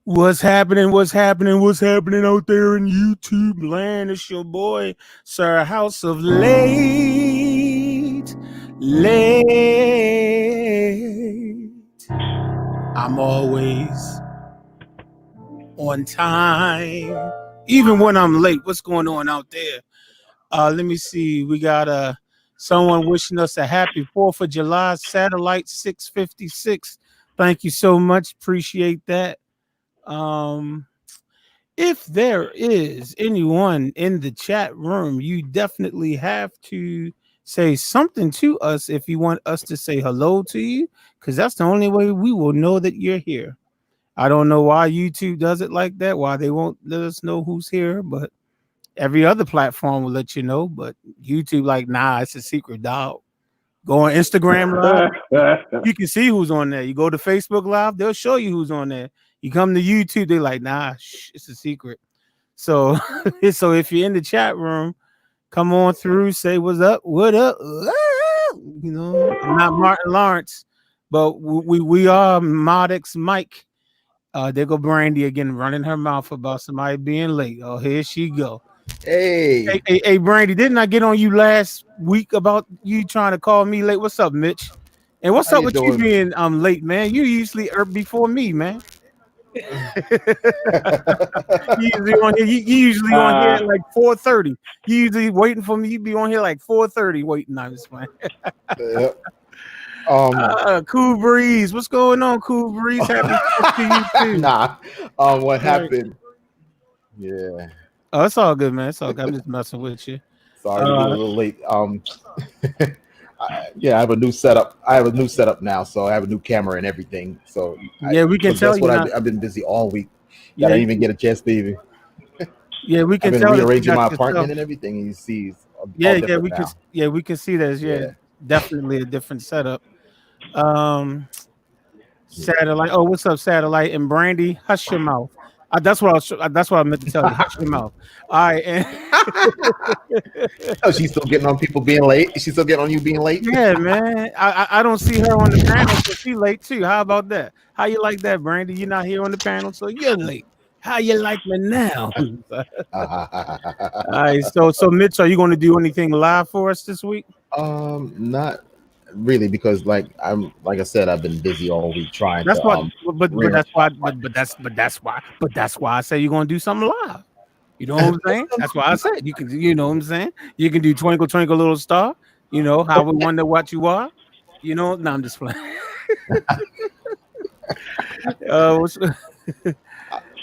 What's happening? What's happening? What's happening out there in YouTube land? It's your boy, Sir House of Late. I'm always on time, even when I'm late. What's going on out there? Let me see. We got someone wishing us a happy 4th of July, satellite 656. Thank you so much. Appreciate that. Um, If there is anyone in the chat room, you definitely have to say something to us if you want us to say hello to you, because that's the only way we will know that you're here. I don't know why YouTube does it like that, why they won't let us know who's here, but every other platform will let you know. But YouTube, like, nah, it's a secret, dog. Go on Instagram Live, you can see who's on there. You go to Facebook Live, they'll show you who's on there. You come to YouTube, they're like, nah, it's a secret. So, so if you're in the chat room, come on through, say what's up, what up. You know, I'm not Martin Lawrence, but we are Modix Mike. There go Brandy again, running her mouth about somebody being late. Oh, here she go. Hey, Brandy, didn't I get on you last week about you trying to call me late? What's up, Mitch? And what's up with you being late, man? You usually before me, man. You usually on here at like 4:30. You usually waiting for me. You be on here like 4:30 waiting. I'm just playing. Cool Breeze. What's going on, Cool Breeze? Happy to you too. What happened? Yeah. Oh, it's all good, man. It's all good. I'm just messing with you. Sorry to be a little late. I have a new setup. I have a new setup now, so I have a new camera and everything. So we can tell you. I've been busy all week. I didn't even get a chance to even. We can I've been tell rearranging my apartment and everything. And you see, we can. Yeah, we can see that. Definitely a different setup. Satellite. Oh, what's up, Satellite and Brandy? Hush your mouth. That's what I meant to tell you. Hush your mouth. All right. Oh, she's still getting on people being late. She's still getting on you being late. Yeah, man. I don't see her on the panel, so she's late too. How about that? How you like that, Brandy? You're not here on the panel, so you're late. How you like me now? All right. So Mitch, are you going to do anything live for us this week? Not really, because like I said, I've been busy all week trying. That's why, but that's why I say you're going to do something live. You know what I'm saying? That's why I said you can. You know what I'm saying? You can do Twinkle Twinkle Little Star. You know how we wonder what you are. You know. No, I'm just playing.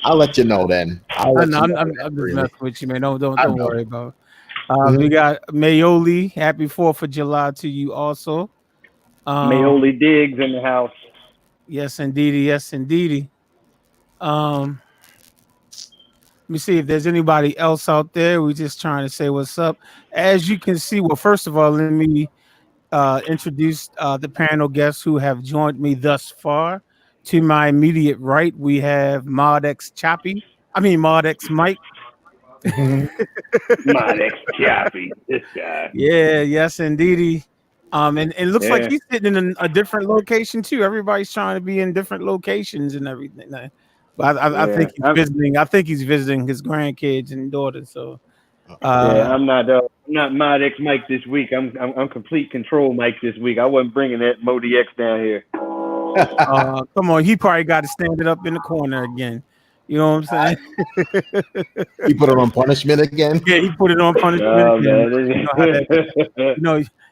I'll let you know then. I'm just messing with you, man. Don't worry about it. We got Mayoli. Happy 4th of July to you also. Mayoli Diggs in the house. Yes, indeedy. Yes, indeedy. Let me see if there's anybody else out there. We're just trying to say what's up. As you can see, well, first of all, let me introduce the panel guests who have joined me thus far. To my immediate right, we have Modx Mike. Modx Choppy, this guy. Yeah, yes, indeedy. And it looks like he's sitting in a different location too. Everybody's trying to be in different locations and everything. But I think he's visiting. I think he's visiting his grandkids and daughters. So I'm not Modx Mike this week. I'm complete control Mike this week. I wasn't bringing that Modi X down here. Come on, he probably got to stand it up in the corner again. You know what I'm saying? He put it on punishment again. Yeah, he put it on punishment again.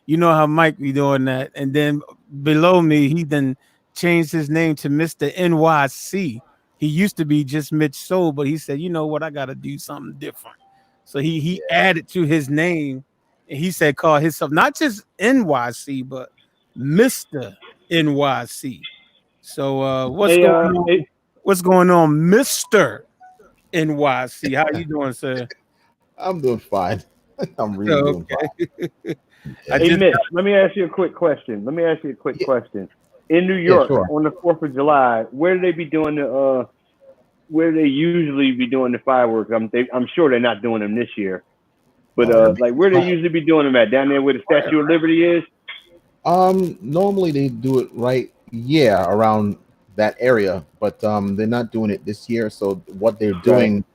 You know how Mike be doing that. And then below me, he then changed his name to Mr. NYC. He used to be just Mitch Soul, but he said, you know what, I got to do something different. So he added to his name, and he said call himself not just NYC, but Mr. NYC. So what's going on, Mr. NYC? How you doing, sir? I'm doing fine. I'm really doing fine. Hey, Mitch, let me ask you a quick question. In New York, on the 4th of July, where do they be doing where they usually be doing the fireworks? I'm sure they're not doing them this year. But like where they usually be doing them at? Down there where the Statue of Liberty is? Normally they do it right, around that area, but they're not doing it this year. So what they're doing,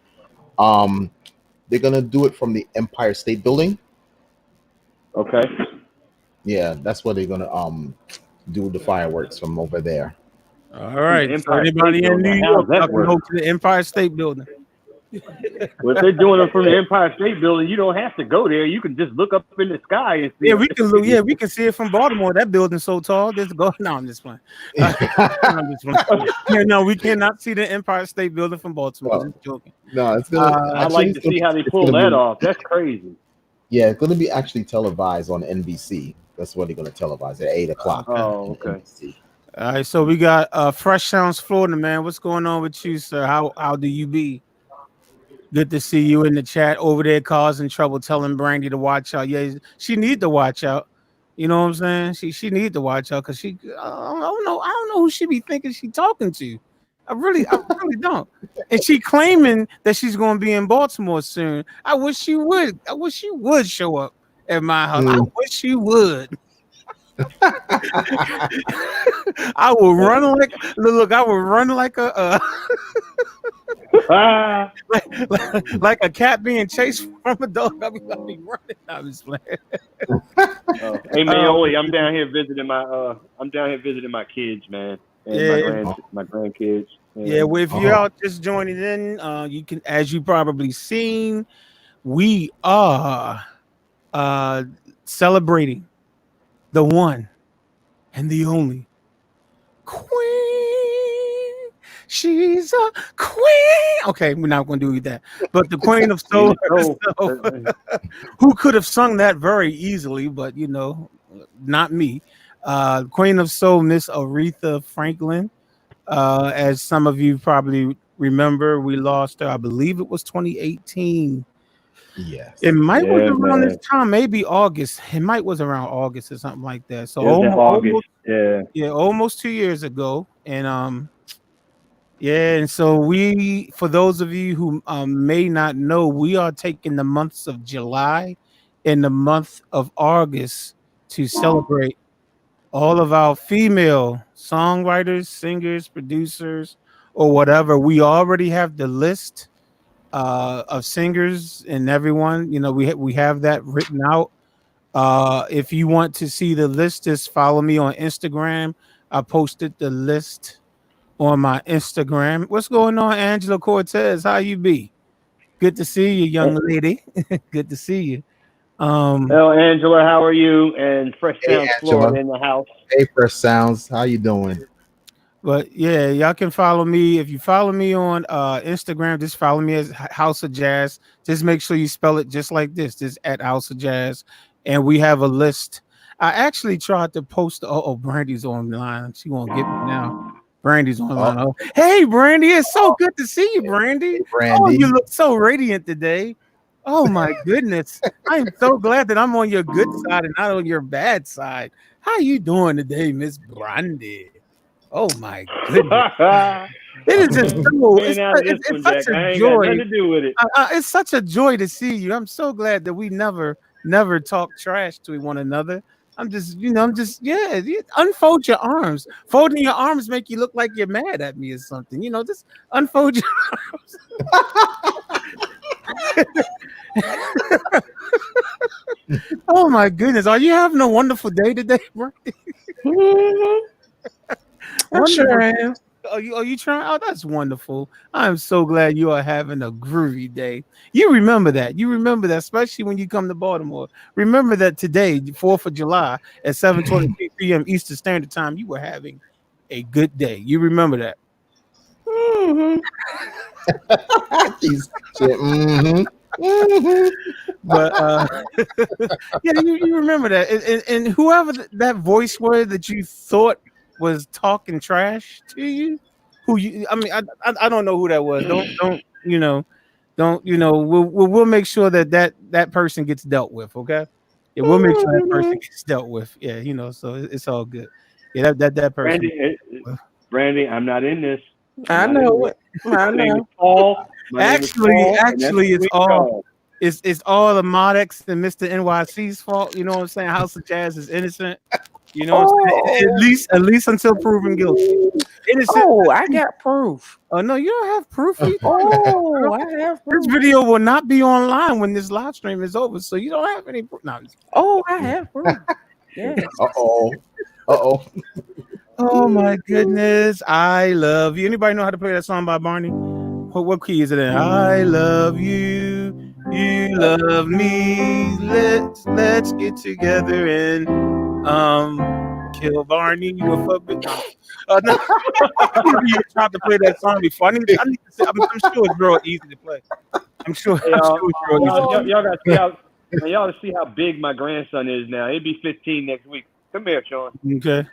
they're gonna do it from the Empire State Building. Okay. Yeah, that's where they're gonna do the fireworks from over there. All right. So anybody in New York, y'all can go to the Empire State Building. Well, if they're doing it from the Empire State Building, you don't have to go there. You can just look up in the sky and see. Yeah, we can. Yeah, we can see it from Baltimore. That building's so tall. Just go. No, I'm just playing. Yeah, no, we cannot see the Empire State Building from Baltimore. Just joking. No, it's gonna. I'd like to see how they pull that off. That's crazy. Yeah, it's gonna be actually televised on NBC. That's what they're gonna televise at 8:00. Oh, okay. NBC. All right, so we got Fresh Sounds Florida, man. What's going on with you, sir? How do you be? Good to see you in the chat over there causing trouble, telling Brandy to watch out. Yeah, she need to watch out. You know what I'm saying? She need to watch out because I don't know who she be thinking she talking to. I really don't. And she claiming that she's gonna be in Baltimore soon. I wish she would. I wish she would show up at my house. I wish she would. I will run like look. I will run like a like a cat being chased from a dog. I'll be running. I was playing. Hey man, Oli, I'm down here visiting my kids, man, and my grandkids. Yeah, well, if you're out just joining in, you can, as you probably seen, we are celebrating the one and the only queen. She's a queen. Okay, we're not going to do that. But the Queen of Soul herself, who could have sung that very easily, but you know, not me. Queen of Soul, Miss Aretha Franklin. As some of you probably remember, we lost her. I believe it was 2018. Yes. It might was around this time, maybe August. It might was around August or something like that. So almost 2 years ago. And and so we, for those of you who may not know, we are taking the months of July and the month of August to celebrate all of our female songwriters, singers, producers, or whatever. We already have the list of singers and everyone. You know, we have that written out. If you want to see the list, just follow me on Instagram. I posted the list on my Instagram. What's going on, Angela Cortez? How you be? Good to see you, young lady. Good to see you. Hello, Angela. How are you? And Fresh Sounds Florida in the house. Hey, Fresh Sounds. How you doing? But yeah, y'all can follow me. If you follow me on Instagram, just follow me as House of Jazz. Just make sure you spell it just like this, just at House of Jazz. And we have a list. I actually tried to post. Brandy's online. She won't get me now. Brandy's online. Oh. Hey, Brandy, it's so good to see you, Brandy. Hey, Brandy. Oh, you look so radiant today. Oh my goodness. I'm so glad that I'm on your good side and not on your bad side. How you doing today, Miss Brandy? Oh my goodness. It is just so, it's such a joy. To do with it. It's such a joy to see you. I'm so glad that we never talk trash to one another. I'm just, unfold your arms. Folding your arms make you look like you're mad at me or something. You know, just unfold your arms. Oh my goodness. Are you having a wonderful day today, Brandy? I'm sure I am. Are you trying? Oh, that's wonderful. I'm so glad you are having a groovy day. You remember that. You remember that, especially when you come to Baltimore. Remember that today, the 4th of July at 7:23 p.m. Eastern Standard Time, you were having a good day. You remember that. But yeah, you remember that. And whoever that voice was that you thought was talking trash to you, I don't know who that was. We'll make sure that person gets dealt with. Okay, yeah, we'll make sure that person gets dealt with. Yeah, so it's all good. Yeah, that person. Brandy, I'm not in this. I know. Actually, it's all the Modex and Mr. NYC's fault. You know what I'm saying? House of Jazz is innocent. You know what I'm saying? At least until proven guilty. Innocent. I got proof. Oh no, you don't have proof. I have proof. This video will not be online when this live stream is over, so you don't have any proof. No, I have proof. Yes. Oh my goodness, I love you. Anybody know how to play that song by Barney? What key is it in? I love you, you love me. Let's get together and kill Barney. You a fuck bitch. No. You tried to play that song before. I need to say, I'm sure it's real easy to play. I'm sure it's real easy. Y'all got to see how y'all to see how big my grandson is now. He'll be 15 next week. Come here, Sean. Okay.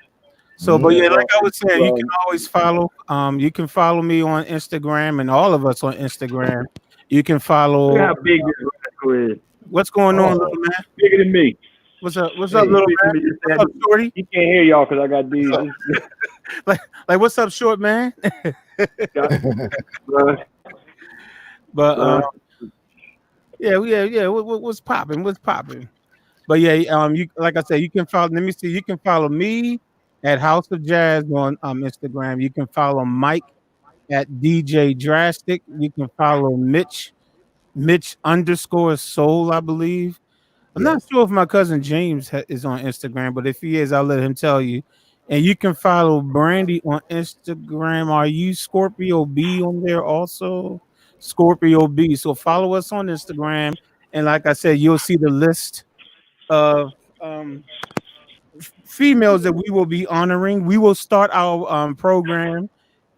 So, but yeah, like I was saying, you can always follow. You can follow me on Instagram, and all of us on Instagram. You can follow. Look how big this rascal is. What's going on, little man? Bigger than me. What's up? What's up, little man? What's up, shorty? He can't hear y'all because I got these. like, what's up, short man? But yeah. What's popping? What's popping? But yeah, you like I said, you can follow. Let me see. You can follow me at House of Jazz on Instagram. You can follow Mike at DJ Drastic. You can follow Mitch _Soul, I believe. I'm not sure if my cousin James is on Instagram, but if he is, I'll let him tell you. And you can follow Brandy on Instagram. Are you Scorpio B on there also? Scorpio B. So follow us on Instagram. And like I said, you'll see the list of females that we will be honoring. We will start our program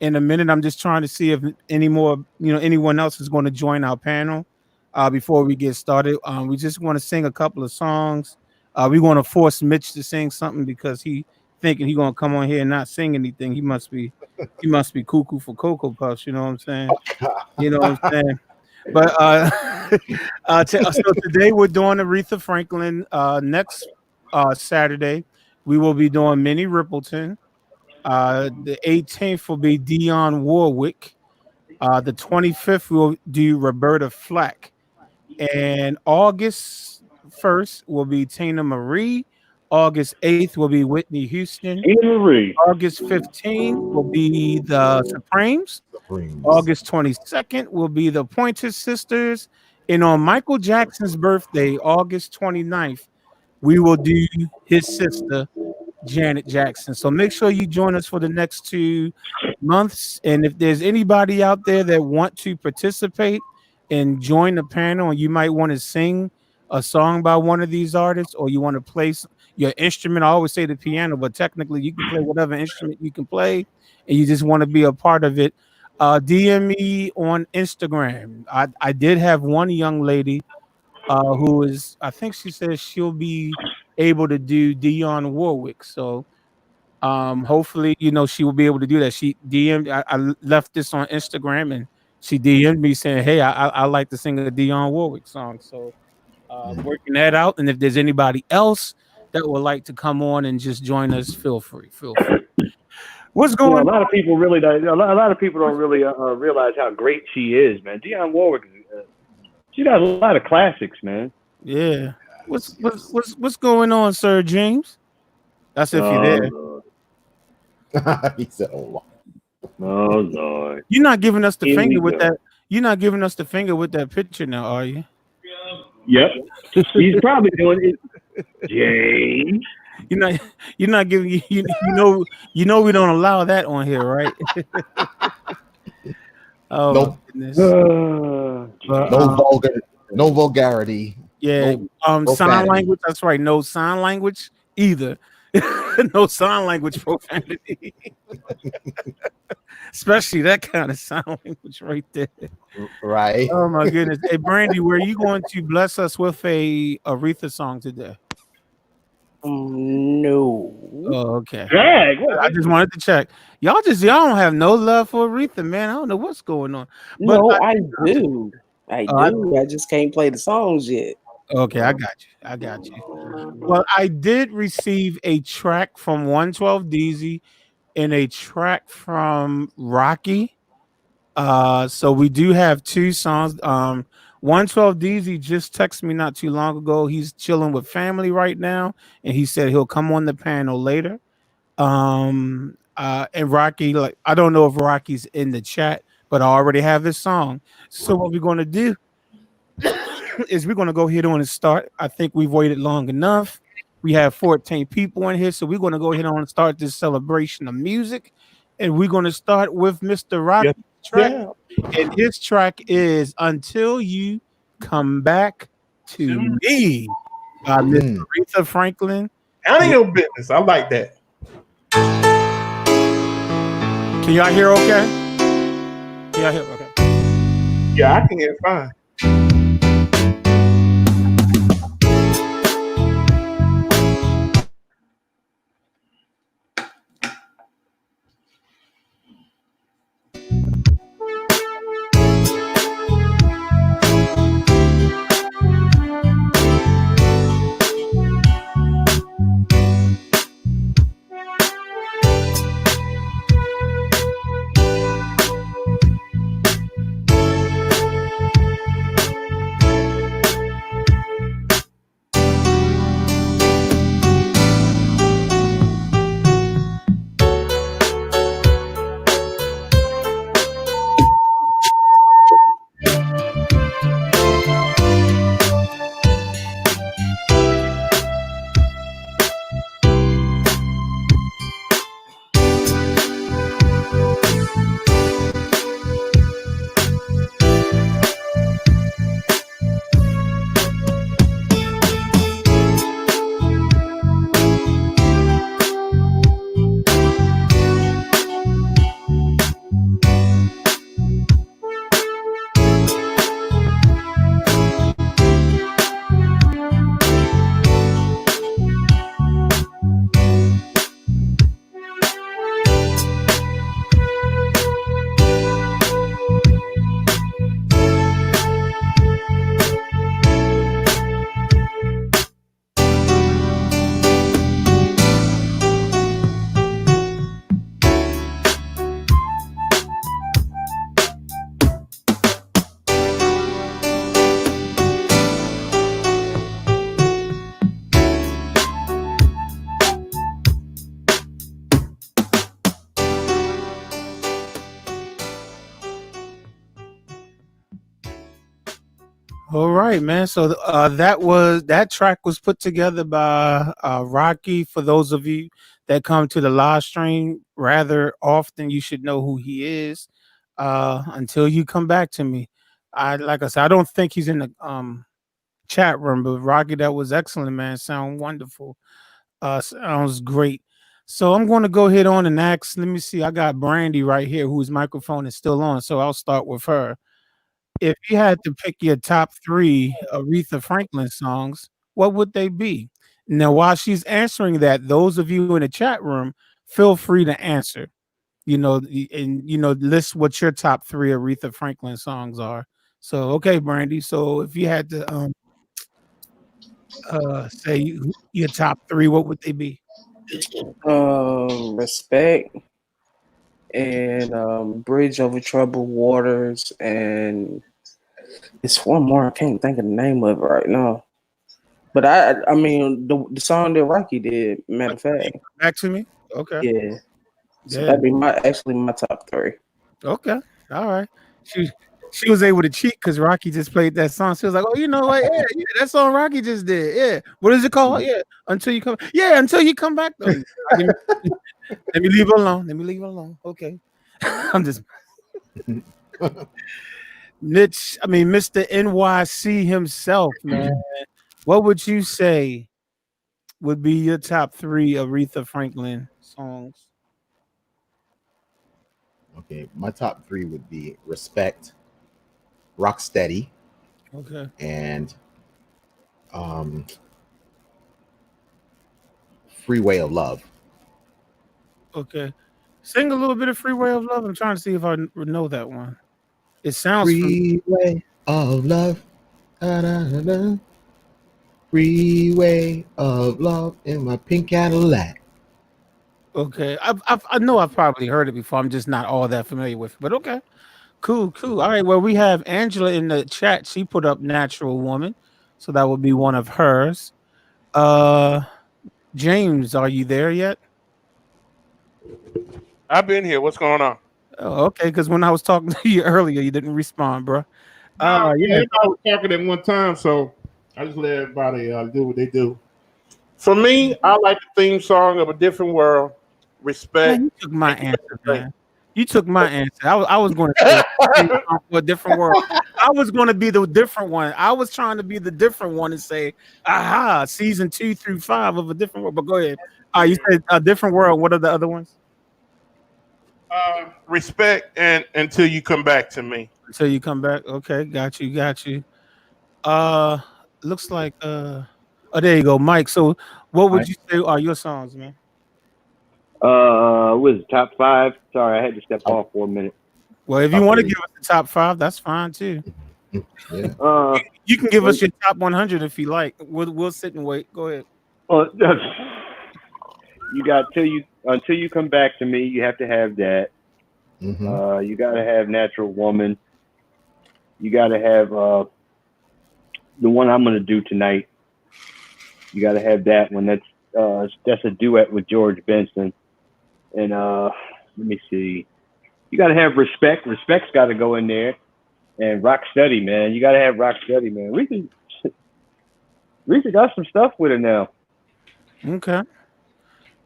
in a minute. I'm just trying to see if anyone else is going to join our panel before we get started. We just want to sing a couple of songs. We want to force Mitch to sing something because he thinking he's gonna come on here and not sing anything. He must be cuckoo for Cocoa Puffs. You know what I'm saying? You know what I'm saying? But so today we're doing Aretha Franklin. Next Saturday we will be doing Minnie Riperton. The 18th will be Dionne Warwick. The 25th we'll do Roberta Flack, and August 1st will be Tina Marie. August 8th will be Whitney Houston. August 15th will be the Supremes. August 22nd will be the Pointer Sisters. And on Michael Jackson's birthday, August 29th, we will do his sister, Janet Jackson. So make sure you join us for the next 2 months. And if there's anybody out there that want to participate and join the panel, and you might want to sing a song by one of these artists, or you want to play your instrument. I always say the piano, but technically you can play whatever instrument you can play, and you just want to be a part of it. DM me on Instagram. I did have one young lady who is, I think she says she'll be able to do Dionne Warwick. So hopefully, she will be able to do that. She DM'd, I left this on Instagram, and she DM'd me saying, hey, I like to sing a Dionne Warwick song. So working that out. And if there's anybody else that would like to come on and just join us, feel free. What's going on? A lot of people really don't. A lot of people don't really realize how great she is, man. Dionne Warwick, she got a lot of classics, man. Yeah. What's going on, Sir James? That's if you're there. He said, "Oh Lord." You're not giving us the finger with that. You're not giving us the finger with that picture now, are you? Yep. He's probably doing it. James. You're not giving we don't allow that on here, right? Oh goodness. No vulgarity. Yeah. Sign language. That's right. No sign language either. No sign language profanity. Especially that kind of sign language right there. Right. Oh my goodness. Hey Brandy, were you going to bless us with a Aretha song today? No. Oh, okay. I just wanted to check. Y'all don't have no love for Aretha, man. I don't know what's going on. But no, I do. I do. I just can't play the songs yet. Okay, I got you. Well, I did receive a track from 112 DZ and a track from Rocky. So we do have 2 songs. 112 DZ just texted me not too long ago. He's chilling with family right now, and he said he'll come on the panel later. And Rocky, like, I don't know if Rocky's in the chat, but I already have his song. So what we're gonna do is we're gonna go ahead on and start. I think we've waited long enough. We have 14 people in here, so we're gonna go ahead on and start this celebration of music. And we're gonna start with Mr. Rocky's track. And his track is Until You Come Back to Me by Miss Aretha Franklin. Handle your business. I like that. Can y'all hear okay? Can y'all hear okay? Yeah, I can hear fine. All right, man. So that track was put together by Rocky. For those of you that come to the live stream rather often, you should know who he is. Until you come back to me, like I said, I don't think he's in the chat room, but Rocky, that was excellent, man. Sound wonderful. Sounds great. So I'm going to go ahead on and ask. Let me see. I got Brandy right here, whose microphone is still on. So I'll start with her. If you had to pick your top 3 Aretha Franklin songs, what would they be? Now, while she's answering that, those of you in the chat room, feel free to answer. List what your top 3 Aretha Franklin songs are. So, okay, Brandy. So, if you had to say your top 3, what would they be? Respect and Bridge Over Troubled Waters, and it's one more. I can't think of the name of it right now. But I mean the song that Rocky did. Matter of fact, Back to Me. Okay. Yeah. So that'd be my top 3. Okay. All right. She was able to cheat because Rocky just played that song. She was like, "Oh, you know what? Yeah, that song Rocky just did. Yeah, what is it called? Yeah, until you come. Yeah, until you come back. Though. Let me leave it alone. Let me leave it alone. Okay, I'm just Mitch. I mean, Mr. NYC himself, man. What would you say would be your top 3 Aretha Franklin songs? Okay, my top 3 would be Respect, Rocksteady, okay, and Freeway of Love. Okay, sing a little bit of Freeway of Love. I'm trying to see if I know that one. It sounds Freeway of Love. Da, da, da, da. Freeway of Love in my pink Cadillac. Okay, I know I've probably heard it before. I'm just not all that familiar with it. But okay, Cool. All right. Well, we have Angela in the chat. She put up Natural Woman. So that would be one of hers. James, are you there yet? I've been here. What's going on? Oh, okay. Because when I was talking to you earlier, you didn't respond, bro. No, Yeah. everybody was talking at one time, so I just let everybody do what they do. For me, I like the theme song of A Different World, Man, Respect. you took my answer, man. You took my answer. I was going to say for a different world. I was going to be the different one. I was trying to be the different one and say, aha, season 2 through 5 of A Different World. But go ahead. You said A Different World. What are the other ones? Respect and Until You Come Back to Me. Until You Come Back. Okay, got you. Looks like oh, there you go, Mike. So what would you say are your songs, man? What is it, top 5? Sorry, I had to step off for a minute. Well, if you want to give us the top 5, that's fine too. Yeah. You can give us your top 100 if you like. We'll sit and wait. Go ahead. You got Until You Come Back to Me. You have to have that. Mm-hmm. You got to have Natural Woman. You got to have the one I'm going to do tonight. You got to have that one. That's a duet with George Benson. And let me see. You got to have Respect. Respect's got to go in there. And Rock Steady, man. You got to have Rock Steady, man. Rita got some stuff with her now. Okay.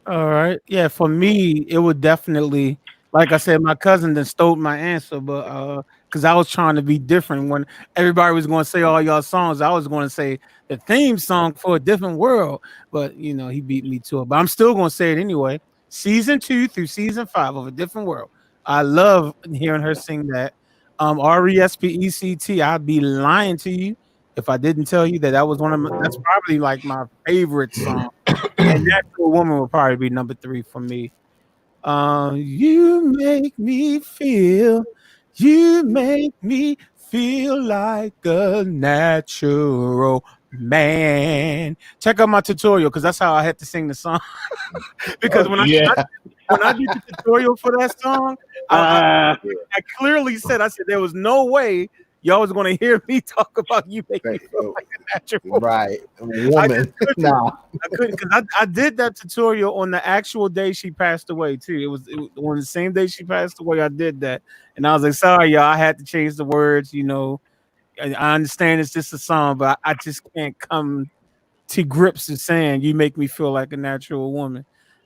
All right. Yeah, for me, it would definitely, like I said, my cousin then stole my answer, but because I was trying to be different when everybody was going to say all y'all songs, I was going to say the theme song for A Different World, but he beat me to it. But I'm still going to say it anyway. Season 2 through season 5 of A Different World. I love hearing her sing that. RESPECT. I'd be lying to you if I didn't tell you that was that's probably like my favorite song. And Natural Woman would probably be number 3 for me. You make me feel like a natural man. Check out my tutorial because that's how I had to sing the song. Because when I did the tutorial for that song, I clearly said, there was no way y'all was going to hear me talk about you make me feel like a natural woman. Right. Woman. I couldn't because I did that tutorial on the actual day she passed away too. It was on the same day she passed away. I did that, and I was like, "Sorry, y'all, I had to change the words." I understand it's just a song, but I just can't come to grips with saying you make me feel like a natural woman.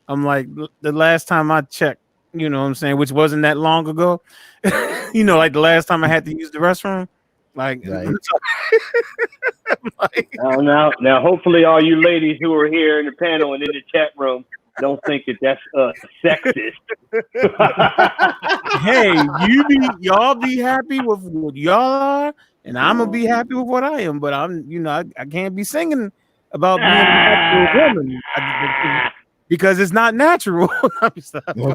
I'm like the last time I checked, what I'm saying, which wasn't that long ago. Like the last time I had to use the restroom. Like, right. Now, hopefully, all you ladies who are here in the panel and in the chat room don't think that that's sexist. Hey, y'all be happy with what y'all are, and I'm gonna be happy with what I am. But I'm, I can't be singing about being a natural woman because it's not natural.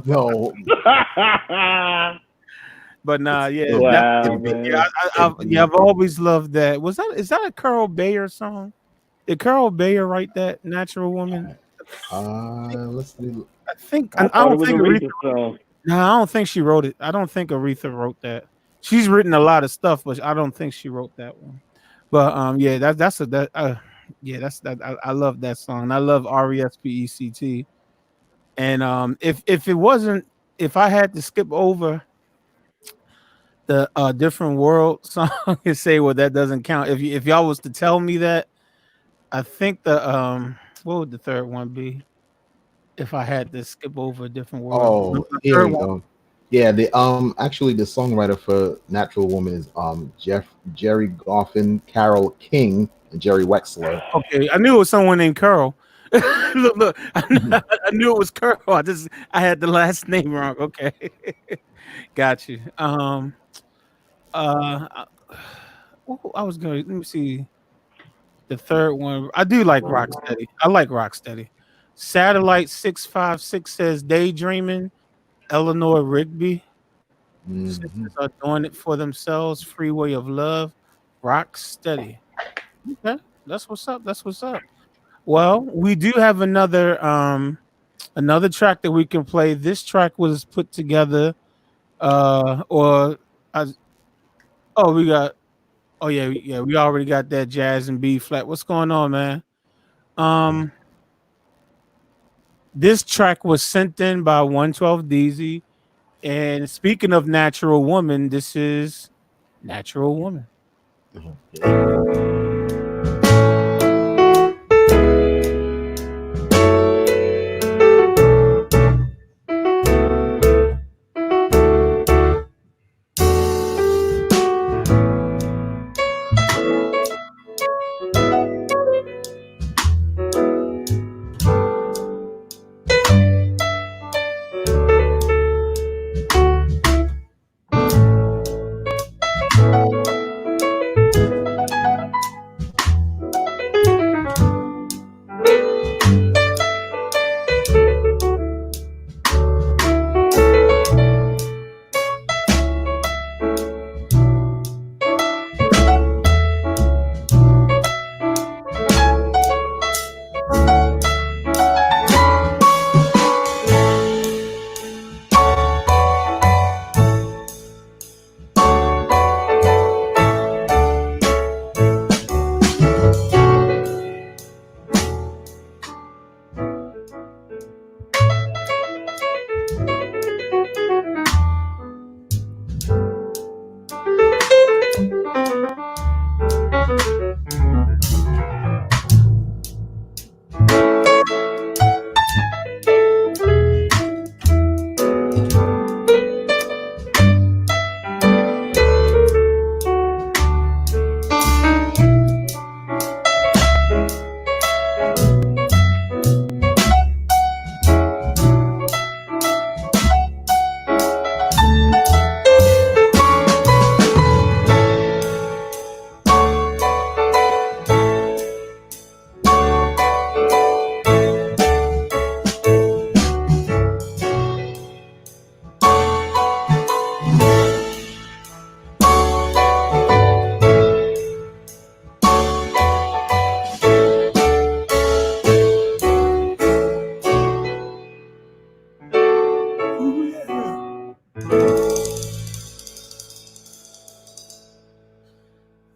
No. But nah, yeah, wow, I've always loved that. Is that a Carl Bayer song? Did Carl Bayer write that Natural Woman? Let's see. I don't think Aretha song. No, I don't think she wrote it. I don't think Aretha wrote that. She's written a lot of stuff, but I don't think she wrote that one. But I love that song. I love RESPECT. And if I had to skip over the Different World song and say, well, that doesn't count. If y'all was to tell me that, I think what would the third one be? If I had to skip over A Different World. Oh, here we go. Yeah, actually the songwriter for Natural Woman is Jerry Goffin, Carol King, and Jerry Wexler. Okay, I knew it was someone named Carol. look, I knew it was Carol. I had the last name wrong. Okay. Got you. I was gonna let me see the third one. I do like Rocksteady. I like Rocksteady. Satellite 656 says Daydreaming. Eleanor Rigby. Sisters are doing it for themselves. Freeway of Love. Rocksteady. Okay, that's what's up. Well, we do have another track that we can play. This track was put together, Oh, we got. Oh yeah, we already got that jazz and B flat. What's going on, man? Um, this track was sent in by 112 DZ. And speaking of Natural Woman, this is Natural Woman.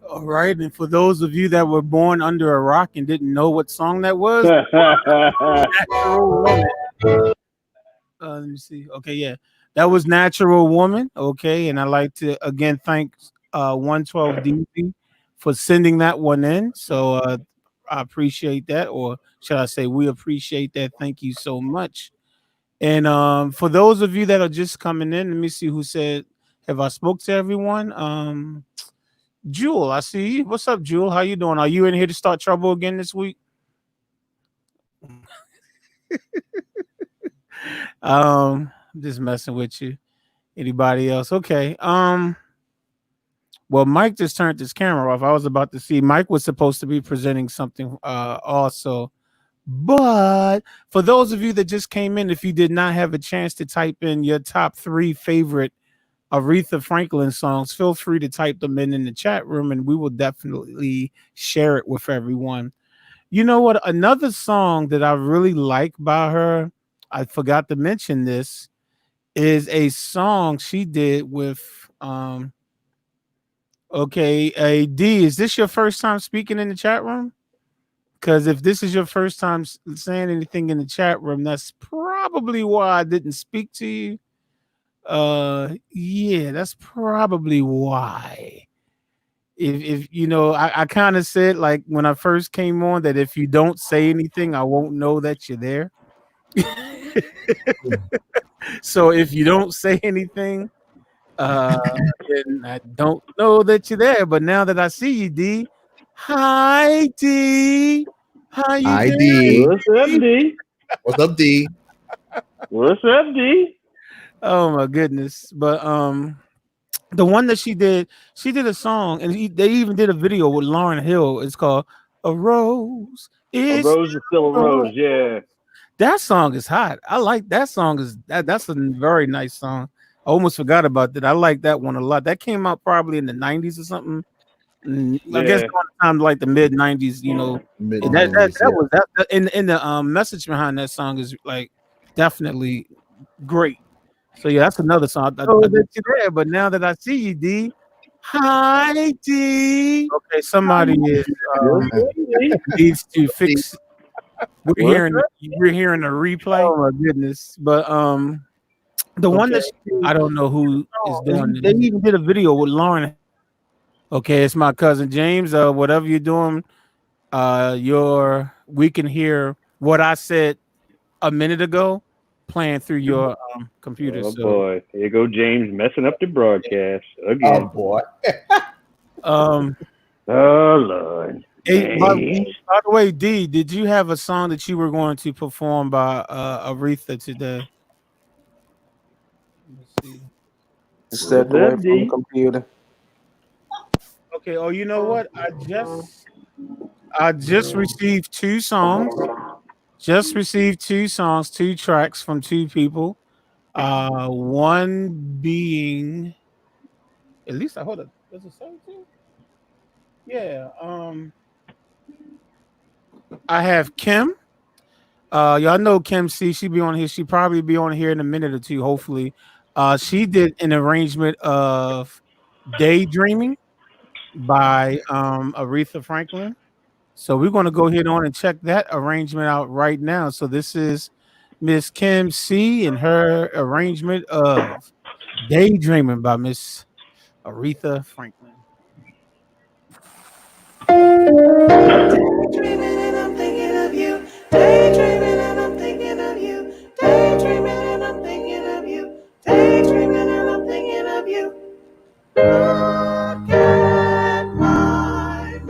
All right, and for those of you that were born under a rock and didn't know what song that was, Natural Woman. Let me see. Okay, yeah, that was Natural Woman. Okay, and I'd like to again thank 112 DZ for sending that one in. So I appreciate that, or should I say, we appreciate that. Thank you so much. And for those of you that are just coming in, let me see who said, "Have I spoke to everyone?" Jewel, I see you. What's up, Jewel? How you doing? Are you in here to start trouble again this week? Just messing with you. Anybody else? Okay. Well, Mike just turned his camera off. I was about to see Mike was supposed to be presenting something also. But for those of you that just came in, if you did not have a chance to type in your top 3 favorite Aretha Franklin songs, feel free to type them in the chat room and we will definitely share it with everyone. You know what? Another song that I really like by her, I forgot to mention this, is a song she did with okay, D, is this your first time speaking in the chat room? Because if this is your first time saying anything in the chat room, that's probably why I didn't speak to you. Yeah, that's probably why. If you know, I kind of said, like, when I first came on, that if you don't say anything, I won't know that you're there. So if you don't say anything, then I don't know that you're there. But now that I see you, D, hi D, how you Hi, doing? D. What's up, D? What's up, D? What's up, D? Oh my goodness! But the one that she did a song, and they even did a video with Lauryn Hill. It's called "A Rose." A rose is still a rose. Yeah. That song is hot. I like that song. That's a very nice song. I almost forgot about that. I like that one a lot. That came out probably in the 90s or something. I guess around the time like the mid 90s, you know. That was that in the message behind that song is like definitely great. So yeah, that's another song. I that you're there, but now that I see you, D, Hi, D. Okay, somebody is needs to fix. We're hearing a replay. Oh my goodness! But the one that I don't know who is doing. They even did a video with Lauren. Okay, it's my cousin James. Whatever you're doing, we can hear what I said a minute ago playing through your computer. Oh boy, here go James messing up the broadcast again. Oh boy. Oh Lord. Hey, by the way, D, did you have a song that you were going to perform by Aretha today? Let's see. Step away from the computer. Okay. Oh, you know what? I just received two songs. Just received two songs, two tracks from two people. One being, at least I hold it. Does it say two? Yeah. I have Kim. Y'all know Kim C. She be on here. She probably be on here in a minute or two. Hopefully, she did an arrangement of "Daydreaming" by Aretha Franklin. So we're going to go ahead on and check that arrangement out right now. So this is Miss Kim C. and her arrangement of "Daydreaming" by Miss Aretha Franklin. Daydreaming and I'm thinking of you. Daydreaming and I'm thinking of you. Daydreaming and I'm thinking of you. Daydreaming and I'm thinking of you. Look at my mind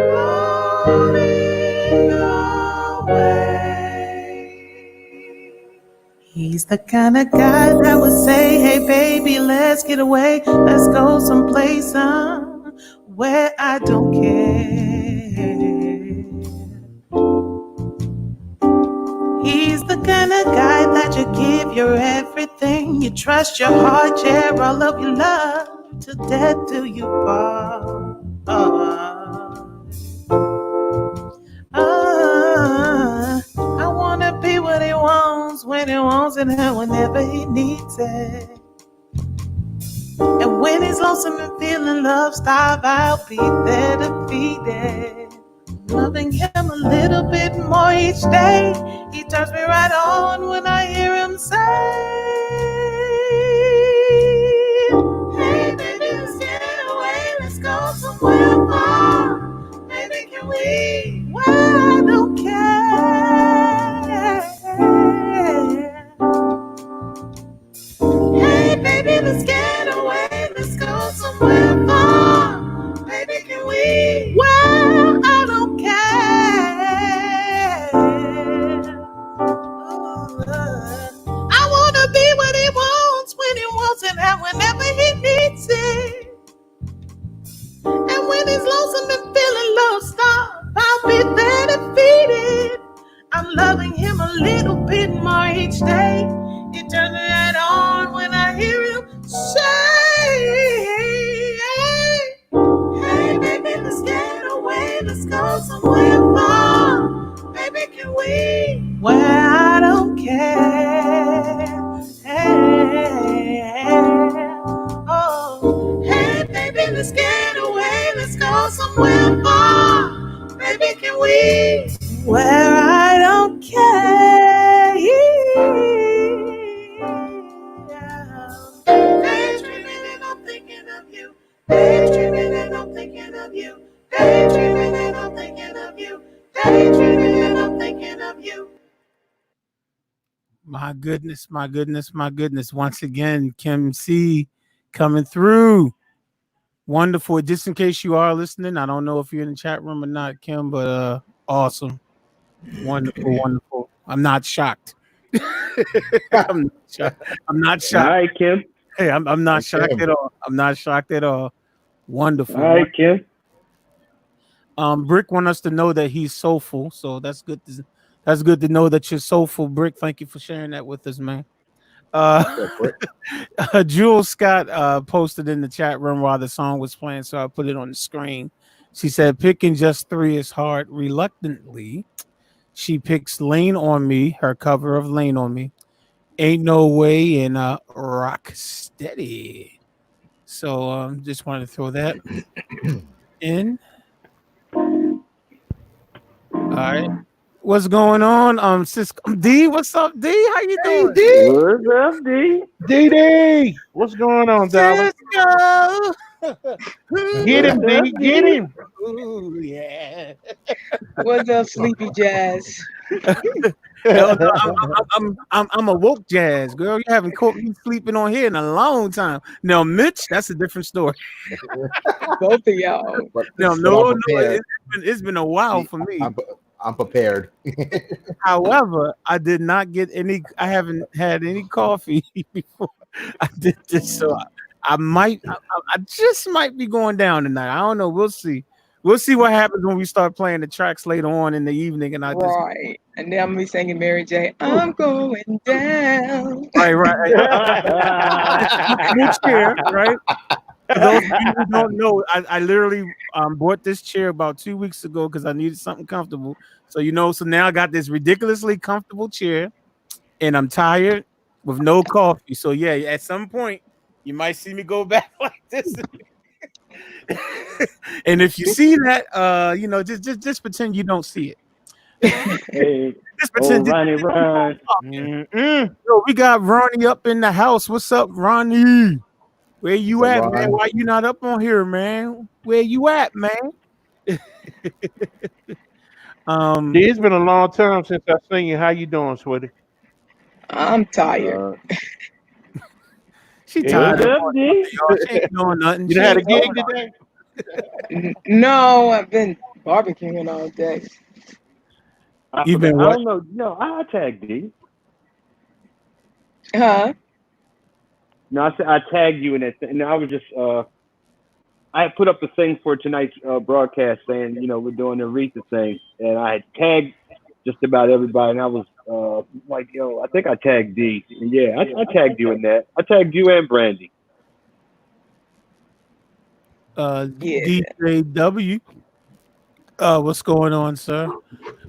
rolling away. He's the kind of guy that would say, hey baby, let's get away. Let's go someplace where I don't care. He's the kind of guy that you give your everything. You trust your heart, share all of your love. To death do you part. I wanna be what he wants, when he wants it, and whenever he needs it. And when he's lonesome and feeling love starved, I'll be there to feed it. Loving him a little bit more each day. He turns me right on when I hear him say, hey baby, let's get away. Let's go somewhere far. Baby, can we? Well, I don't care. Hey baby, let's get away. Let's go somewhere far. Baby, can we? Well, I don't care. I wanna be what he wants, when he wants it, and whenever he needs it. And when he's lonesome and feeling love starved, I'll be there to feed it. I'm loving him a little bit more each day. He turns me right on when I hear him say, hey baby, let's get away. Let's go somewhere far. Baby, can we? Well, I don't care. Oh, hey baby, let's get away. Let's go somewhere far. Baby, can we? Where I don't care. Daydreaming and I'm thinking of you. Daydreaming and I'm thinking of you. Daydreaming and I'm thinking of you. Daydreaming and I'm thinking of you. My goodness, my goodness, my goodness. Once again, Kim C coming through. Wonderful. Just in case you are listening, I don't know if you're in the chat room or not, Kim, but awesome. Wonderful, wonderful. I'm not shocked. I'm not shocked. All right, Kim. Hey, I'm not shocked at all. I'm not shocked at all. Wonderful. All right, Kim. Brick want us to know that he's soulful, so that's good. That's good to know that you're soulful, Brick. Thank you for sharing that with us, man. Jules Scott posted in the chat room while the song was playing, so I put it on the screen. She said, picking just three is hard. Reluctantly, she picks Lean on Me, her cover of Lean on Me. Ain't No Way, and Rock Steady. So just wanted to throw that in. All right. What's going on? Sis D, what's up, D? How you doing? D. What's up, D? DD, what's going on, darling? Cisco. Get him, D. Get him. Ooh, yeah. What's up, Sleepy Jazz? No, I'm a woke jazz girl. You haven't caught me sleeping on here in a long time. Now, Mitch, that's a different story. Both of y'all. No, it's been a while for me. I'm prepared. However, I did not get any. I haven't had any coffee before I did this, so I just might be going down tonight. I don't know. We'll see. We'll see what happens when we start playing the tracks later on in the evening, and Right. And then I'm gonna be singing Mary J. I'm going down. right. New chair, right? For those of you who don't know, I literally bought this chair about 2 weeks ago because I needed something comfortable. So so now I got this ridiculously comfortable chair, and I'm tired with no coffee. So yeah, at some point you might see me go back like this. And if you see that, just pretend you don't see it. Hey, Just pretend. Ronnie Ron. Yo, we got Ronnie up in the house. What's up, Ronnie? Where you at, Ron? man? Why you not up on here, man? Where you at, man? It's been a long time since I seen you. How you doing, sweetie? I'm tired. She tired. What's up, D? She ain't doing nothing. You had a gig today? No, I've been barbecuing all day. You've been I what? don't know. No, I tagged D. Huh? No, I said I tagged you in that thing. No, I was just I had put up a thing for tonight's broadcast saying, we're doing the Aretha thing, and I had tagged just about everybody, and I was like, I think I tagged D. And yeah, I tagged you in that. I tagged you and Brandy. Yeah. DJW. What's going on, sir?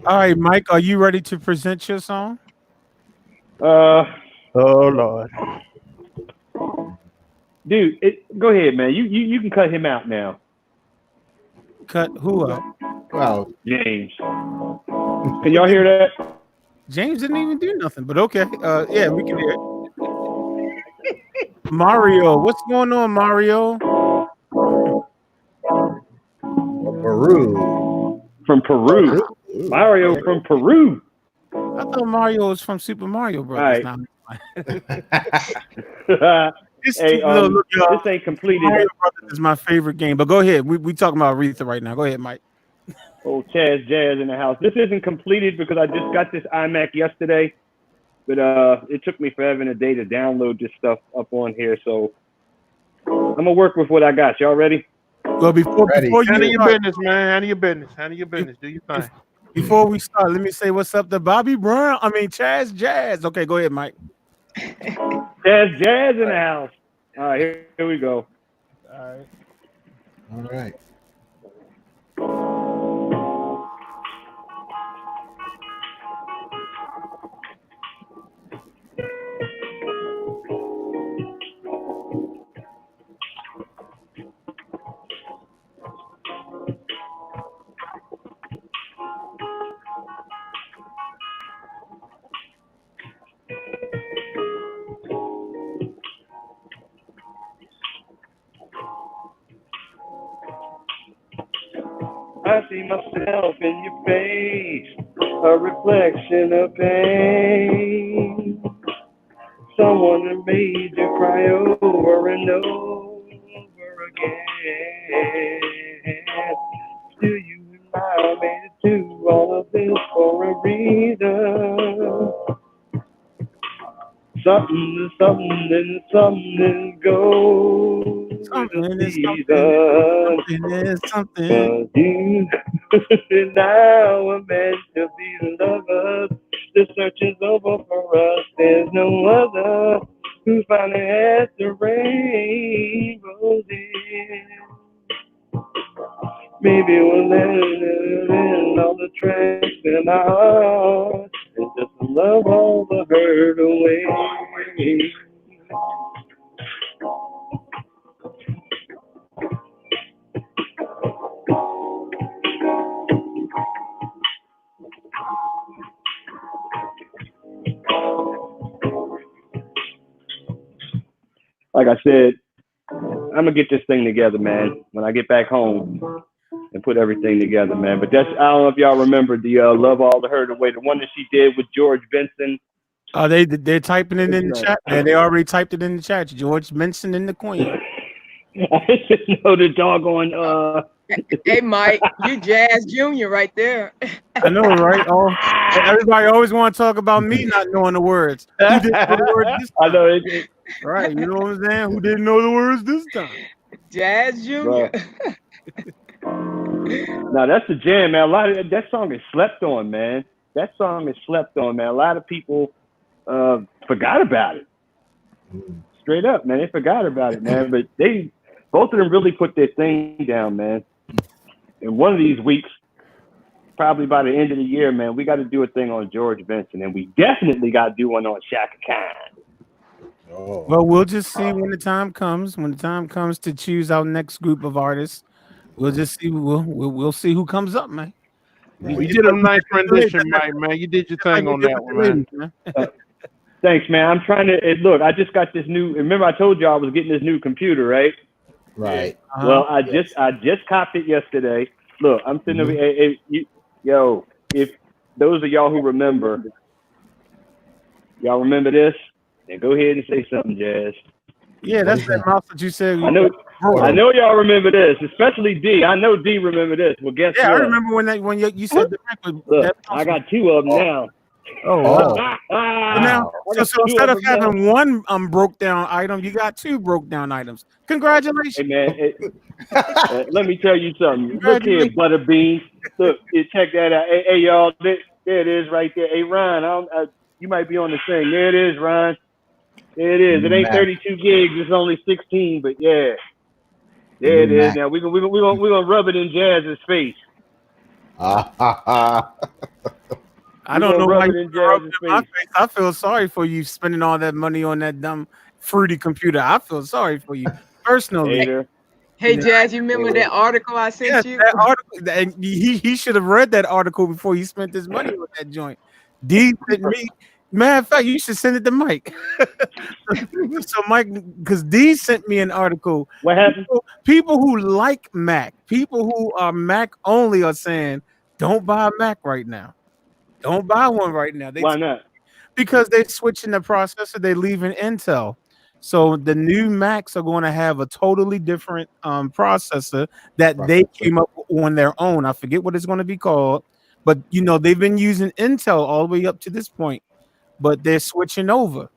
All right, Mike, are you ready to present your song? Oh Lord. Dude, go ahead, man. You can cut him out now. Cut who out? Wow. James. Can y'all hear that? James didn't even do nothing, but okay. Yeah, we can hear it. Mario, what's going on, Mario? Peru. From Peru. Mario from Peru. I thought Mario was from Super Mario Bros. All right. This ain't completed. Mario Brothers is my favorite game, but go ahead. We talking about Aretha right now. Go ahead, Mike. Oh, Chaz Jazz in the house. This isn't completed because I just got this iMac yesterday, but it took me forever and a day to download this stuff up on here. So I'm gonna work with what I got. Y'all ready? Well, before Handle you your business, man. Handle your business. Handle your business. Do your thing. Before we start, let me say what's up to Bobby Brown. Chaz Jazz. Okay, go ahead, Mike. Chaz Jazz in the house. All right, here we go. All right. I see myself in your face, a reflection of pain. Someone that made you cry over and over again. Still you and I made it to all of this for a reason. Something goes. Something is something. But you now are meant to be lovers. The search is over for us. There's no other who finally has the rainbows in. Maybe we'll end all the tracks in our hearts and just love all the hurt away. like I said, I'm gonna get this thing together, man. When I get back home and put everything together, man. But that's, I don't know if y'all remember the Love All the Hurt Away, the one that she did with George Benson. They're typing it in the chat, man. They already typed it in the chat. George Benson and the Queen. I didn't know the doggone. Hey, Mike, you Jazz Junior right there. I know, right? Oh, everybody always want to talk about me not knowing the words. Who didn't know the words this time? I know it. Right, you know what I'm saying? Who didn't know the words this time? Jazz Junior. Now that's the jam, man. A lot of that song is slept on, man. That song is slept on, man. A lot of people forgot about it. Straight up, man. They forgot about it, man. But both of them really put their thing down, man. And one of these weeks, probably by the end of the year, man, we got to do a thing on George Benson, and we definitely got to do one on Shaka Khan. Oh. Well, we'll just see when the time comes. When the time comes to choose our next group of artists, we'll just see. We'll see who comes up, man. We did a nice rendition, Mike, man. You did your thing on that one, man. Thanks, man. I'm trying to look. I just got this new. Remember, I told you I was getting this new computer, right? Right. Well, I just copped it yesterday. Look, I'm sitting over. Yo, if those of y'all who remember, y'all remember this, then go ahead and say something, Jazz. Yeah, that's that mouse that you said. I know y'all remember this, especially D. I know D remember this. Well, guess what? I remember when you said the record. Look, I got two of them now. Oh, wow. Now, so instead of having one broke down item, you got two broke down items. Congratulations. Hey, man, let me tell you something. Look here, Butterbean. Look, check that out. Hey y'all, there it is right there. Hey, Ron, you might be on the thing. There it is, Ron. There it is. It ain't 32 gigs. It's only 16, but yeah. There it is. Now we're gonna rub it in Jazz's face. I don't know why you rubbed it in my face. I feel sorry for you spending all that money on that dumb fruity computer. I feel sorry for you personally. Hey, Jazz, you remember that article I sent you? That article, and he should have read that article before he spent his money on that joint. D sent me. Matter of fact, you should send it to Mike. So Mike, because D sent me an article. What happened? People who like Mac, people who are Mac only, are saying, "Don't buy a Mac right now. Don't buy one right now." Why not? Because they're switching the processor. They're leaving Intel. So the new Macs are going to have a totally different processor that they came up on their own. I forget what it's going to be called. But, they've been using Intel all the way up to this point. But they're switching over.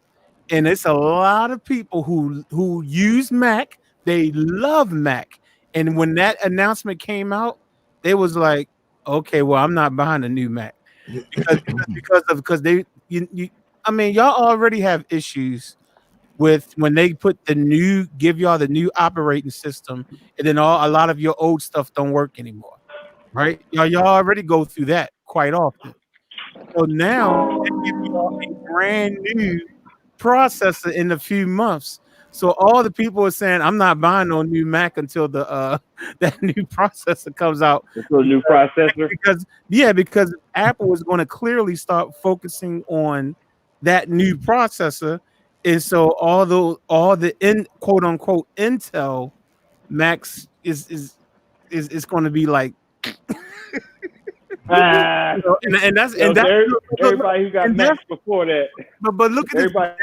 And it's a lot of people who use Mac. They love Mac. And when that announcement came out, they was like, okay, well, I'm not buying a new Mac. Because they y'all already have issues with when they give y'all the new operating system, and then a lot of your old stuff don't work anymore, right? Y'all already go through that quite often. So now they give y'all a brand new processor in a few months. So all the people are saying, I'm not buying no new Mac until that new processor comes out. A new processor? Because Apple is going to clearly start focusing on that new processor. And so all the quote unquote Intel Macs is going to be like and that's everybody who got Macs before that. But look at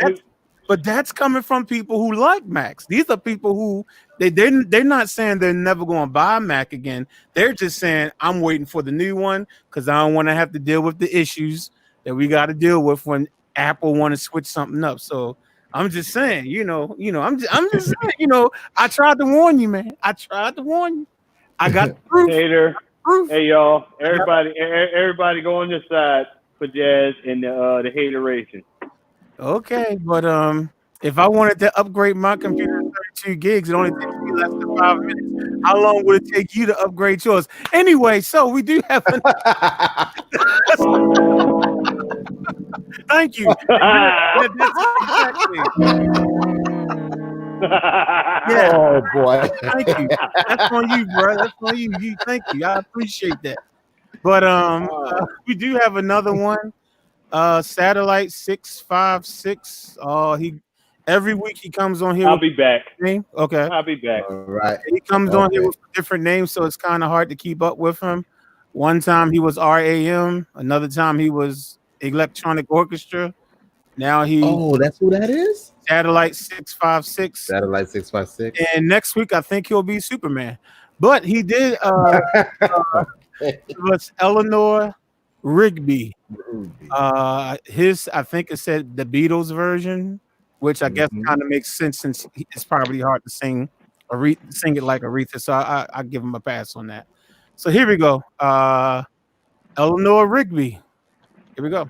this. But that's coming from people who like Macs. These are people who they're not saying they're never going to buy a Mac again. They're just saying, I'm waiting for the new one because I don't want to have to deal with the issues that we got to deal with when Apple want to switch something up. So I'm just saying, I'm just saying, I tried to warn you, man. I tried to warn you. I got proof. Hater. Hey y'all, everybody go on this side for Jazz and the hateration. Okay, but if I wanted to upgrade my computer to 32 gigs, it only takes me less than 5 minutes. How long would it take you to upgrade yours? Anyway, so we do have Thank you. Yeah. Oh boy. Thank you. That's on you, bro. That's on you. Thank you. I appreciate that. But we do have another one. Satellite 656. Every week he comes on here. I'll be back. Name. Okay. I'll be back. All right. He comes on here with different names, so it's kind of hard to keep up with him. One time he was RAM. Another time he was Electronic Orchestra. Now he. Oh, that's who that is. Satellite 656. Satellite 656. And next week I think he'll be Superman. But he did. It was Eleanor Rigby. His, I think it said the Beatles version, which I guess kind of makes sense since it's probably hard to sing it like Aretha. So I give him a pass on that. So here we go. Eleanor Rigby. Here we go.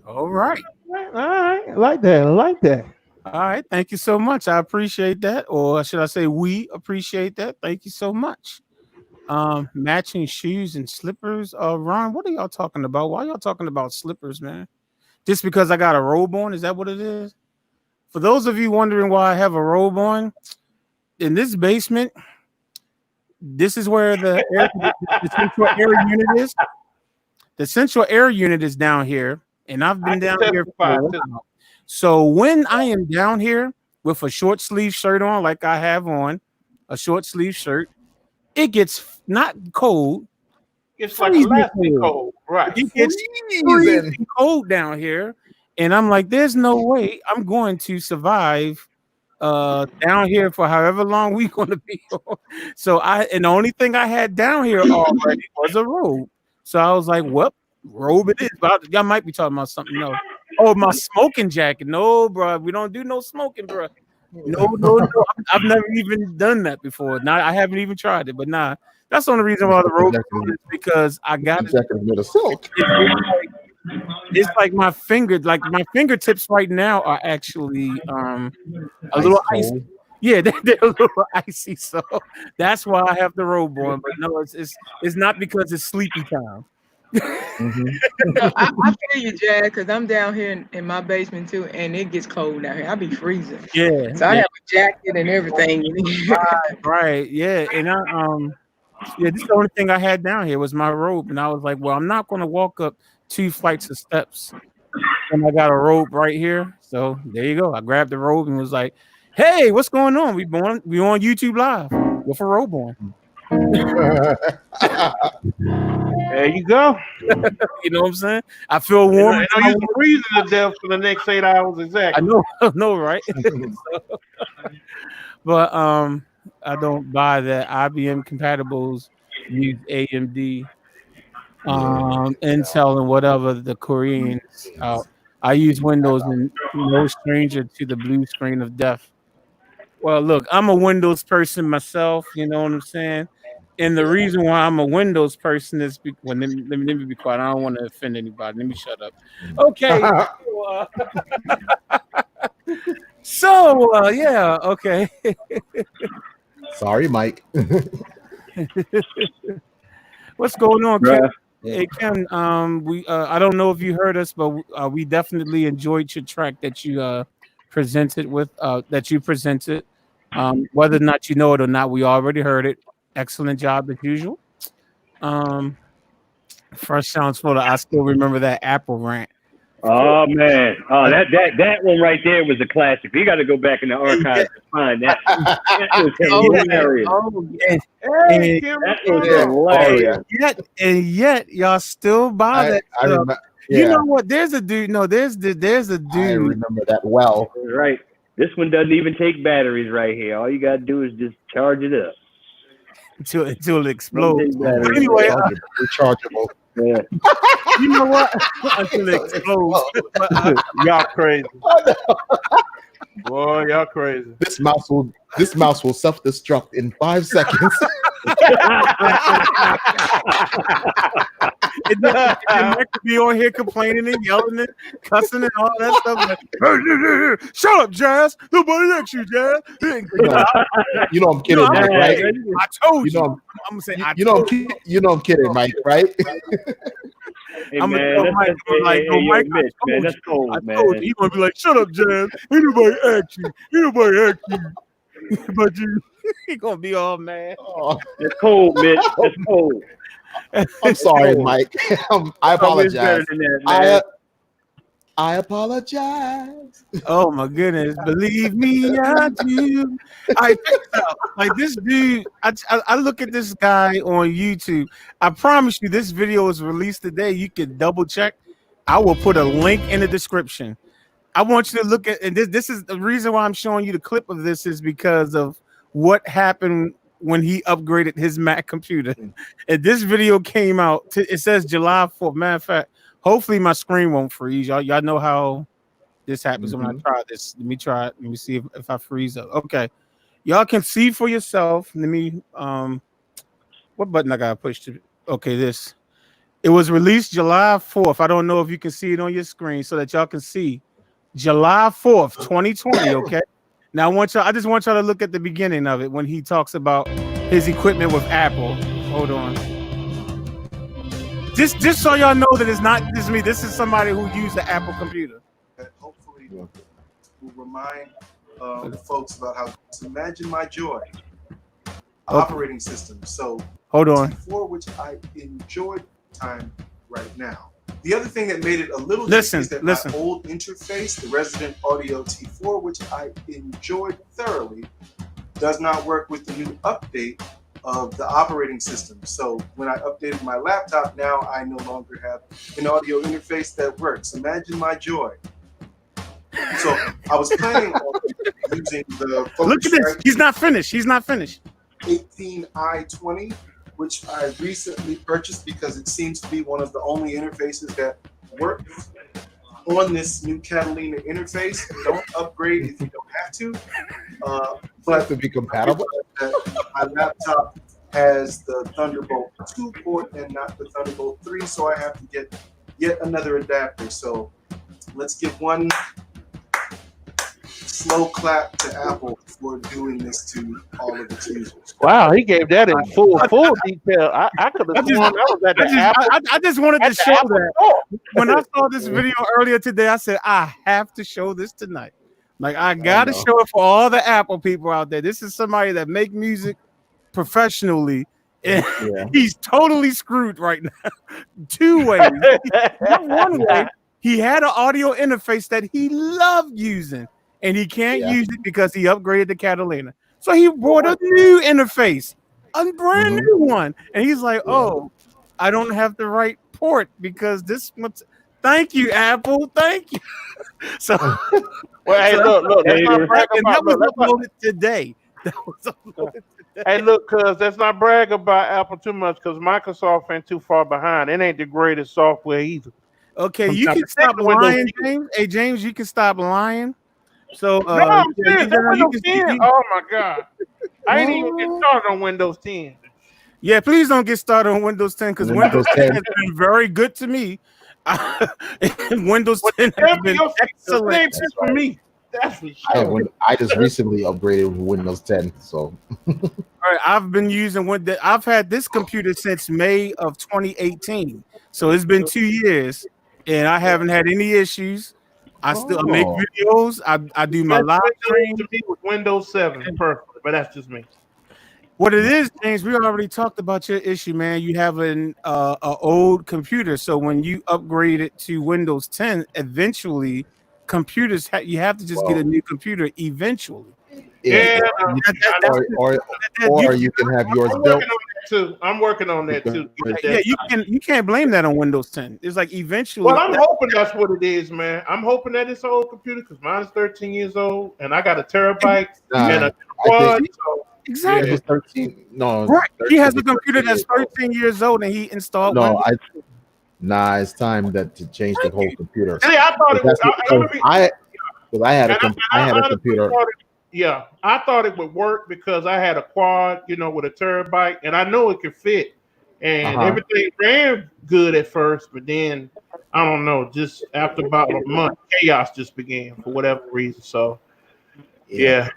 All right. I like that. All right. Thank you so much. I appreciate that. Or should I say we appreciate that? Thank you so much. Matching shoes and slippers. Ron, what are y'all talking about? Why y'all talking about slippers, man? Just because I got a robe on? Is that what it is? For those of you wondering why I have a robe on, in this basement, this is where the central air unit is. The central air unit is down here, and I've been down here for a while. So when I am down here with a short sleeve shirt on, like I have on, a short sleeve shirt, it gets not cold. It's like elastic cold, right? It gets freezing cold down here, and I'm like, there's no way I'm going to survive down here for however long we're going to be. So and the only thing I had down here already was a robe. So I was like, well, robe it is. But y'all might be talking about something else. Oh, my smoking jacket. No, bro, we don't do no smoking, bro. No. I've never even done that before. I haven't even tried it, but nah. That's the only reason why the robe is because I got it. It's like my fingertips right now are actually a little icy. Yeah, they're a little icy, so that's why I have the robe on. But no, it's not because it's sleepy time. No, I feel you, Jad, because I'm down here in my basement too, and it gets cold down here. I be freezing. Yeah, so I have a jacket and everything. right, yeah, and this is the only thing I had down here was my robe, and I was like, well, I'm not going to walk up 2 flights of steps, and I got a robe right here. So there you go. I grabbed the robe and was like, hey, what's going on? We on YouTube Live with a robe on. There you go. You know what I'm saying? I feel warm. I know you're freezing to death for the next 8 hours exactly. I know, right? So, but I don't buy that. IBM compatibles use AMD, Intel, and whatever the Koreans. I use Windows, and no stranger to the blue screen of death. Well, look, I'm a Windows person myself. You know what I'm saying? And the reason why I'm a Windows person is let me be quiet. I don't want to offend anybody. Let me shut up. Okay. So, yeah, okay. Sorry, Mike. What's going on, Ken? Hey, Ken, we I don't know if you heard us, but we definitely enjoyed your track that you presented with that you presented. Whether or not you know it or not, we already heard it. Excellent job as usual. First sounds full. I still remember that Apple rant. Oh man, that one right there was a classic. You got to go back in the archives to find that. That was hilarious. That was hilarious. And yet, y'all still buy that stuff. You know what? There's a dude. No, there's a dude. I remember that well. Right. This one doesn't even take batteries right here. All you gotta do is just charge it up until it explodes. Anyway, rechargeable. Yeah. You know what? Until it explodes. Y'all crazy. Boy, y'all crazy. This mouse will self-destruct in 5 seconds. And Mike could be on here complaining and yelling and cussing and all that stuff. Like, shut up, Jazz. Nobody likes you, Jazz. You know I'm kidding, Mike, right? I told you. I'm gonna say I'm kidding, Mike, right? Hey, I'm man, gonna tell Mike, Mike, Mitch, man, that's cold, I man. told you. He gonna be like, shut up, Jazz. Anybody ask you. But you, he gonna be all mad. Oh. It's cold, Mitch. It's cold. I'm sorry, Mike. I apologize. I apologize. Oh my goodness! Believe me, I do. Like this dude. I look at this guy on YouTube. I promise you, this video was released today. You can double check. I will put a link in the description. I want you to look at, and this is the reason why I'm showing you the clip of this is because of what happened when he upgraded his Mac computer. And this video came out. It says July 4th. Matter of fact, hopefully my screen won't freeze. Y'all know how this happens when I try this. Let me try it. Let me see if I freeze up. Okay. Y'all can see for yourself. Let me what button I gotta push to? Okay, this. It was released July 4th. I don't know if you can see it on your screen so that y'all can see. July 4th, 2020. Okay. Now I just want y'all to look at the beginning of it when he talks about his equipment with Apple. Hold on. Just so y'all know that it's not just me. This is somebody who used the Apple computer. That hopefully will remind folks about how to imagine my joy. Operating system. So hold on. For which I enjoyed time right now. The other thing that made it a little listen is that my old interface, the Resident Audio T4, which I enjoyed thoroughly, does not work with the new update of the operating system. So when I updated my laptop, now I no longer have an audio interface that works. Imagine my joy. So I was planning on using the Look at this. He's not finished. 18i20, which I recently purchased because it seems to be one of the only interfaces that works on this new Catalina interface. Don't upgrade if you don't have to. But to be compatible, my laptop has the Thunderbolt 2 port and not the Thunderbolt 3, so I have to get yet another adapter. So let's give one slow clap to Apple for doing this to all of its users. Wow, he gave that in full detail. I could have sworn that was at the Apple. I just wanted to show that. When I saw this video earlier today, I said, I have to show this tonight. Like, I got to show it for all the Apple people out there. This is somebody that make music professionally. And he's totally screwed right now. Two ways. One way, he had an audio interface that he loved using. And he can't use it because he upgraded the Catalina. So he bought a new interface. a brand new one. And he's like, oh, I don't have the right port because this one's. Thank you, Apple. Thank you. So, well, hey, look, that's not brag about. That was uploaded today. That was uploaded today. Hey, look, cuz let's not brag about Apple too much because Microsoft ain't too far behind. It ain't the greatest software either. Okay, you can stop lying, James. Hey, James, you can stop lying. So, no, I'm serious. Windows 10. Oh my God, I ain't even get started on Windows 10. Yeah, please don't get started on Windows 10 because Windows 10 has been very good to me. Windows 10 has been excellent for me. That's for sure. I just recently upgraded with Windows 10, so. All right, I've been using I've had this computer since May of 2018, so it's been 2 years, and I haven't had any issues. I still make videos. I do my live stream. To me with Windows 7, perfect, but that's just me. What it is, James, we already talked about your issue, man. You have an old computer, so when you upgrade it to Windows 10, eventually computers you have to just get a new computer eventually. Yeah, or you can have yours built. I'm working on that too. Yeah, you can't blame that on Windows 10. It's like eventually. Well, I'm hoping that's what it is, man. I'm hoping that it's an old computer because mine is 13 years old and I got a terabyte and a quad. Exactly. Yeah. 13. No, right. He has a computer that's 13 years old and he installed. No, it's time to change the whole computer. See, I thought it was. I had a computer. Yeah, I thought it would work because I had a quad, with a terabyte, and I know it could fit, and everything ran good at first, but then I don't know, just after about a month, chaos just began for whatever reason. So, yeah.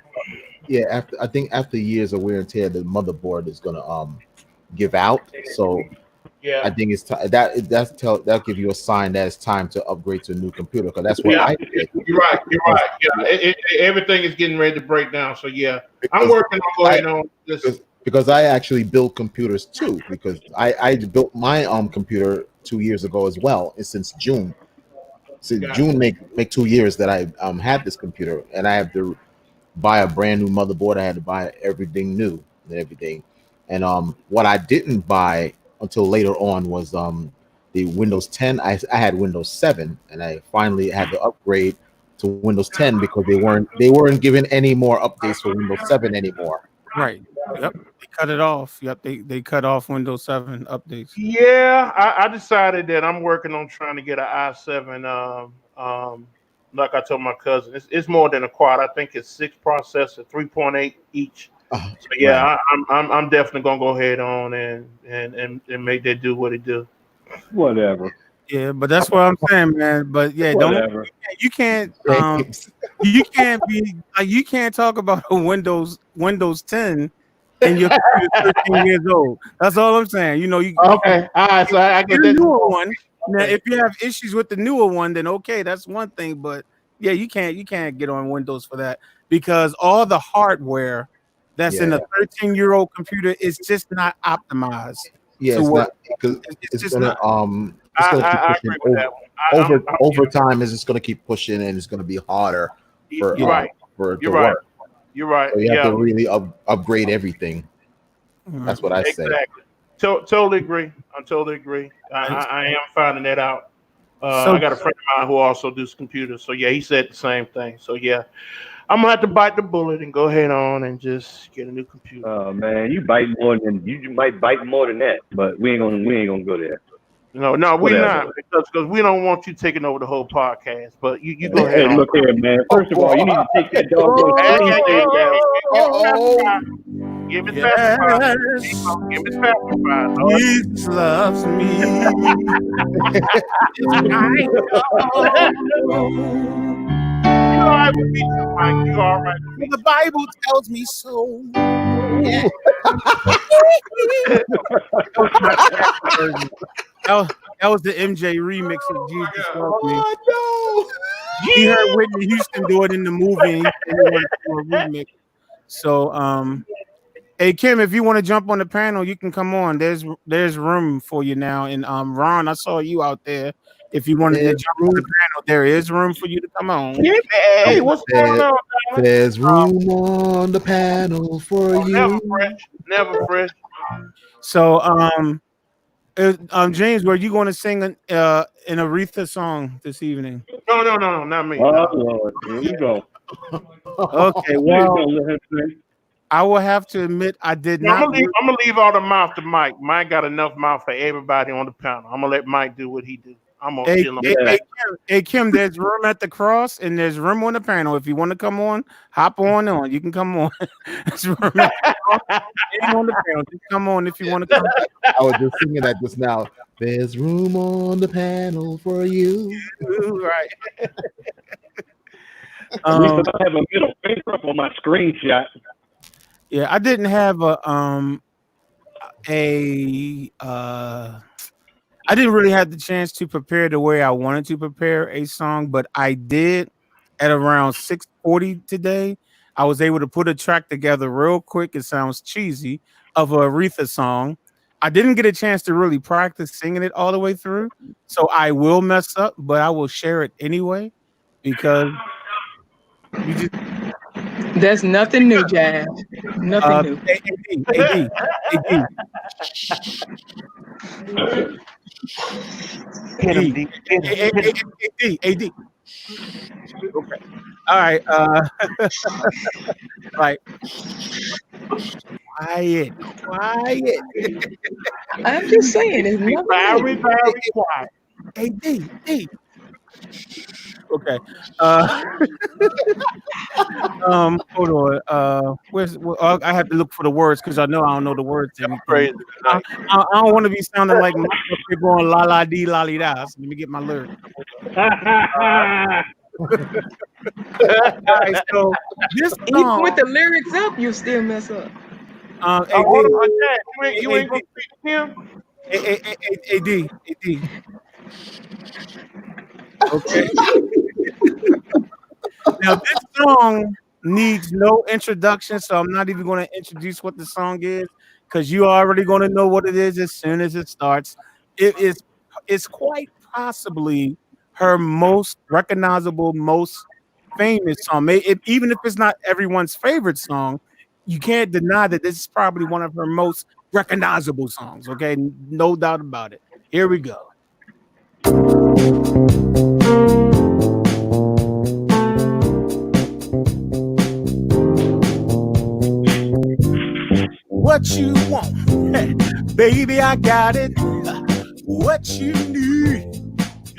I think after years of wear and tear, the motherboard is gonna give out. So I think it's that'll give you a sign that it's time to upgrade to a new computer because that's what I did. You're right. Yeah, everything is getting ready to break down. So I'm working on going on this because I actually build computers too. Because I built my computer 2 years ago as well. And since June, June make 2 years that I had this computer, and I have to buy a brand new motherboard. I had to buy everything new and everything. And what I didn't buy until later on was the Windows 10. I had Windows 7, and I finally had to upgrade to Windows 10 because they weren't giving any more updates for Windows 7 anymore. Right. Yep. They cut it off. Yep. They cut off Windows 7 updates. Yeah, I decided that I'm working on trying to get an i7. Like I told my cousin, it's more than a quad. I think it's 6 processors, 3.8 each. So right. I'm definitely gonna go ahead on and make that do what it do. Whatever. Yeah, but that's what I'm saying, man. But yeah, Whatever. you can't you can't talk about a Windows 10 and you're 13 years old. That's all I'm saying. Okay. All right. So I get the newer one. Now, if you have issues with the newer one, then okay, that's one thing. But yeah, you can't get on Windows for that because all the hardware that's in a 13-year-old computer is just not optimized. Yeah, it's gonna keep pushing over time. Is just gonna keep pushing, and it's gonna be harder for it to work. You're right. So you have to really upgrade everything. That's what I say. Exactly. Totally agree. I totally agree. I am finding that out. I got a friend of mine who also does computers. So yeah, he said the same thing. So yeah, I'm gonna have to bite the bullet and go ahead on and just get a new computer. Oh man, you might bite more than that, but we ain't gonna go there. No, we're not because we don't want you taking over the whole podcast. But you go ahead. Hey, look here, man. First of all, you need to take that doggone Give me pacifier. Give me pacifier. Jesus loves me. You all right with me too, Mike? You all right with me? The Bible tells me so. Yeah. That was the MJ remix of Jesus Loves Me. Oh no! He heard Whitney Houston do it in the movie and he wanted to do a remix. So, hey Kim, if you want to jump on the panel, you can come on. There's room for you now. And Ron, I saw you out there. If you wanted to jump on the panel, there is room for you to come on. Hey, what's going on? There's room on the panel for you. Never fresh. So, James, were you going to sing an Aretha song this evening? No, not me. Oh No. Lord, here we go. Okay, Please well, don't let him sing. I will have to admit I did No, I'm not. gonna leave all the mouth to Mike. Mike got enough mouth for everybody on the panel. I'm gonna let Mike do what he do. I'm gonna Hey, chill him. Yeah. Kim, there's room at the cross and there's room on the panel. If you want to come on, hop on. You can come on. There's room at the cross and on the panel. Just come on if you want to come. I was just singing that just now. There's room on the panel for you. Right. At least I have a middle finger up on my screenshot. Yeah, I didn't have I didn't really have the chance to prepare the way I wanted to prepare a song, but I did at around 6:40 today. I was able to put a track together real quick. It sounds cheesy of a Aretha song. I didn't get a chance to really practice singing it all the way through, so I will mess up, but I will share it anyway because you just That's nothing new, Jazz. Nothing new. AD. Hit him, D. AD. Okay. All right. Like quiet. I'm just saying, it's nothing Very, new. very quiet. AD. Okay. Hold on. I have to look for the words because I know I don't know the words to anything. Crazy tonight. I don't want to be sounding like Mike up there going la la dee la li da. So let me get my lyrics. All right, so this Even song, with the lyrics up, you still mess up. You ain't gonna speak to him? AD. Okay. Now this song needs no introduction, so I'm not even going to introduce what the song is because you are already going to know what it is as soon as it starts. It's quite possibly her most recognizable, most famous song. Even if it's not everyone's favorite song, you can't deny that this is probably one of her most recognizable songs. Okay, no doubt about it. Here we go. What you want, baby, I got it. What you need,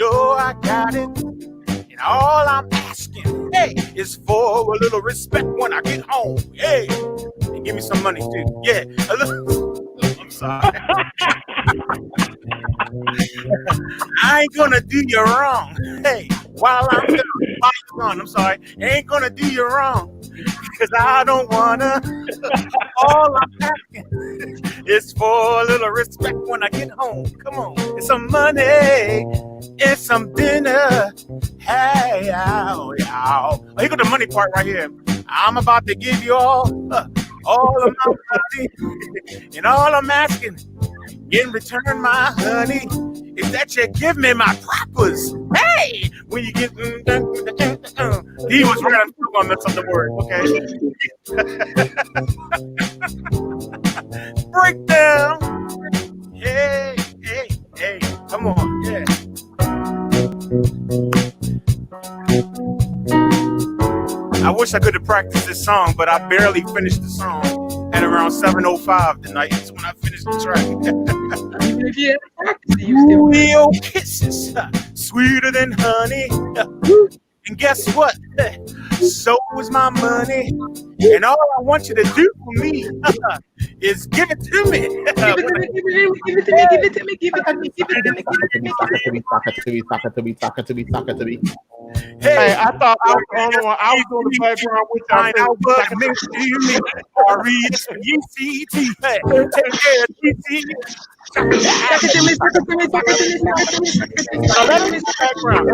I got it. And all I'm asking, hey, is for a little respect when I get home. Hey, and give me some money too. Yeah, a little. I'm sorry. I ain't gonna do you wrong. Hey, while you're gone, I'm sorry. I ain't gonna do you wrong because I don't wanna. All I'm asking is for a little respect when I get home. Come on, it's some money, it's some dinner. Hey, ow. Here go the money part right here. I'm about to give you all of my money, and all I'm asking in return, my honey, is that you give me my propers. Hey, when you get he was right. I'm still gonna mess up the word, okay? Breakdown. Hey, come on, yeah. I wish I could have practiced this song, but I barely finished the song at around 7:05 tonight. That's when I finished the track. Even if you had practice, you still real kisses, sweeter than honey. And guess what? So is my money. And all I want you to do for me is give it to me. Give it to me. Talk it to me. Hey, I thought I was the only one. I was doing the background with y'all. Find out what makes you me. R-E-S-P-E-C-T. Take care of T-T. Now let me background.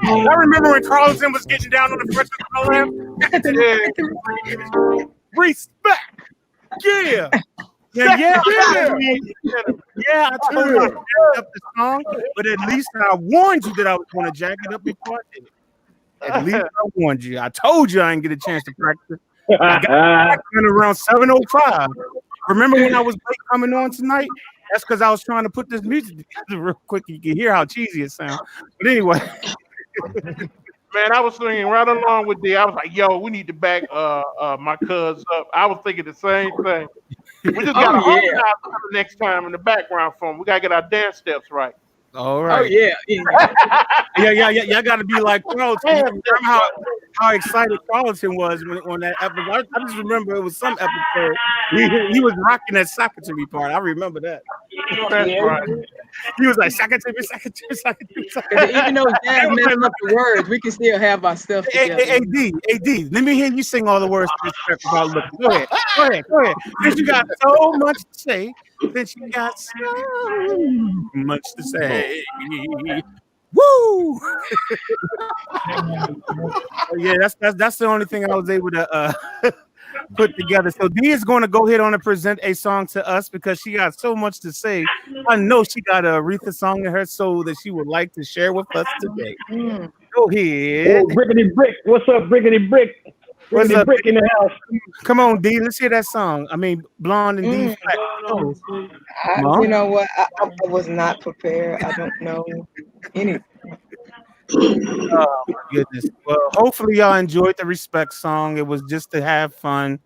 I remember when Carlton was getting down on the freshman program. Respect. Yeah. Yeah, I told you I jacked up the song, but at least I warned you that I was going to jack it up before I did it. At least I warned you. I told you I didn't get a chance to practice. I got practicing around 7:05. Remember when I was late coming on tonight? That's because I was trying to put this music together real quick. You can hear how cheesy it sounds. But anyway. Man, I was singing right along with D. I was like, yo, we need to back my cuz up. I was thinking the same thing. We just got to harmonize next time in the background for 'em. We got to get our dance steps right. All right. Oh yeah. Yeah. Y'all got to be like Carlton. How excited Carlton was on that episode. I just remember it was some episode. He was rocking that secretary part. I remember that. That's right. He was like secretary. Even though Dad messed up the words, we can still have our stuff together. AD, let me hear you sing all the words to this track without looking. Go ahead. Since you got so much to say. Woo! Yeah, that's the only thing I was able to put together. So D is going to go ahead on and present a song to us because she got so much to say. I know she got a Aretha song in her soul that she would like to share with us today. Go ahead. Oh, Brickety Brick. What's up, Brickety Brick? What's up, Brick in the house? Come on, D. Let's hear that song. I mean, Blonde and D. You know what? I was not prepared. I don't know anything. Oh my goodness. Well, hopefully y'all enjoyed the Respect song. It was just to have fun.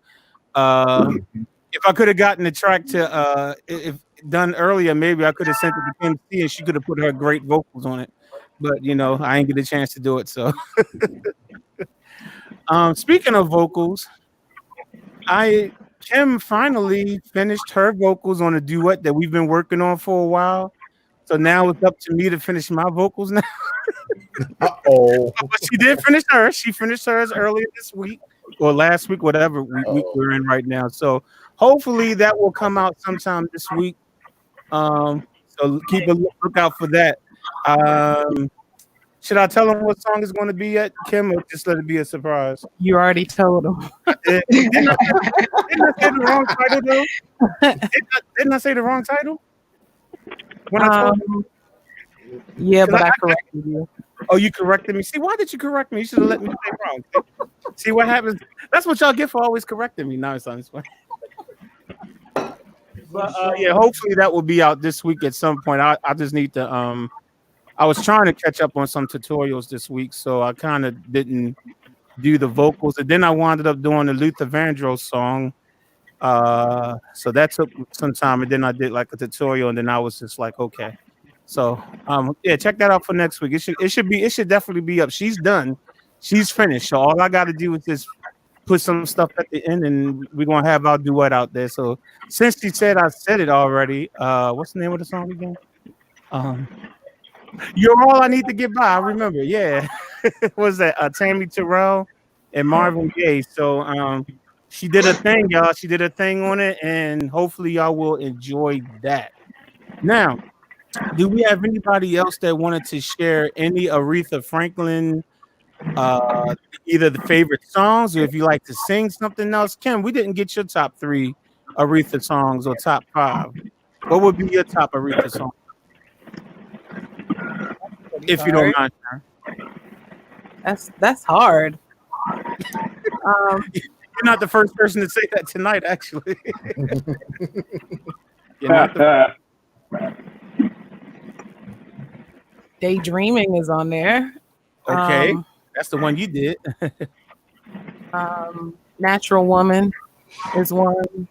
If I could have gotten the track to if done earlier, maybe I could have sent it to Kim C and she could have put her great vocals on it. But you know, I ain't get a chance to do it. So speaking of vocals, Kim finally finished her vocals on a duet that we've been working on for a while. So now it's up to me to finish my vocals now. Uh-oh. But she did finish hers. She finished hers earlier this week or last week, whatever week we're in right now. So hopefully that will come out sometime this week. So keep a lookout for that. Should I tell them what song is going to be yet, Kim, or just let it be a surprise? You already told them. Didn't I say the wrong title, though? Didn't I say the wrong title? When I told you? Yeah, but I corrected you. Oh, you corrected me? See, why did you correct me? You should have let me say wrong. See what happens? That's what y'all get for always correcting me. Now it's on this way. But yeah, hopefully that will be out this week at some point. I just need to I was trying to catch up on some tutorials this week, so I kind of didn't do the vocals, and then I wound up doing the Luther Vandross song. So that took some time, and then I did like a tutorial, and then I was just like, okay. So yeah, check that out for next week. It should definitely be up. She's done, she's finished. So all I got to do is just put some stuff at the end, and we're gonna have our duet out there. So since she said I said it already, what's the name of the song again? You're All I Need to Get By. I remember, yeah. What was that? Tammy Terrell and Marvin Gaye. So she did a thing, y'all. She did a thing on it, and hopefully y'all will enjoy that. Now, do we have anybody else that wanted to share any Aretha Franklin, either the favorite songs or if you like to sing something else? Kim, we didn't get your top 3 Aretha songs or top 5. What would be your top Aretha song? If you don't mind. That's hard. You're not the first person to say that tonight, actually. You're not Daydreaming is on there. Okay, that's the one you did. Natural Woman is one.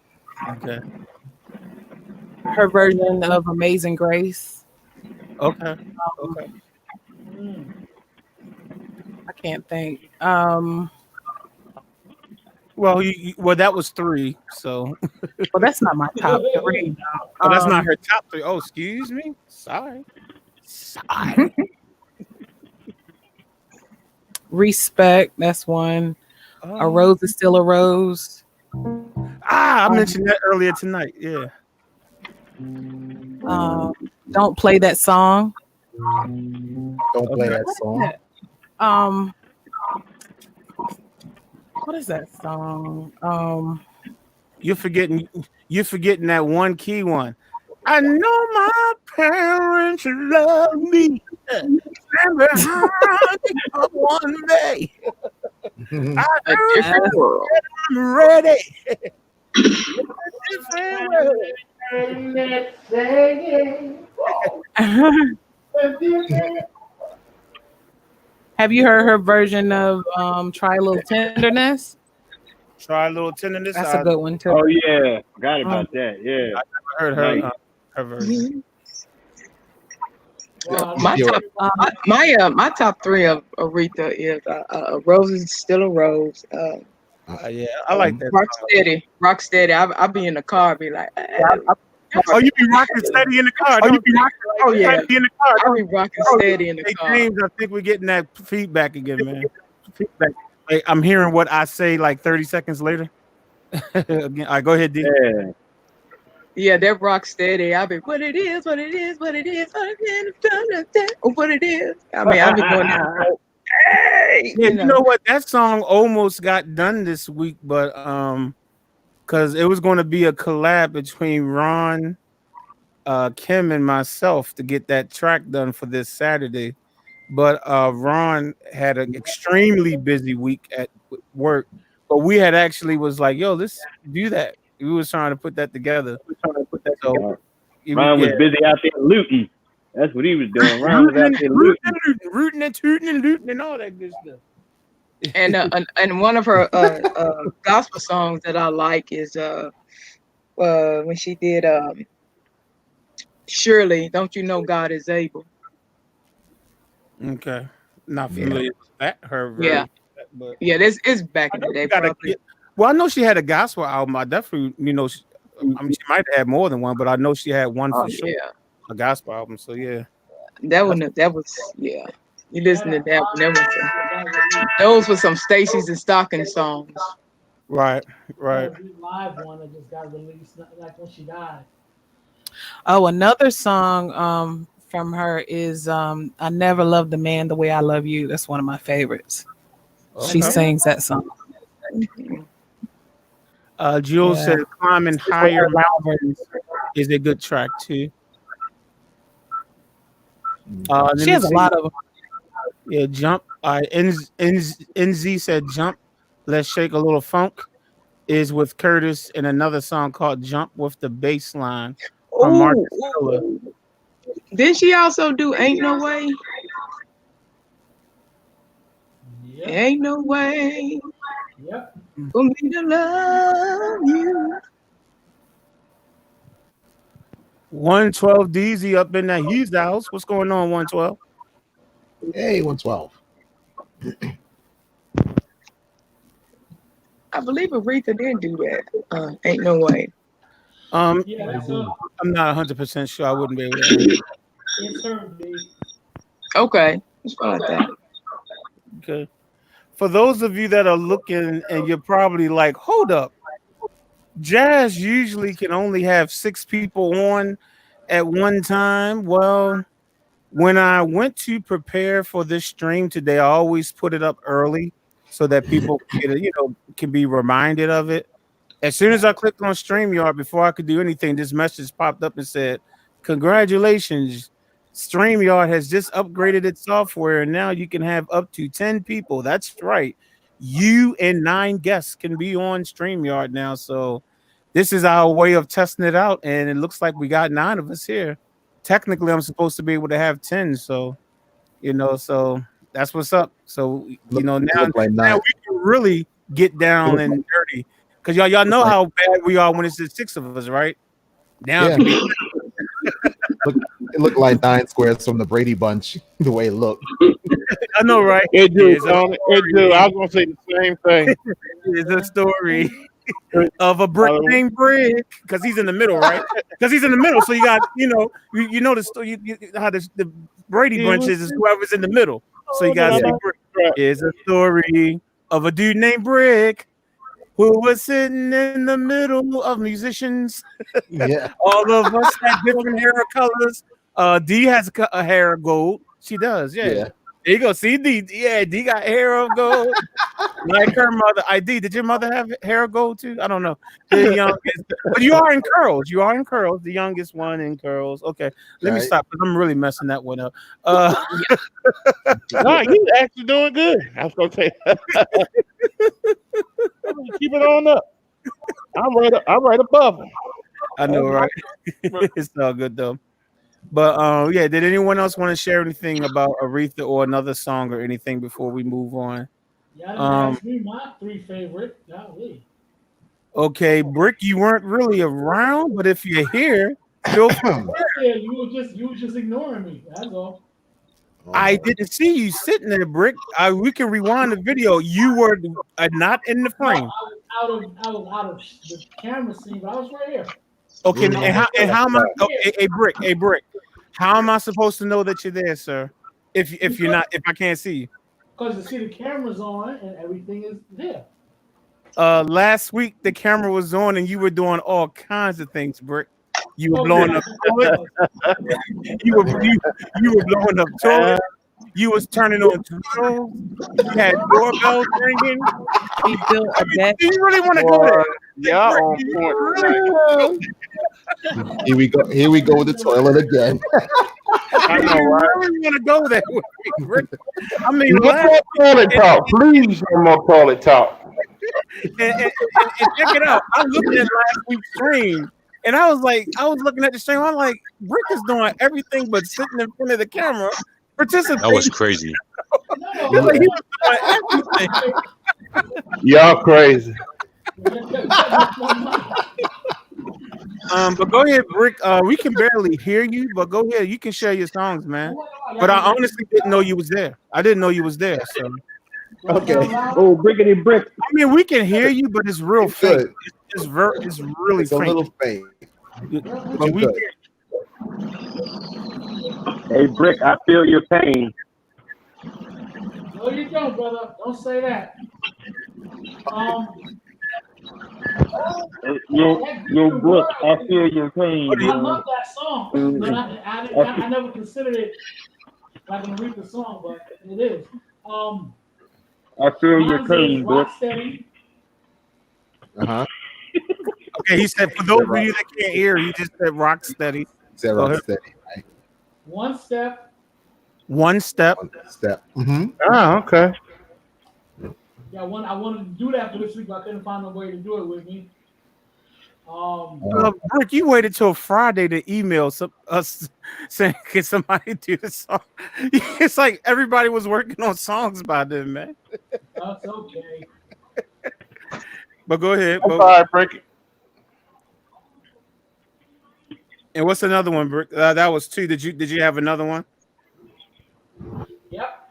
Okay. Her version of Amazing Grace. Okay. Okay. I can't think. Well, well, that was 3. So. Well, that's not my top 3. Oh, that's not her top 3. Oh, excuse me. Sorry. Respect. That's one. A rose is still a rose. I mentioned that earlier tonight. Yeah. Don't play that song. Don't play that song. What is that song? You're forgetting that one key one. I know my parents love me. stand behind me one day. A different world. I'm ready. Different world. Have you heard her version of Try a Little Tenderness? Try a Little tenderness. That's a good one too. Oh yeah, forgot about that. Yeah, I heard her, her version. My top three of Aretha is Rose is Still a Rose. Yeah, I like that. Rock steady. I be in the car, be like, oh, you be rocking steady in the car? Don't you? Oh yeah, in the car. I be rocking steady in the car. James, I think we're getting that feedback again, man. Feedback. Like, I'm hearing what I say like 30 seconds later. Again, all right, go ahead, D. Yeah, that rock steady. I be what it is, what it is, what it is, what it is. I mean, I be going down. Hey, yeah, you know what? That song almost got done this week, but because it was going to be a collab between Ron, Kim, and myself to get that track done for this Saturday. But Ron had an extremely busy week at work. But we had actually was like, yo, let's do that. We was trying to put that together. So, Ron was busy out there looting. That's what he was doing. Ron was out there rooting and tooting and looting and all that good stuff. And one of her gospel songs that I like is when she did Surely, Don't You Know God Is Able. Okay, not familiar with that. Her yeah, but yeah, this is back in the day. Well, I know she had a gospel album. I definitely, I mean, she might have had more than one, but I know she had one for sure. Yeah, a gospel album. So yeah, that was yeah. You listen to that one. Those were some Stacy's and Stocking songs. Right. Live one that just got released, like when she died. Oh, another song from her is I Never Loved a Man the Way I Love You. That's one of my favorites. Okay. She sings that song. Jules said Climbing Higher Mountains is a good track too. She has a lot of them. Yeah, Jump. NZ said Jump. Let's Shake a Little Funk is with Curtis in another song called Jump with the Bass Line. Did she also do Ain't No Way? Yep. Ain't no way for me to love you. 112 DZ up in that Hughes house. What's going on, 112? Hey, 112. I believe Aretha did do that. Ain't no way. I'm not 100% sure. I wouldn't be able to. Okay, let's find that. Okay. For those of you that are looking and you're probably like, hold up, Jazz usually can only have 6 people on at one time. Well, when I went to prepare for this stream today, I always put it up early so that people can be reminded of it. As soon as I clicked on StreamYard, before I could do anything, this message popped up and said, congratulations, StreamYard has just upgraded its software, and now you can have up to 10 people. That's right. You and 9 guests can be on StreamYard now. So this is our way of testing it out, and it looks like we got 9 of us here. Technically, I'm supposed to be able to have 10. So, so that's what's up. So, now we can really get down and dirty. Because y'all know how bad we are when it's just 6 of us, right? Now it looked like 9 squares from the Brady Bunch, the way it looked. I know, right? It do. I was gonna say the same thing. It's a story of a brick named Brick, because he's in the middle, right? Because he's in the middle. So you got, you know the story, how the Brady Bunch is whoever's in the middle. So you got it's a story of a dude named Brick who was sitting in the middle of musicians. Yeah. All of us had different hair colors. D has a hair of gold. She does, yeah. There you go. See, D. Yeah, D got hair of gold. Like her mother. ID. Did your mother have hair gold too? I don't know. The youngest, but you are in curls. You are in curls. The youngest one in curls. Okay, let me stop because I'm really messing that one up. No, you actually doing good. I was gonna say, keep it on up. I'm right above him. I know, right? It's all good though. But yeah, did anyone else want to share anything about Aretha or another song or anything before we move on? Y'all didn't ask me my 3 favorite. Golly. Okay, Brick, you weren't really around, but if you're here, feel free. Yeah, you were just ignoring me. That's all. I didn't see you sitting there, Brick. We can rewind the video. You were not in the frame. No, I was out of the camera scene, but I was right here. Okay, and how am I? Okay, a brick. How am I supposed to know that you're there, sir? If you're not, if I can't see you. Because you see the camera's on and everything is there. Last week the camera was on and you were doing all kinds of things, Brick. You were blowing up toilet. You were blowing up toilet. You was turning on controls. You had doorbells ringing. He built a deck. Do you really want to go there? Yeah, on point. Here we go with the toilet again. I know, right? I really want to go there with me, Brick. I mean, no more toilet talk, please. No more toilet talk. And check it out. I looked at last week's stream, and I was looking at the stream. I'm like, Brick is doing everything but sitting in front of the camera, participating. That was crazy. Like he was doing everything. Y'all crazy. But go ahead, Brick. We can barely hear you, but go ahead. You can share your songs, man. But I honestly didn't know you was there. I didn't know you was there. So okay. Oh, Brickety Brick. I mean, we can hear you, but it's real faint. It's really it's a faint. little faint. But we Hey, Brick, I feel your pain. No, you don't, brother. Don't say that. Your Brick, I feel your pain. I love that song, but I never considered it like an Aretha song, but it is. I feel your pain, Brick. Okay, he said, for those of you that can't hear, he just said rock steady. He said rock steady, right? One step. One step. Mm-hmm. Oh, okay. Yeah, I wanted to do that for this week, but I couldn't find a way to do it with me. Brick, you waited till Friday to email us saying, can somebody do the song? It's like everybody was working on songs by then, man. That's okay. But go ahead. I'm sorry, Brick. And what's another one, Brick? That was 2. Did you have another one? Yep.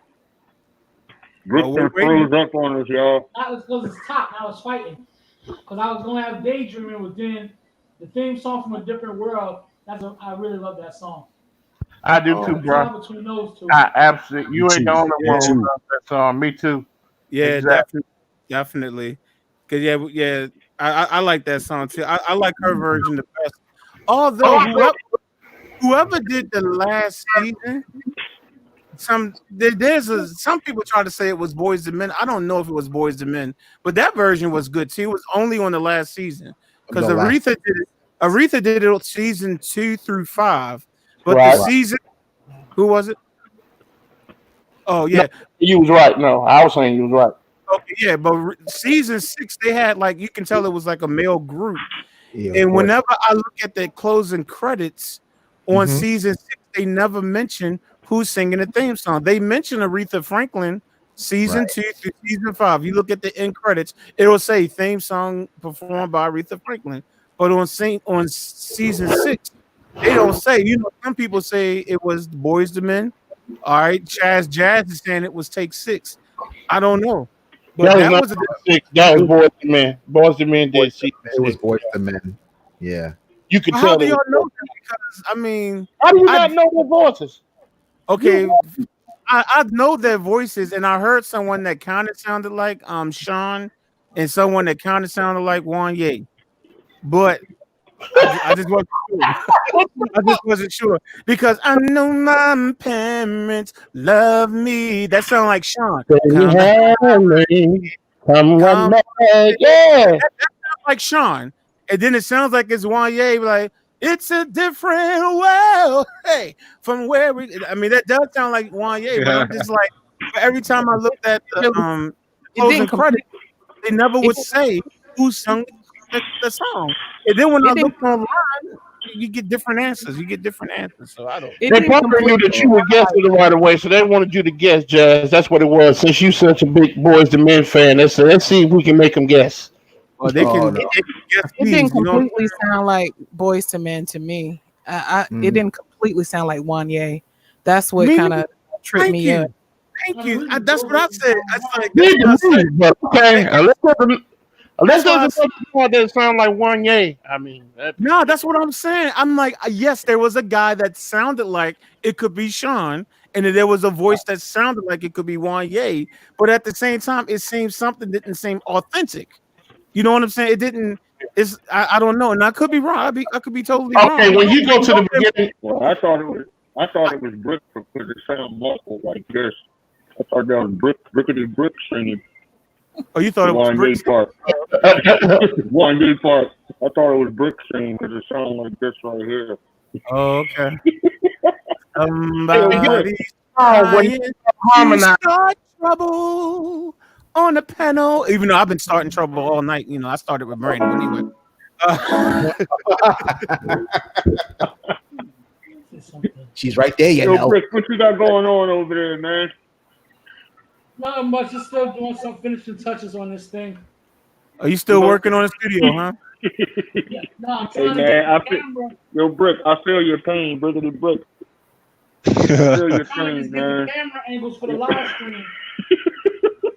Brick froze up on us, y'all. That was because it's top. I was fighting. Because I was going to have Daydreaming within the theme song from a different world. I really love that song. I do too, bro. Between those two. I absolutely. You ain't the only one who loves that song. Me too. Yeah, exactly. Definitely. Because yeah, I like that song too. I like her version the best. Although whoever did the last season, some people try to say it was Boys II Men. I don't know if it was Boys II Men, but that version was good too. It was only on the last season because Aretha did it season 2 through 5, but the season, who was it? Oh yeah, no, you was right. No, I was saying you was right. Okay, yeah, but season 6 they had like you can tell it was like a male group. Yeah, and whenever I look at the closing credits on season 6, they never mention who's singing the theme song. They mention Aretha Franklin season 2 through season 5. You look at the end credits, it'll say theme song performed by Aretha Franklin. But on season 6, they don't say. You know, some people say it was Boys II Men. All right, Jazz is saying it was Take 6. I don't know. But that was Boys II Men. Boys II Men did. It was Boys II Men. Yeah. You could tell. How do y'all know that? Because I mean, how do you not know their voices? Okay, I know their voices, and I heard someone that kind of sounded like Sean, and someone that kind of sounded like Wanye. But I just wasn't sure. I just wasn't sure because I know my parents love me. That sounds like Sean. Come Yeah. like Sean, and then it sounds like it's Wanye. Like it's a different world. Hey, from where we. I mean, that does sound like Wanye, but I'm just like every time I looked at the closing credits, they never would say who sung the song. And then when I looked online, you get different answers. You get different answers. So I don't. They probably knew that you would guess it right away, so they wanted you to guess, Jazz. That's what it was. Since you such a big Boys to Men fan, they said, let's see if we can make them guess. Or they can, they can guess. It didn't completely sound like Boys to Men to me. It didn't completely sound like Wanye. That's what kind of tripped me up. Thank you. That's what I said. That's okay, unless there's another part that sound like Wanye. I mean, no, that's what I'm saying. I'm like, yes, there was a guy that sounded like it could be Sean, and then there was a voice that sounded like it could be Wanye, but at the same time, it seemed something didn't seem authentic. You know what I'm saying? It didn't. It's I don't know, and I could be wrong. I could be totally wrong. Okay, when you go to the beginning, well, I thought it was Brick because it sounded muffled like this. I thought that was Brickety Brick singing. Oh, you thought it was Brick part? One day part. I thought it was Brick singing because it sounded like this right here. Oh, okay. Somebody start trouble on the panel. Even though I've been starting trouble all night, you know, I started with Brandon anyway. She's right there, you know. Brick, what you got going on over there, man? Not much. Just still doing some finishing touches on this thing. Are you still working on the studio, huh? Yeah. No, I'm trying to man, get the camera. Yo, Brick, I feel your pain, Brickety Brick. I feel your pain, man. The camera angles for the live stream.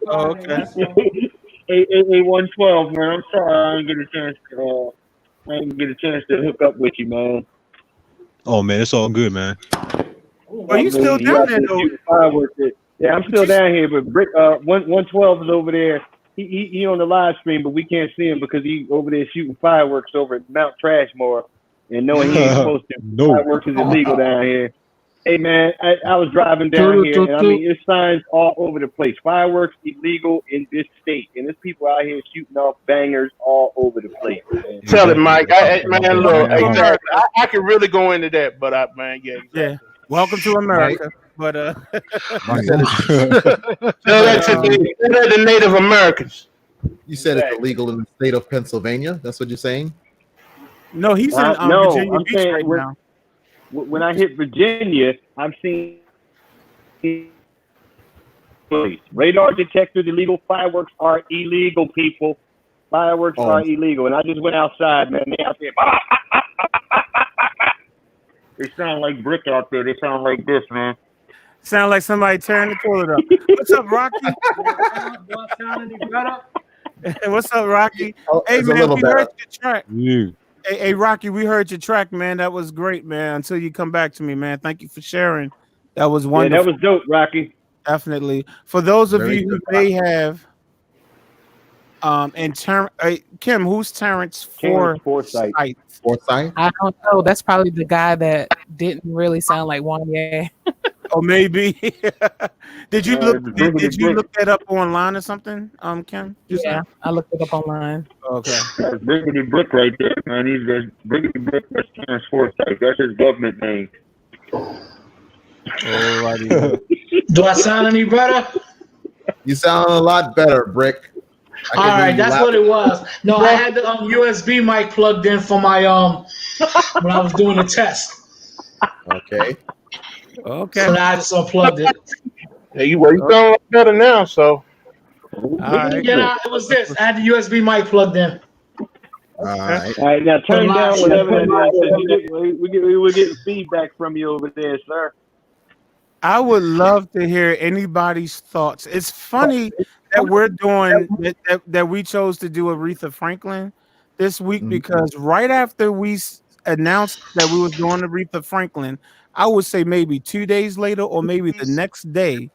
Oh, okay. Hey, 112, man. I'm sorry I didn't get a chance to hook up with you, man. Oh man, it's all good, man. Are you still down there though? Yeah, I'm still down here, but Brick 112 is over there. He on the live stream, but we can't see him because he over there shooting fireworks over at Mount Trashmore, and knowing he ain't supposed to. Fireworks is illegal down here. Hey man, I was driving down here, and I mean, there's signs all over the place. Fireworks illegal in this state, and there's people out here shooting off bangers all over the place. Man. Tell it, Mike. Man, look, exactly. I can really go into that, but man, yeah, exactly. Yeah. Welcome to America. Mike. Tell But that to the Native Americans. You said it's illegal in the state of Pennsylvania. That's what you're saying? No, he's in no, Virginia I'm Beach saying right now. When I hit Virginia, I've seen radar detectors illegal. Fireworks are illegal, people. Fireworks are illegal. And I just went outside, man. They out there. They sound like Brick out there. They sound like this, man. Sound like somebody tearing the toilet up. What's up, Rocky? What's up, Rocky? Hey, man, we heard your track. Yeah. Hey, Rocky, we heard your track, man. That was great, man. Until you come back to me, man. Thank you for sharing. That was wonderful. Yeah, that was dope, Rocky. Definitely. For those of you who may have, and Kim, who's Terrence Forsyth? Forsyth? I don't know. That's probably the guy that didn't really sound like Wanye. Or maybe. Did you look that up online or something, Kim? Yeah, I looked it up online. Okay. That's Brickety Brick right there, man. He's just Brickety Brick. That's Terrence Forsyth. That's his government name. Alrighty. Do I sound any better? You sound a lot better, Brick. All right, that's what it was. No, I had the USB mic plugged in for my when I was doing the test. Okay. Okay. So now I just unplugged it. Yeah, you sound better now, so. Yeah, it was this. I had the USB mic plugged in. All right. All right, now turn down whatever that is. We're getting feedback from you over there, sir. I would love to hear anybody's thoughts. It's funny that we're doing that we chose to do Aretha Franklin this week because right after we announced that we were doing Aretha Franklin, I would say maybe 2 days later or maybe the next day.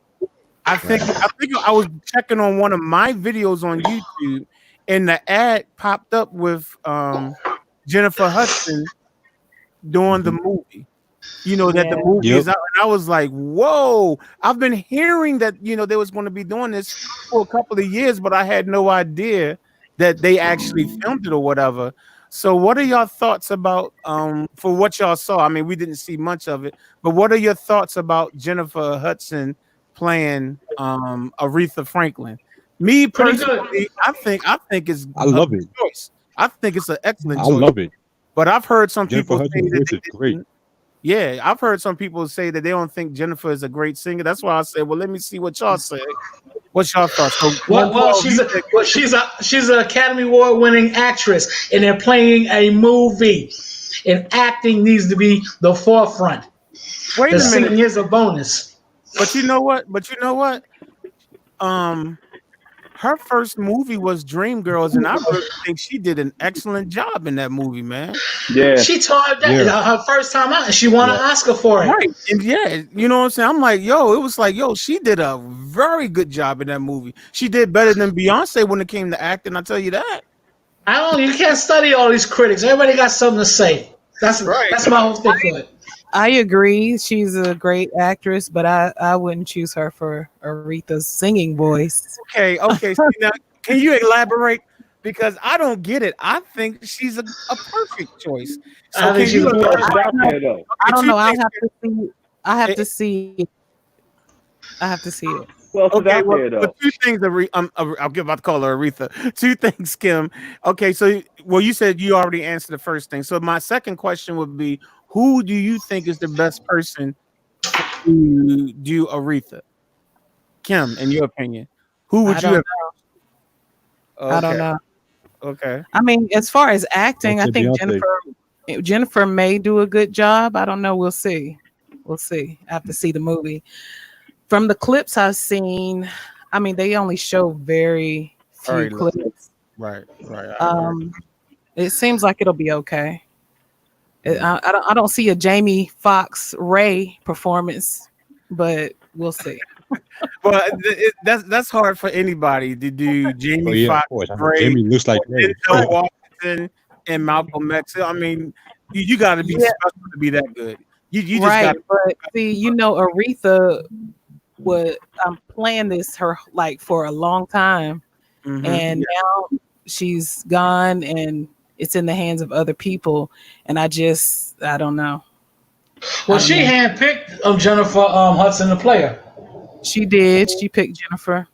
I think I was checking on one of my videos on YouTube and the ad popped up with Jennifer Hudson doing the movie. You know that the movie is out, and I was like, "Whoa!" I've been hearing that they was going to be doing this for a couple of years, but I had no idea that they actually filmed it or whatever. So, what are your thoughts about for what y'all saw? I mean, we didn't see much of it, but what are your thoughts about Jennifer Hudson playing Aretha Franklin? Me personally, I think it's I love it. choice. I think it's an excellent I choice. love it. But I've heard some Jennifer people say Hudson's that voice they is great. didn't. Yeah, I've heard some people say that they don't think Jennifer is a great singer. That's why I said, well, let me see what y'all say. What's your thoughts? So, she's an Academy Award winning actress, and they're playing a movie, and acting needs to be the forefront. Wait the a minute. Singing is a bonus. But you know what? Her first movie was Dreamgirls, and I really think she did an excellent job in that movie, man. Yeah, she taught that her first time out, and she won an Oscar for it. Right, and you know what I'm saying. I'm like, it was like, she did a very good job in that movie. She did better than Beyonce when it came to acting. I tell you that. You can't study all these critics. Everybody got something to say. That's right. That's my whole thing for it. I agree. She's a great actress, but I wouldn't choose her for Aretha's singing voice. Okay. So now, can you elaborate? Because I don't get it. I think she's a perfect choice. So I think she's I don't know. I have to see it. Well, two things. I'll give about to call her Aretha. Two things, Kim. Okay, so you said you already answered the first thing. So my second question would be, who do you think is the best person to do Aretha? Kim, in your opinion, who would you have? I don't know. Okay. I mean, as far as acting, I think Jennifer may do a good job. I don't know. We'll see. I have to see the movie. From the clips I've seen, I mean, they only show very few clips. Right. It seems like it'll be okay. I don't see a Jamie Foxx Ray performance, but we'll see. Well, that's hard for anybody to do. Jamie Foxx, Ray, Jamie looks like Ray. Washington, and Malcolm X. I mean, you got to be special to be that good. You just got. But see, Aretha. I'm playing this for a long time, and now she's gone, and it's in the hands of other people, and I don't know. Well, she handpicked Jennifer Hudson to play her. She did. She picked Jennifer.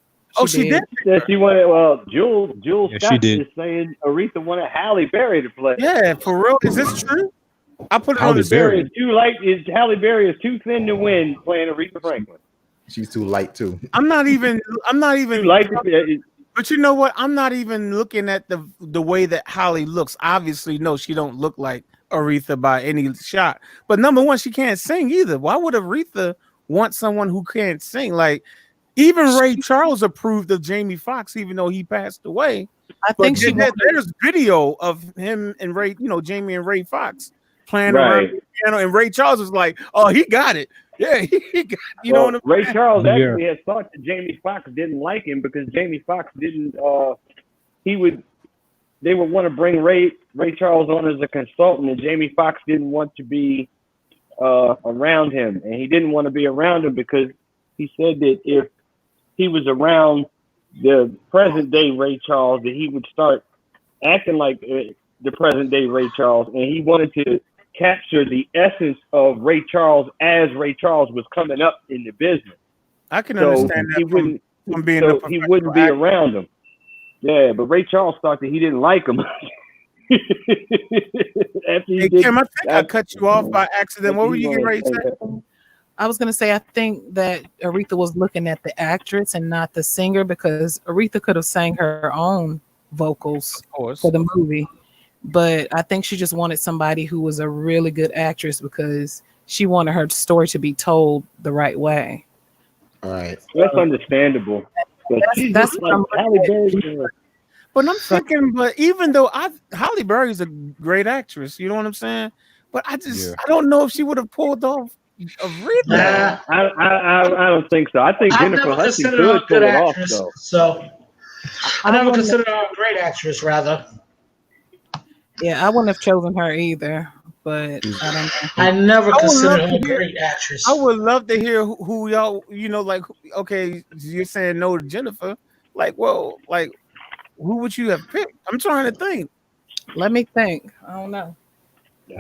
She did. Yeah, she wanted. Well, Jules Scott is saying Aretha wanted Halle Berry to play. Yeah, for real. Is this true? I put it on the series. Halle Berry is too thin to win playing Aretha Franklin. She's too light too. I'm not even light. But you know what? I'm not even looking at the way that Halle looks. Obviously, no, she don't look like Aretha by any shot. But number one, she can't sing either. Why would Aretha want someone who can't sing? Like, even Ray Charles approved of Jamie Foxx, even though he passed away. I think there's video of him and Ray, Jamie and Ray Foxx playing around the piano, and Ray Charles was like, "Oh, he got it." Yeah, he got, what I mean? Ray Charles actually had thought that Jamie Foxx didn't like him because Jamie Foxx didn't. They would want to bring Ray Charles on as a consultant, and Jamie Foxx didn't want to be around him, and he didn't want to be around him because he said that if he was around the present day Ray Charles, that he would start acting like the present day Ray Charles, and he wanted to capture the essence of Ray Charles as Ray Charles was coming up in the business. I can understand that from being he wouldn't be around him. Yeah, but Ray Charles thought that he didn't like him. Kim, I think I cut you off by accident. What were you getting ready to say? I was going to say, I think that Aretha was looking at the actress and not the singer, because Aretha could have sang her own vocals for the movie. But I think she just wanted somebody who was a really good actress because she wanted her story to be told the right way. All right. That's understandable. But that's like Halle Berry. But I'm thinking, even though Halle Berry is a great actress, you know what I'm saying? But I don't know if she would have pulled off Aretha. I don't think so. I think Jennifer Hudson could pull it off, though. So I never considered her a great actress, rather. Yeah, I wouldn't have chosen her either, but I don't know. I never I would love considered her to a hear. great actress. I would love to hear who y'all, like, okay, you're saying no to Jennifer. Like, well, like, who would you have picked? I'm trying to think. Let me think. I don't know.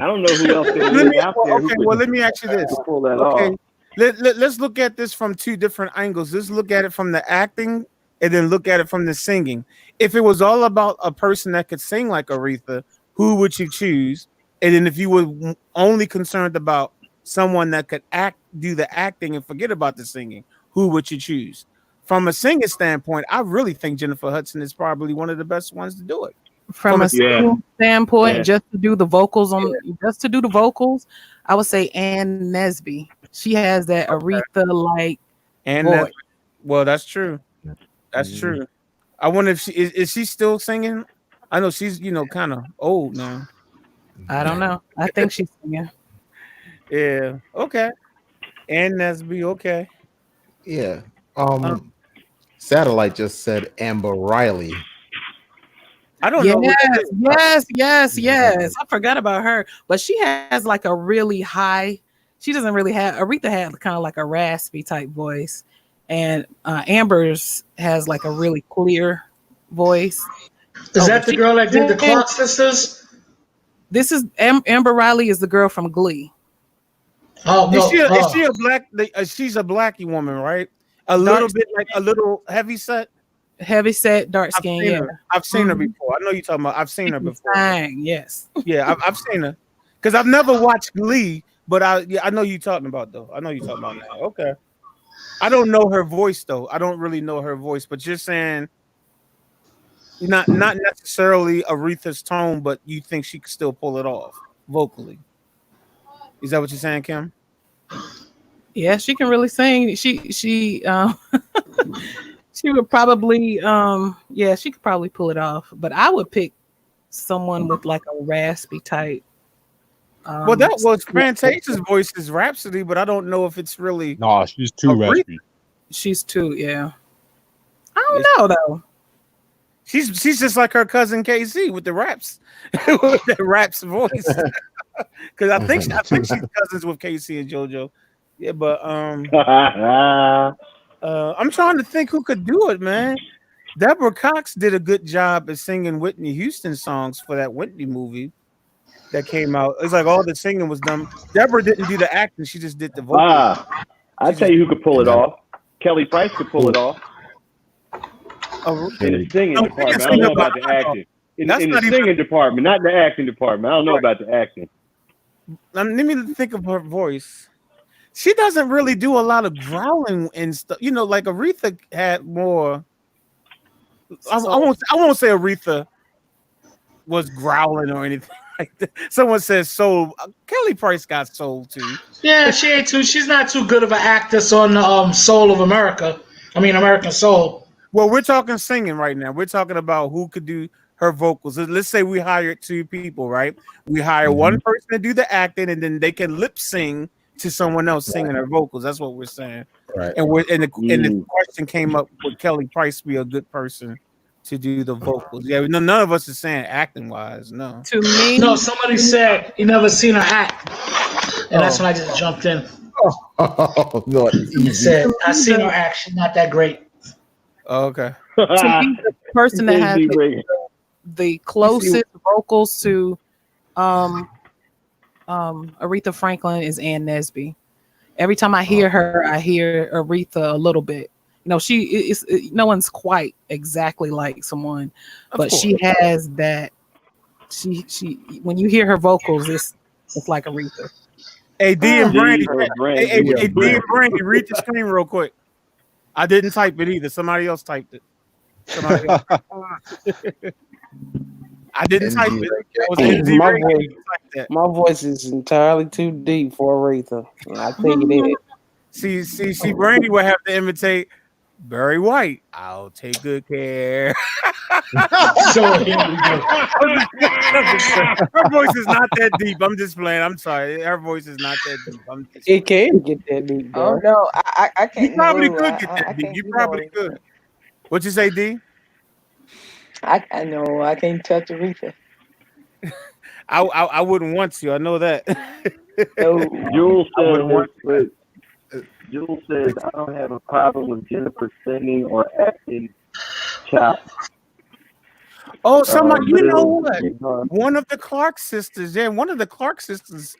I don't know who else there Let is me, out there who let me ask you this. could pull that Okay, off. let's look at this from two different angles. Let's look at it from the acting and then look at it from the singing. If it was all about a person that could sing like Aretha, who would you choose? And then if you were only concerned about someone that could do the acting and forget about the singing, who would you choose? From a singing standpoint, I really think Jennifer Hudson is probably one of the best ones to do it. From a singing standpoint, Yeah. just to do the vocals, I would say Ann Nesby. She has that Aretha like And voice. that's, well, that's true. That's true. I wonder if she is she still singing? I know she's kind of old now. I don't know. I think she's singing. Yeah. Okay. And Nesby. Okay. Yeah. Satellite just said Amber Riley. I don't know. Yes. I forgot about her, but she has like a really high. She doesn't really have. Aretha had kind of like a raspy type voice, and Amber's has like a really clear voice. Is that the girl that did the Clark Sisters? This is Amber Riley is the girl from Glee. Oh no! Is she a black? She's a blacky woman, right? A little bit like a little heavy set, dark skin. Yeah, I've seen her before. I know you're talking about. I've seen her before. Yes. Yeah, I've seen her because I've never watched Glee, but I know you're talking about though. I know you're talking about now. Okay, I don't know her voice though. I don't really know her voice, but you're saying not necessarily Aretha's tone, but you think she could still pull it off vocally. Is that what you're saying, Kim? Yeah, she can really sing. She she would probably she could probably pull it off. But I would pick someone with like a raspy type. Well, that was Fantasia's voice is Rhapsody, but I don't know if it's really. No, she's too raspy. She's too, yeah. I don't know though. She's just like her cousin KC with the raps, with the raps voice. Because I think she's cousins with KC and JoJo. Yeah, but I'm trying to think who could do it, man. Deborah Cox did a good job at singing Whitney Houston songs for that Whitney movie that came out. It's like all the singing was done. Deborah didn't do the acting; she just did the vocal. I'll tell you who could pull it off. Kelly Price could pull it off. In the singing department, I don't know about the acting. In the singing department, not the acting department. I don't know about the acting. Let me think of her voice. She doesn't really do a lot of growling and stuff. Like Aretha had more. I won't say Aretha was growling or anything like that. Someone says soul. Kelly Price got soul too. Yeah, she ain't too. She's not too good of an actress on Soul of America. I mean, American Soul. Well, we're talking singing right now. We're talking about who could do her vocals. Let's say we hired two people, right? We hire one person to do the acting, and then they can lip sing to someone else singing her vocals. That's what we're saying. Right. And the question came up: would Kelly Price be a good person to do the vocals? Yeah, none of us is saying acting wise. No. To me, no. Somebody said you never seen her act, and that's when I just jumped in. Oh, no, I said I seen her act. She's not that great. Oh, okay. To me, the person that has the closest vocals to Aretha Franklin is Ann Nesby. Every time I hear her, I hear Aretha a little bit. She is no one's quite exactly like someone, but she has that. She when you hear her vocals, it's like Aretha. Hey, D and Brandy. Hey, D and Brandy, read the screen real quick. I didn't type it either. Somebody else typed it. I didn't type it. My voice is entirely too deep for Aretha. I think it is. See, Brandy will have to imitate Barry White. I'll take good care. So here we go. Her voice is not that deep. I'm just playing. I'm sorry. Her voice is not that deep. It can get that deep. Bro. Oh no, I can't. You probably could get that deep. You probably could. What'd you say, D? I know I can't touch Aretha. I wouldn't want to. I know that. So Jules I wouldn't want says, Jules says, I don't have a problem with Jennifer singing or acting chops. Oh, somebody, you know what? Little- One of the Clark sisters, yeah, one of the Clark sisters.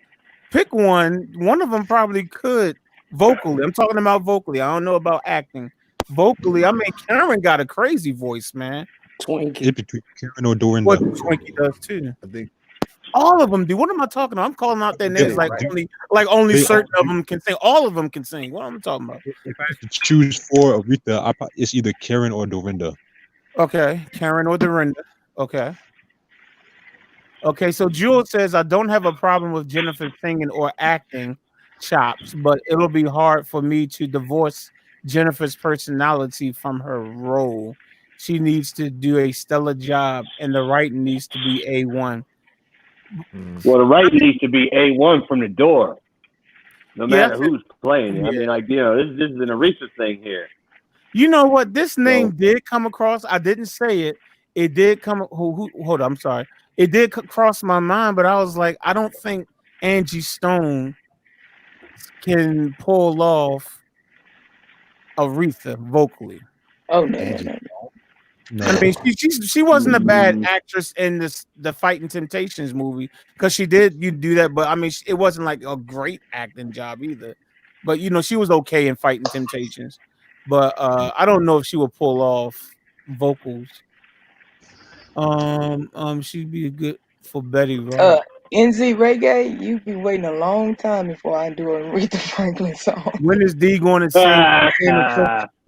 Pick one. One of them probably could vocally. I'm talking about vocally. I don't know about acting. Vocally, I mean, Karen got a crazy voice, man. Twinkie. It's between Karen or Dorinda. What Twinkie does too. I think All of them do. What am I talking about? I'm calling out their names only they certain all of them can sing. All of them can sing. What am I talking about? If I had to choose for Aretha, it's either Karen or Dorinda. Okay, Karen or Dorinda. Okay. Okay, so Jules says, I don't have a problem with Jennifer singing or acting chops, but it'll be hard for me to divorce Jennifer's personality from her role. She needs to do a stellar job, and the writing needs to be A1. Well, the writing needs to be A1 from the door, no matter who's playing it. Yeah. I mean, like, you know, this is an Aretha thing here. You know what? This name did come across. I didn't say it. It did come. Hold on. I'm sorry. It did cross my mind, but I was like, I don't think Angie Stone can pull off Aretha vocally. Oh no. I mean, she wasn't a bad actress in the Fighting Temptations movie because she did do that, but I mean, it wasn't like a great acting job either. But you know, she was okay in Fighting Temptations. But I don't know if she would pull off vocals. She'd be good for Betty Wright. NZ Reggae, you be waiting a long time before I do a Aretha Franklin song. When is D going to sing?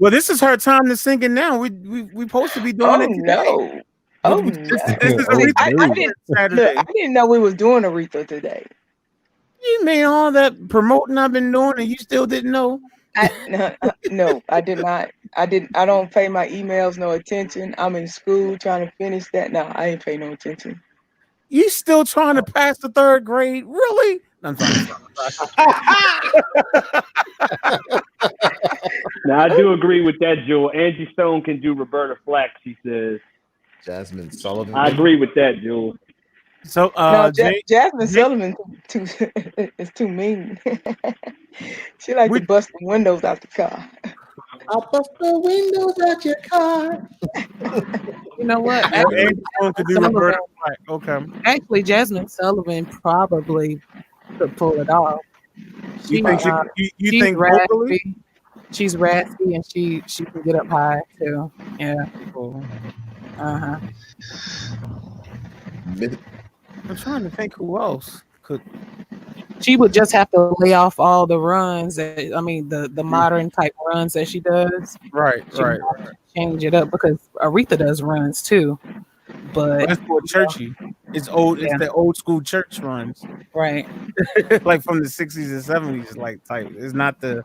Well, this is her time to sing it now. We supposed to be doing it today. This is Aretha Saturday. I didn't know we was doing Aretha today. You mean all that promoting I've been doing, and you still didn't know? No, I did not. I don't pay my emails no attention. I'm in school trying to finish that. No, I ain't pay no attention. You still trying to pass the third grade? Really? I'm sorry. Now, I do agree with that, Jewel. Angie Stone can do Roberta Flack, she says. Jasmine Sullivan. I agree with that, Jewel. So, Jasmine Sullivan is too mean. She like to bust the windows out the car. I'll bust the windows out your car. You know what? Actually, Jasmine Sullivan probably could pull it off. You think raspy? She's raspy and she can get up high too. Yeah. I'm trying to think who else could. She would just have to lay off all the runs. The modern type runs that she does. Right. Change it up because Aretha does runs too. But that's more churchy. It's old. It's the old school church runs. Right. Like from the 60s and 70s, like type. It's not the,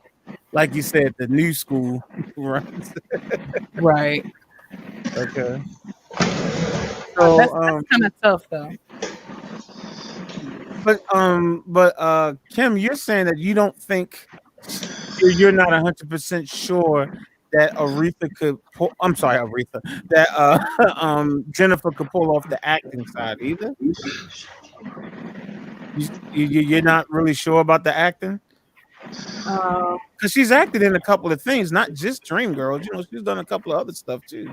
like you said, the new school runs. Right. Okay. So that's kind of tough though. But Kim, you're saying that you don't think you're not 100% sure that Aretha could pull. I'm sorry, Aretha. That Jennifer could pull off the acting side either. You're not really sure about the acting, because she's acted in a couple of things, not just Dreamgirls. You know, she's done a couple of other stuff too.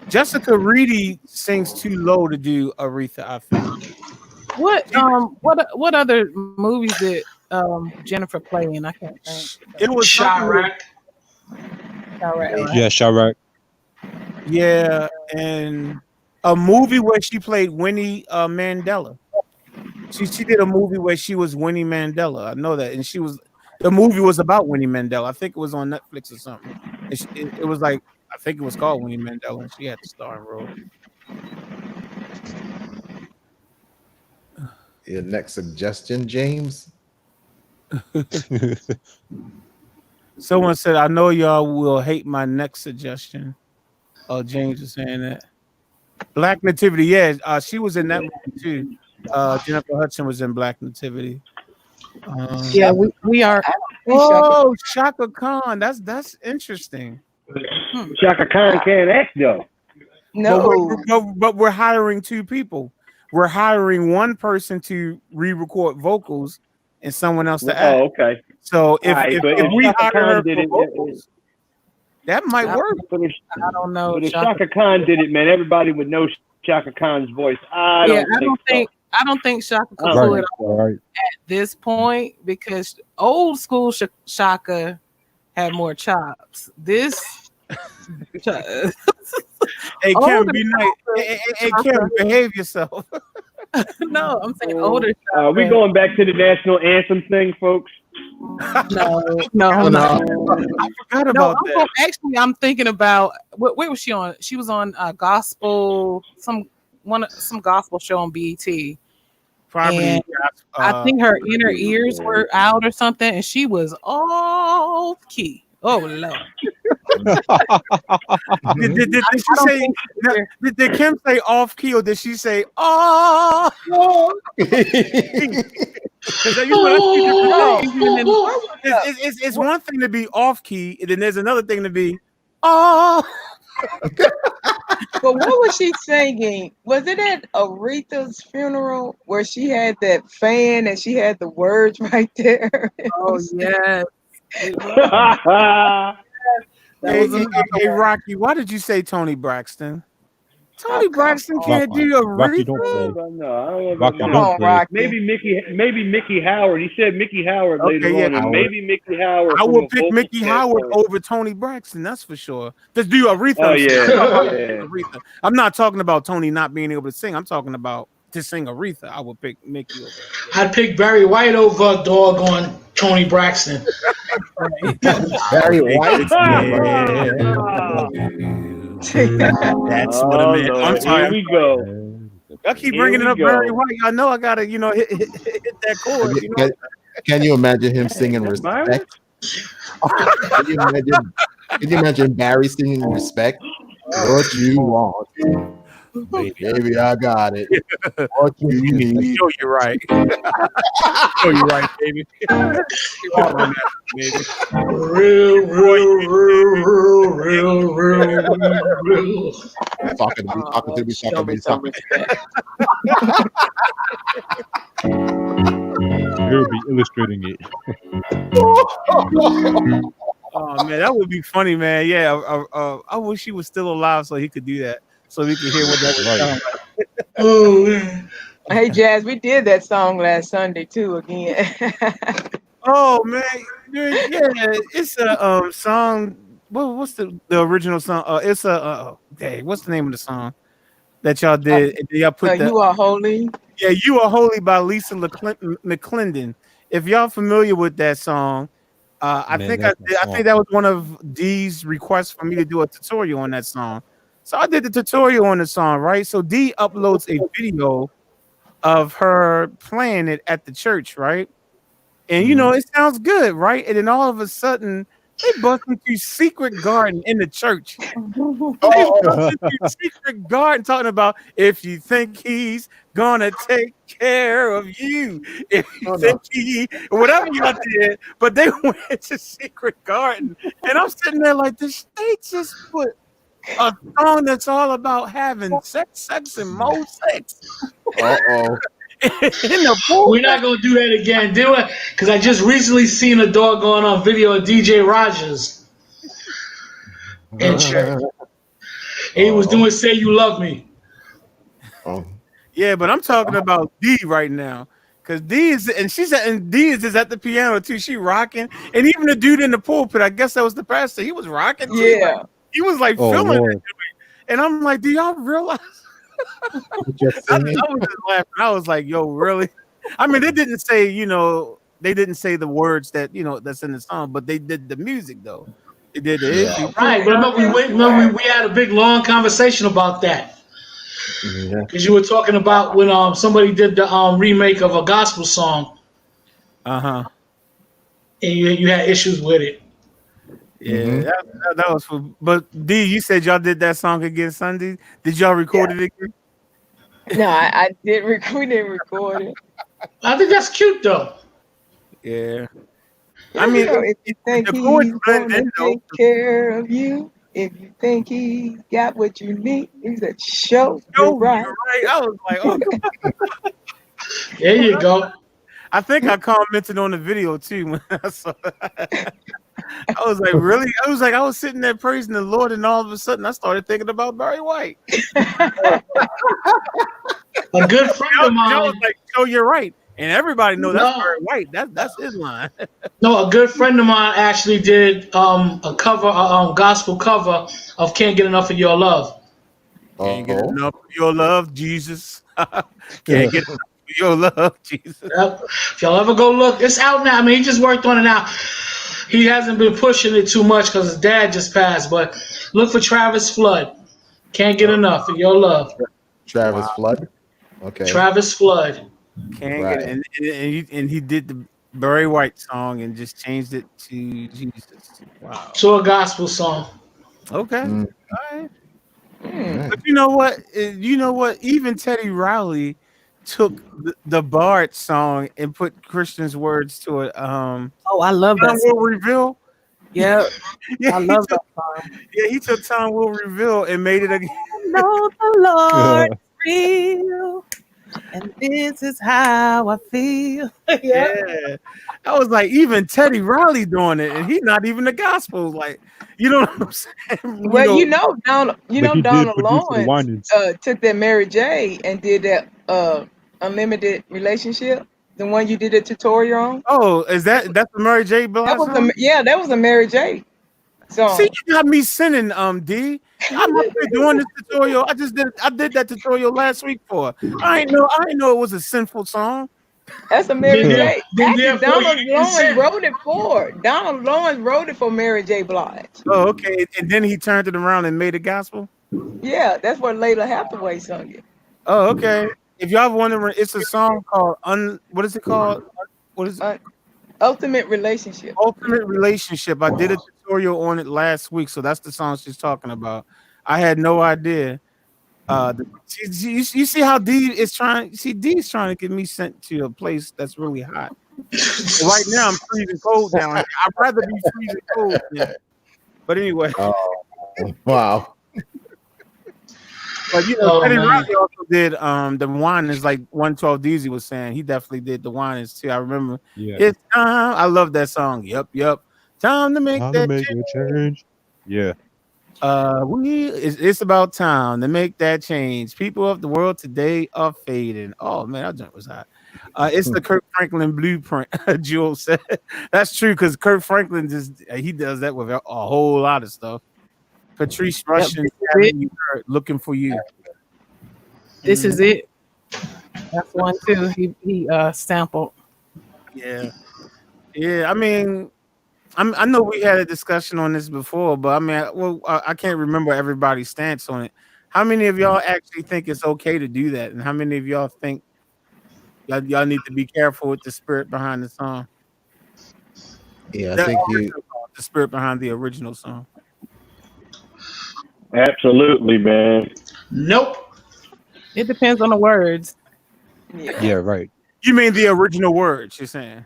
Jessica Reedy sings too low to do Aretha, I think. What other movies did Jennifer play in? I can't think. It was Chirac. Yeah, Chirac. Yeah, and a movie where she played Winnie Mandela. She did a movie where she was Winnie Mandela. I know that, and the movie was about Winnie Mandela. I think it was on Netflix or something. It was like, I think it was called Winnie Mandela, and she had the starring role. Your next suggestion, James? Someone said, I know y'all will hate my next suggestion. Oh, James is saying that. Black Nativity, yeah, she was in that movie too. Jennifer Hudson was in Black Nativity. We are. Oh, Shaka Khan. That's interesting. Shaka Khan can't act though. No. But we're hiring two people. We're hiring one person to re-record vocals and someone else to act. Oh, okay. So if we Shaka hire Khan her did for it, vocals, that might work. I don't know. But if Shaka Khan did it, man, everybody would know Shaka Khan's voice. I don't think Shaka could pull it off at this point because old school Shaka had more chops. This Hey Kim, be nice. Hey Kim, behave yourself. No, I'm saying older. We going back to the national anthem thing, folks. No. I forgot about that. Actually, I'm thinking about where was she on? She was on gospel, some gospel show on BET. Probably. I think her inner ears were out or something, and she was off key. Oh Lord. Did Kim say off key or did she say oh? It's one thing to be off key, and then there's another thing to be oh. But what was she singing? Was it at Aretha's funeral where she had that fan and she had the words right there? Oh yes. Hey, Rocky, why did you say Tony Braxton? Tony Braxton can't do Aretha. Rocky, don't play. No, Rocky, don't play. Maybe Mickey Howard. He said Mickey Howard later on, and maybe Mickey Howard. I would pick Mickey Howard over Tony Braxton. That's for sure. Let's do Aretha. Oh yeah. Aretha. I'm not talking about Tony not being able to sing. I'm talking about to sing Aretha. I would pick Mickey over. I'd pick Barry White over doggone Tony Braxton. Barry White. That's what I meant. I'm sorry. Here we go. I keep bringing it up, Barry White. I know I gotta, hit that chord. Can you imagine him singing Respect? Can you imagine Barry singing Respect? What you want? Baby, I got it. What you need? Show you right. Show you right, baby. Real. Talking to me. He'll be illustrating it. Oh man, that would be funny, man. Yeah, I wish he was still alive so he could do that, so we could hear what that was sound like. Oh man. Hey Jazz, we did that song last Sunday too again. Oh man, yeah, it's a song. What's the original song? It's a what's the name of the song that y'all did? Y'all put You Are Holy. Yeah, You Are Holy by Lisa McClendon. If y'all familiar with that song, I think that was one of Dee's requests for me to do a tutorial on that song. So I did the tutorial on the song, right? So Dee uploads a video of her playing it at the church, right? And it sounds good, right? And then all of a sudden, they bust into Secret Garden in the church. They bust into Secret Garden talking about if you think he's gonna take care of you, if you think whatever y'all did, but they went to Secret Garden, and I'm sitting there like, they just put a song that's all about having sex, and more sex. In the pool. We're not gonna do that again, do it? Because I just recently seen a doggone on video of DJ Rogers in church. He was doing "Say You Love Me." Yeah, but I'm talking about Dee right now, because Dee is at the piano too. She rocking, and even the dude in the pulpit, I guess that was the pastor. He was rocking too. Yeah, like, he was like filming it, and I'm like, do y'all realize? I was just laughing. I was like, yo, really? I mean, they didn't say the words that that's in the song, but they did the music though. They did it. Right. Remember we had a big long conversation about that. Because you were talking about when somebody did the remake of a gospel song. And you had issues with it. Yeah, that was for. But D, you said y'all did that song again Sunday. Did y'all record it again? No, I did. We didn't record it. I think that's cute though. Yeah, I mean, if you think he's gonna take care of you. If you think he got what you need, he said, show you're You're right. right. I was like, oh. There you go. I think I commented on the video too when I saw that. I was like, really? I was sitting there praising the Lord, and all of a sudden I started thinking about Barry White. A good friend of mine. Joe was like, "Oh, you're right," and everybody knows that's No. Barry White. That's his line. No, a good friend of mine actually did a cover, gospel cover of "Can't Get Enough of Your Love." Can't get enough of your love, Jesus. Can't get enough of your love, Jesus. Yep. If y'all ever go look, it's out now. I mean, he just worked on it now. He hasn't been pushing it too much because his dad just passed. But look for Travis Flood. Can't get enough of your love. Travis Flood. Okay. Travis Flood. Can't get it. And he did the Barry White song and just changed it to Jesus. Wow. To a gospel song. Okay. All right. But you know what? Even Teddy Riley took the Bard song and put Christian's words to it. Oh, I love that. Time Will Reveal. Yeah, I love that song. Yeah, he took Time Will Reveal and made it again. Know the Lord real, and this is how I feel. Yeah, I was like, even Teddy Riley doing it, and he's not even the gospel. Like, you know what I'm saying? Well, Donald Lawrence took that Mary J and did that unlimited relationship, the one you did a tutorial on. Oh, that's the Mary J. Blige song? That was a Mary J. song. See, you got me sinning, D. I'm up here doing this tutorial. I did that tutorial last week for. I ain't know it was a sinful song. That's a Mary J. Actually, Donald Lawrence wrote it for. Donald Lawrence wrote it for Mary J. Blige. Oh, okay. And then he turned it around and made it gospel. Yeah, that's what Layla Hathaway sung it. Oh, okay. If y'all wondering, it's a song called what is it called? What is it? Ultimate Relationship. Ultimate Relationship. I did a tutorial on it last week, so that's the song she's talking about. I had no idea. You see how D is trying. See, D is trying to get me sent to a place that's really hot. Right now, I'm freezing cold down here. I'd rather be freezing cold. But anyway. Oh, wow. But Teddy Riley also did the Whiners, like 112 DZ was saying. He definitely did the Whiners too. I remember. Yeah. It's time. I love that song. Yep. Time to make that change. Yeah. It's about time to make that change. People of the world today are fading. Oh man, that jump was hot. It's the Kirk Franklin blueprint. Jewel said that's true because Kirk Franklin he does that with a whole lot of stuff. Patrice Russian looking for you. This is it. That's one too. He sampled. Yeah. I mean, I know we had a discussion on this before, but I mean, I can't remember everybody's stance on it. How many of y'all actually think it's okay to do that, and how many of y'all think y'all need to be careful with the spirit behind the song? Yeah, I think the spirit behind the original song. Absolutely, man. Nope. It depends on the words. Yeah, right. You mean the original words? You're saying?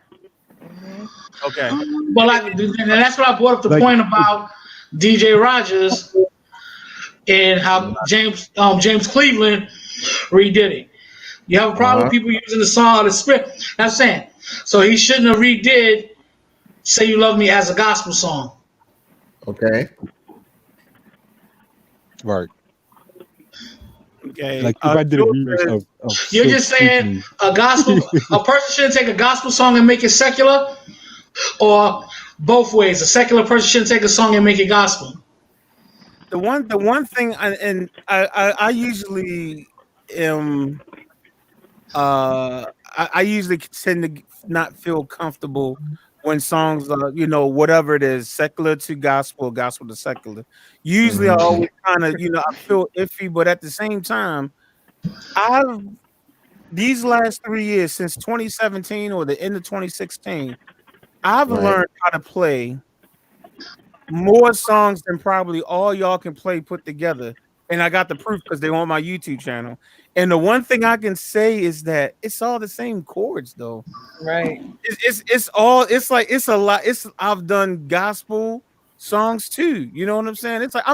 Okay. Well, and that's what I brought up the point about DJ Rogers and how James Cleveland redid it. You have a problem with people using the song or the script. I'm saying. So he shouldn't have redid "Say You Love Me" as a gospel song. Okay. Right. Okay. Like if I did a remix of You're just saying a person shouldn't take a gospel song and make it secular, or both ways. A secular person shouldn't take a song and make it gospel. The one thing, I usually am. I usually tend to not feel comfortable when songs are, whatever it is, secular to gospel, gospel to secular. Usually I always kind of, I feel iffy, but at the same time, these last 3 years, since 2017 or the end of 2016, I've learned how to play more songs than probably all y'all can play put together. And I got the proof because they're on my YouTube channel. And the one thing I can say is that it's all the same chords, though. Right. It's a lot. I've done gospel songs too. You know what I'm saying? It's like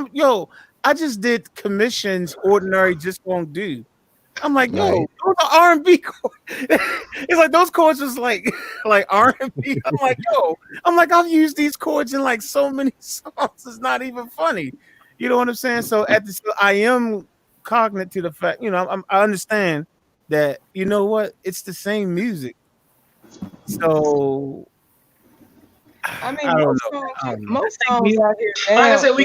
I just did commissions Ordinary Just Won't Do. I'm like, yo, those are R&B chords. It's like those chords was like R&B. I'm like, I've used these chords in like so many songs. It's not even funny. You know what I'm saying? So I am cognizant to the fact, I understand that, you know what, it's the same music. So I mean, I don't know. most songs out here now. Like I said,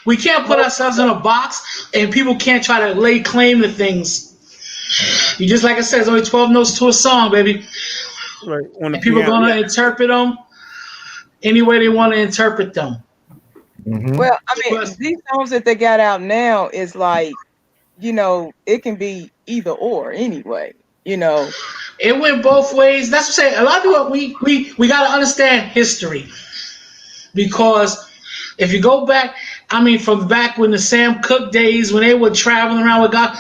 we can't put ourselves in a box, and people can't try to lay claim to things. You just like I said, there's only 12 notes to a song, baby. Right. And people are gonna interpret them any way they want to interpret them. Mm-hmm. Well, I mean, these songs that they got out now is like, it can be either or anyway. It went both ways. That's what I'm saying. A lot of people we gotta understand history, because if you go back, from back when the Sam Cooke days, when they were traveling around with God,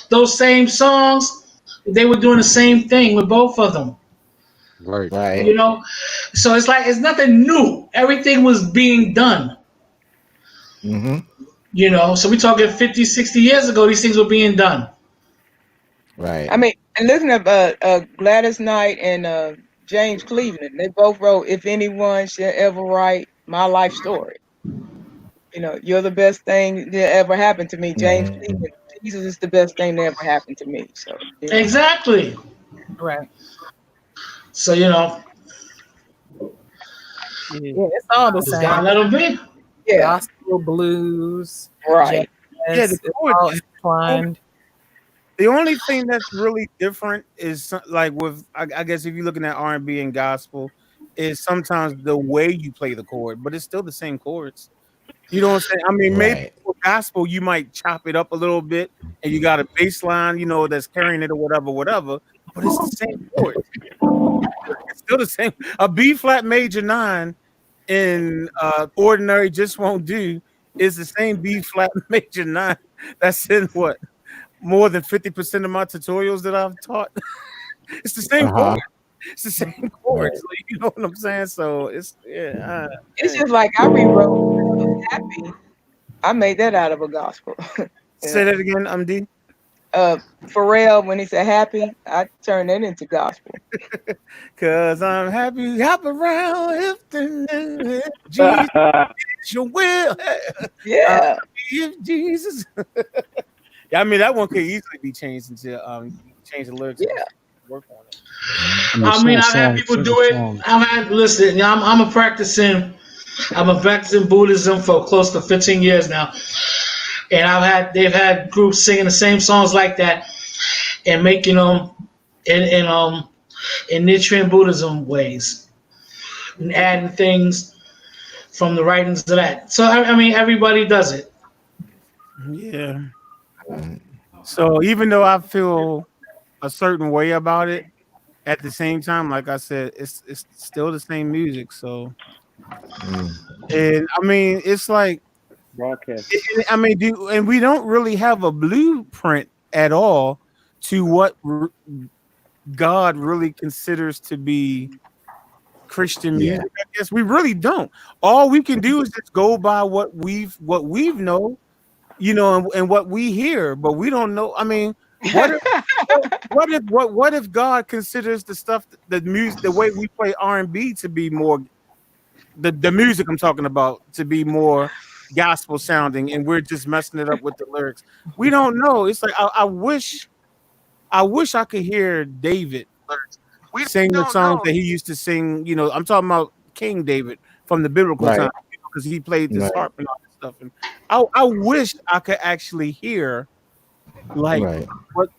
those same songs, they were doing the same thing with both of them. Right. So it's like it's nothing new. Everything was being done. Mm-hmm. So we're talking 50, 60 years ago, these things were being done. Right. I mean, and listen to Gladys Knight and James Cleveland. They both wrote "If Anyone Shall Ever Write My Life Story." You're the best thing that ever happened to me, James Cleveland. Jesus is the best thing that ever happened to me. So Exactly. Right. So it's all the same. Gotta let them be. Yeah. Gospel, blues, right. Jazz, the all intertwined. The only thing that's really different is like with, I guess if you're looking at R&B and gospel, is sometimes the way you play the chord, but it's still the same chords. You know what I'm saying? I mean, maybe for gospel you might chop it up a little bit, and you got a bass line, that's carrying it or whatever. But it's the same chord. It's still the same. A B flat major 9 in Ordinary Just Won't Do is the same B flat major 9 that's in what? More than 50% of my tutorials that I've taught. It's the same chord. It's the same chords. Like, you know what I'm saying? So it's it's just like I rewrote "Happy." I made that out of a gospel. Say that again, D. Pharrell, when he said "happy," I turned that into gospel. Cause I'm happy, hop around if Jesus your will. Yeah. If Jesus. Yeah, I mean that one could easily be changed until you change the lyrics. Yeah. Work on it. I've had people do it. I'm a practicing Buddhism for close to 15 years now, and they've had groups singing the same songs like that and making them in Nichiren Buddhism ways and adding things from the writings of that. So everybody does it. Yeah. So even though I feel a certain way about it, at the same time, like I said, it's still the same music. So, and I mean, it's like broadcast. And we don't really have a blueprint at all to what God really considers to be Christian music. I guess we really don't. All we can do is just go by what we've know, and what we hear, but we don't know. I mean, what if God considers the stuff, the music, the way we play R&B to be more the music I'm talking about to be more gospel sounding, and we're just messing it up with the lyrics? We don't know. It's like I wish I could hear David sing the songs that he used to sing. I'm talking about King David from the biblical time, because he played this harp and all this stuff. And I wish I could actually hear like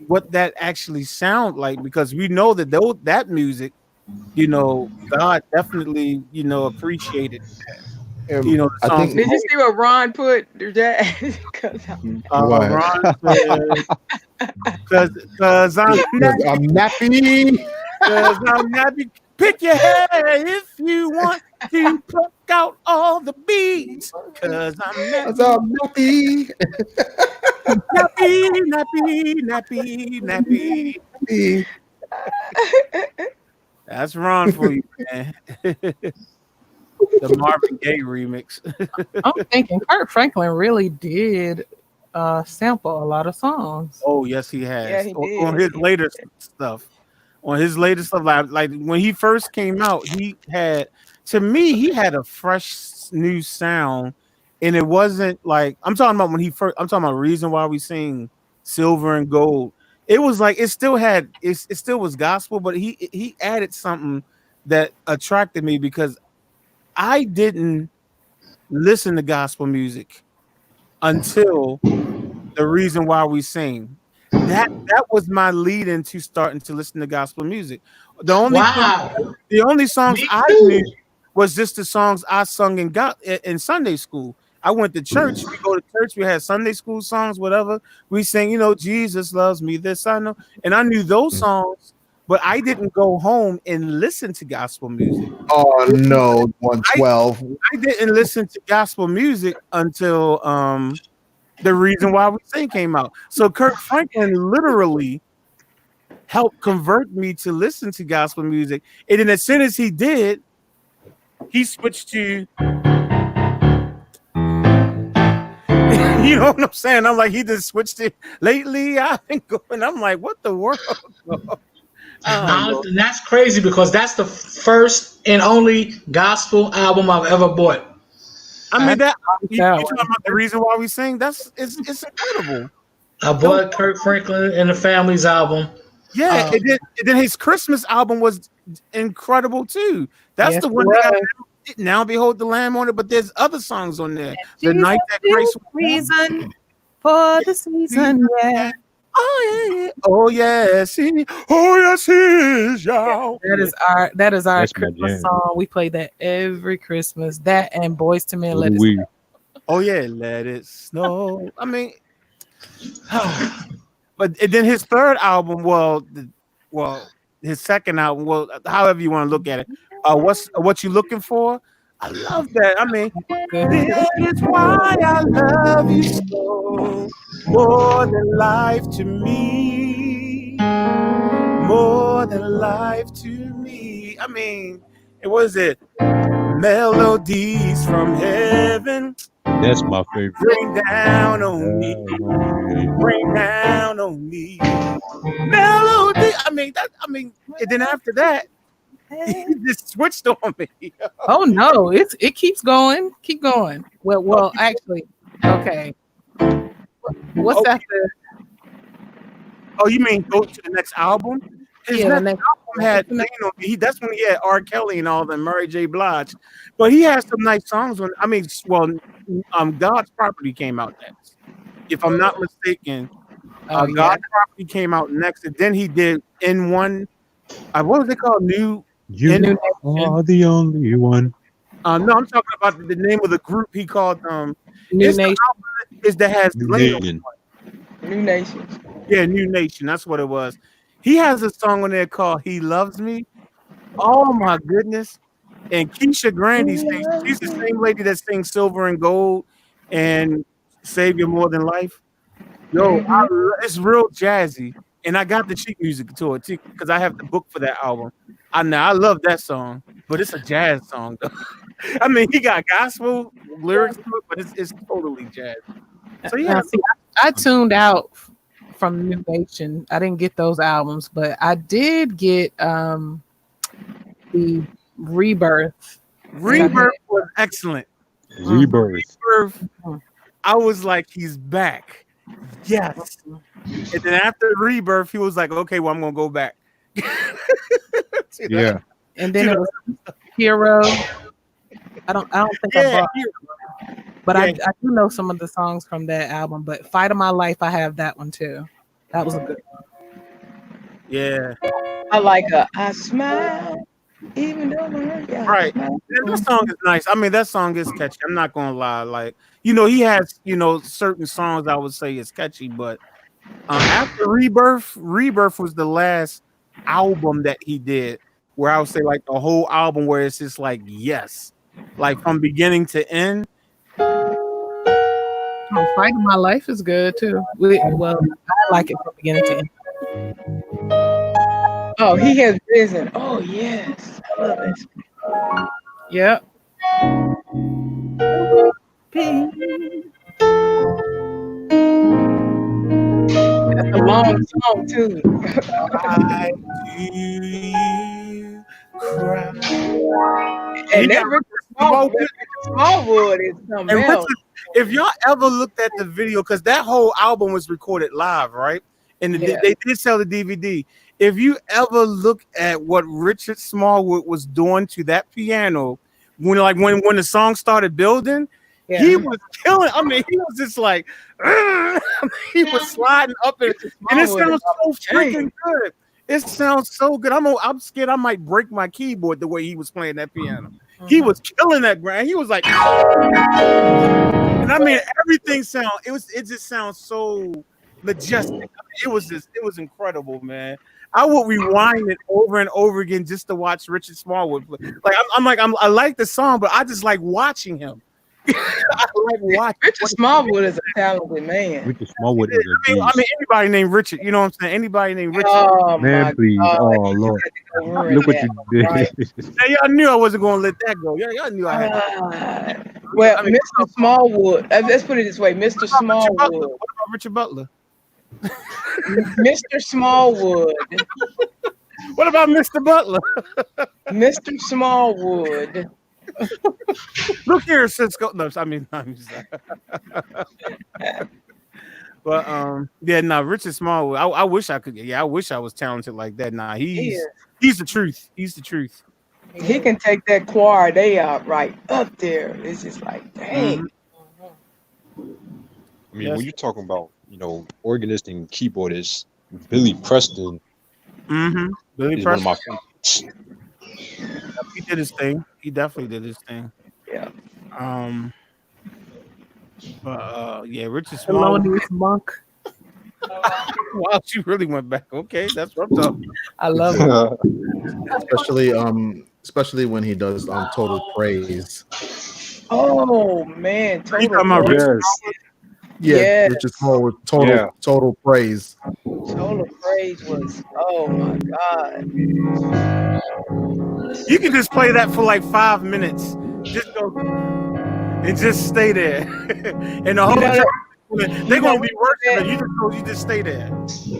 what that actually sound like, because we know that that music, God definitely appreciated that. The songs. Did you see what Ron put? Ron said, because I'm nappy. Because I'm nappy. Pick your hair if you want to pluck out all the beads. Because I'm nappy. Nappy. That's Ron for you, man. the Marvin Gaye remix. I'm thinking Kirk Franklin really did sample a lot of songs. Oh yes, he has. Yeah, he did. On his later stuff. On his latest stuff, like when he first came out, he had, to me, he had a fresh new sound, and it wasn't like, I'm talking about when he first. I'm talking about Reason Why We Sing, Silver and Gold. It was like it still was gospel, but he added something that attracted me because I didn't listen to gospel music until The Reason Why We Sing. That was my lead into starting to listen to gospel music. The only songs I knew was just the songs I sung in Sunday school. I went to church. We go to church. We had Sunday school songs, whatever. We sang, Jesus loves me. This I know, and I knew those songs, but I didn't go home and listen to gospel music. Oh no, 112. I didn't listen to gospel music until The Reason Why We Sing came out. So Kirk Franklin literally helped convert me to listen to gospel music. And then as soon as he did, he switched to you know what I'm saying? I'm like, he just switched it. Lately, I've been going. I'm like, what the world? And that's crazy because that's the first and only gospel album I've ever bought. I mean, you talking about The Reason Why We Sing? It's incredible. I bought Kirk Franklin and the Family's album. Yeah, and then his Christmas album was incredible too. That's the one that got Now Behold the Lamb on it, but there's other songs on there. The Night That Grace Reason for the season, yeah. Oh yes, he is, y'all. That is our Christmas song. We play that every Christmas. That and Boys to Men, Let It Snow. Oh yeah, Let It Snow. I mean, but then his third album, his second album, however you want to look at it. What You Looking For? I love that. I mean, this is why I love you so, more than life to me, more than life to me. I mean, it was it. Melodies from heaven. That's my favorite. Bring down on me. Bring down on me. Melody. I mean, and then after that, he just switched on me. Oh no, it keeps going. Keep going. Well, actually, okay. What's after? Oh, you mean go to the next album? His next album had, that's when he had R. Kelly and all them, Mary J. Blige. But he has some nice songs on. I mean, God's Property came out next, if I'm not mistaken. God's Property came out next, and then he did In One. What was it called? You are the only one. No, I'm talking about the name of the group he called New Nation. Is that has New Nation. New Nation. Yeah, New Nation. That's what it was. He has a song on there called "He Loves Me." Oh my goodness! And Keisha Grandy sings. She's the same lady that sings "Silver and Gold" and "Savior More Than Life." Yo, it's real jazzy, and I got the sheet music to it too because I have the book for that album. I love that song, but it's a jazz song though. I mean, he got gospel lyrics to it, but it's totally jazz. So yeah, I tuned out from New Nation. I didn't get those albums, but I did get the Rebirth. Rebirth was excellent. Rebirth. I was like, he's back. Yes. And then after Rebirth, he was like, okay, well, I'm gonna go back. Yeah. And then it was Hero. I don't think I bought Hero. But I do know some of the songs from that album. But Fight of My Life, I have that one too. That was a good one. Yeah. I like I Smile, even though right. That song is nice. I mean, that song is catchy. I'm not gonna lie. Like, he has, certain songs I would say is catchy, but after Rebirth was the last album that he did where I would say like the whole album where it's just like yes, like from beginning to end. Fight of My Life is good too. I like it from beginning to end. Oh, He Has Risen. Oh yes, I love it. Yep. long song too. Why do you cry? And that Richard Smallwood is something And else. if y'all ever looked at the video, because that whole album was recorded live, right? And they did sell the DVD. If you ever look at what Richard Smallwood was doing to that piano, when the song started building, he was killing. I mean, he was just like, he was sliding up and it sounds so freaking good. It sounds so good. I'm scared I might break my keyboard the way he was playing that piano. He was killing that ground. He was like, and I mean, everything it just sounds so majestic. I mean, it was incredible, man. I would rewind it over and over again just to watch Richard Smallwood play. Like I like the song, but I just like watching him. I like watching. Richard Smallwood is a talented man. Richard Smallwood is a I mean, anybody named Richard, you know what I'm saying? Anybody named Richard. Oh, man, please. God. Oh, Lord. Look what you did. Right. Now, y'all knew I wasn't going to let that go. Y'all knew I had. Well, Mr. Smallwood, let's put it this way. Mr. Smallwood. What about Richard Butler? Mr. Smallwood. What about Mr. Butler? Mr. Smallwood. Look here, Cisco. No, I mean, I'm sorry. But Richard Smallwood. I wish I could. Yeah, I wish I was talented like that. Nah, he's the truth. He's the truth. He can take that choir. They are right up there. It's just like, dang. I mean, when you're talking about, organist and keyboardist, Billy Preston. Billy is Preston. one of my favorites. He did his thing. He definitely did his thing. Yeah. Richard Smallwood. Thelonious Monk. Wow, she really went back. Okay, that's what I'm talking. I love it. Especially when he does Total Praise. Oh man, Yeah, Richard Smallwood, Total Praise. Total Praise was, oh my God. You can just play that for like 5 minutes. Just go and just stay there. And the whole time they're gonna be working, but you just stay there.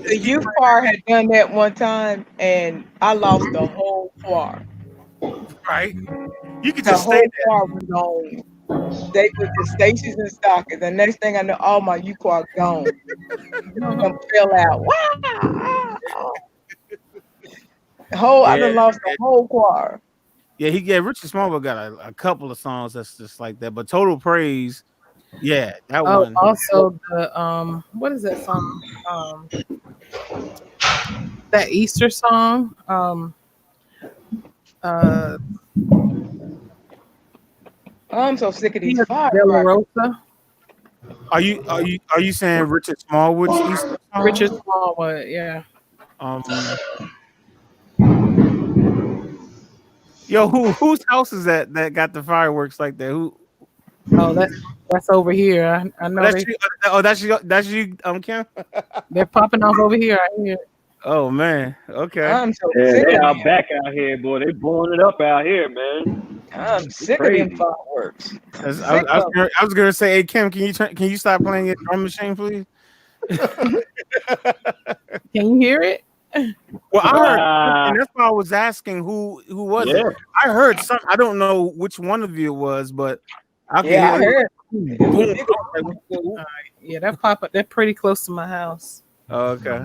The youth choir had done that one time and I lost the whole choir. Right? You can just stay there. The whole choir was gone. They put the Stacy's and Stockings. The next thing I know, all my youth choir gone. Them fell out. Wow. I done lost the whole choir. Yeah, Richard Smallwood got a couple of songs that's just like that, but Total Praise, that one. Also the what is that song? That Easter song. I'm so sick of these fireworks. Are you saying Richard Smallwood's Easter song? Richard Smallwood, yeah. Yo, whose house is that got the fireworks like that? Who? Oh, that's over here. I know. That's you, Kim. They're popping off over here. I hear. Oh man, okay. I'm so sick they are back out here, boy. They blowing it up out here, man. I'm sick of them fireworks. I was gonna say, hey Kim, can you stop playing your drum machine, please? Can you hear it? Well, I heard, and that's why I was asking who was it. I heard some. I don't know which one of you it was, but I heard. Boom. Yeah, that pop up. They're pretty close to my house. Oh, okay.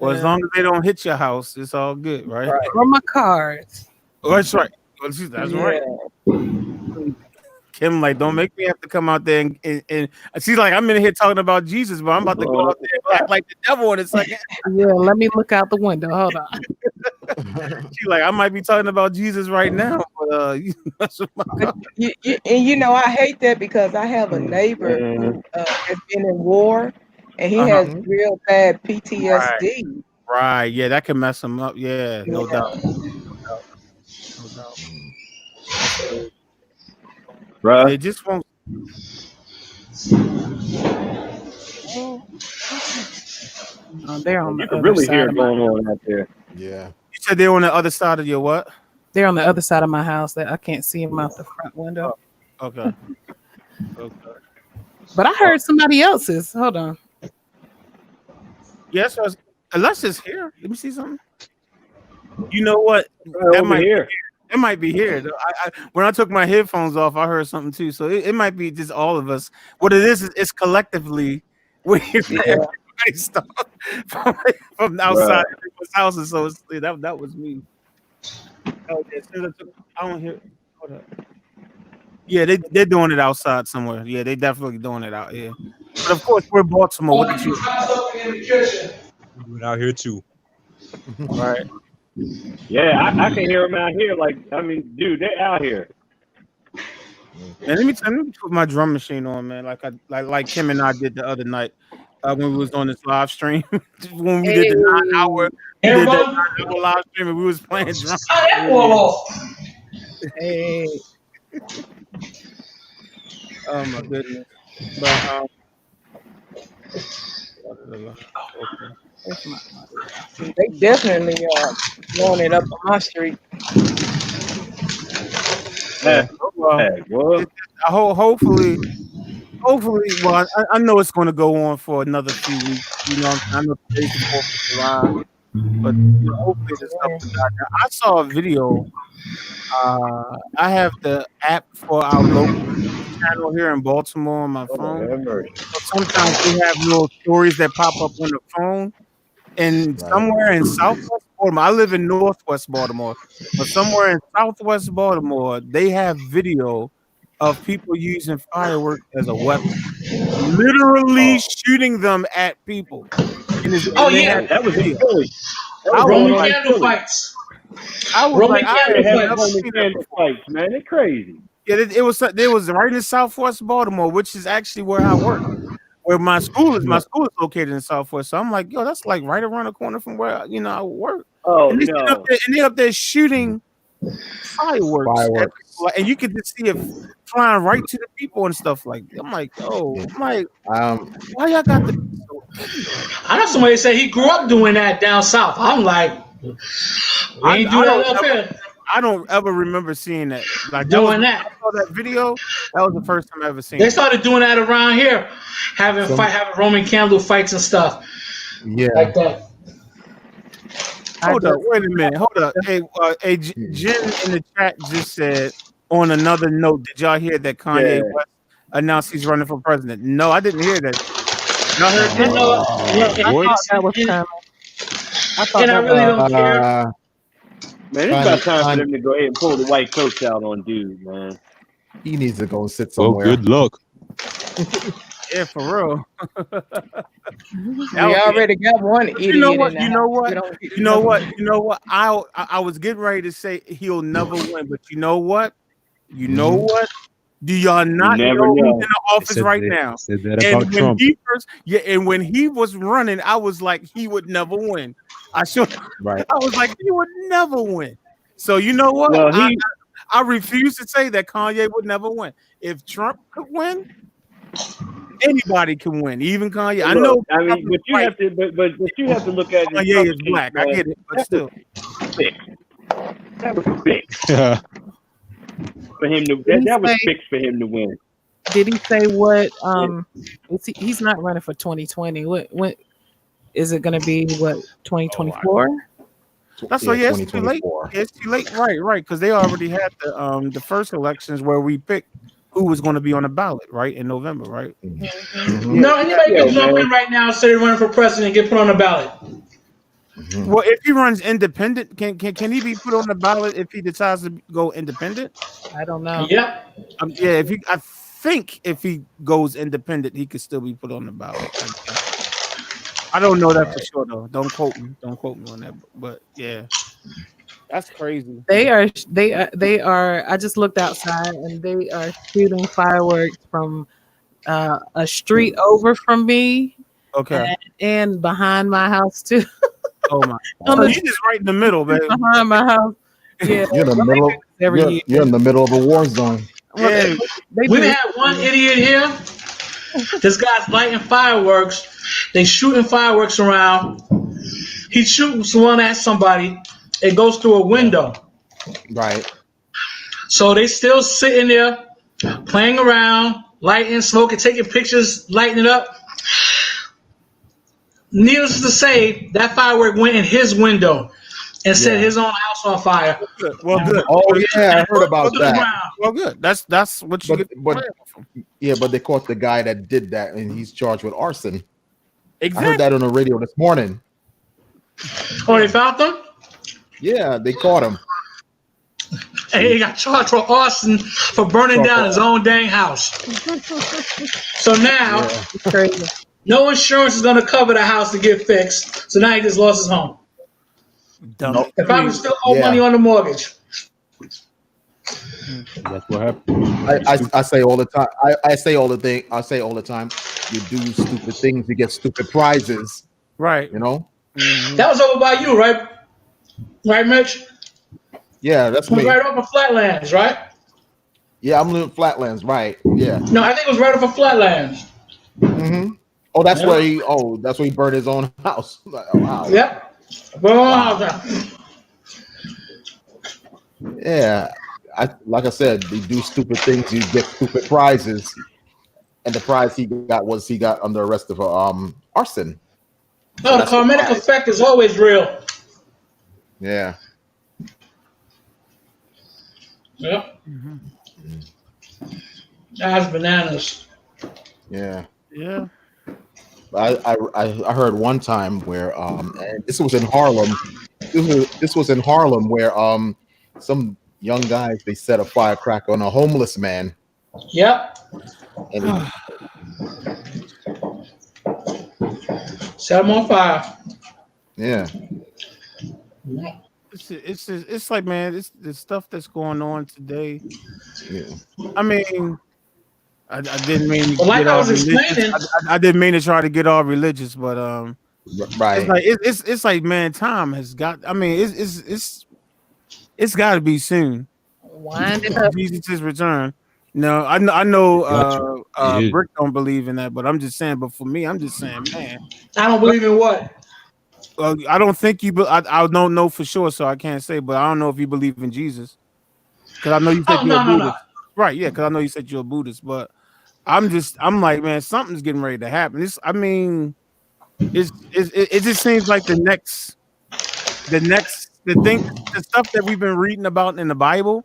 Well, as long as they don't hit your house, it's all good, right? Or my cars. Oh, that's right. That's right. Kim, like, don't make me have to come out there and she's like, I'm in here talking about Jesus, but I'm about to go out there and act like the devil in a second. Yeah, let me look out the window. Hold on. She's like, I might be talking about Jesus right now, but I hate that because I have a neighbor who has been in war and he has real bad PTSD. Right. Yeah, that can mess him up. Yeah, no doubt. No doubt. Right. It just won't. They're on the you can other really side hear of going on out there. Yeah. You said they're on the other side of your what? They're on the other side of my house. That I can't see them out the front window. Oh, okay. But I heard somebody else's. Hold on. Yes, Unless it's here. Let me see something. You know what? That might be here. It might be here. When I took my headphones off, I heard something too. So it might be just all of us. What it is it's collectively we everybody stuff from outside people's houses. So that was me. Oh, yeah, I don't hear. Hold up. Yeah, they're doing it outside somewhere. Yeah, they definitely doing it out here. But of course, we're Baltimore. What did you do it out here too? Right. Yeah, I can hear them out here. Like, I mean, dude, they're out here. And let me put my drum machine on, man. Like Kim and I did the other night when we was on this live stream. When we did the 9 hour live stream and we was playing drums. Hey. Oh my goodness. But They definitely blowing it up on my street. Hopefully, well, I know it's going to go on for another few weeks. You know, I know today's the 4th of July, but hopefully this stuff will die down. I saw a video. I have the app for our local channel here in Baltimore on my phone. So sometimes we have little stories that pop up on the phone. And somewhere in Southwest Baltimore, I live in Northwest Baltimore, but somewhere in Southwest Baltimore, they have video of people using fireworks as a weapon, literally shooting them at people. That was in Philly. Roman candle fights. I was Roman like, candle fights, man. They're crazy. Yeah, it was right in Southwest Baltimore, which is actually where I work. Where my school is located in Southwest. So I'm like, yo, that's like right around the corner from where I work. Oh, and they're up there shooting fireworks. And you can just see it flying right to the people and stuff like that. I'm like, why y'all got the I know somebody said he grew up doing that down south. I'm like, we ain't do that up here. I don't ever remember seeing that. Like doing that. I saw that video. That was the first time I ever seen. They started doing that around here, having Roman candle fights and stuff. Yeah, like that. Hold up, wait a minute. Hold up. Hey, Jen in the chat just said. On another note, did y'all hear that Kanye West announced he's running for president? No, I didn't hear that. Y'all heard that? I thought that was kind of. I thought I really don't care. Man, it's about time for them to go ahead and pull the white coats out on dude, man. He needs to go and sit somewhere. Oh, good luck. Yeah, for real. We already got one idiot. You know what? I was getting ready to say he'll never win, but you know what? Do y'all not know who's in the office right now? Said that about Trump. When he was running, I was like, he would never win. I was like, he would never win. So you know what? Well, I refuse to say that Kanye would never win. If Trump could win, anybody can win, even Kanye. I know. I mean, but you have to look at it. Kanye is black. I get it, but still, that was fixed for him to. That was fixed for him to win. Did he say what? He's not running for 2020. What is it going to be? What 2024? That's why it's too late. It's too late, right? Because they already had the first elections where we picked who was going to be on the ballot, right, in November, right? Mm-hmm. No, anybody can jump in right now and say they're running for president and get put on the ballot. Mm-hmm. Well, if he runs independent, can he be put on the ballot if he decides to go independent? I don't know. Yeah, I think if he goes independent, he could still be put on the ballot. I don't know that for sure though. Don't quote me on that. But yeah, that's crazy. They are. I just looked outside and they are shooting fireworks from a street over from me. Okay. And behind my house too. Oh my God. You're just right in the middle, baby. Behind my house. Yeah. You're in the middle. You're in the middle of a war zone. Yeah. We had one idiot here. This guy's lighting fireworks. They shooting fireworks around. He's shooting one at somebody. It goes through a window. Right. So they still sitting there, playing around, lighting, smoking, taking pictures, lighting it up. needless to say, that firework went in his window and set his own house on fire. Well, good. Oh yeah, I heard about that. Well, good. That's what you get. But they caught the guy that did that, and he's charged with arson. Exactly. I heard that on the radio this morning. Oh, they found them? Yeah, they caught him. And he got charged for arson for burning down his own dang house. So now, no insurance is going to cover the house to get fixed. So now he just lost his home. Dumb. If I was still owe money on the mortgage. That's what happened. I say all the time. I say all the time. You do stupid things, you get stupid prizes. Right. You know. Mm-hmm. That was over by you, right? Right, Mitch? Yeah, that's me. Right off of Flatlands, right? Yeah, I'm living Flatlands, right? Yeah. No, I think it was right off of Flatlands. Mm-hmm. Oh, that's where he. Oh, that's where he burned his own house. Wow. Yep. Wow. Yeah, like I said, they do stupid things. You get stupid prizes, and the prize he got under arrest of arson. No, the karmic effect is always real. Yeah. Yep. That's bananas. Yeah. Yeah. I heard one time where and this was in Harlem. This was in Harlem where some young guys, they set a firecracker on a homeless man. Yep. And set him on fire. Yeah. It's like, man, it's the stuff that's going on today. Yeah. I mean, I didn't mean to like get I all was religious. explaining, I didn't mean to try to get all religious, but right. It's like, man, time has got. I mean, it's got to be soon. Wind it up. Jesus' return. No, I know. Brick don't believe in that, but I'm just saying. But for me, I'm just saying, man. I don't believe in what. I don't think you. I don't know for sure, so I can't say. But I don't know if you believe in Jesus, because I know you said you're a Buddhist. No. Right? Yeah, because I know you said you're a Buddhist. But I'm like, man, something's getting ready to happen. It just seems like the stuff that we've been reading about in the Bible.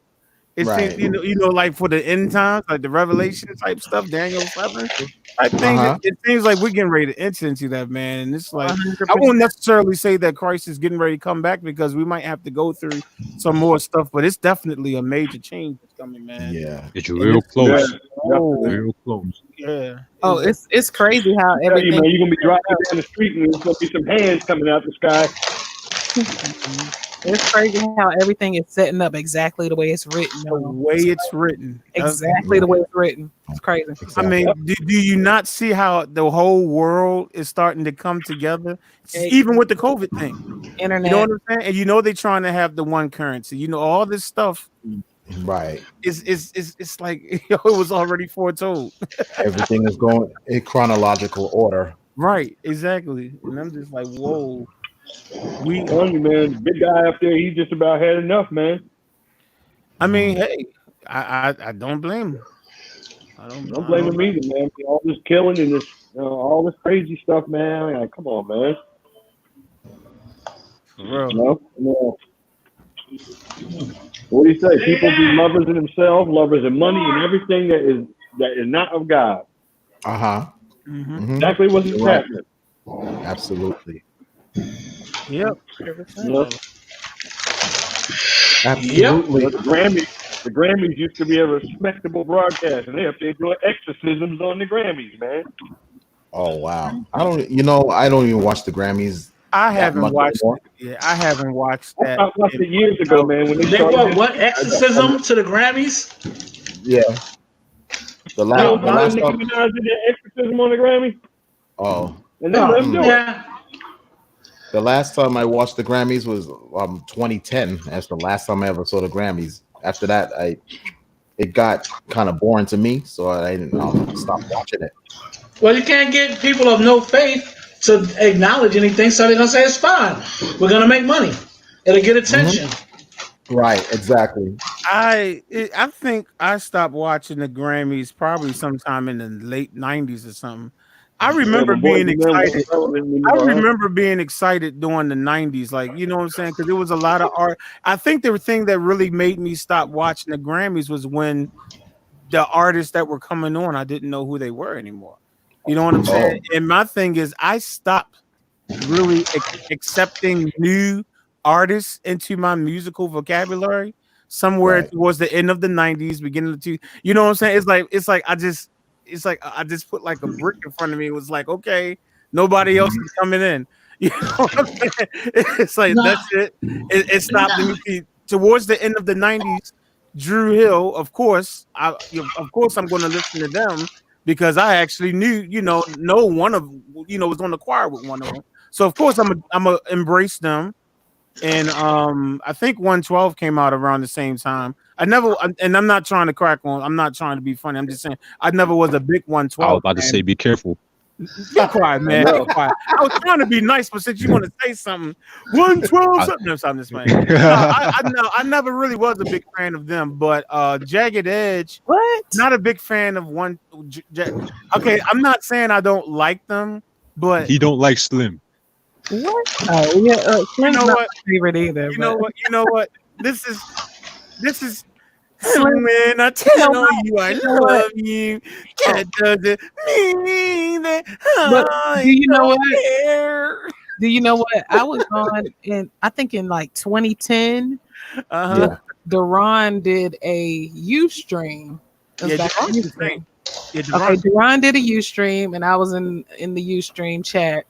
It seems, you know, like for the end times, like the Revelation type stuff, Daniel 7. I think it seems like we're getting ready to enter into that, man. And it's like 100%. I won't necessarily say that Christ is getting ready to come back, because we might have to go through some more stuff, but it's definitely a major change that's coming, man. Yeah, it's real close. Real close. Yeah. Oh, it's crazy how everything. You, man, you're gonna be driving down the street and there's gonna be some hands coming out the sky. It's crazy how everything is setting up exactly the way it's written. The way it's written. Exactly the way it's written. It's crazy. I mean, do you not see how the whole world is starting to come together? Even with the COVID thing. Internet. You know what I'm saying? And you know they're trying to have the one currency. You know, all this stuff. Right. It's like it was already foretold. Everything is going in chronological order. Right, exactly. And I'm just like, whoa. I'm telling you, man, big guy up there, he just about had enough, man. I mean, hey, I don't blame him. I don't blame him either, man. All this killing and this, all this crazy stuff, man. Like, come on, man. For real. No. What do you say? People be lovers of themselves, lovers of money, and everything that is not of God. Mm-hmm. Exactly what's happening. Absolutely. Yep. Absolutely. Yep. The Grammys used to be a respectable broadcast, and they up there doing exorcisms on the Grammys, man. Oh wow! I don't even watch the Grammys. I haven't watched it. Yeah, I haven't watched that. I watched it years ago, man. When they brought what exorcism to the Grammys? Yeah. The last Nicki Minaj did that exorcism on the Grammy. Oh. And they let him do it. The last time I watched the Grammys was 2010. That's the last time I ever saw the Grammys. After that, it got kind of boring to me, so I didn't stop watching it. Well, you can't get people of no faith to acknowledge anything, so they're gonna say it's fine. We're gonna make money. It'll get attention. Mm-hmm. Right, exactly. I think I stopped watching the Grammys probably sometime in the late 90s or something. I remember being excited. I remember being excited during the 90s, like, you know what I'm saying? Because there was a lot of art. I think the thing that really made me stop watching the Grammys was when the artists that were coming on, I didn't know who they were anymore. You know what I'm saying? And my thing is, I stopped really accepting new artists into my musical vocabulary somewhere towards the end of the 90s, beginning of the you know what I'm saying? It's like I just put like a brick in front of me. It was like, okay, nobody else is coming in. You know what I'm saying? It's like that's it. It stopped. Let me see. Towards the end of the 90s, Drew Hill, of course, I'm going to listen to them because I actually knew, no one of, was on the choir with one of them. So of course I'm a embrace them. And I think 112 came out around the same time. And I'm not trying to crack on. I'm not trying to be funny. I'm just saying I never was a big 112. I was about to say, be careful. Be quiet, man. Be quiet. I was trying to be nice, but since you want to say something, 112 something. No, I'm just playing. I never really was a big fan of them, but Jagged Edge. What? Not a big fan of one. Okay, I'm not saying I don't like them, but he don't like Slim. What? Oh yeah, you know what? Favorite either. You know what? This is. When I tell you I love you, that doesn't mean that I do you know what? care. Do you know what? I was on I think in like 2010. Deron did a Ustream. Okay, Deron did a Ustream, and I was in the Ustream chat,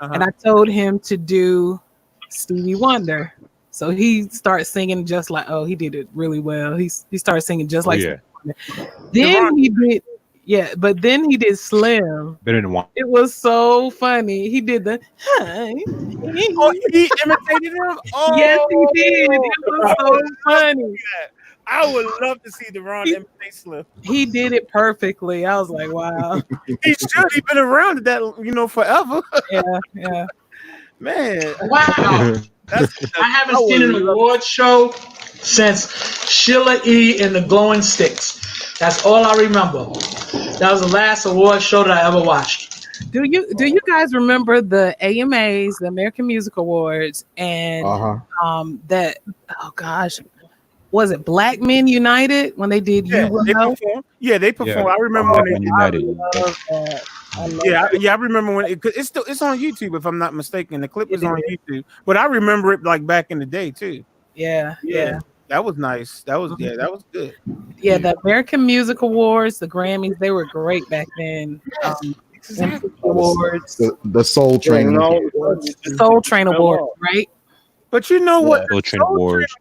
and I told him to do Stevie Wonder. So he started singing just like, he did it really well. He started singing just like Stevie Wonder. Then but then he did Slim. Better than one. It was so funny. He did the he imitated him? Oh, yes, he did. It was so funny. I would love to see Deron imitate Slim. He did it perfectly. I was like, wow. He's been around that, forever. Yeah. Man. Wow. I haven't seen an award show since Sheila E. and the Glowing Sticks. That's all I remember. That was the last award show that I ever watched. Do you guys remember the AMAs, the American Music Awards, and that? Oh gosh, was it Black Men United when they did You Will Know? They performed. I remember when they United. I remember when it's on YouTube if I'm not mistaken. The clip is on YouTube, but I remember it like back in the day too. Yeah. That was nice. That was good. Yeah, the American Music Awards, the Grammys, they were great back then. Awards, the Soul Train, the Soul Train Award, right? But you know what? Soul Train Awards.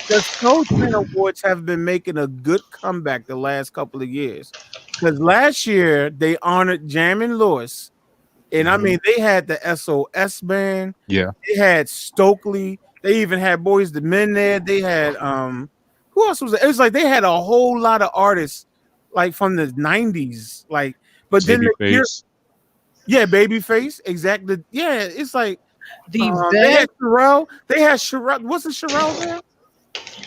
The Soul Train Awards have been making a good comeback the last couple of years. Because last year they honored Jammin' Lewis, and I mean they had the SOS band. Yeah, they had Stokely. They even had Boys the Men there. They had who else was there? It was like they had a whole lot of artists like from the 90s. Like, but then Babyface, exactly. Yeah, it's like they had Sherelle. They had Sherelle. Wasn't Sherelle there?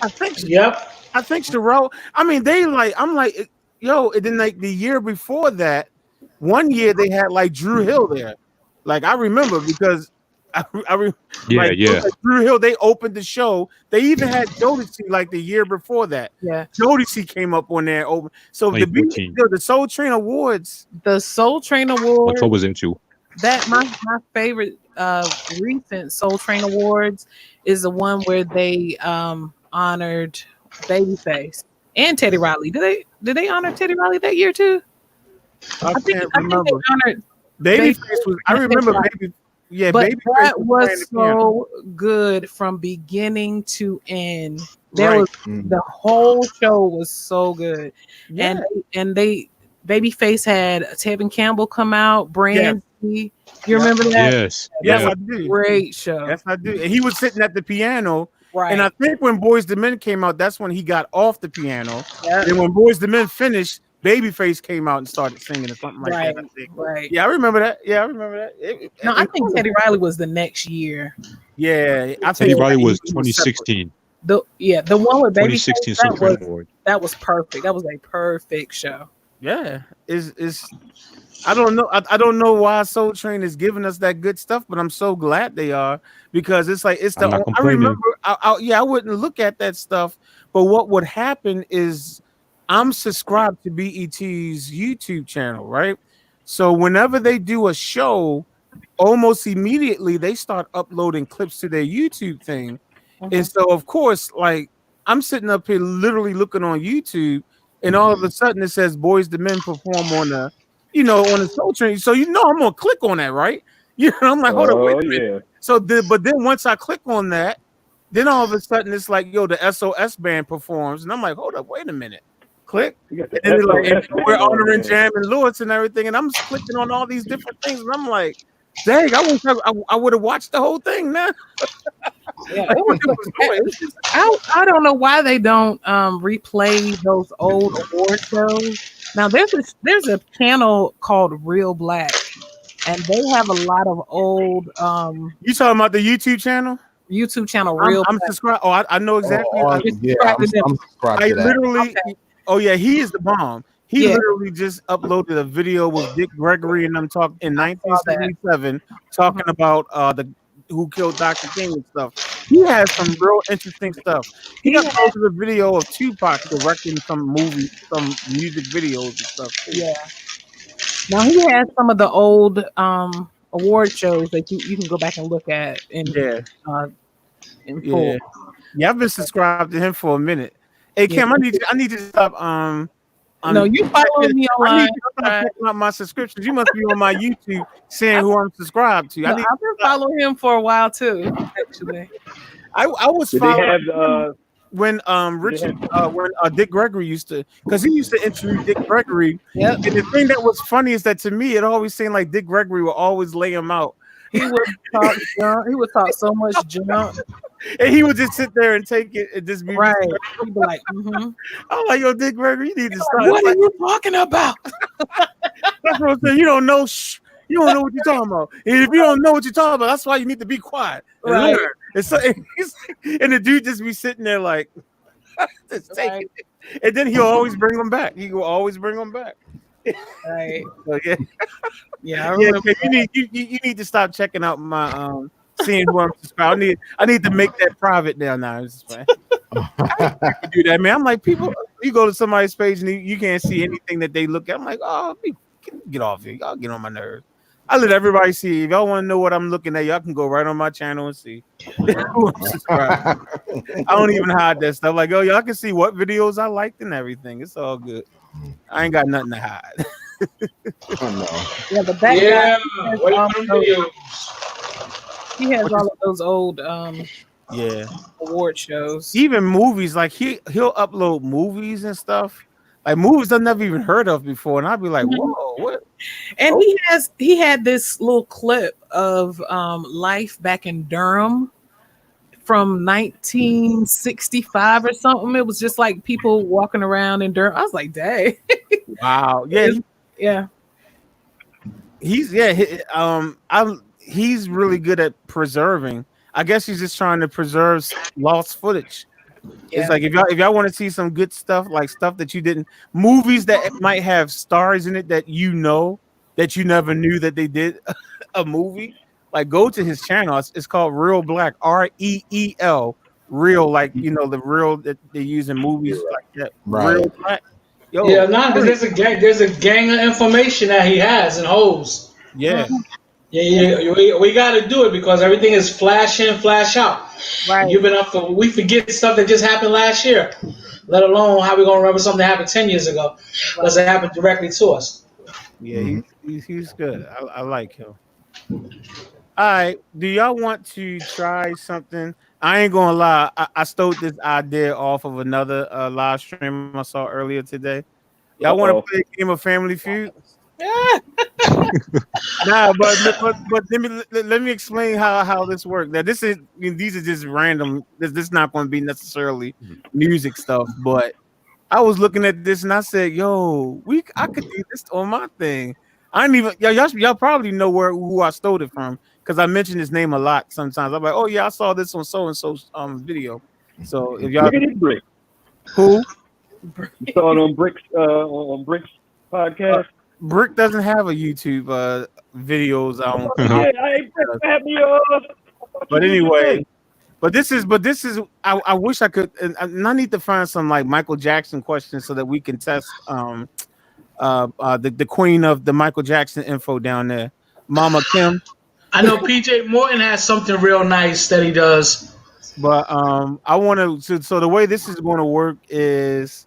I think. Yep. I think Sherelle. I mean, I'm like, yo. And then like the year before that, one year they had like Drew Hill there. Like I remember because Drew Hill. They opened the show. They even had Jodeci like the year before that. Yeah, Jodeci came up on there. So the Soul Train Awards. The Soul Train Awards. What was into that? My favorite recent Soul Train Awards is the one where they honored Babyface and Teddy Riley. Did they honor Teddy Riley that year too? I think they honored Babyface. I remember Baby. Yeah, but that was so good from beginning to end. The whole show was so good, and Babyface had Tevin Campbell come out, Brandy. You remember that? Yes, I do. Great show. Yes, I do. And he was sitting at the piano. Right. And I think when Boys the Men came out, that's when he got off the piano. Yep. And when Boys the Men finished, Babyface came out and started singing or something like that. I think. Right. Yeah, I remember that. I think Teddy Riley was the next year. Yeah, I think Teddy Riley was 2016. The one with Babyface, 2016 that was perfect. That was a perfect show. Yeah, I don't know. I don't know why Soul Train is giving us that good stuff, but I'm so glad they are because it's like it's the. I'm not I complaining. remember. I wouldn't look at that stuff, but what would happen is I'm subscribed to BET's YouTube channel, right? So whenever they do a show, almost immediately they start uploading clips to their YouTube thing, and so of course, like I'm sitting up here literally looking on YouTube, and all of a sudden it says "Boys to Men" perform on the on the Soul Train. So I'm gonna click on that, right? I'm like, hold on, wait a minute. Yeah. So but then once I click on that, then all of a sudden it's like, yo, the SOS band performs, and I'm like, hold up, wait a minute. Click. You got And the then they're like, and SOS we're band on honoring there. Jam and Lewis and everything, and I'm just clicking on all these different things, and I'm like, dang, I wish I would have watched the whole thing now. Yeah, it was just, I don't know why they don't replay those old award shows. Now there's a channel called Real Black, and they have a lot of old You talking about the YouTube channel? YouTube channel Real I'm Black. subscribed. Oh, I know exactly. I'm subscribed I to that. literally. Oh yeah, he is the bomb. He literally just uploaded a video with Dick Gregory and them talk in 1977 talking about the who killed Dr. King and stuff. He has some real interesting stuff. He uploaded a video of Tupac directing some music videos and stuff too. Yeah. Now he has some of the old award shows that you can go back and look at in full. Yeah, I've been subscribed to him for a minute. Hey Cam, I need to stop no, you following me online. I need to stop checking out my subscriptions. You must be on my YouTube saying who I'm subscribed to. I've been following him for a while too, actually. I was Did they following have when Dick Gregory used to, because he used to interview Dick Gregory. Yep. And the thing that was funny is that to me it always seemed like Dick Gregory would always lay him out. He would talk junk. He would talk so much junk. And he would just sit there and take it and just be right. He'd be like, I'm like, yo, Dick Gregory, you need to stop. What are you talking about? That's what I'm saying. You don't know. You don't know what you're talking about. And if you don't know what you're talking about, that's why you need to be quiet and learn. And so, and the dude just be sitting there like, just take it. And then he'll always bring them back. He will always bring them back. Right. So, yeah. Yeah. I remember you need to stop checking out my seeing who I'm subscribed. I need to make that private now. It's fine. I do that, man. I'm like, people, you go to somebody's page and you can't see anything that they look at. I'm like, oh, get off here. Y'all get on my nerves. I let everybody see. If y'all want to know what I'm looking at, y'all can go right on my channel and see. I don't even hide that stuff. Like, oh, y'all can see what videos I liked and everything. It's all good. I ain't got nothing to hide. Yeah, but that guy, he has all of those old award shows. Even movies, like he'll upload movies and stuff. Like movies I've never even heard of before, and I'd be like, "Whoa, what?" And he had this little clip of life back in Durham from 1965 or something. It was just like people walking around in Durham. I was like, "Dang!" Wow, yeah. He's really good at preserving. I guess he's just trying to preserve lost footage. Yeah. It's like if y'all want to see some good stuff, like stuff that you didn't, movies that might have stars in it that you never knew that they did a movie, like go to his channel. It's called Real Black, REEL, real, like the real that they use in movies like that. Right. Real Black. Yo, because there's a gang of information that he has and holds. Yeah. Yeah, we got to do it because everything is flash in, flash out. Right. You've been we forget stuff that just happened last year, let alone how we're going to remember something that happened 10 years ago unless it happened directly to us. Yeah, he's good. I like him. All right, do y'all want to try something? I ain't going to lie. I stole this idea off of another live stream I saw earlier today. Y'all want to play a game of Family Feud? Nah, but let me explain how this works. Now, these are just random. This is not going to be necessarily music stuff, but I was looking at this and I said, "Yo, I could do this on my thing." I didn't even y'all probably know who I stole it from because I mention his name a lot. Sometimes I'm like, "Oh yeah, I saw this on so and so's video." So if y'all Brick. who You saw it on Bricks podcast. Brick doesn't have a YouTube videos. I don't. Yeah, I ain't have me. But anyway, this is. I wish I could. And I need to find some like Michael Jackson questions so that we can test the queen of the Michael Jackson info down there, Mama Kim. I know PJ Morton has something real nice that he does. But I want to. So the way this is going to work is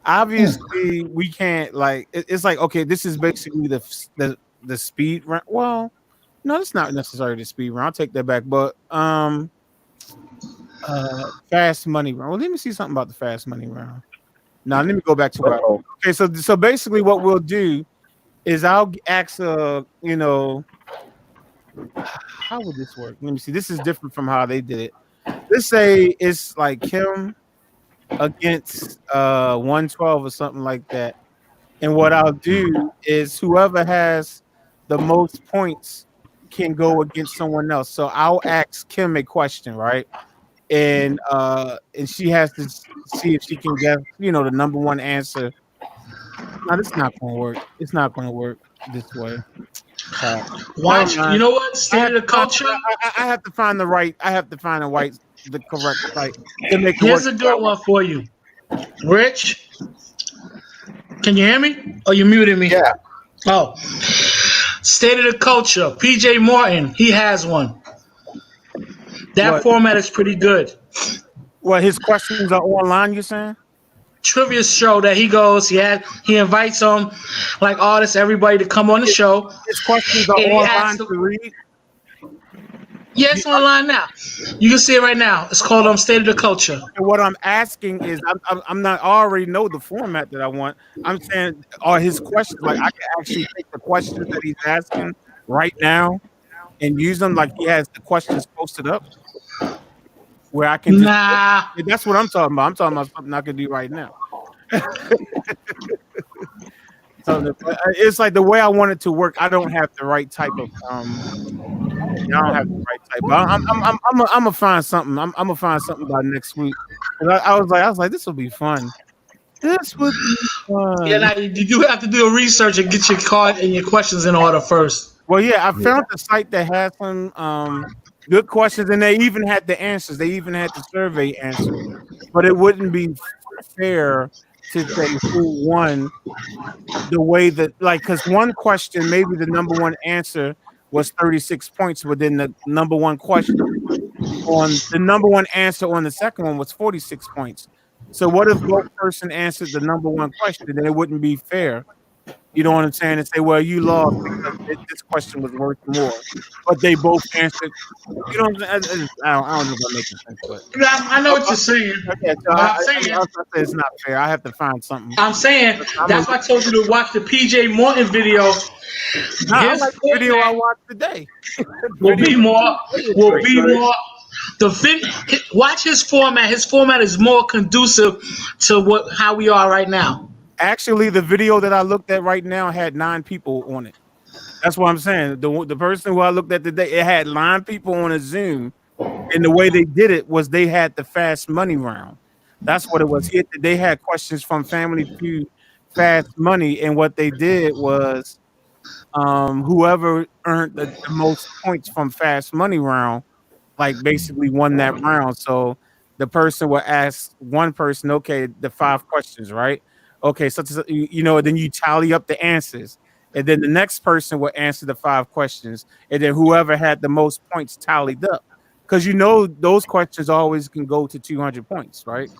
obviously we can't like. It's like okay, this is basically the speed round. Well, no, it's not necessarily the speed round. I'll take that back. But fast money round. Well, let me see something about the fast money round. Now let me go back to where. Okay, so basically what we'll do is I'll ask how would this work? Let me see. This is different from how they did it. Let's say it's like Kim against 112 or something like that. And what I'll do is whoever has the most points can go against someone else. So I'll ask Kim a question, right? And she has to see if she can get the number one answer. No, this is not going to work. It's not going to work this way. Watch, you know what? State of the culture. I have to find the right. I have to find the correct site to make it Here's work. a good one for you, Rich. Can you hear me? Oh, you muted me. Yeah. Oh, State of the Culture. PJ Morton, he has one. That format is pretty good. Well, his questions are online. You saying? Trivia show that he goes. He invites like artists, everybody to come on the show. His questions are online to read. Yeah, it's online now. You can see it right now. It's called State of the Culture. And what I'm asking is, I'm not. I already know the format that I want. I'm saying, are his questions like I can actually take the questions that he's asking right now and use them like he has the questions posted up, where I can. That's what I'm talking about. I'm talking about something I can do right now. So it's like the way I want it to work. I don't have the right type of I don't have the right type. But I'm gonna find something. I'm gonna find something by next week. I was like, this will be fun. This would be fun. Yeah, now you do have to do a research and get your card and your questions in order first. Well, yeah, I found the site that had some good questions, and they even had the answers. They even had the survey answers. But it wouldn't be fair to say who won the way that, like, because one question, maybe the number one answer was 36 points, but then the number one question on the number one answer on the second one was 46 points. So what if both person answered the number one question? Then it wouldn't be fair. You know what I'm saying? And say, well, you lost because this question was worth more. But they both answered. You know what I'm saying? I don't know if I'm making sense. But I know what you're saying. Okay, so I say it's not fair. I have to find something. I'm saying that's why I told you to watch the PJ Morton video. I like the video I watched today. Will be more. Watch his format. His format is more conducive to how we are right now. Actually, the video that I looked at right now had 9 people on it. That's what I'm saying. The person who I looked at today, it had 9 people on a Zoom, and the way they did it was they had the fast money round. That's what it was. They had questions from Family Feud, Fast Money, and what they did was whoever earned the most points from Fast Money round, like basically won that round. So the person would ask one person, okay, the 5 questions, right? Okay, so then you tally up the answers, and then the next person will answer the 5 questions, and then whoever had the most points tallied up, because those questions always can go to 200 points, right?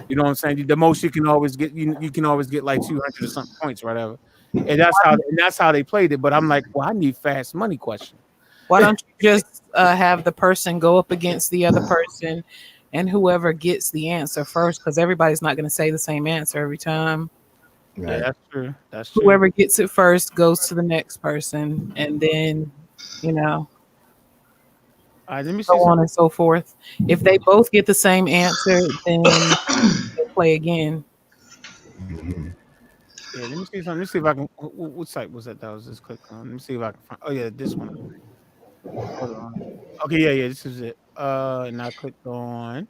You know what I'm saying? The most you can always get, you can always get like 200 or something points, whatever. And that's how they played it. But I'm like, well, I need fast money questions. Why don't you just have the person go up against the other person? And whoever gets the answer first, because everybody's not going to say the same answer every time. Yeah, that's true. That's true. Whoever gets it first goes to the next person, and then, All right, let me see so on and so forth. If they both get the same answer, then they play again. Yeah, let me see something. Let me see if I can. What site was that? That was just click on. Let me see if I can find. Oh yeah, this one. Hold on. Okay, yeah, this is it. And I clicked on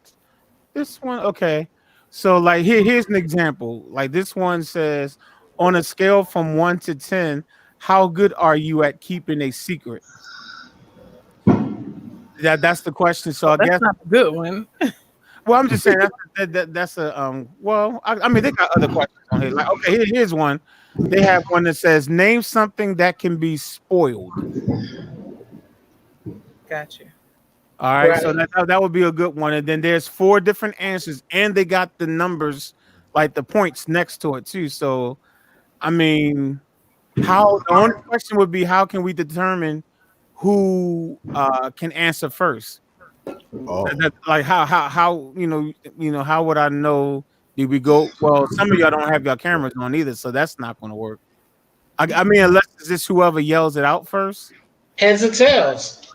this one. Okay, so like here's an example. Like this one says, On a scale from 1 to 10, how good are you at keeping a secret? That's the question. So I That's guess not a good one. well, I'm just saying that's a well, I mean they got other questions on here. Like, okay, here's one. They have one that says name something that can be spoiled. Gotcha. All right, so that would be a good one. And then there's 4 different answers, and they got the numbers, like the points next to it too. So I mean, the only question would be how can we determine who can answer first? Oh. Like how how would I know? Did we go? Well, some of y'all don't have your cameras on either, so that's not going to work. I mean, unless it's just whoever yells it out first. Heads or tails?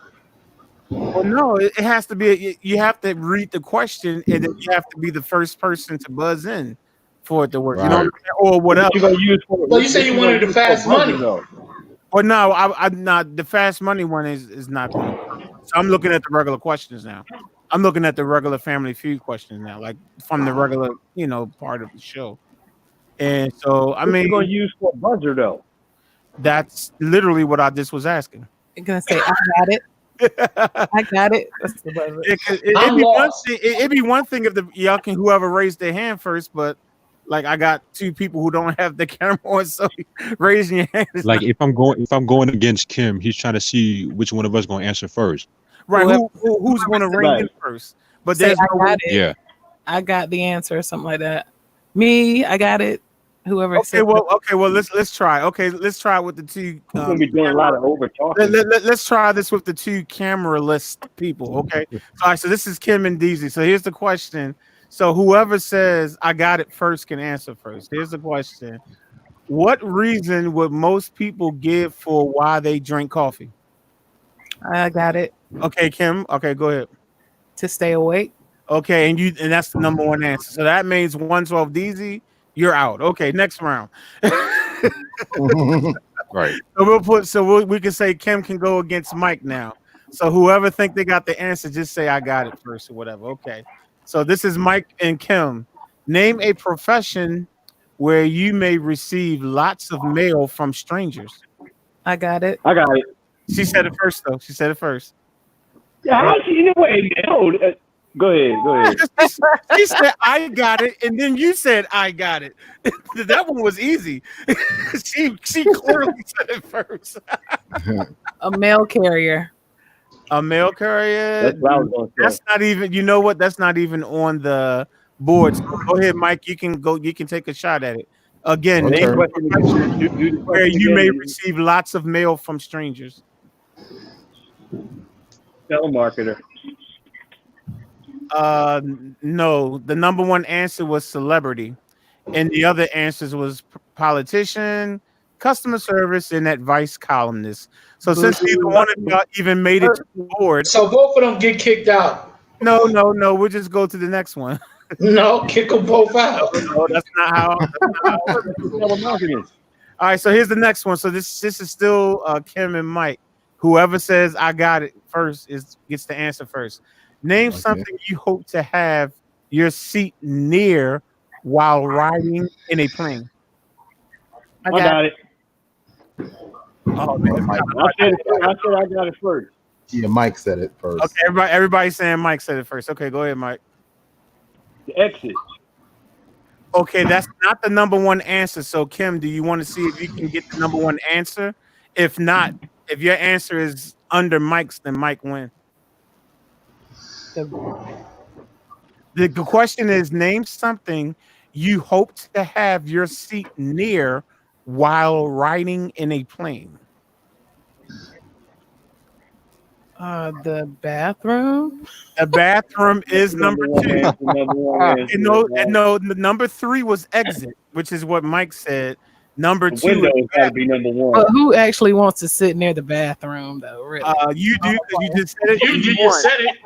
Well, no, it has to be. You have to read the question, and then you have to be the first person to buzz in for it to work. Right. You know what I'm saying? Or whatever. What you gonna use for? Well, you said you wanted the fast money. Well, no, I'm not. The fast money one is not going to work. So I'm looking at the regular questions now. I'm looking at the regular Family Feud questions now, like from the regular, part of the show. And so, I mean, you're gonna use for a buzzer though. That's literally what I just was asking. You're gonna say, "I got it." I got it. That's the buzzer. It'd be one thing if y'all can whoever raised their hand first, but like I got 2 people who don't have the camera on, so raising your hand. Like if I'm going against Kim, he's trying to see which one of us going to answer first. Right? Who's going to ring in first? But Say, there's I no got way. it. Yeah. I got the answer, or something like that. Me, I got it. Whoever. Okay, well, let's try. Okay, let's try with the 2. We're gonna be doing a lot of over talking. Let's try this with the 2 camera-less people. Okay. All right. So this is Kim and DZ. So here's the question. So whoever says I got it first can answer first. Here's the question. What reason would most people give for why they drink coffee? I got it. Okay, Kim. Okay, go ahead. To stay awake. Okay, and that's the number 1 answer. So that means 112 DZ, you're out. Okay, next round. Right. So we can say Kim can go against Mike now. So whoever think they got the answer, just say I got it first or whatever. Okay. So this is Mike and Kim. Name a profession where you may receive lots of mail from strangers. I got it. I got it. She said it first, though. She said it first. Yeah, how she know wait, no, go ahead. She said I got it, and then you said I got it. That one was easy. she clearly said it first. A mail carrier. A mail carrier. That's what I was gonna say. That's not even. You know what? That's not even on the board. So go ahead, Mike. You can go. You can take a shot at it. Again, name a profession where you may receive lots of mail from strangers. Telemarketer. No. The number 1 answer was celebrity, and the other answers was politician, customer service, and advice columnist. So since neither one of y'all even made it to the board, so both of them get kicked out. No. We'll just go to the next one. No, kick them both out. No, that's not how. All right, so here's the next one. So this is still Kim and Mike. Whoever says I got it first gets the answer first. Name something you hope to have your seat near while riding in a plane. I got it. Oh man, I said I got it first. Yeah, Mike said it first. Okay, everybody's saying Mike said it first. Okay, go ahead, Mike. The exit. Okay, that's not the number 1 answer. So Kim, do you want to see if you can get the number 1 answer? If not, if your answer is under Mike's, then Mike wins. The question is name something you hope to have your seat near while riding in a plane. The bathroom. The bathroom is number 2. No, number 3 was exit, which is what Mike said. Number 2 window has got to be number 1. But who actually wants to sit near the bathroom, though? Really? You do. You just said it. You just said it.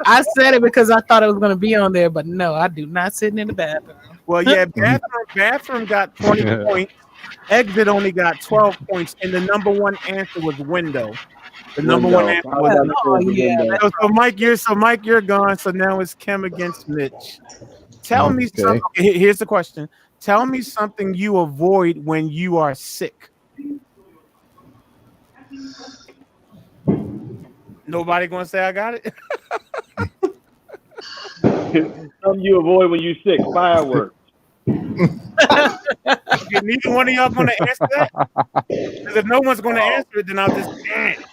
I said it because I thought it was going to be on there, but no, I do not sit in the bathroom. Well, yeah, bathroom got 20 points. Exit only got 12 points, and the number 1 answer was window. The number 1 answer was window. So Mike, you're gone. So now it's Kim against Mitch. Tell me something. Okay, here's the question. Tell me something you avoid when you are sick. Nobody gonna say I got it. Something you avoid when you sick. Fireworks. Okay, neither one of y'all gonna answer that. Because if no one's gonna answer it, then I'll just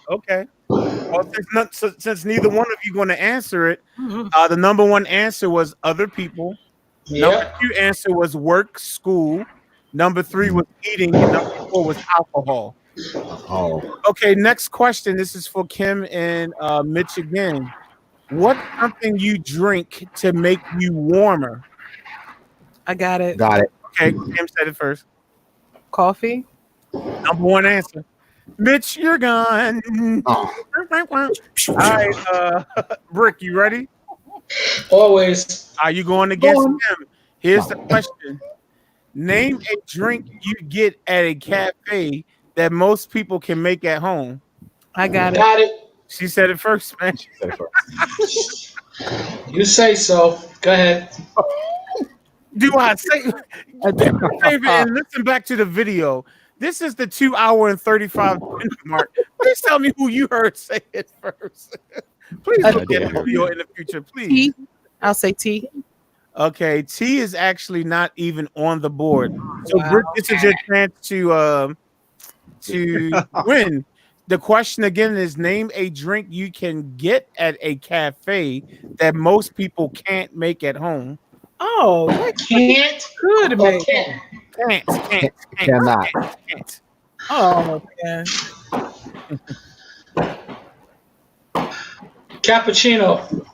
okay. Well, since neither one of you gonna answer it, the number one answer was other people. Number two answer was work, school. Number three was eating, and number four was alcohol. Oh. Okay, next question. This is for Kim and Mitch again. What's something you drink to make you warmer? I got it. Got it. Okay, Kim said it first. Coffee. Number one answer. Mitch, you're gone. Oh. All right, Brick, you ready? Always. Are you going against him? Here's the question. Name a drink you get at a cafe that most people can make at home. I got it. Got it. She said it first, man. She said it first. You say so. Go ahead. Do I say do me a favor and listen back to the video? This is the 2 hour and 35 minute mark. Please tell me who you heard say it first. Please look at the video in the future, please. T. I'll say T. Okay, T is actually not even on the board. So Britt, this is your chance to win. The question again is name a drink you can get at a cafe that most people can't make at home. Oh, Can't. good, man. Cannot. Can't. Oh, man. Cappuccino.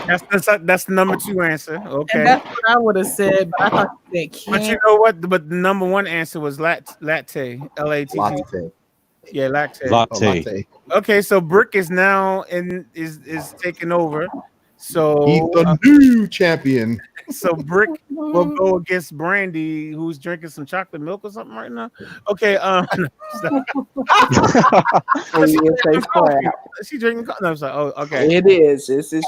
That's the number two answer. Okay. And that's what I would have said, but I thought that can't. But you know what? But the number one answer was latte. Latte. Yeah, latte. Latte. Okay, so Brick is now is taking over. So he's the new champion. So Brick will go against Brandy, who's drinking some chocolate milk or something right now. Okay, she drinking coffee. No, I'm sorry. Oh, okay. It is. It's a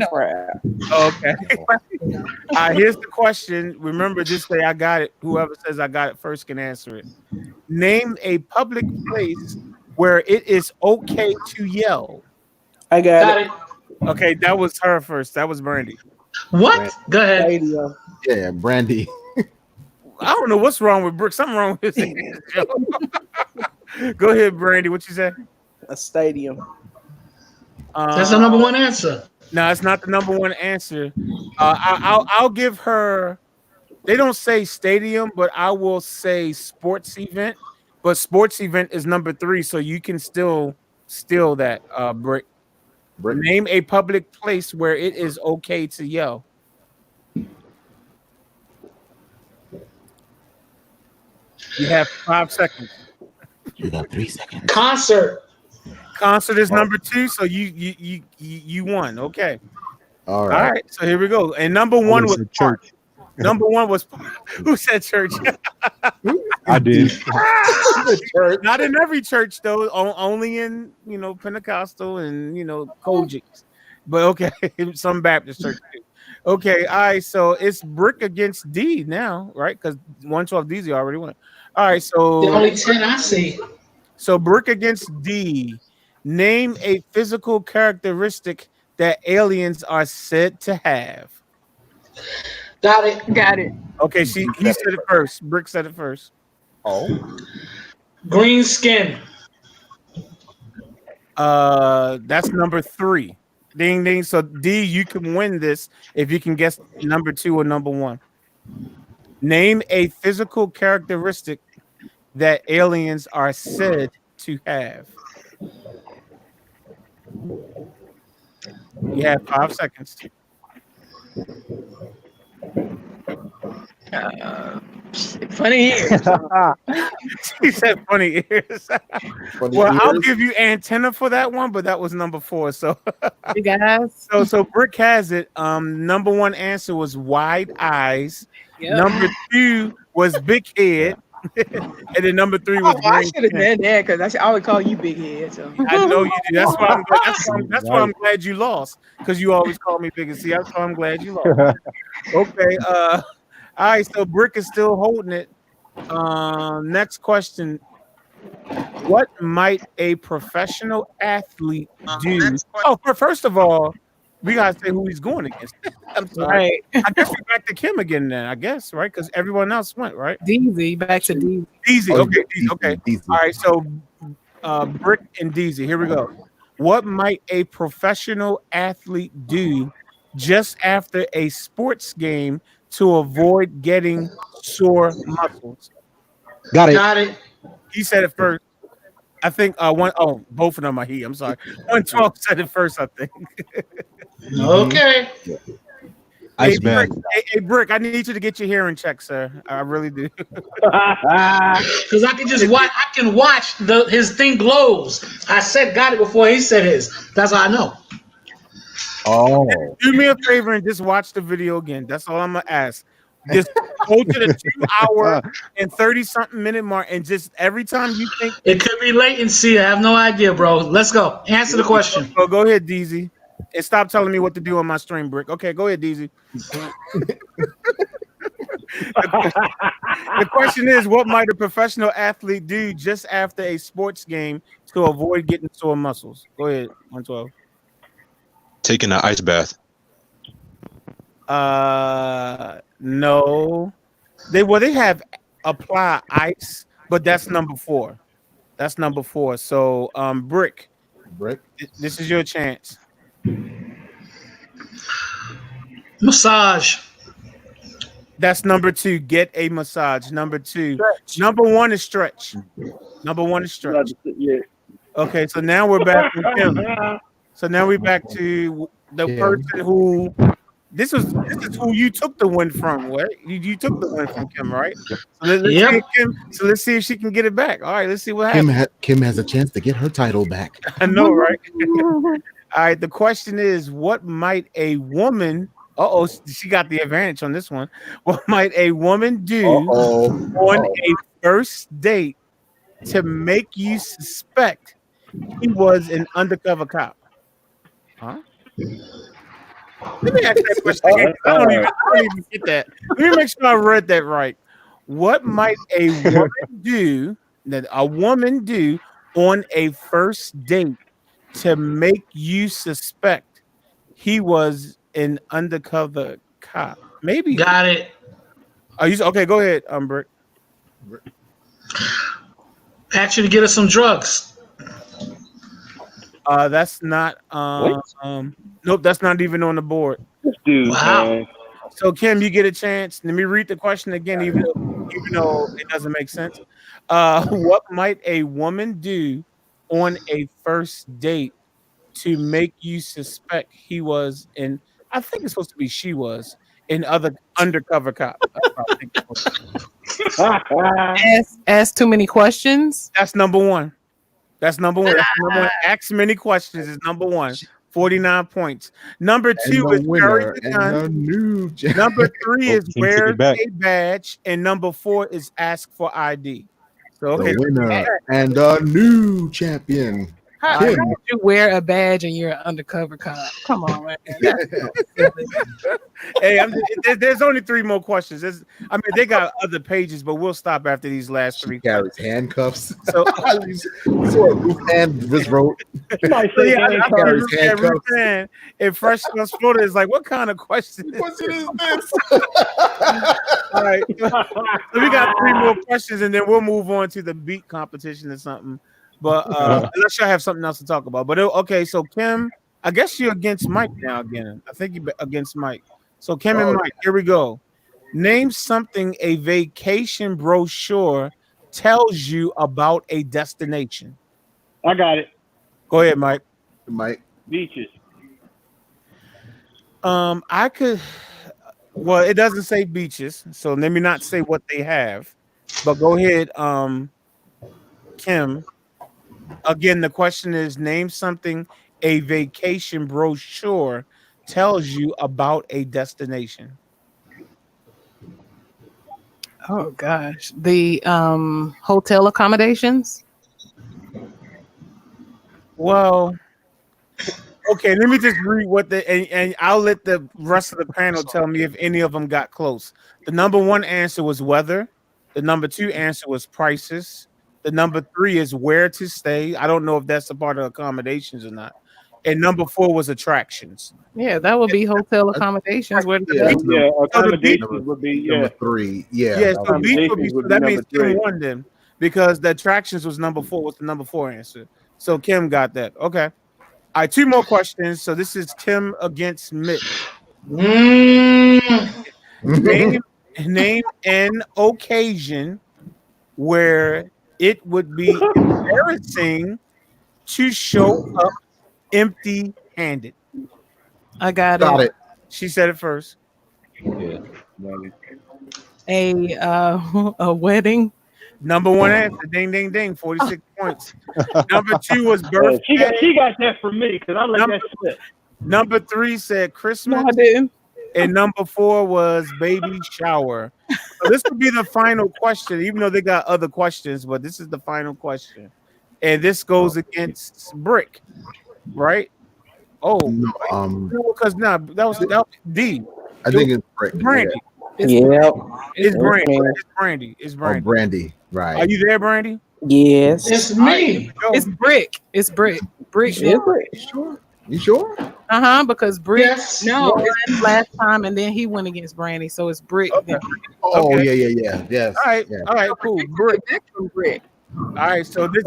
crap. Okay. Here's the question. Remember, just say I got it. Whoever says I got it first can answer it. Name a public place where it is okay to yell. I got it. Okay, that was her first. That was Brandy. What? Brandy. Go ahead. Yeah, Brandy. I don't know what's wrong with Brooke. Something wrong with his Go ahead, Brandy. What you say? A stadium. That's the number one answer. No, it's not the number one answer. I'll give her. They don't say stadium, but I will say sports event. But sports event is number 3, so you can still steal that, Brick. Name a public place where it is okay to yell. You have 5 seconds. You got 3 seconds. Concert. Concert is number 2, so you won. Okay. All right. So here we go. And number 1 was church. Number 1 was who said church? I did. Not in every church though. Only in Pentecostal and Kojics. But okay, some Baptist church too. Okay, all right. So it's Brick against D now, right? Because 112 DZ already won. All right, so The only 10 I see. So Brick against D. Name a physical characteristic that aliens are said to have. Got it. Got it. Okay, he said it first. Brick said it first. Oh. Green skin. That's number 3. Ding ding. So D, you can win this if you can guess number 2 or number 1. Name a physical characteristic that aliens are said to have. You have 5 seconds. Funny ears. She said funny ears. I'll give you antenna for that one, but that was number 4. So you guys. So Brick has it. Number 1 answer was wide eyes. Yep. Number 2 was big head. And then number 3 was I should have done that because I would call you big head. So I know you do. That's why I'm glad you lost, because you always call me big. See, that's why I'm glad you lost. Okay. All right, so Brick is still holding it. Next question. What might a professional athlete do? Oh, first of all, we gotta say who he's going against. I'm sorry. Right. I guess we're back to Kim again then, I guess, right? Because everyone else went, right? DZ, back to DZ. DZ, Oh, okay, DZ, okay. DZ. All right, so Brick and DZ, here we go. What might a professional athlete do just after a sports game to avoid getting sore muscles? Got it. Got it. He said it first. I think both of them are he. I'm sorry. 112 said it first, I think. Okay. Ice bath. Hey, Brick, I need you to get your hearing checked, sir. I really do. Because I can just watch. I can watch his thing glows. I said got it before he said his. That's how I know. Oh, Do me a favor and just watch the video again. That's all I'm gonna ask. Just go to the 2 hour and 30-something minute mark, and just every time you think it could be latency, I have no idea, bro. Let's go. Answer the question. Oh, go ahead, DZ. And stop telling me what to do on my stream, Brick. Okay, go ahead, DZ. The question is, what might a professional athlete do just after a sports game to avoid getting sore muscles? Go ahead, 112. Taking an ice bath. No. They have apply ice, but that's number 4. That's number 4. So, Brick, this is your chance. Massage. That's number 2. Get a massage. Number 2. Stretch. Number 1 is stretch. Number 1 is stretch. Yeah. Okay, so now we're back to Kim. So now we're back to the person who this is who you took the win from, right? You took the win from Kim, right? So let's see if she can get it back. All right, let's see what happens. Kim has a chance to get her title back. I know, right? All right, the question is, what might a woman she got the advantage on this one. What might a woman do on a first date to make you suspect he was an undercover cop? Huh? Let me ask that question again. I don't even get that. Let me make sure I read that right. What might a woman do on a first date to make you suspect he was an undercover cop? Maybe. Got it. Are you okay? Go ahead, Brick. Ask you to get us some drugs. That's not. Nope, that's not even on the board. Dude, wow. Man. So Kim, you get a chance. Let me read the question again, even though it doesn't make sense. What might a woman do on a first date to make you suspect he was in? I think it's supposed to be she was in other undercover cop. Ask too many questions. That's number 1. That's number 1. That's number 1. Ask many questions is number 1. 49 points. Number 2 is carry the gun. Number 3 is wear a badge, and number 4 is ask for ID. So okay, the winner and a new champion. How would you wear a badge and you're an undercover cop? Come on, man. Hey, there's only 3 more questions. They got other pages, but we'll stop after these last 3. Carries handcuffs. So and wrist rope. And Fresh North Florida is like, what kind of question is this? All right. So we got 3 more questions, and then we'll move on to the beat competition or something. But unless y'all have something else to talk about. But okay, so Kim, I guess you're against Mike now again. I think you're against Mike. So Kim and Mike, here we go. Name something a vacation brochure tells you about a destination. I got it. Go ahead, Mike. Beaches. I could. Well, it doesn't say beaches, so let me not say what they have. But go ahead, Kim. Again, the question is, name something a vacation brochure tells you about a destination. Oh gosh, the hotel accommodations. Well, Okay, let me just read what and I'll let the rest of the panel tell me if any of them got close. The number 1 answer was weather. The number 2 answer was prices. The number 3 is where to stay. I don't know if that's a part of accommodations or not. And number 4 was attractions. Yeah, that would be hotel accommodations. Where accommodations would be number 3. Yeah. Yeah, so beach would be, would be that means number 3. Kim won then because the attractions was number 4. What's the number 4 answer? So Kim got that. Okay. All right, 2 more questions. So this is Kim against Mitch. Name an occasion where it would be embarrassing to show up empty-handed. I got it. She said it first. Yeah. A wedding. Number 1 answer. Ding, ding, ding. 46 points. Number 2 was birthday. She got that from me because I like that shit. Number 3 said Christmas. No, I didn't. And number 4 was baby shower. So this would be the final question, even though they got other questions, but this is the final question. And this goes against Brick, right? Oh, because that was D. I think it's Brick. Brandy. It's Brandy. It's Brandy. Oh, Brandy. Right. Are you there, Brandy? Yes. It's me. It's Brick. It's Brick. Brick. Sure. You sure? Because Brick No. won last time, and then he went against Brandy, so it's Brick. Okay. Oh, Okay. yeah. Yes. All right. Yeah. All right, cool. Brick. Brick. All right, so this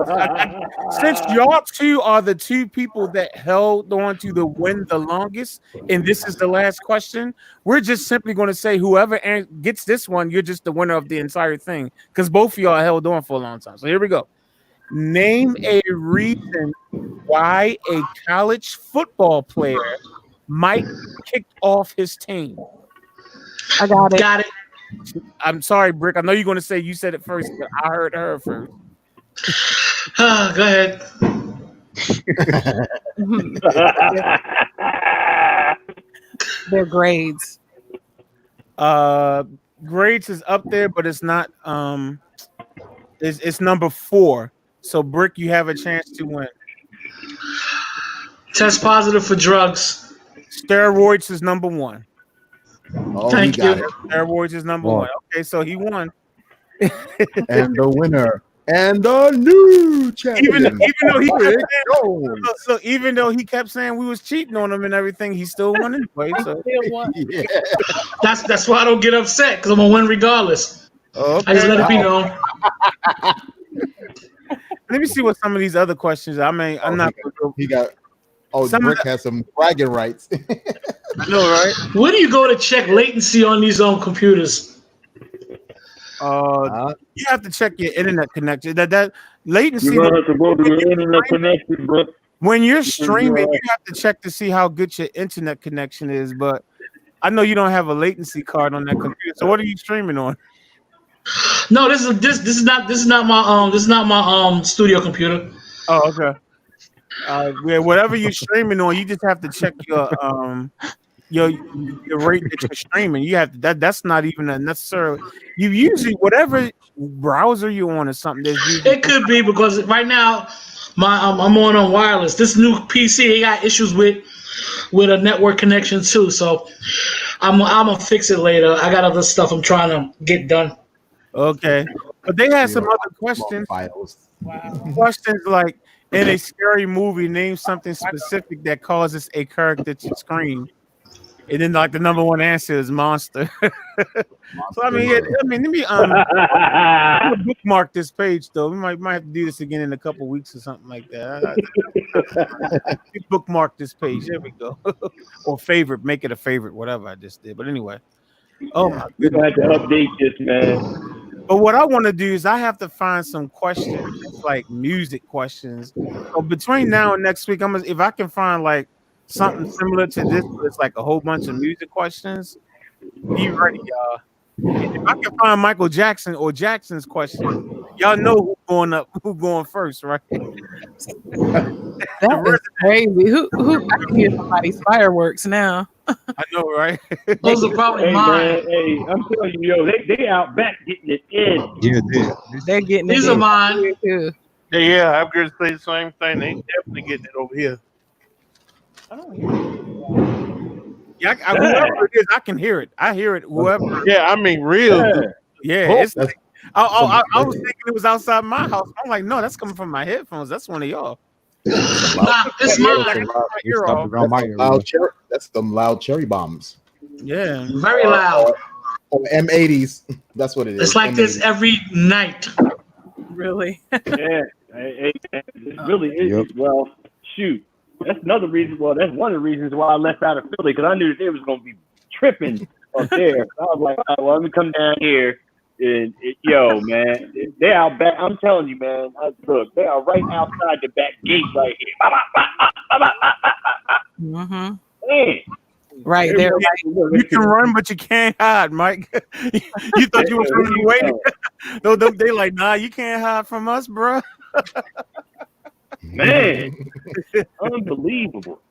since y'all two are the 2 people that held on to the win the longest, and this is the last question, we're just simply going to say whoever gets this one, you're just the winner of the entire thing because both of y'all held on for a long time. So here we go. Name a reason why a college football player might kick off his team. I got it. Got it. I'm sorry, Brick. I know you're going to say you said it first, but I heard her first. Go ahead. Their grades. Grades is up there, but it's not. It's number 4. So, Brick, you have a chance to win. Test positive for drugs. Steroids is number 1. Oh, Thank you. Steroids is number 1. Okay, so he won. And the winner and the new champion. Even though he kept saying we was cheating on him and everything, he still won anyway. So Yeah. That's why I don't get upset because I'm gonna win regardless. Okay. I just let it be known. Let me see what some of these other questions. I mean, I'm not. He got. Oh, Some Brick has some bragging rights. I know, right? Where do you go to check latency on these computers? You have to check your internet connection. That latency. You're gonna have to go to your internet connection, bro. When you're streaming, you have to check to see how good your internet connection is. But I know you don't have a latency card on that computer. So what are you streaming on? No, this is not my studio computer. Oh, okay. Yeah, whatever you're streaming on, you just have to check your rate that you're streaming. You have to, that's not even a necessary. You usually whatever browser you're on or something. It could be because right now I'm on wireless. This new PC they got issues with a network connection too. So I'm gonna fix it later. I got other stuff I'm trying to get done. Okay, but they had some other questions. Questions like, in a scary movie, name something specific that causes a character to scream. And then, like, the number 1 answer is monster. So I mean, let me I'm gonna bookmark this page though. We might have to do this again in a couple weeks or something like that. Bookmark this page. There we go. Or favorite, make it a favorite, whatever I just did. But anyway, oh my goodness, I have to update this, man. But what I want to do is I have to find some questions, like music questions. So between now and next week, if I can find like something similar to this, where it's like a whole bunch of music questions. Be ready, y'all. And if I can find Michael Jackson or Jackson's question, y'all know who's going first, right? That is crazy. Who I can hear somebody's fireworks now. I know, right? Those are probably mine. Hey, I'm telling you, yo, they out back getting it in. Yeah, they're getting These are mine. Yeah, I'm going to say the same thing. They definitely getting it over here. I don't hear it. Yeah, whoever it is, I can hear it. I hear it. Whoever. Yeah, I mean, real. Yeah, it's. I was thinking it was outside my house. I'm like, no, that's coming from my headphones. That's one of y'all. Nah, it's mine. That's some loud cherry bombs. Yeah, very loud. M80s. That's what it is. It's like this every night. Really? Yeah, it really is. Well, shoot, that's another reason. Well, that's one of the reasons why I left out of Philly, because I knew that they was gonna be tripping up there. I was like, all right, well, let me come down here. And yo, man, they out back. I'm telling you, man. Look, they are right outside the back gate right here. Mm-hmm. Man. Right there. You can run, but you can't hide, Mike. You thought you were running away. No, they like, nah, you can't hide from us, bro. Man, unbelievable.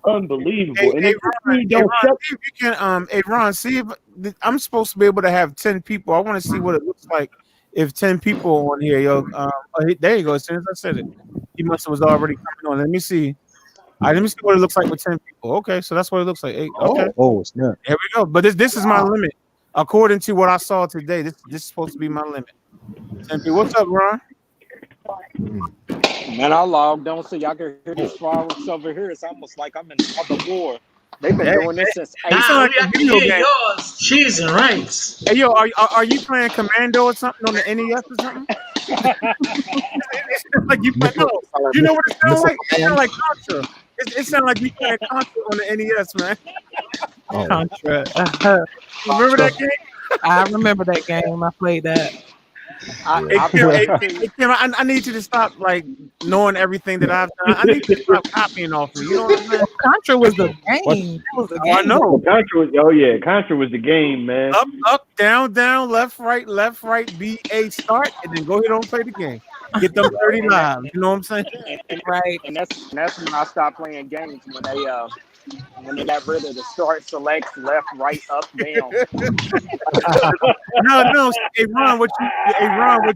Unbelievable. Hey, Ron, see if I'm supposed to be able to have 10 people. I want to see what it looks like if 10 people are on here, yo. There you go. As soon as I said it, he must have was already coming on. Let me see. All right, let me see what it looks like with 10 people. Okay, so that's what it looks like. Hey, okay. Oh, snap. There we go. But this is my limit. According to what I saw today, this is supposed to be my limit. 10 people. What's up, Ron? Man, I logged on so y'all can hear this fireworks over here. It's almost like I'm in other war. They've been doing this since 8. Nah, we have to get yours. Cheese and rice. Hey, yo, are you playing Commando or something on the NES or something? Like you play, no. You know what it sounds like? It sounds like Contra. It sounds like you playing Contra on the NES, man. Contra. Remember that game? I remember that game. I played that. I need you to stop like knowing everything that I've done. I need you to stop copying off me. You know what I'm saying? Contra was the game. I know. Contra was the game, man. Up, down, left, right, B, A, start, and then go ahead and play the game. Get them 30 lives. You know what I'm saying? Right. And that's when I stopped playing games, when they got rid of the start, select, left, right, up, down. No. Hey Ron, what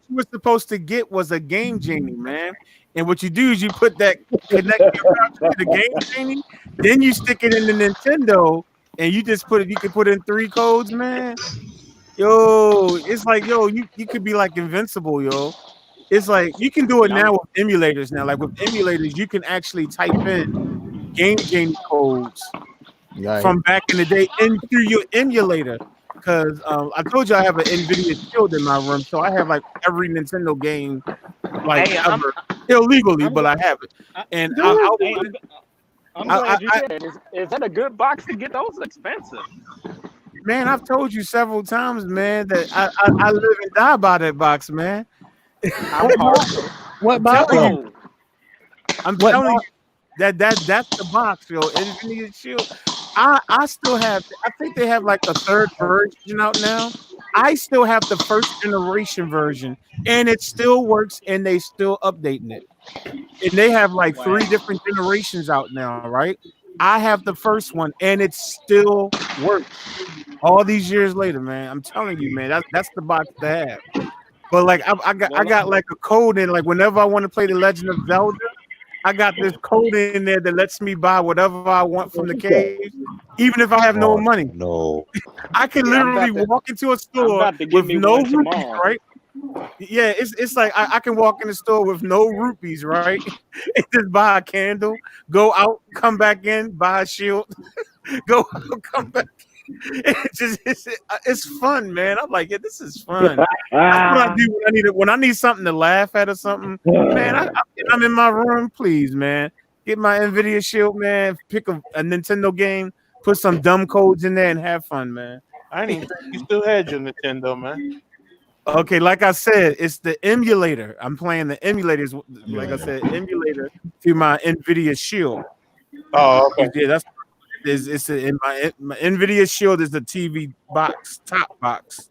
you were supposed to get was a game genie, man. And what you do is you put that connect your to the game genie, then you stick it in the Nintendo, and you just put it. You can put in 3 codes, man. Yo, it's like you could be like invincible, yo. It's like you can do it now with emulators. Now, like with emulators, you can actually type in game genie codes from back in the day and through your emulator. Because I told you I have an NVIDIA Shield in my room, so I have like every Nintendo game ever illegally, but I have it. And I'm glad you did. Is that a good box to get? Those expensive. Man, I've told you several times, man, that I live and die by that box, man. What box? I'm telling you that's the box, yo. NVIDIA Shield. I still have. I think they have like a 3rd version out now. I still have the 1st generation version, and it still works, and they still updating it. And they have like 3 different generations out now, right? I have the 1st one, and it still works. All these years later, man. I'm telling you, man. That's the box to have. But like I got like a code in, like whenever I want to play The Legend of Zelda, I got this code in there that lets me buy whatever I want from the cave, even if I have no money. No, I can literally walk into a store with no rupees, right? Yeah, it's like I can walk in the store with no rupees, right? And just buy a candle, go out, come back in, buy a shield, go out, come back. It's fun, man. I'm like, yeah, this is fun. That's what I do when I need something to laugh at or something. Man, I'm in my room, please, man. Get my NVIDIA Shield, man. Pick a Nintendo game, put some dumb codes in there, and have fun, man. I didn't even think you still had your Nintendo, man. Okay, like I said, it's the emulator. I'm playing the emulators, like I said, emulator through my NVIDIA Shield. Oh, okay. Yeah, that's. It's in my NVIDIA Shield is the TV box, top box.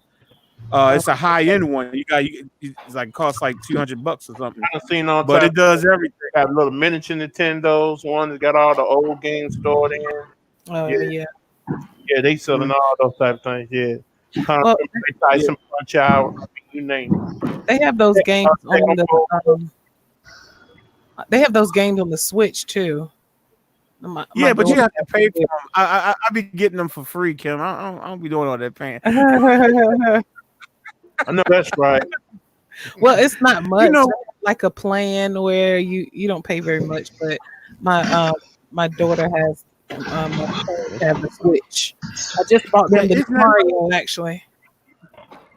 It's a high end one. It's like costs like $200 or something. I've seen on, but it does everything. Have little miniature Nintendos. One that got all the old games stored in. Yeah, they selling all those type of things. Yeah, Tyson Punch Out. You name it. They have those games on the. They have those games on the Switch too. Yeah, but you have to pay for them. I be getting them for free, Kim. I don't be doing all that paying. I know that's right. Well, it's not much. You know, like a plan where you don't pay very much, but my daughter has have the Switch. I just bought them the Mario actually.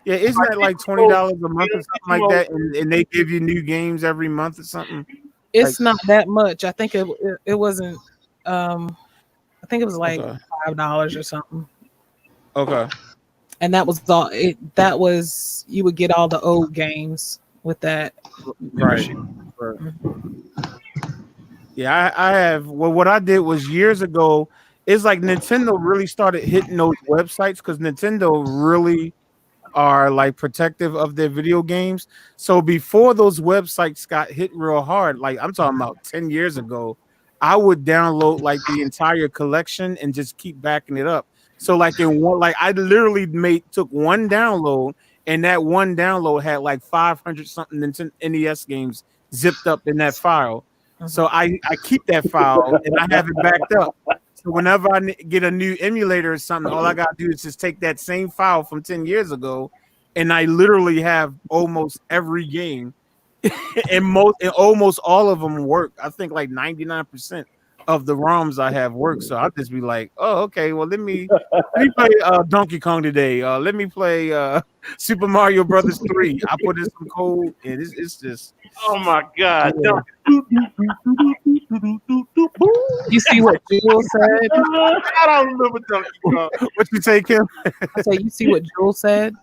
Yeah, isn't that like $20 a month or something like that? And they give you new games every month or something? It's not that much. I think it wasn't. I think it was like $5 or something. Okay. And that was all. That was you would get all the old games with that. Right. Yeah, I have. Well, what I did was years ago. It's like Nintendo really started hitting those websites because Nintendo really are like protective of their video games. So before those websites got hit real hard, like I'm talking about 10 years ago, I would download like the entire collection and just keep backing it up. So like in one, like I literally took one download, and that one download had like 500 something NES games zipped up in that file. So I keep that file and I have it backed up. So whenever I get a new emulator or something, all I gotta do is just take that same file from 10 years ago, and I literally have almost every game, and almost all of them work. I think like 99% of the ROMs I have work. So I'll just be like, oh, okay, well let me play Donkey Kong today. Let me play Super Mario Brothers 3. I put in some code, and it's just. Oh my God! Yeah. You see what Jules said? I don't remember Donkey Kong. What you say, Kim? I say you see what Jules said.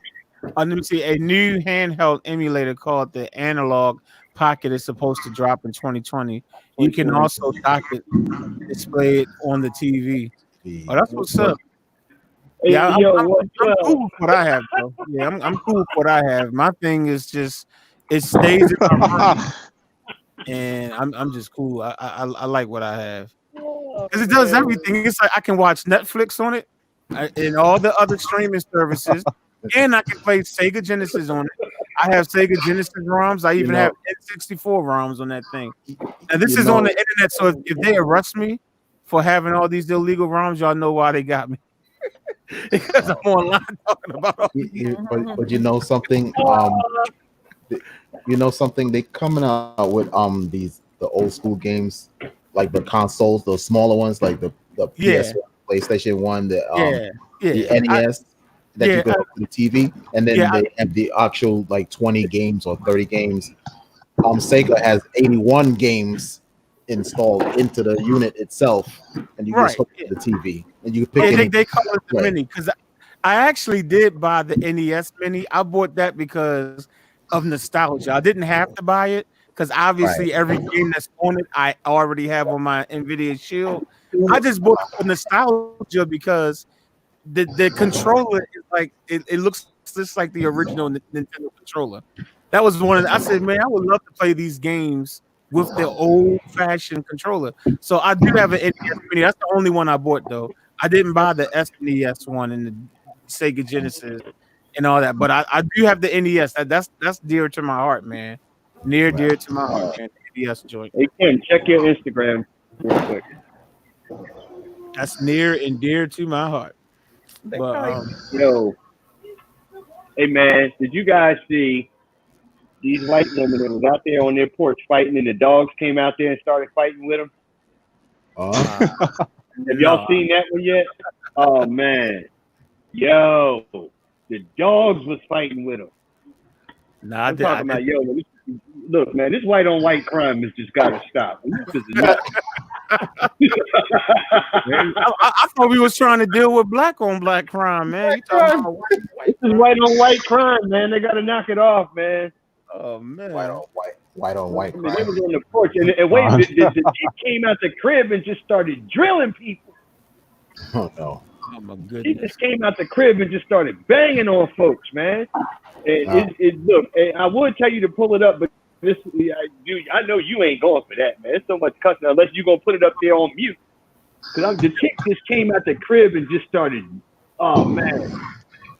Let me see. A new handheld emulator called the Analog Pocket is supposed to drop in 2020. You can also dock it, display it on the TV. Oh, that's what's up. Yeah, I'm cool with what I have, though. Yeah, I'm cool with what I have. My thing is just it stays in my room, and I'm just cool. I like what I have because it does everything. It's like I can watch Netflix on it and all the other streaming services, and I can play Sega Genesis on it. I have Sega Genesis ROMs. I even have N64 ROMs on that thing. Now this is on the internet, so if they arrest me for having all these illegal ROMs, y'all know why they got me. Because I'm online talking about all but you know something, they coming out with the old school games, like the consoles, those smaller ones, like the PS1, PlayStation 1, the NES that you go to the TV, and then they have the actual like 20 games or 30 games. Sega has 81 games installed into the unit itself, and you just hook it to the TV, and you pick they call it the Mini because I actually did buy the NES Mini. I bought that because of nostalgia. I didn't have to buy it because obviously every game that's on it I already have on my NVIDIA Shield. I just bought it for nostalgia because the controller is like it looks just like the original Nintendo controller. That was one of I said, man, I would love to play these games with the old-fashioned controller. So I do have an NES Mini. That's the only one I bought, though. I didn't buy the SNES one and the Sega Genesis and all that, but I do have the NES. That's dear to my heart, man. Dear to my heart, man. The NES joint. Hey, Kim, check your Instagram real quick. That's near and dear to my heart. But yo, hey man, did you guys see these white women that was out there on their porch fighting, and the dogs came out there and started fighting with them? Have y'all seen that one yet? Oh man, yo, the dogs was fighting with them. Nah, I'm talking about yo. Look, man, this white on white crime has just got to stop. This is nuts. I thought we was trying to deal with black on black crime, man. You talking about this is white on white crime, man. They got to knock it off, man. Oh man, white on white crime. They was on the porch, and wait, the chick came out the crib and just started drilling people. Oh no! Oh my goodness! She just came out the crib and just started banging on folks, man. And look, I would tell you to pull it up, but I know you ain't going for that, man. There's so much cussing unless you're gonna put it up there on mute. Because the chick just came out the crib and just started. Oh man,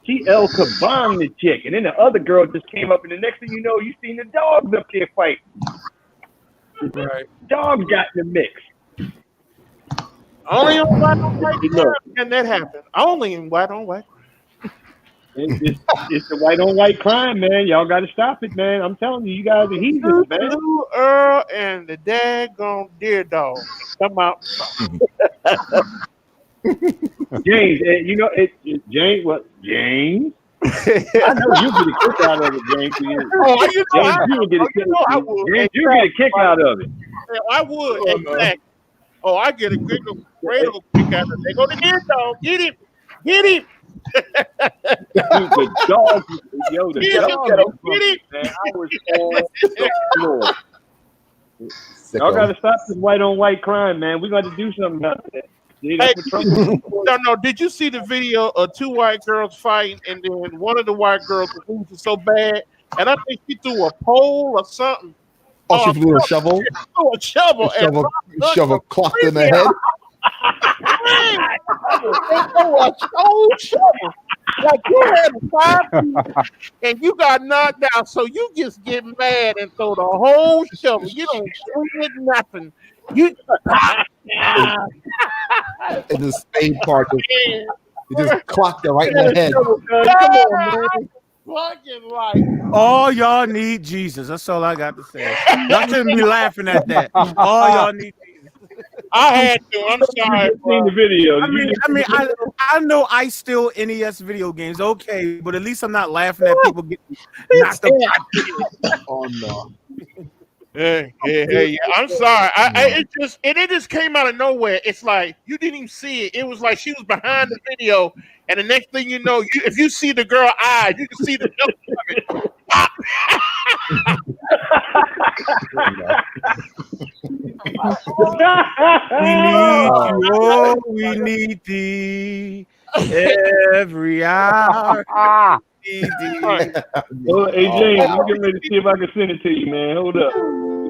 she El Caban the chick, and then the other girl just came up, and the next thing you know, you seen the dogs up there fighting. Right. Dogs got in the mix. Only on white on white Look, crime can that happen. Only in white on white. it's the white on white crime, man. Y'all got to stop it, man. I'm telling you, you guys are heathens, man. Lou Earl and the daggone deer dog come out. James, you know James. What James? I know you get a kick out of it, James. James, you get a kick. James, you get a kick out of it. I would, exactly. Oh, I get a great old kick out of it. They go the deer dog. Get him. The dog, yo, the dog, get him. Man, I was on the floor. Y'all got to stop this white on white crime, man. We got to do something about that. See, that's what Trump No. Did you see the video of two white girls fighting, and then one of the white girls was losing so bad, and I think she threw a pole or something. Oh, she threw a shovel. A shovel. Shovel clocked in the head. Like you had 5 people and you got knocked out, so you just get mad and throw the whole shovel. You don't shoot nothing. You and the spade part, you just clocked it right in the head. Come on, man. All y'all need Jesus. That's all I got to say. Y'all shouldn't be laughing at that. All y'all need Jesus. I had to. I'm sorry. Seen the video. I know I steal NES video games, okay, but at least I'm not laughing at people getting knocked up. Oh no. Yeah. I'm sorry. It just came out of nowhere. It's like you didn't even see it. It was like she was behind the video, and the next thing you know, if you see the girl eyes, you can see the jump. We need thee every hour. Well, hey James, I'm getting ready to see if I can send it to you, man. Hold up.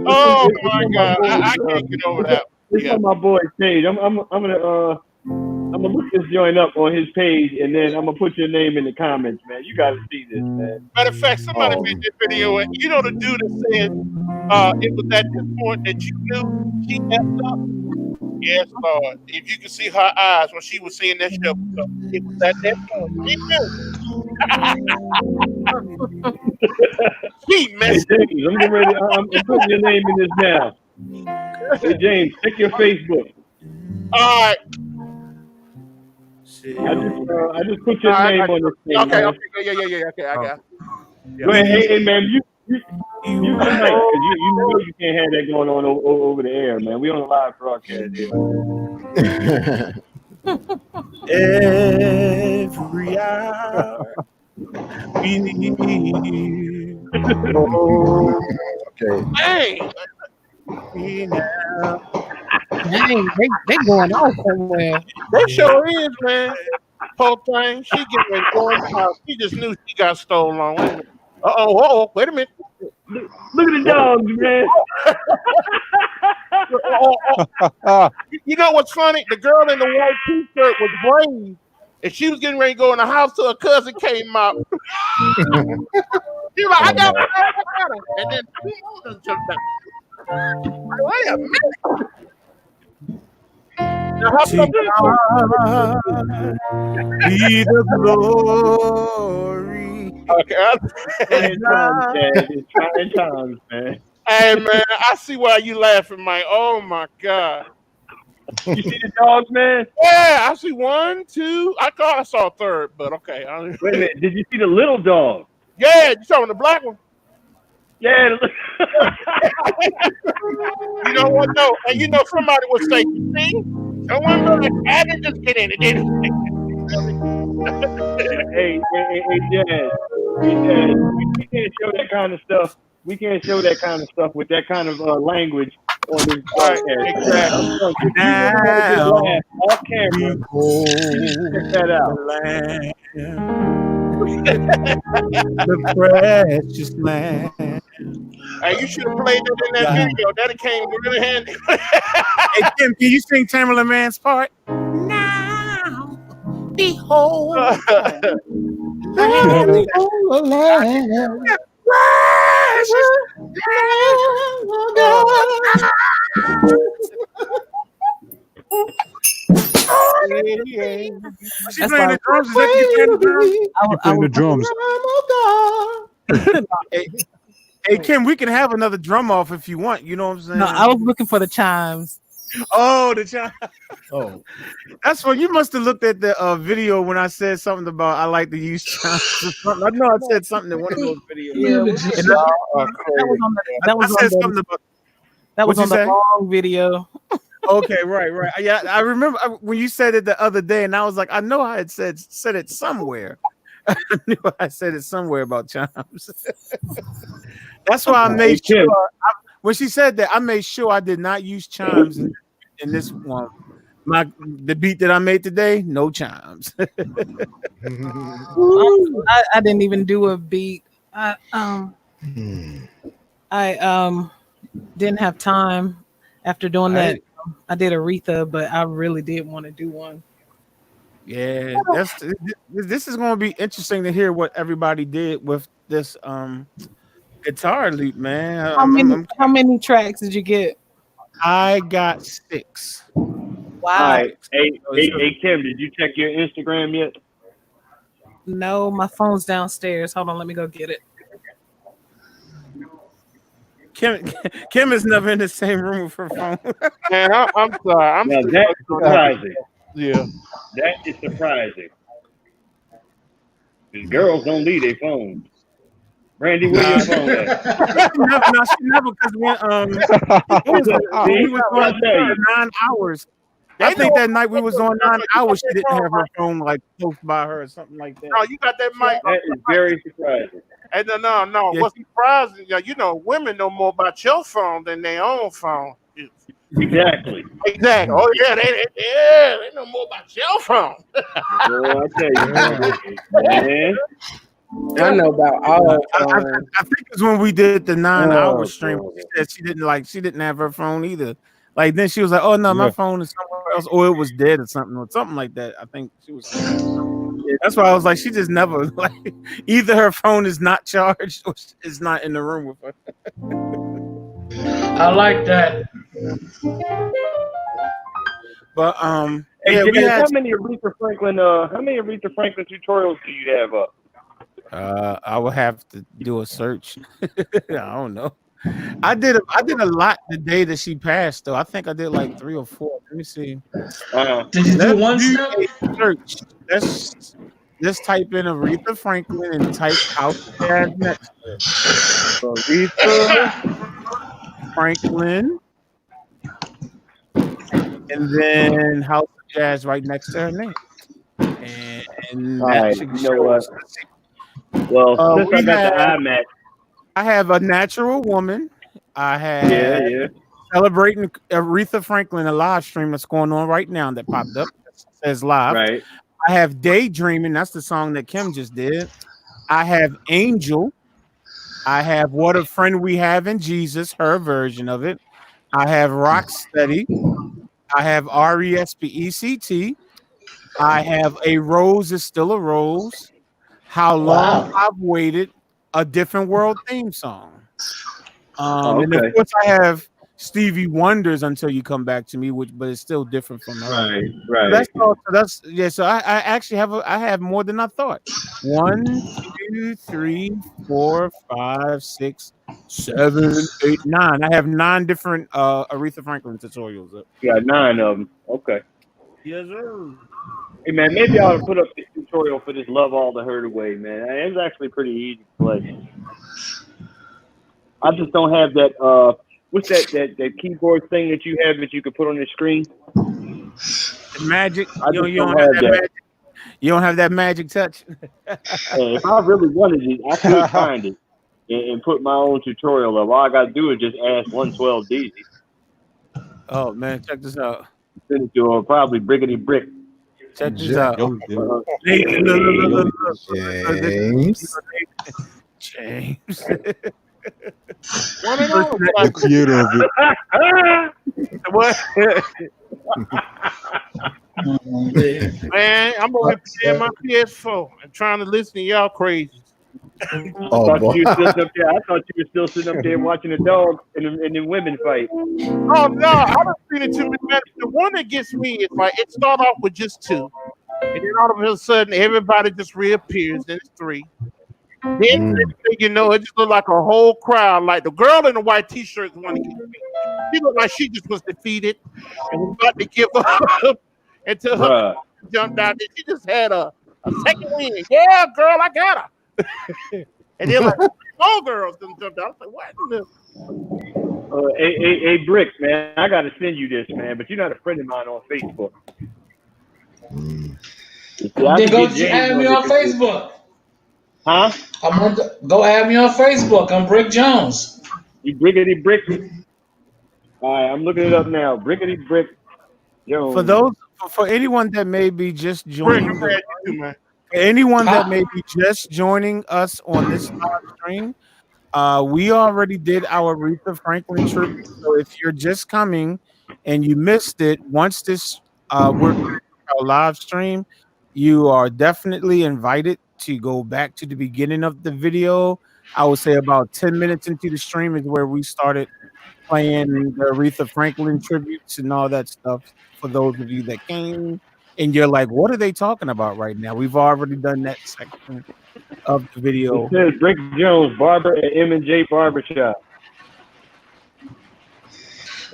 Oh my God, I can't get over that. It's on my boy's page. I'm gonna look this joint up on his page, and then I'm gonna put your name in the comments, man. You gotta see this, man. Matter of fact, somebody made this video, and you know the dude that said it was at this point that you knew she messed up. Yes, Lord. If you could see her eyes when she was seeing that show, it was at that point. She knew. She messed up. James, I'm getting ready. I'm putting your name in this now. Hey James, check your Facebook. All right. I just put your name on this thing. Okay, man. okay, I got it. Go ahead, hey man, you tonight, because you know you can't have that going on over the air, man. We on a live broadcast here. Every hour we need. Okay. Hey. Dang, they going out somewhere. They sure is, man. Poor thing, she getting ready to go in the house. She just knew she got stolen on. Wait a minute. Wait a minute. Look at the dogs, man. You know what's funny? The girl in the white t-shirt was brave, and she was getting ready to go in the house till her cousin came out. She was like, I got her. And then two more jumped out. Wait a minute. Now, be the glory. Okay. It's trying times, man. Hey, man, I see why you laughing, Mike. Oh, my God. You see the dogs, man? Yeah, I see 1, 2. I thought I saw a third, but okay. Wait a minute. Did you see the little dog? Yeah, you saw the black one? Yeah. You know what, though? And you know somebody would say, you see? Someone really had to just get in it. Hey, Jazz. We can't show that kind of stuff. We can't show that kind of stuff with that kind of language on this podcast. Exactly. Now, off camera, check that out. The precious land. Hey, you should have played that in that video. That came really handy. Hey, Tim, can you sing Tamala Man's part? Now, behold. She's playing the drums. Is that you playing the drums? You're playing the drums. Hey, Kim, we can have another drum off if you want. You know what I'm saying? No, I was looking for the chimes. Oh, the chime. Oh, that's when you must have looked at the video when I said something about I like to use chimes or something. I know I said something in one of those videos. Yeah, that was on the long video. Okay, right. Yeah, I remember when you said it the other day, and I was like, I know I had said it somewhere. I knew I said it somewhere about chimes. That's why I made sure. When she said that, I made sure I did not use chimes in this one. The beat that I made today, no chimes. I didn't even do a beat. I didn't have time after doing that. I did Aretha, but I really did want to do one. Yeah, this is going to be interesting to hear what everybody did with this guitar loop, man. How many tracks did you get? I got 6. Wow. All right. Hey, Kim, did you check your Instagram yet? No, my phone's downstairs. Hold on, let me go get it. Kim is never in the same room with her phone. Man, I'm sorry. That's surprising. Yeah. That is surprising. Because girls don't leave their phones. Randy, where your phone at? She never, because we was on 9 hours. I think that night we was on 9 hours, she didn't have her phone like close by her or something like that. No, you got that mic. That is very surprising. And no. Yeah. What's surprising? Women know more about your phone than their own phone. Exactly. Oh yeah, they know more about your phone. Well, I tell you, man. I know about all. I think it's when we did the 9-hour stream. She said she didn't have her phone either. Like then she was like, "Oh no, my phone is somewhere else, or it was dead, or something like that." I think she was. Yeah, that's why I was like, she just never either her phone is not charged or is not in the room with her. I like that. Hey, But how many Aretha Franklin tutorials do you have up? I would have to do a search. I don't know. I did a lot the day that she passed, though. I think I did like 3 or 4. Let me see. Did you do one step? Search. Let's type in Aretha Franklin and type House of Jazz next to it. Aretha Franklin, and then House of Jazz right next to her name. And right, you know what? Well, since I got the iMac. I have A Natural Woman. I have Celebrating Aretha Franklin, a live stream that's going on right now that popped up. It says live. Right. I have Daydreaming. That's the song that Kim just did. I have Angel. I have What a Friend We Have in Jesus, her version of it. I have Rocksteady. I have RESPECT. I have A Rose is Still a Rose. How Long I've Waited. A Different World theme song. And of course I have Stevie Wonder's Until You Come Back to Me, but it's still different from her. Right. So I actually have more than I thought. 1, 2, 3, 4, 5, 6, 7, 8, 9. I have 9 different Aretha Franklin tutorials up. You got 9 of them. Okay. Yes, sir. Hey man, maybe I ought to put up this tutorial for this Love All the Hurt Away, man. It's actually pretty easy to play. I just don't have that what's that keyboard thing that you have that you could put on the screen? The magic. You don't have that. Magic. You don't have that magic touch. If I really wanted it, I could find it and put my own tutorial up. All I gotta do is just ask 112 Deezy. Oh man, check this out. Send it to her, probably brickety brick. Check this out. James. The creator of it. What? Man, I'm over here playing my PS4 and trying to listen to y'all crazy. Oh boy. You were still up there. I thought you were still sitting up there watching the dogs and the women fight. Oh no, I don't see it too many. The one that gets me is like it start off with just two, and then all of a sudden everybody just reappears. Then it's three. Then next thing you know, it just looked like a whole crowd. Like the girl in the white t-shirt is the one that gets me. She looked like she just was defeated and was about to give up until her jumped out. And she just had a second win. Yeah, girl, I got her. And then like all girls done jumped out. I was like, what? Hey, Bricks, man, I got to send you this, man. But you're not a friend of mine on Facebook. Then go add me on Facebook. Huh? Go add me on Facebook. I'm Brick Jones. You Brickety Brick. All right, I'm looking it up now. Brickety Brick Jones. For anyone that may be just joining, that may be just joining us on this live stream, we already did our Aretha Franklin tribute. So if you're just coming and you missed it, once this we're our live stream, you are definitely invited to go back to the beginning of the video. I would say about 10 minutes into the stream is where we started playing the Aretha Franklin tributes and all that stuff. For those of you that came and you're like, what are they talking about right now? We've already done that section of the video. It says Brick Jones, barber at M&J Barbershop.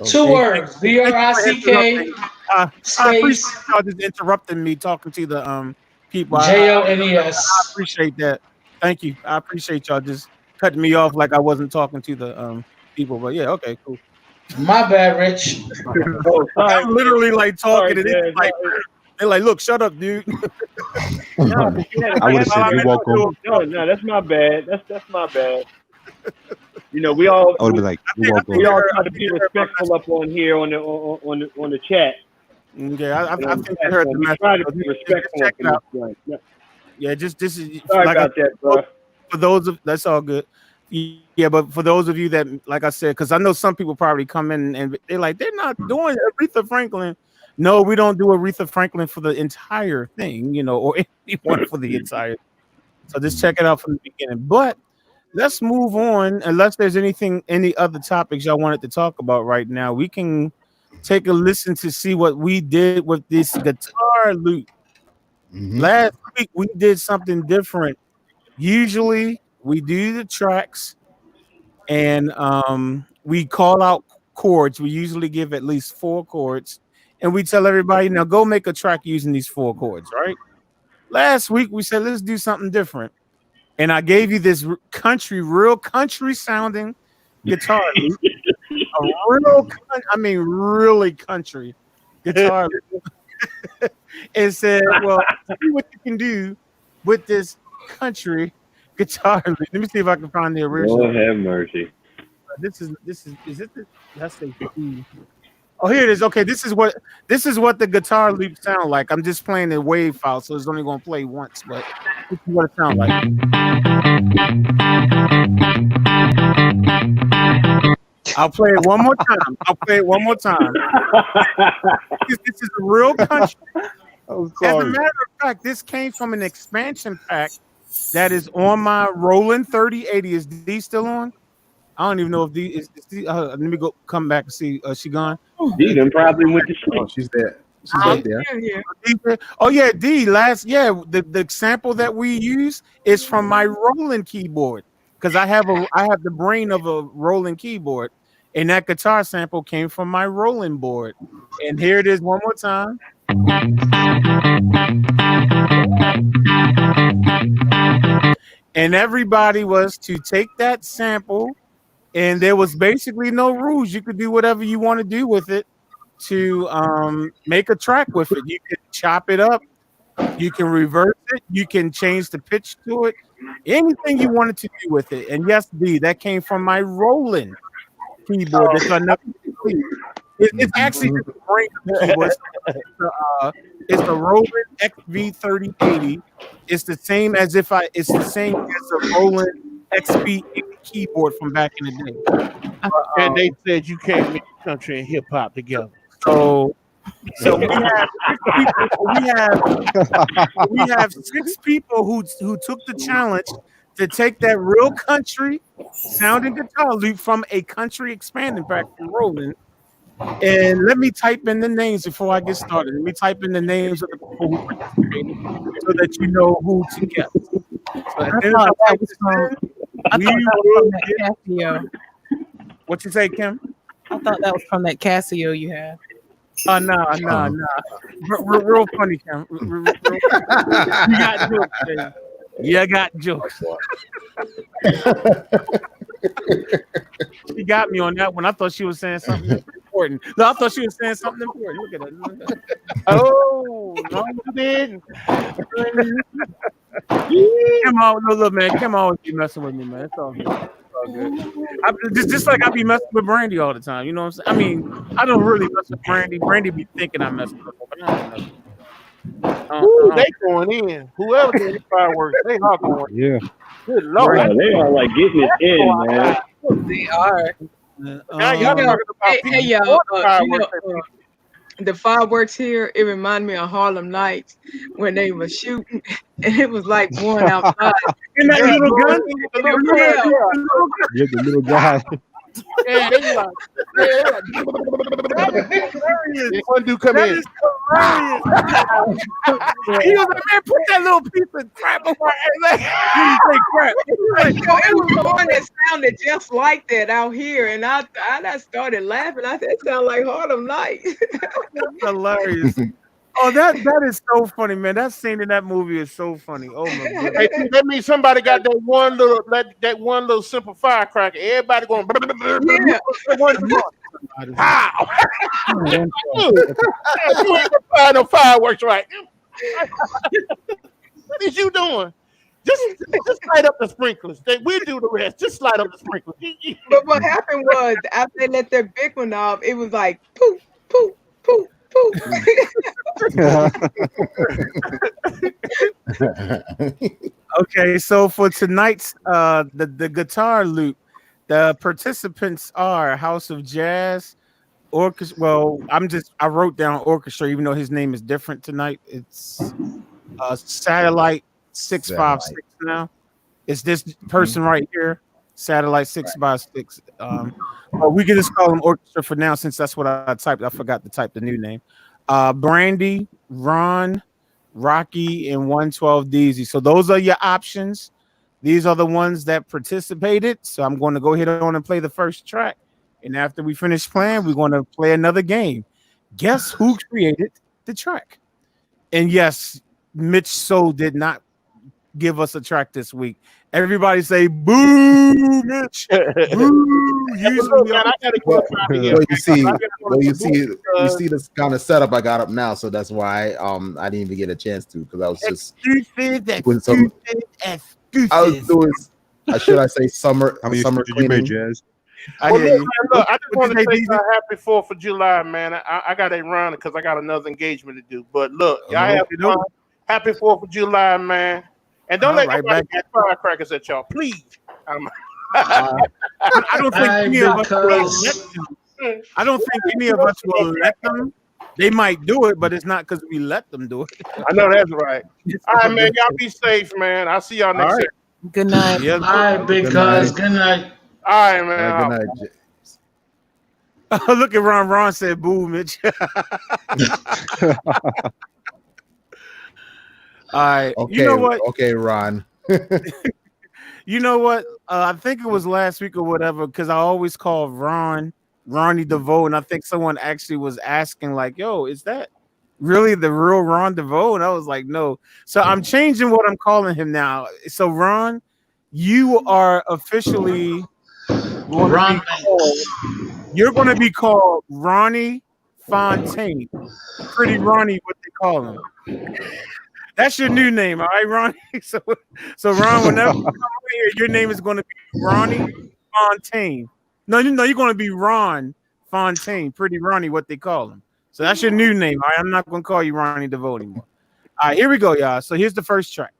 Two words, B-R-I-C-K I appreciate y'all just interrupting me talking to the people. J-O-N-E-S. I appreciate that. Thank you. I appreciate y'all just cutting me off like I wasn't talking to the people. But yeah, okay, cool. My bad, Rich. I'm literally like talking and it's like they're like, look, shut up, dude. I would have said you're welcome. No, that's my bad. That's my bad. You know, we all. I would be like, you're welcome. We all try to be respectful up on here on the chat. Yeah, I think I heard the message. Try to be respectful. Yeah, just this is sorry like about that, bro. For those of that's all good. Yeah, but for those of you that, like I said, because I know some people probably come in and they're like, they're not doing Aretha Franklin. No, we don't do Aretha Franklin for the entire thing, you know, or anyone for the entire. So just check it out from the beginning. But let's move on. Unless there's any other topics y'all wanted to talk about right now, we can take a listen to see what we did with this guitar loop. Last week we did something different. Usually we do the tracks and we call out chords. We usually give at least 4 chords and we tell everybody, now go make a track using these 4 chords, right? Last week we said, let's do something different. And I gave you this real country sounding guitar loop. Really country guitar loop. And said, well, see what you can do with this country guitar loop. Let me see if I can find the original. Lord have mercy. Is it the that's the oh, here it is. Okay, this is what the guitar loop sound like. I'm just playing the wave file, so it's only gonna play once, but this is what it sounds like. I'll play it one more time. This is a real country. As a matter of fact, this came from an expansion pack that is on my Roland 3080. Is D still on? I don't even know if D is. Let me go come back and see. She gone? D then probably went to sleep. She's there. She's right there. Oh yeah, D. The sample that we use is from my Roland keyboard because I have the brain of a Roland keyboard, and that guitar sample came from my Roland board. And here it is one more time. And everybody was to take that sample, and there was basically no rules. You could do whatever you want to do with it to make a track with it. You can chop it up, you can reverse it, you can change the pitch to it, anything you wanted to do with it. And yes, D, that came from my Roland keyboard. It's actually just a brain keyboard. It's the Roland XV3080. It's the same as a Roland XP80 keyboard from back in the day. And they said you can't mix country and hip hop together. So we have 6 people who took the challenge to take that real country sounding guitar loop from a country expanding back from Roland. And let me type in the names before I get started. Let me type in the names of the people who participated so that you know who to guess. So I thought that was from that Casio. What you say, Kim? I thought that was from that Casio you had. Oh, no. Real funny, Kim. You got jokes, baby. You got jokes. She got me on that one. I thought she was saying something important. No, I thought she was saying something important. Look at that. Oh, no, you didn't. Come on, no, look, man. Come on, you messing with me, man. It's all good. Just like I be messing with Brandy all the time. You know what I'm saying? I mean, I don't really mess with Brandy. Brandy be thinking I'm messing with her, but I don't mess with her. Ooh, they going in. Whoever did the fireworks, they are going. Yeah. Good Lord. Yeah, they are like getting it in, man. They are. Now y'all talking about hey y'all, the fireworks here, it reminded me of Harlem Nights when they were shooting, and it was like one outside. And that little gun? Yeah, the little guy. Yeah, they like, They one dude come in. Is hilarious. He was like, man, put that little piece of crap on my leg. He crap. Like, it was one that sounded just like that out here, and I started laughing. I said, it sounds like Harlem Nights. That's hilarious. Oh, that is so funny, man. That scene in that movie is so funny. Oh my god. Hey, that means somebody got that one little simple firecracker. Everybody going. Yeah. How? You ain't gonna find no fireworks, right? What is you doing? Just light up the sprinklers. We'll do the rest. Just light up the sprinklers. But what happened was after they let their big one off, it was like poof, poof, poof. Okay, so for tonight's the guitar loop, the participants are House of Jazz, Orchestra. Well, I wrote down orchestra, even though his name is different tonight. It's Satellite 656 now. It's this person right here, Satellite 6x6. We can just call him orchestra for now, since that's what I typed. I forgot to type the new name. Brandy, Ron, Rocky, and 112 Deezy. So those are your options. These are the ones that participated. So I'm going to go ahead on and play the first track. And after we finish playing, we're going to play another game. Guess who created the track? And yes, Mitch Soul did not give us a track this week. Everybody say boo, Mitch. Boo. Usually, I gotta go you see this kind of setup I got up now, so that's why I didn't even get a chance to, because I was just doing some. I was doing. Should I say summer? How many summer did you make, Jazz? I just want to say happy 4th of July, man. I got to run because I got another engagement to do. But look, y'all have fun. Happy 4th of July, man. And don't let nobody get firecrackers at y'all, please. I don't think any of us will let them. I don't think any of us will let them. They might do it, but it's not because we let them do it. I know that's right. All right, man. Y'all be safe, man. I'll see y'all next year. Good night. All right, big cuz. Good night. All right, man. Good night, James. Look at Ron. Ron said, "Boo, Mitch." All right. Okay. You know what? Okay, Ron. You know what? I think it was last week or whatever, because I always call Ronnie DeVoe, and I think someone actually was asking, like, "Yo, is that really the real Ron DeVoe?" And I was like, "No." So I'm changing what I'm calling him now. So Ron, you are officially Ron. You're going to be called Ronnie Fontaine. Pretty Ronnie, what they call him. That's your new name, all right, Ronnie? So Ron, whenever you come over here, your name is going to be Ronnie Fontaine. No, you're going to be Ron Fontaine, Pretty Ronnie, what they call him. So that's your new name, all right? I'm not going to call you Ronnie DeVoe anymore. All right, here we go, y'all. So here's the first track.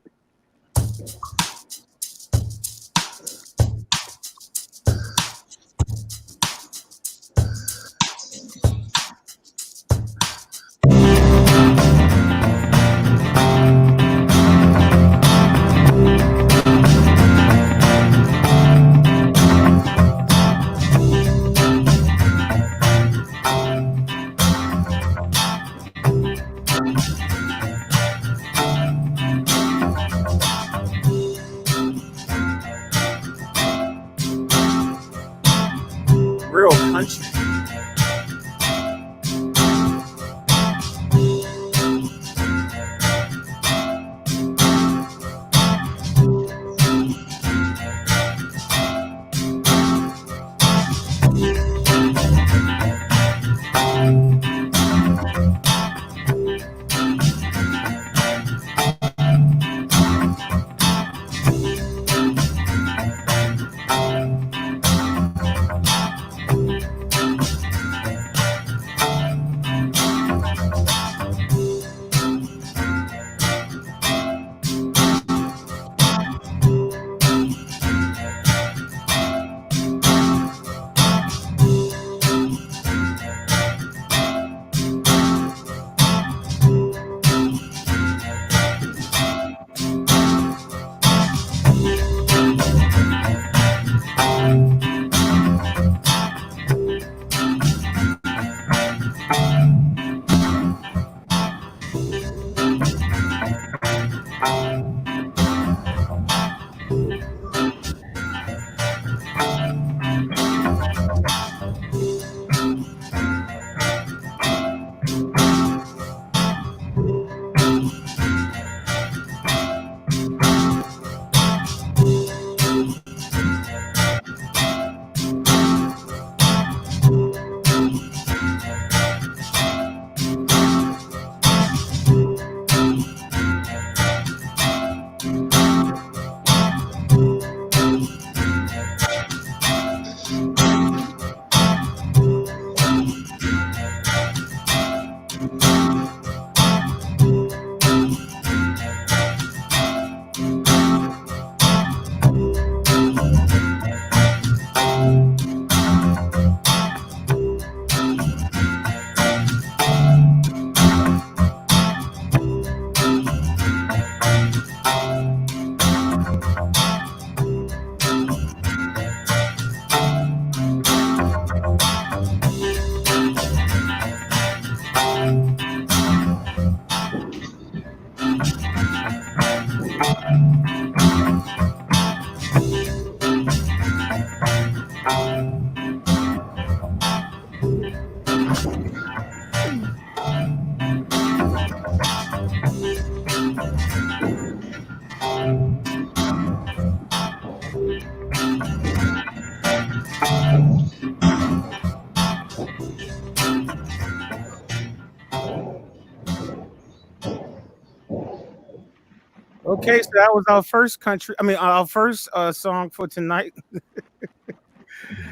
Okay, so that was our first our first song for tonight.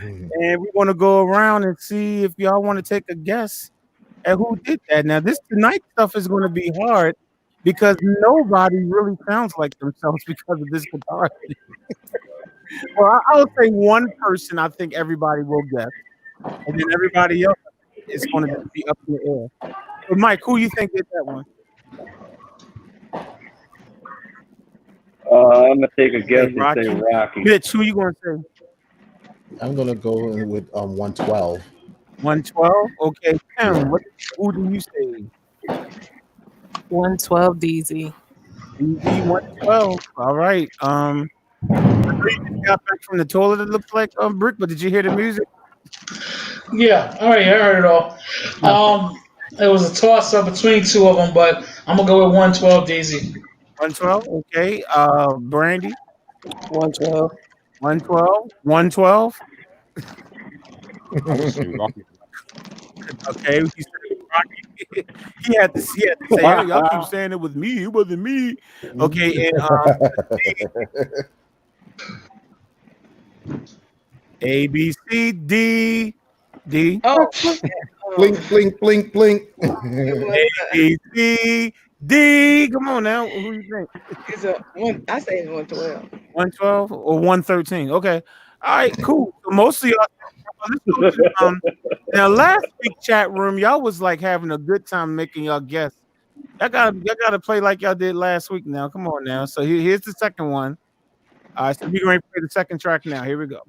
And we want to go around and see if y'all want to take a guess at who did that. Now, this tonight stuff is going to be hard because nobody really sounds like themselves because of this guitar. Well, I'll say one person I think everybody will guess, and then everybody else is going to be up in the air. But Mike, who you think did that one? I'm gonna take a guess and say Rocky. Mitch, who you gonna say? I'm gonna go with 112. 112. Okay, Tim, who do you say? 112 DZ. DZ 112. All right. I know you just got back from the toilet. It looked like Brick, but did you hear the music? Yeah, all right, I heard it all. It was a toss up between two of them, but I'm gonna go with 112 DZ. 112. Okay. Brandy. 112. 112. 112. Okay, he said Rocky. he had to say, "Hey, y'all keep saying it with me. It wasn't me." Okay, and A B C D D. Oh, blink, blink, blink, blink. A B C D. Come on now. Who you think? It's I say it's 112. 112 or 113. Okay. All right, cool. So most of y'all now last week chat room, y'all was like having a good time making y'all guess. Y'all gotta play like y'all did last week now. Come on now. So here's the second one. All right, so we're going to play the second track now. Here we go.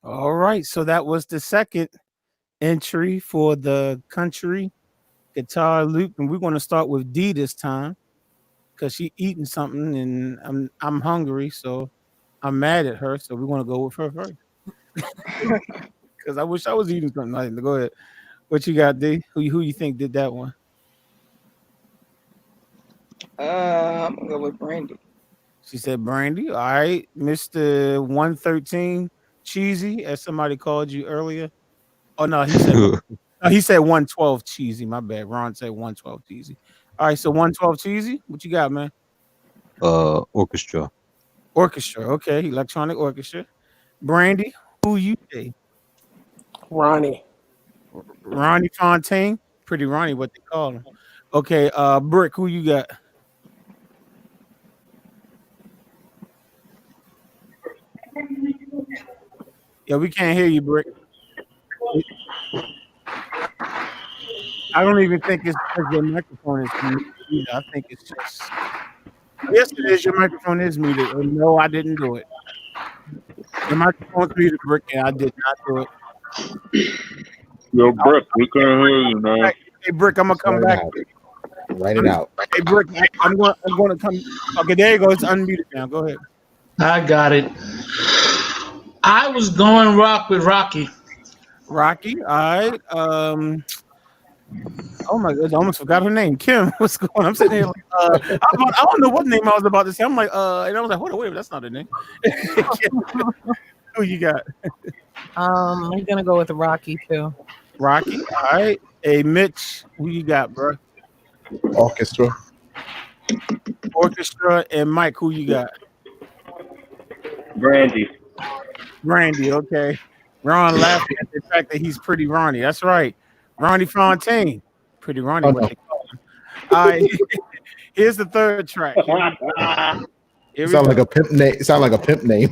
All right, so that was the second entry for the country guitar loop, and we're going to start with D this time because she eating something, and I'm hungry, so I'm mad at her. So we're going to go with her first because I wish I was eating something. Go ahead. What you got, D? Who you think did that one? I'm gonna go with Brandy. She said Brandy. All right, Mr. 113 Cheesy, as somebody called you earlier. Oh no, he said 112 Cheesy. My bad. Ron said 112 Cheesy. All right, so 112 Cheesy. What you got, man? Orchestra. Orchestra. Okay, electronic orchestra. Brandy, who you say? Ronnie. Ronnie Fontaine. Pretty Ronnie, what they call him. Okay, Brick, who you got? Yeah, we can't hear you, Brick. I don't even think it's because your microphone is muted. I think it's just. Yes, it is. Your microphone is muted. And no, I didn't do it. Your microphone's muted, Brick, and I did not do it. Yo, Brick, we can't hear you, man. Hey, Brick, I'm gonna come back. Write it out. Hey, Brick, I'm going to come. Okay, there you go. It's unmuted now. Go ahead. I got it. I was going rock with Rocky. Rocky, all right. Oh my goodness, I almost forgot her name. Kim, what's going on? I'm sitting here like, I don't know what name I was about to say. I'm like, and I was like, hold on, wait, that's not her name. Who you got? I'm gonna go with Rocky too. Rocky, all right. Hey, Mitch, who you got, bro? Orchestra. Orchestra, and Mike, who you got? Brandy. Brandy, okay. Ron laughing at the fact that he's pretty Ronnie. That's right. Ronnie Fontaine. Pretty Ronnie, what they call him. All right. Here's the third track. Sound like a pimp name. Sound like a pimp name.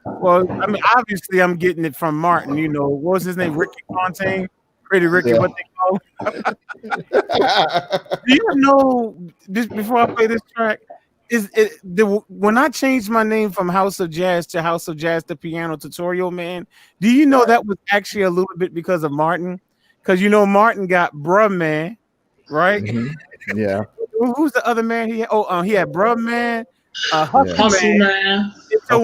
Well, I mean, obviously I'm getting it from Martin. You know, what was his name? Ricky Fontaine? Pretty Ricky, Yeah. what they call him. Do you know, this, before I play this track, when I changed my name from House of Jazz to House of Jazz, the piano tutorial man, do you know that was actually a little bit because of Martin? Because you know Martin got Bruh Man, right? Mm-hmm. Yeah. Who's the other man? He had Bruh Man, Hustle Man. So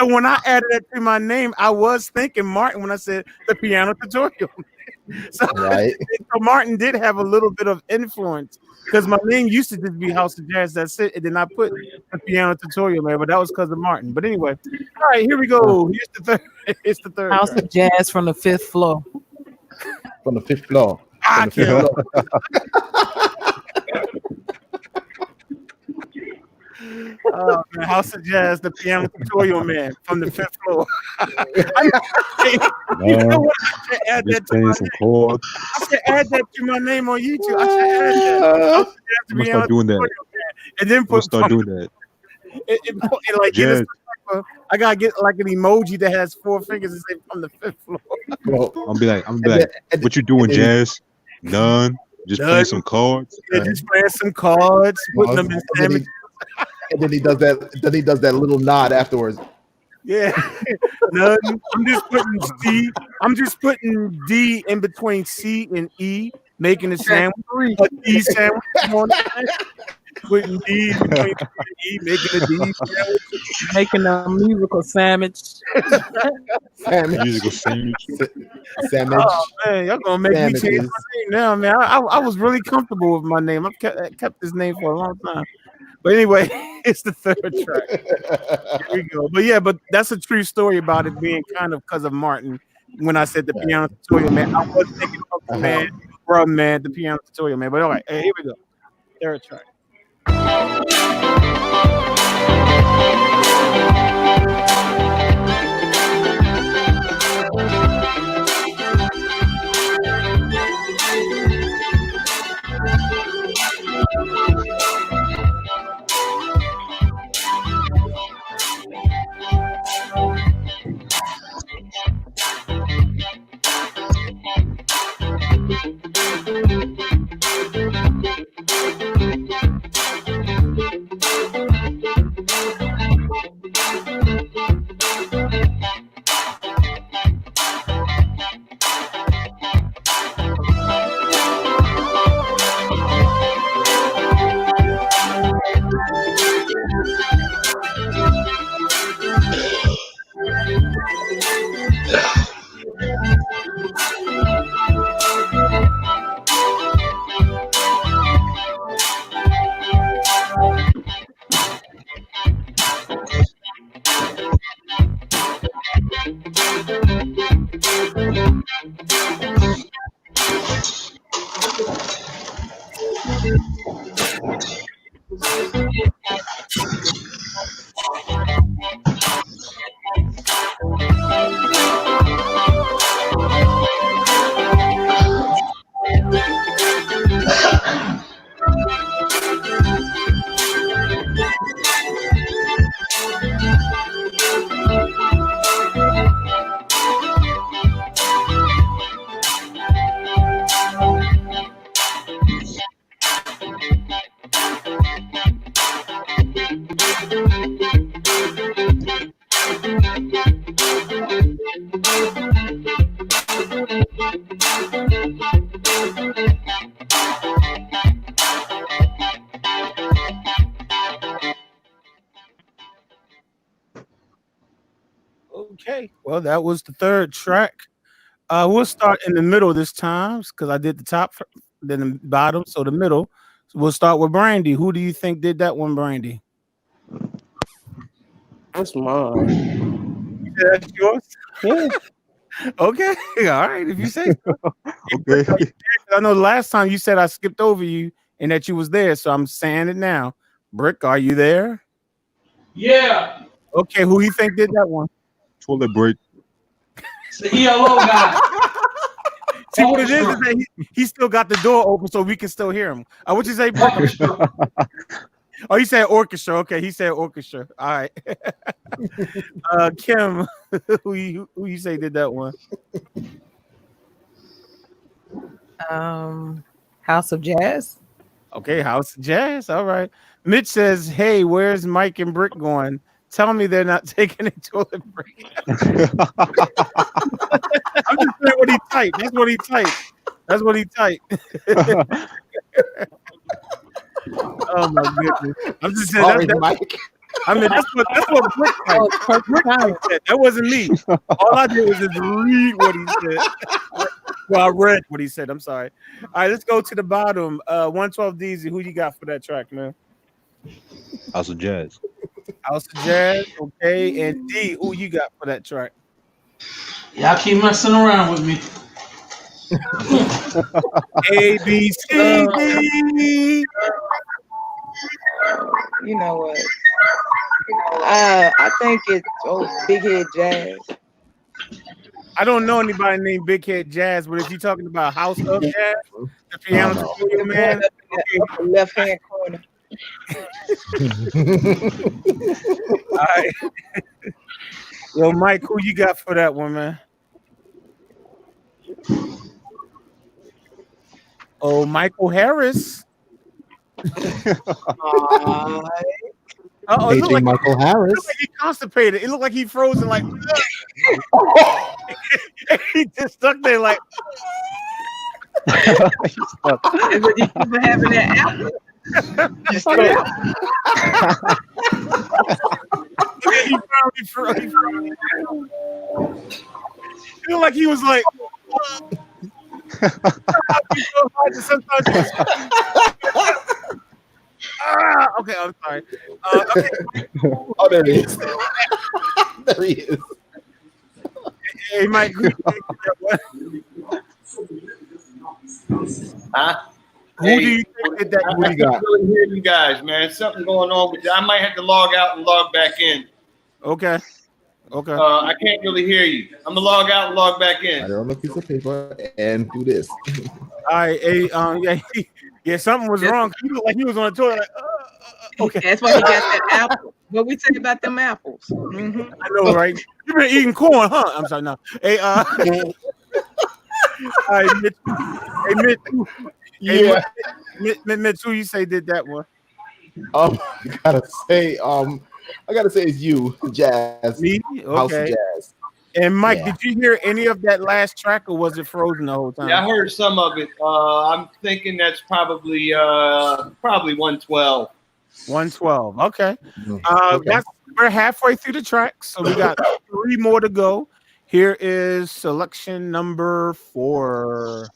when I added that to my name, I was thinking Martin when I said the piano tutorial. So, right. So Martin did have a little bit of influence because my name used to just be House of Jazz. That's it. And then I put the piano tutorial, man. But that was because of Martin. But anyway, all right, here we go. Here's the third. It's the third. House of Jazz from the 5th floor. From the 5th floor. I can't. Oh, man, House of Jazz, the piano tutorial man from the 5th floor. You know what? I should add that to my name. I should add that to my name on YouTube. I should add that. House of Jazz, the I'm piano start doing that. tutorial man. And then Start doing that. Yes. I gotta get like an emoji that has 4 fingers and say from the 5th floor. Well, I'm be like, what you doing, Jazz? None. Just playing some cards. Yeah, just playing some cards, putting them in sandwiches. And then he does that. Then he does that little nod afterwards. Yeah, nothing. I'm just putting D in between C and E, making a sandwich. A D sandwich. Putting D in between C and E, making a D sandwich. Making a musical sandwich. Musical sandwich. Sandwich. Oh man, y'all gonna make me change my name now, man. I was really comfortable with my name. I've kept this name for a long time. But anyway, it's the third track. Here we go. But yeah, but that's a true story about it being kind of because of Martin. When I said the piano tutorial man, I was thinking of the man, Bruh Man, the piano tutorial man. But all right, hey, here we go. Third track. Okay, well, that was the third track. We'll start in the middle this time because I did the top, then the bottom, so the middle. So we'll start with Brandy. Who do you think did that one, Brandy? That's mine. That's yours? Yeah. Okay, all right. If you say so. Okay. I know last time you said I skipped over you and that you was there, so I'm saying it now. Brick, are you there? Yeah. Okay, who you think did that one? Toilet break. It's the ELO guy. See what it is that he still got the door open so we can still hear him. What you say, Brick? Oh, he said orchestra. Okay, he said orchestra. All right. Kim, who you say did that one? House of Jazz. Okay, House of Jazz. All right. Mitch says, "Hey, where's Mike and Brick going? Tell me they're not taking a toilet break." I'm just saying what he typed. That's what he typed. That's what he typed. Oh my goodness! I'm just saying Sorry, that's Mike. I mean, that's what Brick typed. Brick said. That wasn't me. All I did was just read what he said. Well, I read what he said. I'm sorry. All right, let's go to the bottom. 112 DZ. Who you got for that track, man? House of Jazz. House of Jazz. Okay, and D. Who you got for that track? Y'all keep messing around with me. A B C D. You know what? I think it's Big Head Jazz. I don't know anybody named Big Head Jazz, but if you're talking about House of Jazz, the piano tutorial man, okay. Left hand corner. All right. Yo, Mike, who you got for that one, man? Oh, Michael Harris. AJ like Michael Harris. It looked like he constipated. It looked like he frozen. Like he just stuck there. Like And when you keep having that apple. he looked like he was like. Okay, I'm sorry. Okay. Oh, there he is. There he is. Hey, Mike. Huh? Who do you think did that? I can't really hear you guys, man. Something going on with you. I might have to log out and log back in. Okay. Okay. I can't really hear you. I'm gonna log out and log back in. I don't know a piece of paper and do this. All right. Hey, yeah, something was wrong. He looked like he was on the toilet. Like, okay. That's why he got that apple. What we say about them apples? Mm-hmm. I know, right? You've been eating corn, huh? I'm sorry, no. Hey, all right, Mitch. Hey, Mitch. Yeah. Mitch, who you say did that one? I gotta say it's you, Jazz. Me? Okay. House of Jazz. And Mike, did you hear any of that last track, or was it frozen the whole time? Yeah, I heard some of it. I'm thinking that's probably 112. 112. Okay. We're halfway through the track, so we got 3 more to go. Here is selection number 4.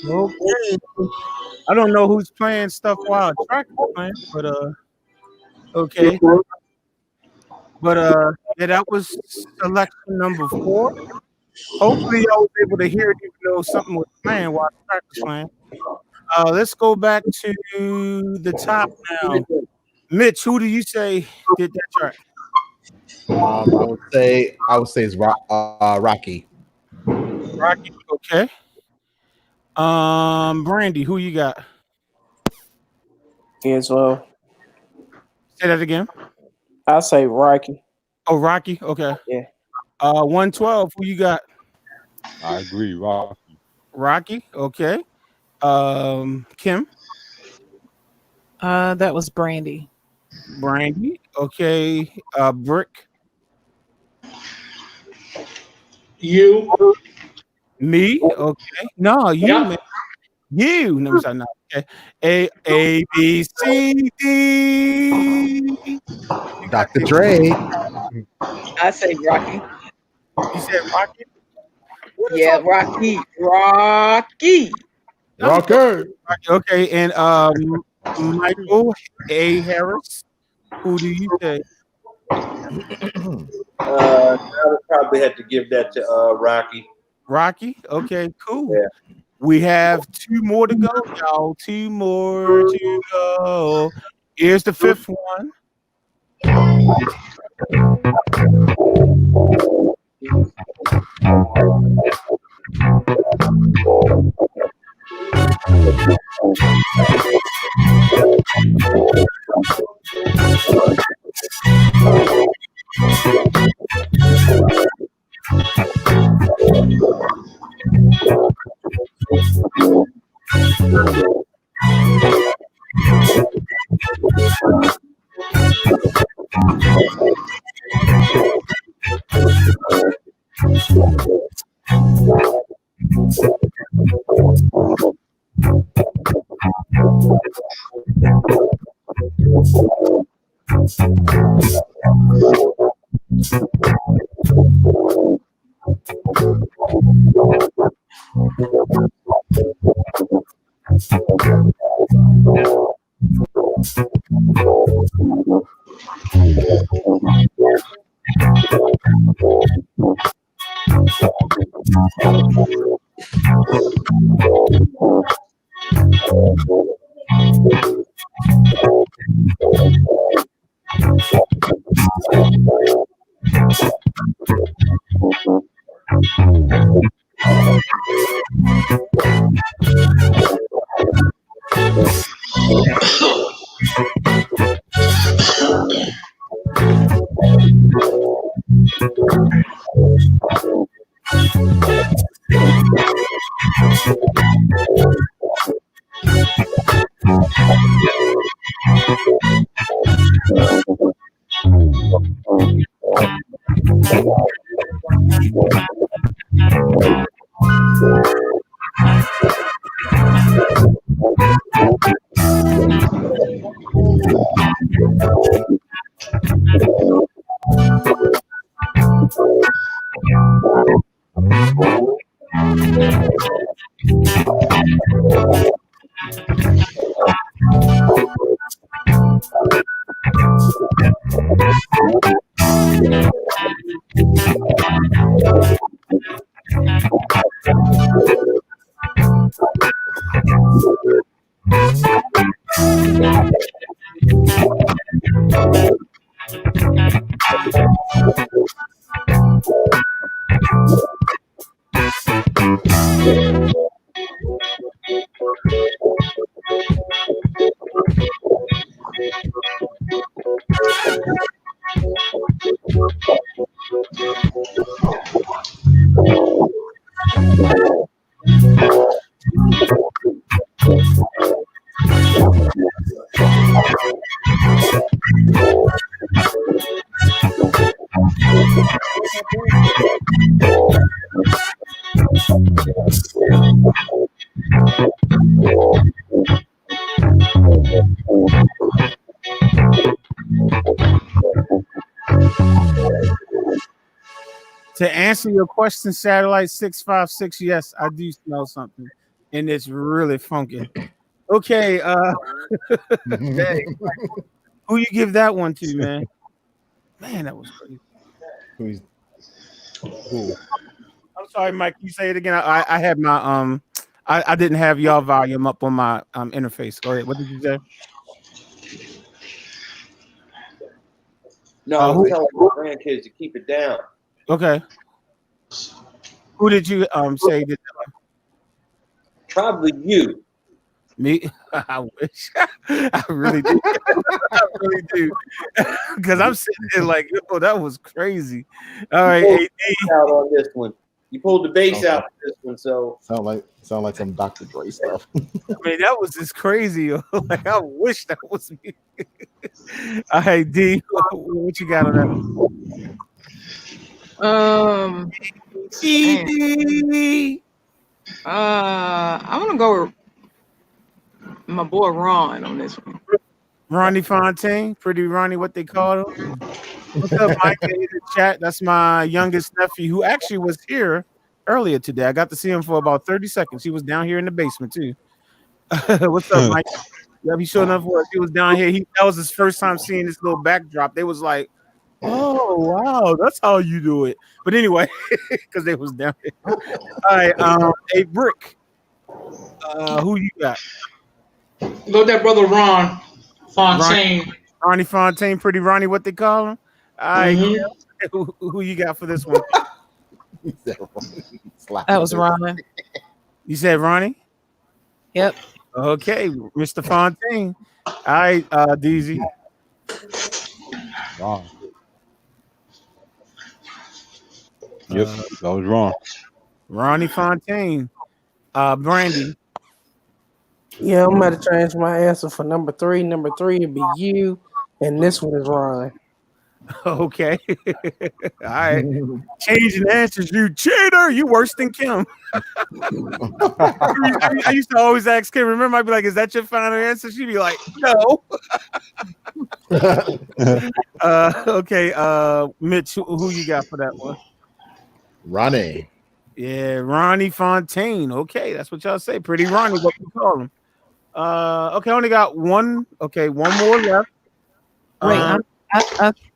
Okay. I don't know who's playing stuff while track is playing, but okay. But yeah, that was selection number 4. Hopefully I was able to hear it even though something was playing while the track was playing. Let's go back to the top now. Mitch, who do you say did that track? I would say it's Rocky. Rocky, okay. Brandy, who you got? As well. Say that again. I'll say Rocky. Oh, Rocky, okay. Yeah. 112, who you got? I agree, Rocky. Rocky, okay. Kim? That was Brandy. Brandy, okay. Brick? You. Me, okay. No, you, Yeah. man. You. No, sorry, no. Okay. A, B, C, D. Dr. Dre. I say Rocky. You said Rocky? Yeah, Rocky. Rocky. Rocky. Okay, and Michael A. Harris. Who do you say? I would probably have to give that to Rocky. Rocky? Okay, cool. Yeah. We have 2 more to go, y'all. 2 more to go. Here's the 5th one. To answer your question, Satellite 656, yes, I do smell something, and it's really funky. Okay, dang, who you give that one to, man? Man, that was crazy. Who? I'm sorry, Mike. You say it again. I had my I didn't have y'all volume up on my interface. Go ahead. What did you say? No, I was telling my grandkids to keep it down. Okay. Who did you say that? Probably you. Me? I wish. I really do. I really do. Because I'm sitting there like, oh, that was crazy. All right, You AD. out on this one. You pulled the bass out for this one, so sound like some Dr. Dre stuff. I mean, that was just crazy. Like, I wish that was me. All right, D, what you got on that? CD. I want to go with my boy Ron on this one. Ronnie Fontaine, Pretty Ronnie, what they call him. What's up, Mike? In the chat. That's my youngest nephew who actually was here earlier today. I got to see him for about 30 seconds. He was down here in the basement too. What's up, Mike? Yeah, he showed enough for us. He was down here. That was his first time seeing this little backdrop. They was like, oh wow, that's how you do it. But anyway, because they was down here. All right, a brick. Who you got? Go with that brother Ron Fontaine. Ronnie Fontaine, Pretty Ronnie, what they call him. All right, who you got for this one? That was Ron. You said Ronnie? Yep. Okay, Mr. Fontaine. All right, DZ. Wrong. Yep, that was wrong. Ronnie Fontaine. Brandy. Yeah, I'm about to change my answer for number 3. Number 3 would be you, and this one is Ron. Okay. All right. Changing answers, you cheater. You worse than Kim. I used to always ask Kim, remember, I'd be like, is that your final answer? She'd be like, no. Okay. Mitch, who you got for that one? Ronnie. Yeah, Ronnie Fontaine. Okay, that's what y'all say. Pretty Ronnie, what you call him. Okay, I only got one. Okay, one more left. Wait,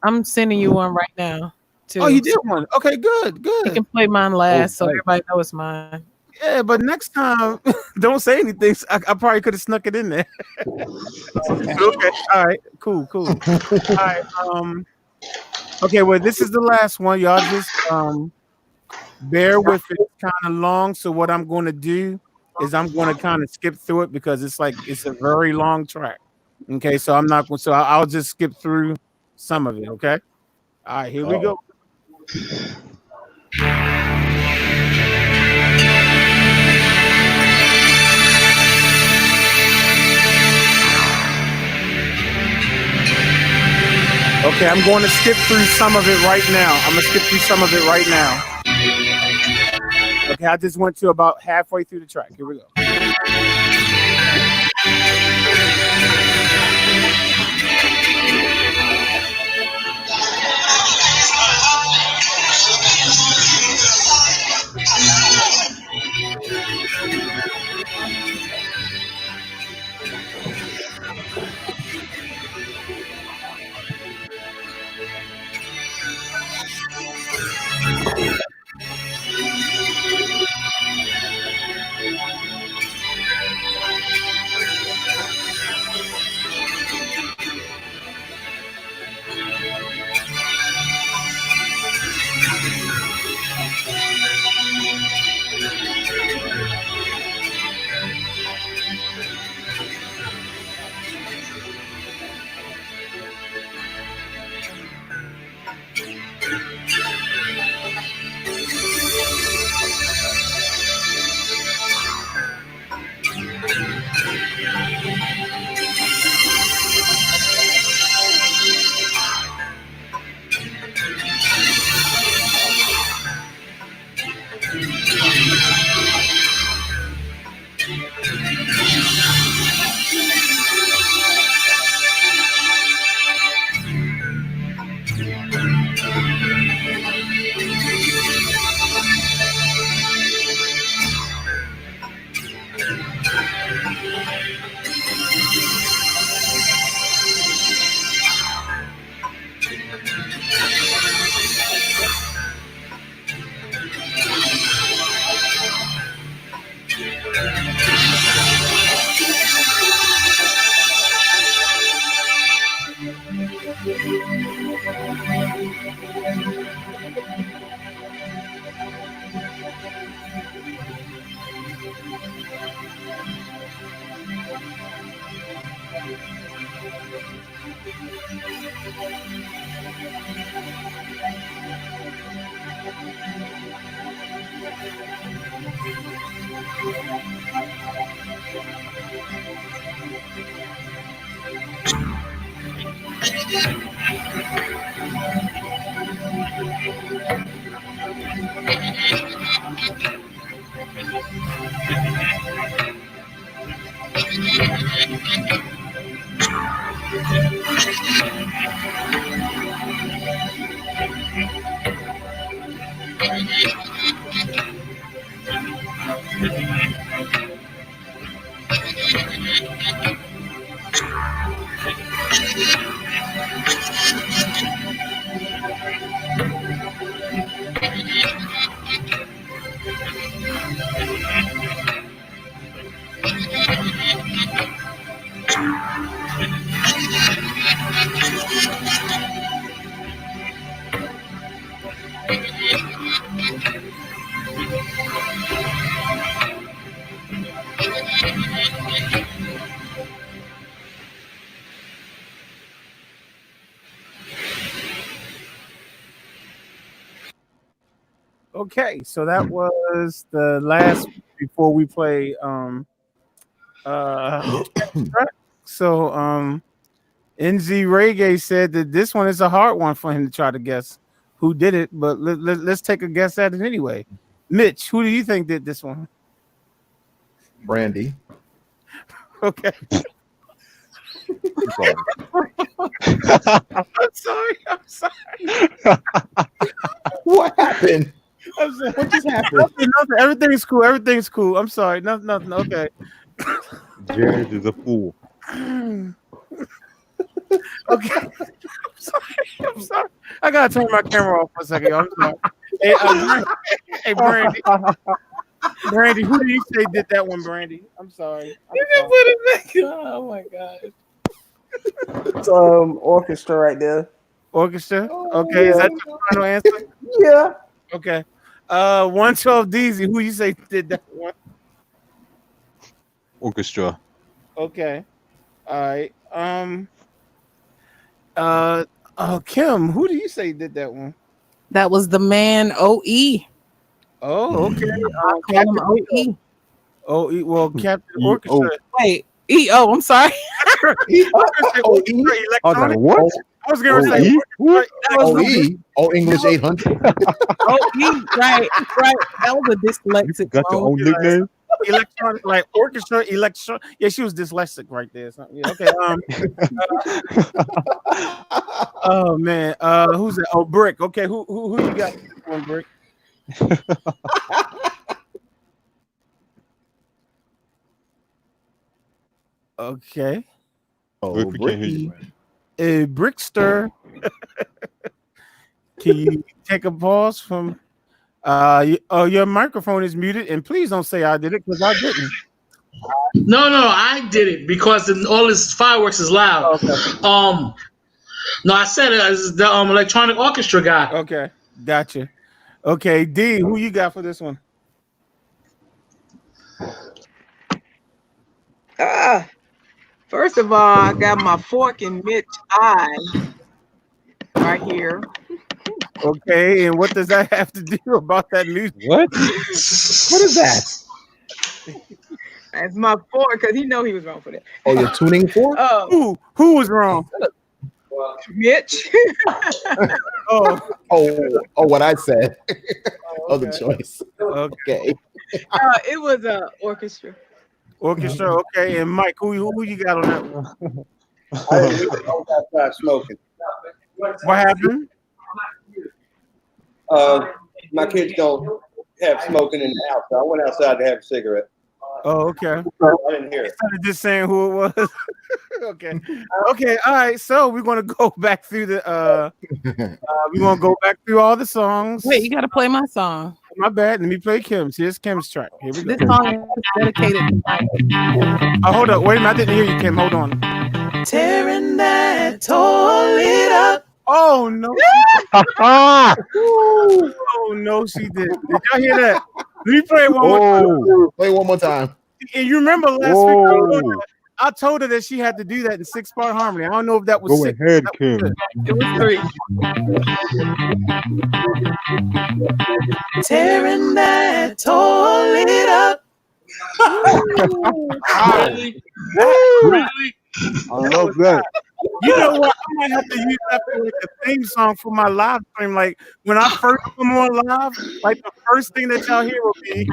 I'm sending you one right now. Too. Oh, you did one. Okay, good. You can play mine last, so everybody knows mine. Yeah, but next time, don't say anything. I probably could have snuck it in there. Okay. All right. Cool. All right. Okay. Well, this is the last one. Y'all just bear with it. It's kind of long. So what I'm going to do is I'm going to kind of skip through it because it's a very long track. Okay. So I'm not going. So I'll just skip through some of it. Okay. All right. Here we go. Okay, I'm going to skip through some of it right now. Okay, I just went to about halfway through the track. Here we go. Okay, so that was the last before we play so NZ Reggae said that this one is a hard one for him to try to guess who did it, but let's take a guess at it anyway. Mitch, who do you think did this one? Brandy. Okay. I'm sorry. What happened? I'm sorry. What just happened? Nothing. Everything's cool. Everything's cool. I'm sorry. Nothing. Okay. Jared is a fool. Okay. I'm sorry. I gotta turn my camera off for a second. I'm sorry. Hey, Brandy. Brandy, who do you say did that one, Brandy? I'm sorry. You can put it back. Oh my god. It's orchestra right there. Orchestra. Okay, is that your final answer? Yeah. Okay. 112 DZ. Who you say did that one? Orchestra. Okay. All right. Kim, who do you say did that one? That was the man OE. Oh, okay. I call him OE. Oh, well, Captain Orchestra. Wait, EO. I'm sorry. Electronic. What? I was going to say OE. English 800. OE. Right. That was a dyslexic. Got your own nickname. Electronic, like orchestra, electro. Yeah, she was dyslexic right there. Yeah, okay. Oh man. Who's that? Oh, Brick. Okay. Who you got on Brick? Okay. Oh, Bricky. A Brickster. Can you take a pause from? Your microphone is muted, and please don't say I did it because I didn't. No, I did it because all this fireworks is loud. Okay. No, I said it as the electronic orchestra guy. Okay, gotcha. Okay, D, who you got for this one? First of all, I got my fork in Mitch's eye right here. Okay, and what does that have to do about that music? What? What is that? That's my fork because he know he was wrong for that. Oh, you're tuning fork? Who was wrong? Mitch. What I said. Other choice. Okay. It was a orchestra. Orchestra, okay. And Mike, who you got on that one? I was outside smoking. What happened? My kids don't have smoking in the house, so I went outside to have a cigarette. Oh, okay. I didn't hear it. Instead of just saying who it was. Okay. Okay. All right. So we're gonna go back through the we're gonna go back through all the songs. Wait, you gotta play my song. My bad. Let me play Kim's. Here's Kim's track. Here we go. This song is dedicated to Mike. Oh, hold up. Wait a minute. I didn't hear you, Kim. Hold on. Tearing that toilet up. Oh no. Oh no, she did. Did y'all hear that? Let me play it one more time. Play one more time. And you remember last week I told her that she had to do that in 6-part harmony. I don't know if that was Go six. ahead, Kim. It was 3. Tearing that toilet up. Really? I love that. You know what? I might have to use that for like a theme song for my live stream. Like when I first come on live, like the first thing that y'all hear will be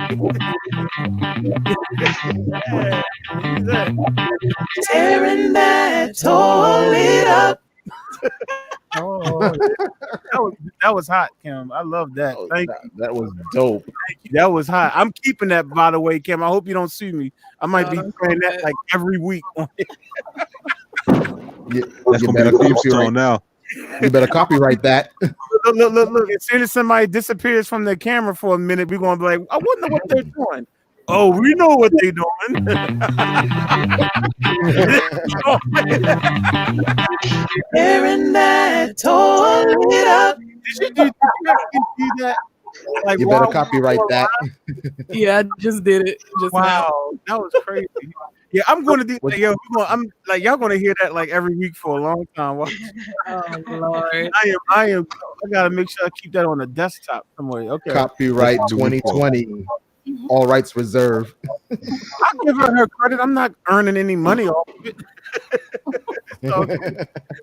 Tearing that toilet up. that was hot, Kim. I love that. Thank you. That was dope. Thank you. That was hot. I'm keeping that, by the way, Kim. I hope you don't sue me. I might be playing that like every week. That's gonna be a theme song now. You better copyright that. Look. As soon as somebody disappears from the camera for a minute, we're gonna be like, I wonder what they're doing. Oh, we know what they're doing. Tearing that toilet up. Did you do that? Like, you better copyright that. Yeah, I just did it. Just wow, that was crazy. Yeah, I'm going to do. I'm like y'all going to hear that like every week for a long time. Oh Lord, I gotta make sure I keep that on the desktop somewhere. Okay. Copyright 2020. All rights reserved. I give her credit. I'm not earning any money off of it. So,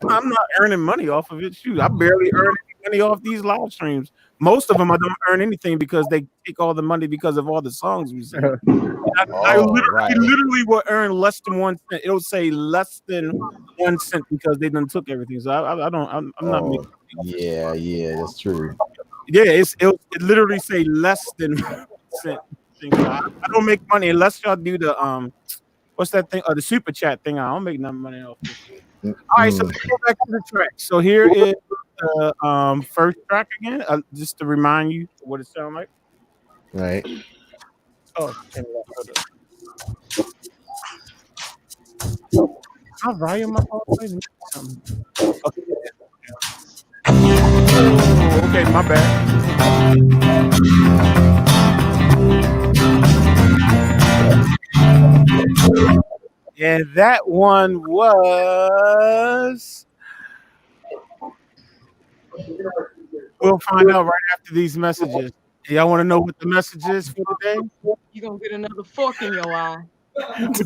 I'm not earning money off of it. Shoot, I barely earn any money off these live streams. Most of them I don't earn anything because they take all the money because of all the songs we sing. I literally will earn less than 1 cent. It'll say less than 1 cent because they done took everything. So I'm not making yeah, that's true. Yeah, it literally say less than 1 cent. I don't make money unless y'all do the what's that thing? The super chat thing. I don't make no money off it. All right, so let's go back to the track. So here is the first track again, just to remind you what it sounds like. Right. Oh, I'll volume up all the way. Okay, my bad. And that one was. We'll find out right after these messages. Y'all want to know what the message is for today? You're going to get another fork in your eye. You know what the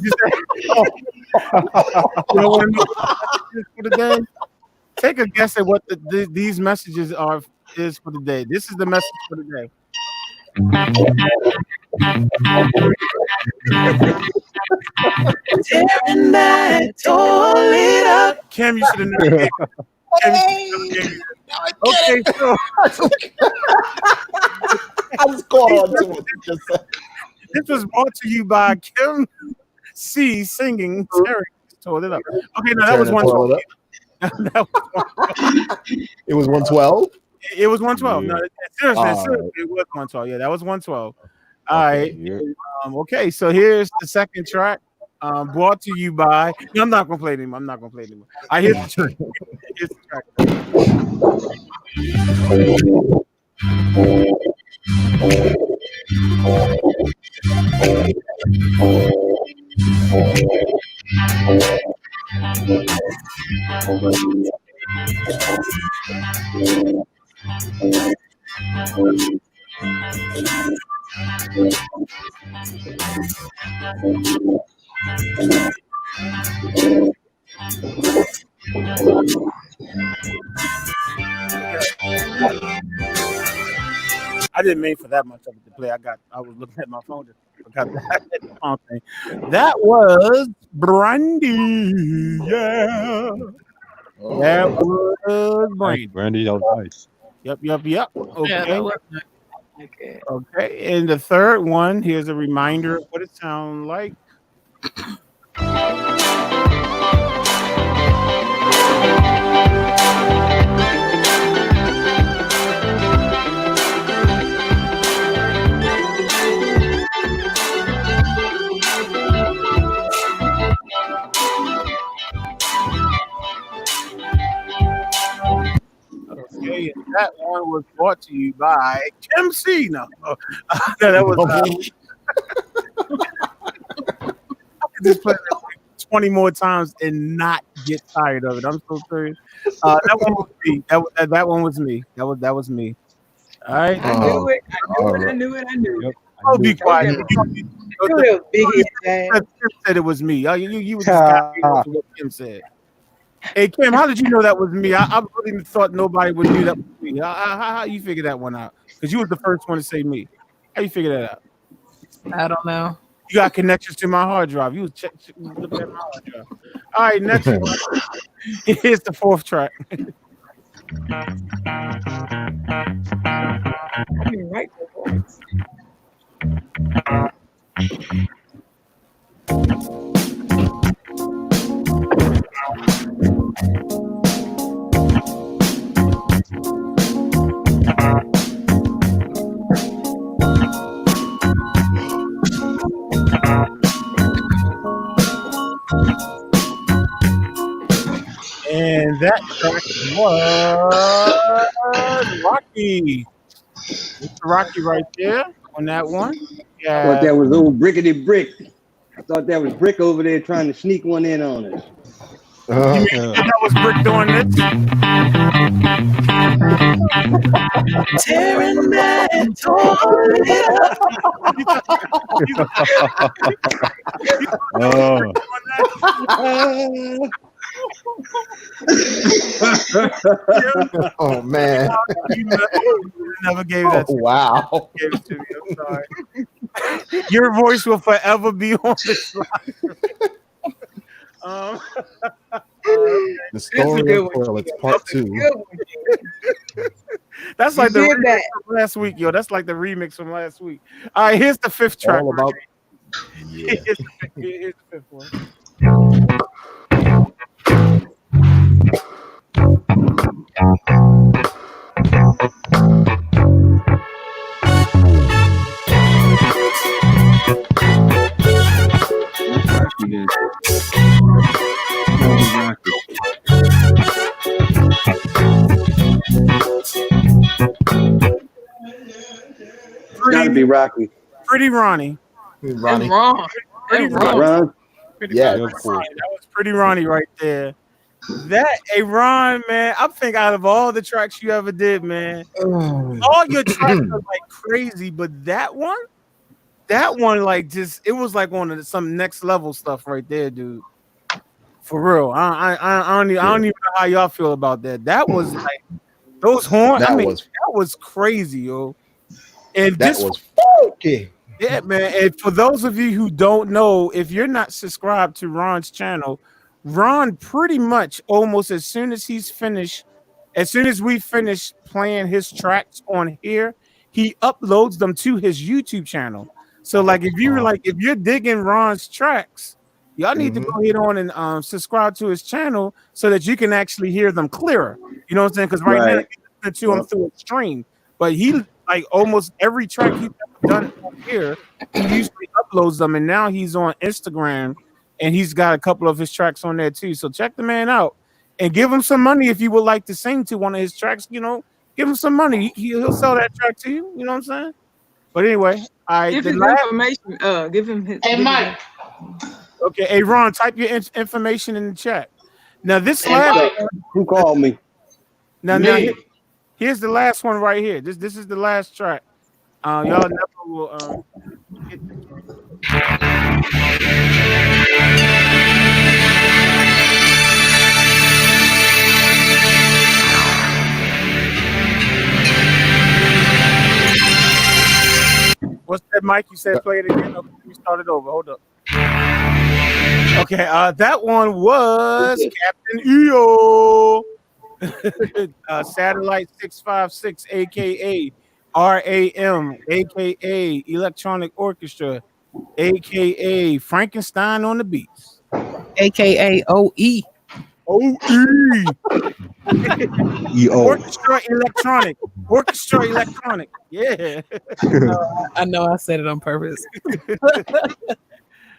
message is for today? Take a guess at what these messages is for today. This is the message for today. Tearing that toilet up. Cam, you should have known. Okay, so I just caught on to what you just said. This was brought to you by Kim C singing Tearing Toilet Up. Okay, now that was 112. It was 112? It was 112. No, seriously, it was 112. Yeah, that was 112. All right. Okay, so here's the second track. Brought to you by. No, I'm not gonna play it anymore. I hear the track. Here's the track. I didn't mean for that much of it to play. I was looking at my phone. Just forgot that the phone thing. That was Brandy. Yeah. That was Brandy. Brandy, that was nice. Yep. Yeah, Okay. that was nice. Okay. And the third one, here's a reminder of what it sounds like. Okay, and that one was brought to you by Kim C. No, that was. I could just play that like 20 more times and not get tired of it. I'm so serious. That one was me. That one was me. That was me. All right. I knew it. I knew it. Oh, be quiet. Big head. Kim said it was me. You was just copying off of what Kim said. Hey Kim, how did you know that was me? I really thought nobody would knew that was me. How you figure that one out? Because you was the first one to say me. How you figure that out? I don't know. You got connections to my hard drive. You was looking at my hard drive. All right, next one. Here's the fourth track. I mean, right voice. And that track was Rocky. Mr. Rocky right there on that one. I thought that was old Brickety Brick. I thought that was Brick over there trying to sneak one in on us. That was Brick doing this. Tearing that Oh man! You never gave that. Oh, wow! Gave it to me. I'm sorry. Your voice will forever be on this slide. The story of Toilets Part 2. That's like the remix from last week, yo. That's like the remix from last week. All right, here's the fifth track. All about. Yeah. Here's the fifth one. Gotta be Rocky. Pretty Ronnie. Ronnie. Pretty Ron. Yeah, that was Pretty Ronnie right there. That Ron, man, I think out of all the tracks you ever did, man, all your tracks are like crazy, but that one, like just it was like one of some next level stuff right there, dude. For real, I don't even know how y'all feel about that. That was like those horns. That was crazy, yo. And that just was funky. Yeah, man. And for those of you who don't know, if you're not subscribed to Ron's channel, Ron pretty much almost as soon as we finish playing his tracks on here, he uploads them to his YouTube channel. So like if you're digging Ron's tracks, y'all need to go ahead on and subscribe to his channel so that you can actually hear them clearer. You know what I'm saying? Because now you're listening to him through a stream, but he like almost every track he's ever done on here, he usually uploads them, and now he's on Instagram and he's got a couple of his tracks on there too. So check the man out and give him some money if you would like to sing to one of his tracks. You know, give him some money. He'll sell that track to you. You know what I'm saying? But anyway, give his information. Give him his. Hey, Mike. Okay, hey Ron, type your information in the chat. Now this last who called me? Now here's the last one right here. This is the last track. Y'all never will get this one. Mike. You said play it again. Okay, let me start it over. Hold up. Okay, that one was Captain EO. Satellite 656, aka RAM, aka Electronic Orchestra, aka Frankenstein on the beats, aka OE. Orchestra Electronic. Yeah. I know I said it on purpose.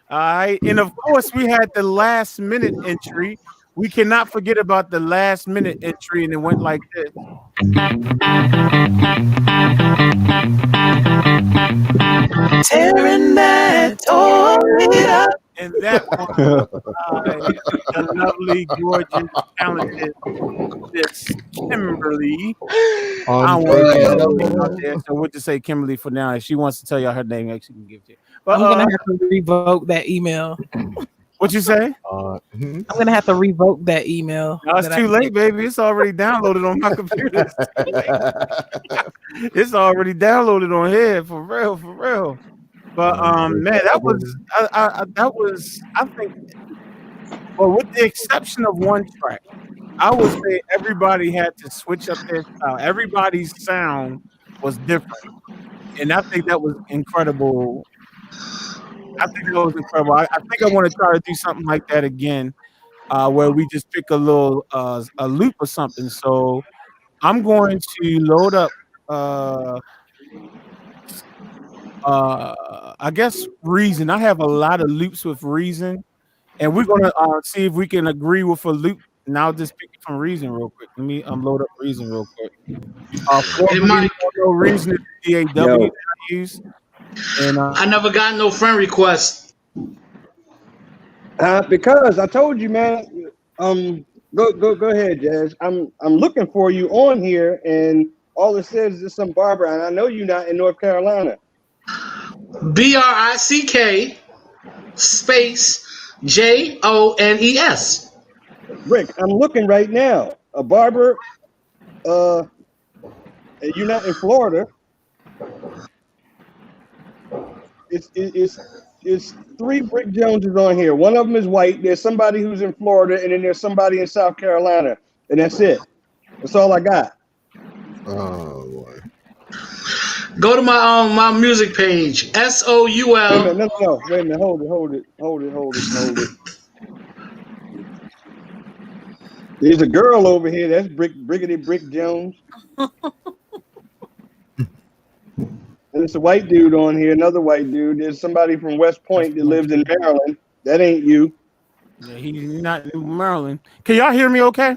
All right, and of course we had the last minute entry. We cannot forget about the last minute entry, and it went like this. Tearing that toy up. And that one the lovely, gorgeous, talented Miss Kimberly. I want out there, so we'll just say Kimberly for now. If she wants to tell y'all her name, she can give it to you. But I'm gonna have to revoke that email. What you say? I'm gonna have to revoke that email. No, it's too late, baby. It's already downloaded on my computer. It's already downloaded on here for real. But man, that was I think, well, with the exception of one track, I would say everybody had to switch up their style. Everybody's sound was different, and I think that was incredible. I think I think I want to try to do something like that again, where we just pick a little a loop or something. So I'm going to load up I guess Reason. I have a lot of loops with Reason, and we're gonna see if we can agree with a loop. And I'll just pick it from Reason real quick. Let me load up Reason real quick. No Reason is the DAW that I use. And I never got no friend request. Because I told you, man. Go ahead, Jazz. I'm looking for you on here, and all it says is some barber, and I know you're not in North Carolina. BRICK space JONES. Rick, I'm looking right now. A barber. You're not in Florida. It's three Brick Joneses on here. One of them is white. There's somebody who's in Florida, and then there's somebody in South Carolina, and that's it. That's all I got. Oh boy. Go to my music page. SOUL. Wait a minute, no. Wait a minute. Hold it. There's a girl over here. That's Brickety Brick Jones. And it's a white dude on here, another white dude. There's somebody from West Point that lives in Maryland. That ain't you. Yeah, he's not in Maryland. Can y'all hear me okay?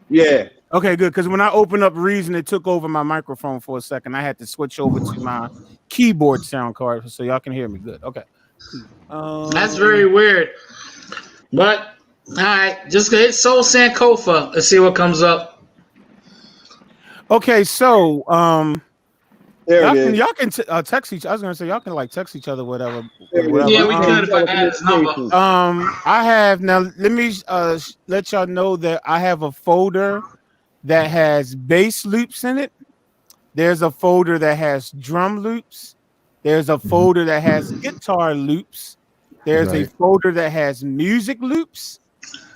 Yeah. Okay, good. Because when I opened up Reason, it took over my microphone for a second. I had to switch over to my keyboard sound card so y'all can hear me good. Okay. That's very weird. But all right, just hit Soul Sankofa. Let's see what comes up. Okay, so y'all can text each. I was gonna say y'all can like text each other, whatever. Yeah, we could if I had his number. I have now. Let me let y'all know that I have a folder that has bass loops in it. There's a folder that has drum loops. There's a folder that has guitar loops. There's a folder that has music loops,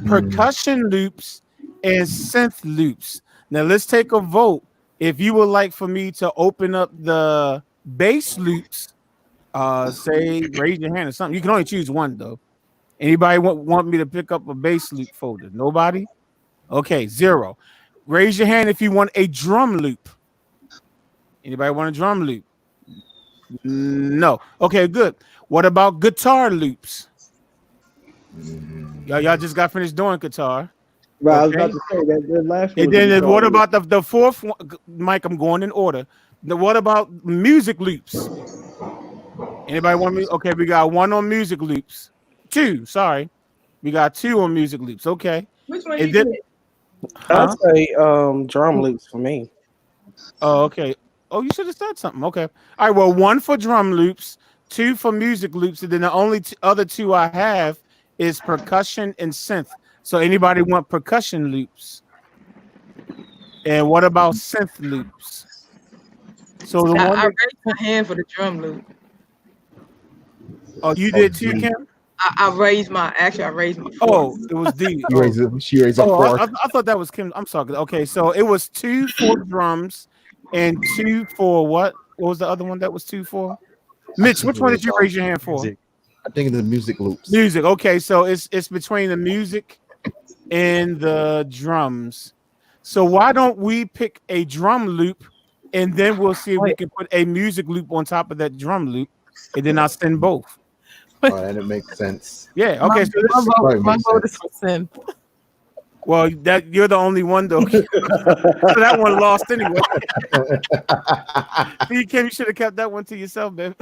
percussion loops, and synth loops. Now let's take a vote. If you would like for me to open up the bass loops, say raise your hand or something. You can only choose one though. Anybody want me to pick up a bass loop folder? Nobody? Okay, 0. Raise your hand if you want a drum loop. Anybody want a drum loop? No. Okay, good. What about guitar loops? Y'all just got finished doing guitar. Right, I was about to say that last one. And then what about the fourth one? Mike, I'm going in order. What about music loops? Anybody want me? Okay, we got 1 on music loops. 2, sorry. We got 2 on music loops. Okay. Which one And you then, get? I'd say drum loops for me. Oh, okay. Oh, you should have said something. Okay. All right. Well, 1 for drum loops, 2 for music loops, and then the only other 2 I have is percussion and synth. So anybody want percussion loops? And what about synth loops? So the I one raised my hand for the drum loop. Oh, you did too, D. Kim? I raised my fork. Oh, it was D. She raised a fork. I thought that was Kim. I'm sorry. Okay, so it was 2 for drums and 2 for what? What was the other one that was 2 for? Mitch, which one did you raise your hand for? Music. I think the music loops. Music. Okay, so it's between the music and the drums. So why don't we pick a drum loop, and then we'll see if we can put a music loop on top of that drum loop, and then I'll send both. And it makes sense. Yeah. Okay. My vote is for Sin. Well, that you're the only one though. So that one lost anyway. See, Kim, you should have kept that one to yourself, man.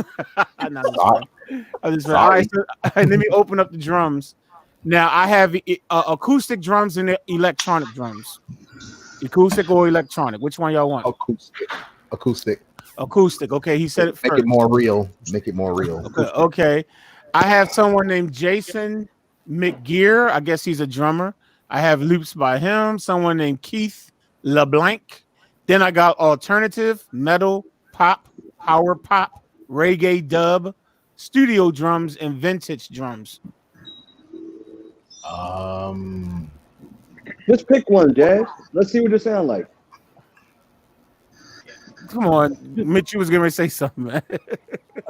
All right, so, let me open up the drums. Now I have acoustic drums and electronic drums. Acoustic or electronic? Which one y'all want? Acoustic. Okay, he said it first. Make it more real. Okay. I have someone named Jason McGear. I guess he's a drummer. I have loops by him. Someone named Keith LeBlanc. Then I got alternative, metal, pop, power pop, reggae dub, studio drums, and vintage drums. Just pick one, Jazz. Let's see what it sounds like. Come on, Mitch, you was going to say something, man.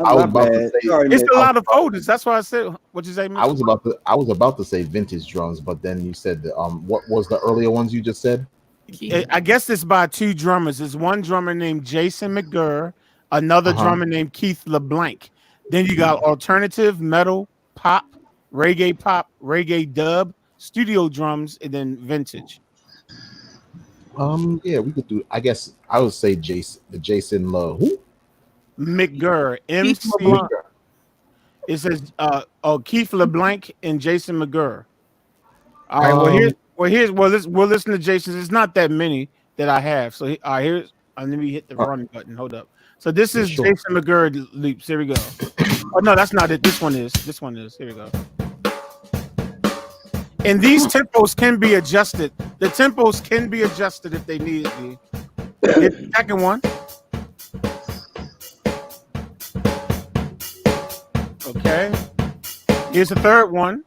I was about to say, it's a lot of folders. That's why I said, what you say, Mitch? I was about to say vintage drums, but then you said what was the earlier ones you just said? I guess it's by 2 drummers. There's one drummer named Jason McGurr, another drummer named Keith LeBlanc. Then you got alternative, metal, pop, reggae dub, studio drums, and then vintage. Yeah, we could do. I guess I would say Jason who? McGurr, MC. It says Keith LeBlanc and Jason McGurr. All right. We'll listen to Jason's. It's not that many that I have. So here's let me hit the run button. Hold up. So this is Jason McGurr loops. Here we go. Oh no, that's not it. This one is. Here we go. And these tempos can be adjusted. The tempos can be adjusted if they need to be. Hit the second one. Okay. Here's the third one.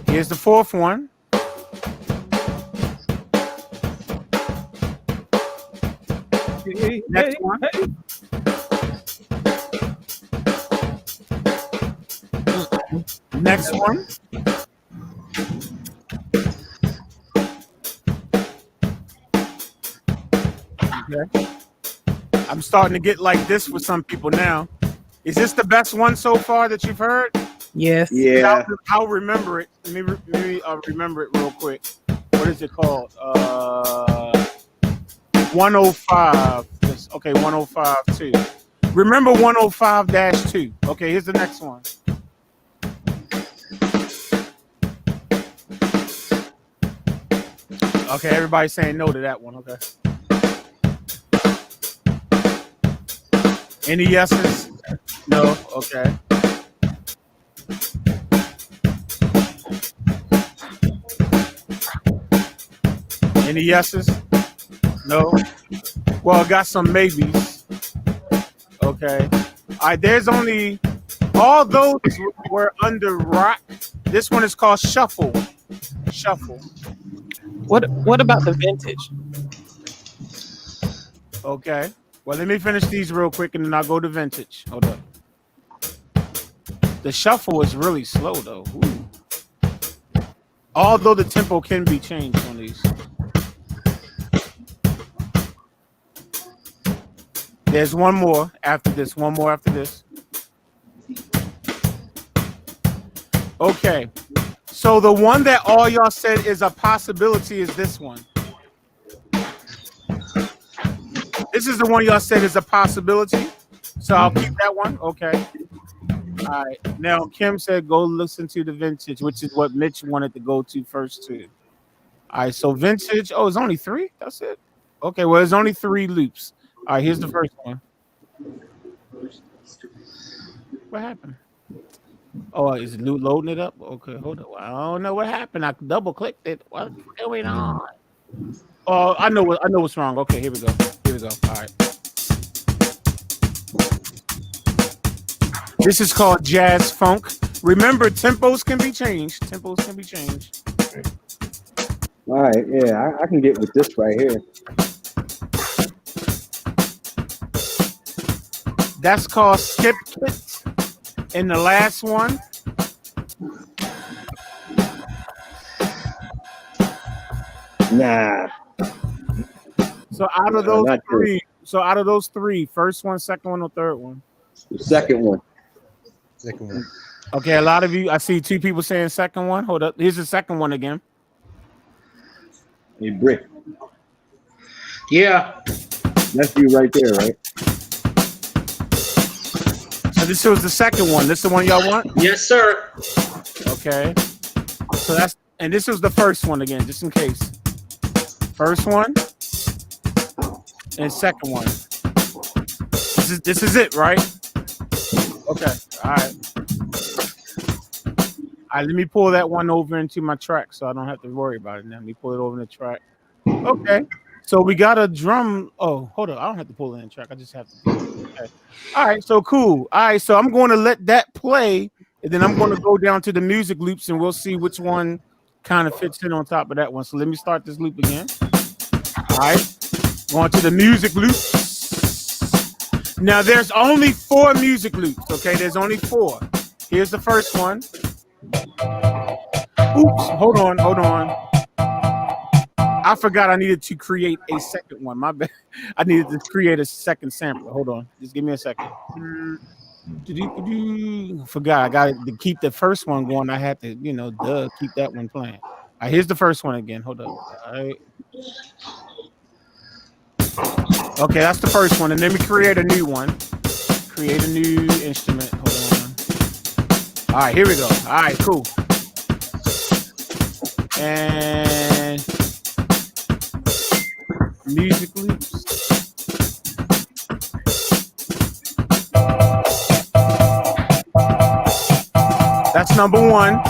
Here's the fourth one. Next one. Next one. Okay. I'm starting to get like this with some people now. Is this the best one so far that you've heard? Yes. Yeah. I'll remember it. Maybe I'll remember it real quick. What is it called? 105. Okay, 105-2. Remember 105-2. Okay, here's the next one. Okay, everybody's saying no to that one. Okay. Any yeses? No. Okay. Any yeses? No. Well, I got some maybes. Okay. All right. There's only all those were under rock. This one is called shuffle. Shuffle. What about the vintage? Okay. Well, let me finish these real quick and then I'll go to vintage. Hold up. The shuffle is really slow though. Ooh. Although the tempo can be changed on these. There's one more after this. One more after this. Okay. So the one that all y'all said is a possibility is this one. This is the one y'all said is a possibility. So I'll keep that one. Okay. All right. Now Kim said go listen to the vintage, which is what Mitch wanted to go to first too. All right. So vintage. Oh, it's only 3. That's it. Okay. Well, there's only 3 loops. All right. Here's the first one. What happened? Oh, is it loading it up? Okay. Hold on. I don't know what happened. I double clicked it. What's going on? Oh, I know what's wrong. Okay. Here we go. All right. This is called jazz funk. Remember, tempos can be changed. All right, yeah, I can get with this right here. That's called skip it. And the last one. Nah. So out of those three, first one, second one, or third one? The second one. Okay, a lot of you, I see two people saying second one. Hold up. Here's the second one again. Hey, Brick. Yeah. That's you right there, right? So this was the second one. This is the one y'all want? Yes, sir. Okay. So and this was the first one again, just in case. First one and second one. This is it, right? Okay. All right. All right, let me pull that one over into my track so I don't have to worry about it now. Let me pull it over in the track. Okay. So we got a drum. Oh, hold on. I don't have to pull it in the track. I just have to. Okay. All right. So cool. All right. So I'm going to let that play, and then I'm going to go down to the music loops, and we'll see which one kind of fits in on top of that one. So let me start this loop again. All right. Going to the music loops. Now there's only 4 music loops. Okay. There's only 4. Here's the first one. Oops, hold on. I forgot I needed to create a second one. My bad. I needed to create a second sampler. Hold on. Just give me a second. Forgot. I got to keep the first one going. I had to, keep that one playing. All right, here's the first one again. Hold up. All right. Okay, that's the first one. And then we create a new one. Create a new instrument. Hold on. All right, here we go. All right, cool. And music loops. That's number 1.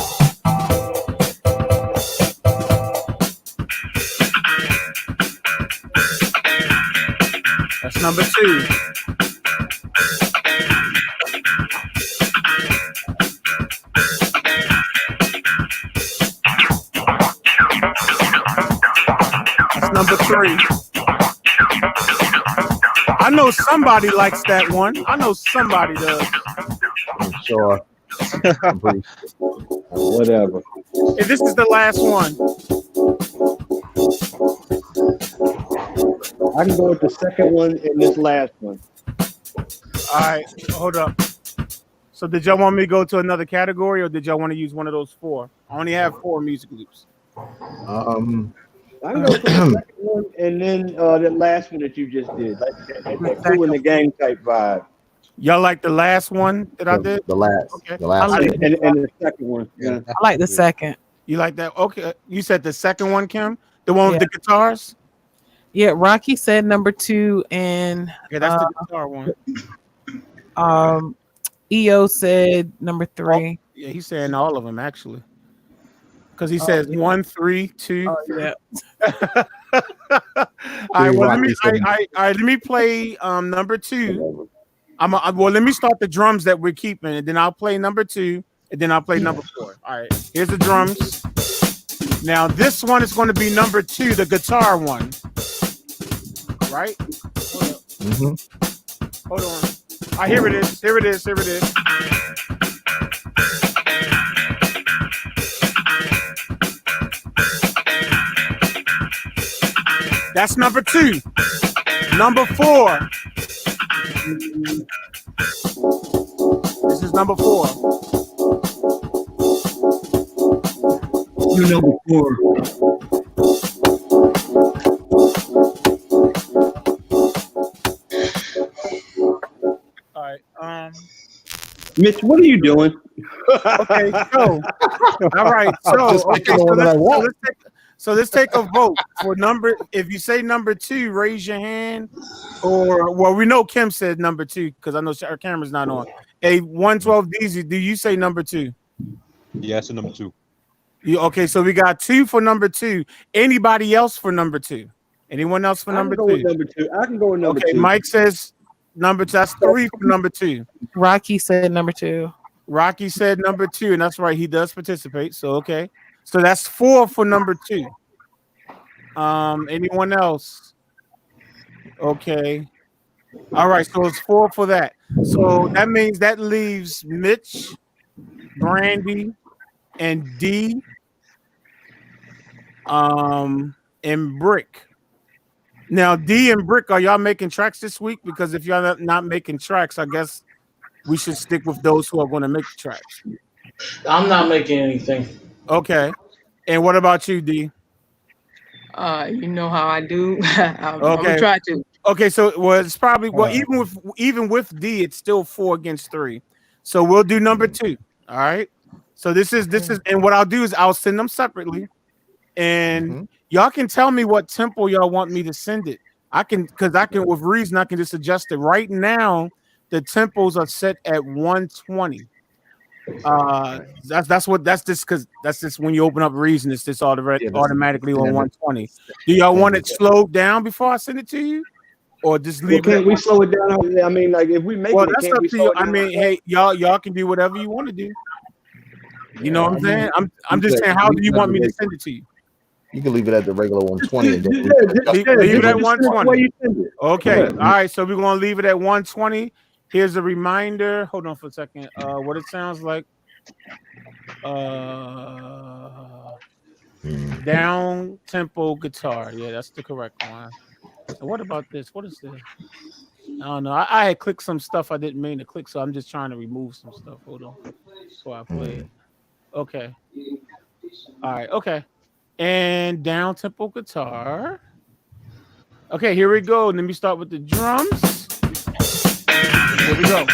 That's number 2. Number 3. I know somebody likes that one. I know somebody does. I'm sure. Whatever. And this is the last one. I can go with the second one and this last one. All right, hold up. So did y'all want me to go to another category, or did y'all want to use one of those 4? I only have 4 music loops. I can go for the second one and then the last one that you just did, like that cool in the game type vibe. Y'all like the last one that I did? The last. Okay. The last. And the second one. Yeah. I like the second. You like that? Okay. You said the second one, Kim? The one with the guitars? Yeah, Rocky said number 2, and that's the guitar one. EO said number 3. Oh, yeah, he's saying all of them actually. Because he says 1, 3, 2. Oh, yeah. All right. Well, let me play number 2. Let me start the drums that we're keeping, and then I'll play number 2, and then I'll play number 4. All right. Here's the drums. Now this one is going to be number 2, the guitar one. Right? Hold up. Mm-hmm. Hold on. All right, here it is. Here it is. That's number 2. Number 4. This is number 4. You number 4. All right. Mitch, what are you doing? Okay, so all right. So let's take a vote for number. If you say number 2, raise your hand. Or we know Kim said number 2 because I know our camera's not on. A 112 DZ, do you say number 2? Yeah, it's a number 2. Okay, so we got 2 for number 2. Anybody else for number 2? Anyone else for number 2? Number 2. I can go with number 2. Okay, Mike says That's 3 for number 2. Rocky said number 2. Rocky said number 2, and that's right. He does participate. So okay. So that's 4 for number 2. Anyone else? Okay. All right. So it's 4 for that. So that means that leaves Mitch, Brandy, and D, and Brick. Now, D and Brick, are y'all making tracks this week? Because if y'all not making tracks, I guess we should stick with those who are going to make the tracks. I'm not making anything. Okay. And what about you, D? You know how I do. I'm gonna try to. Okay, so it's probably even with D, it's still 4 against 3. So we'll do number 2. All right. So this is and what I'll do is I'll send them separately, and y'all can tell me what tempo y'all want me to send it. I can with reason I can just adjust it. Right now, the tempos are set at 120. That's just when you open up Reason, it's just automatically on 120. Do y'all want it slowed down before I send it to you, or just leave it? Can't we slow it down? I mean, like if we make it, that's up to you. I mean, hey, y'all can do whatever you want to do. You know what I'm saying? I'm just saying, how do you want me to send it to you? You can leave it at the regular 120. And leave it at 120. Okay. All right. So we're gonna leave it at 120. Here's a reminder. Hold on for a second. What it sounds like. Down tempo guitar. Yeah, that's the correct one. And what about this? What is this? I don't know. I had clicked some stuff I didn't mean to click, so I'm just trying to remove some stuff. Hold on. Before I play it. Okay. All right. Okay. And down tempo guitar. Okay, here we go. Let me start with the drums. Here we go.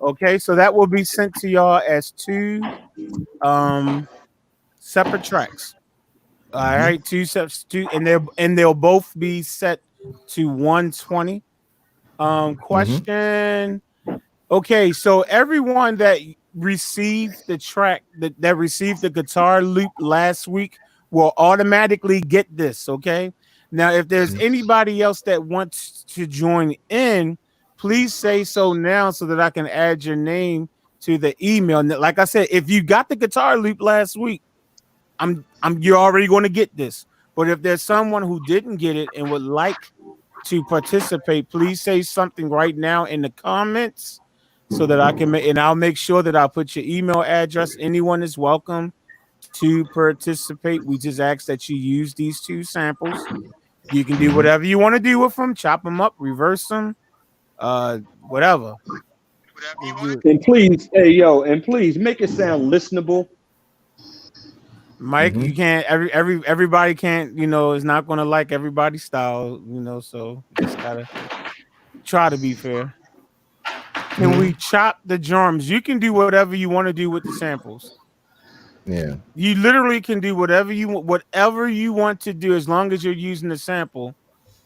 Okay, so that will be sent to y'all as 2 separate tracks. All right, 2 sets, and they'll both be set to 120. Question. Okay, so everyone that received the track that received the guitar loop last week will automatically get this. Okay. Now, if there's anybody else that wants to join in, please say so now so that I can add your name to the email. Like I said, if you got the guitar loop last week, you're already going to get this. But if there's someone who didn't get it and would like to participate, please say something right now in the comments so that I can and I'll make sure that I'll put your email address. Anyone is welcome to participate. We just ask that you use these 2 samples. You can do whatever you want to do with them, chop them up, reverse them, whatever. And please, please make it sound listenable. Mike, you can't. Everybody can't. Is not going to like everybody's style. So just gotta try to be fair. Can we chop the drums? You can do whatever you want to do with the samples. Yeah, you literally can do whatever you want to do as long as you're using the sample.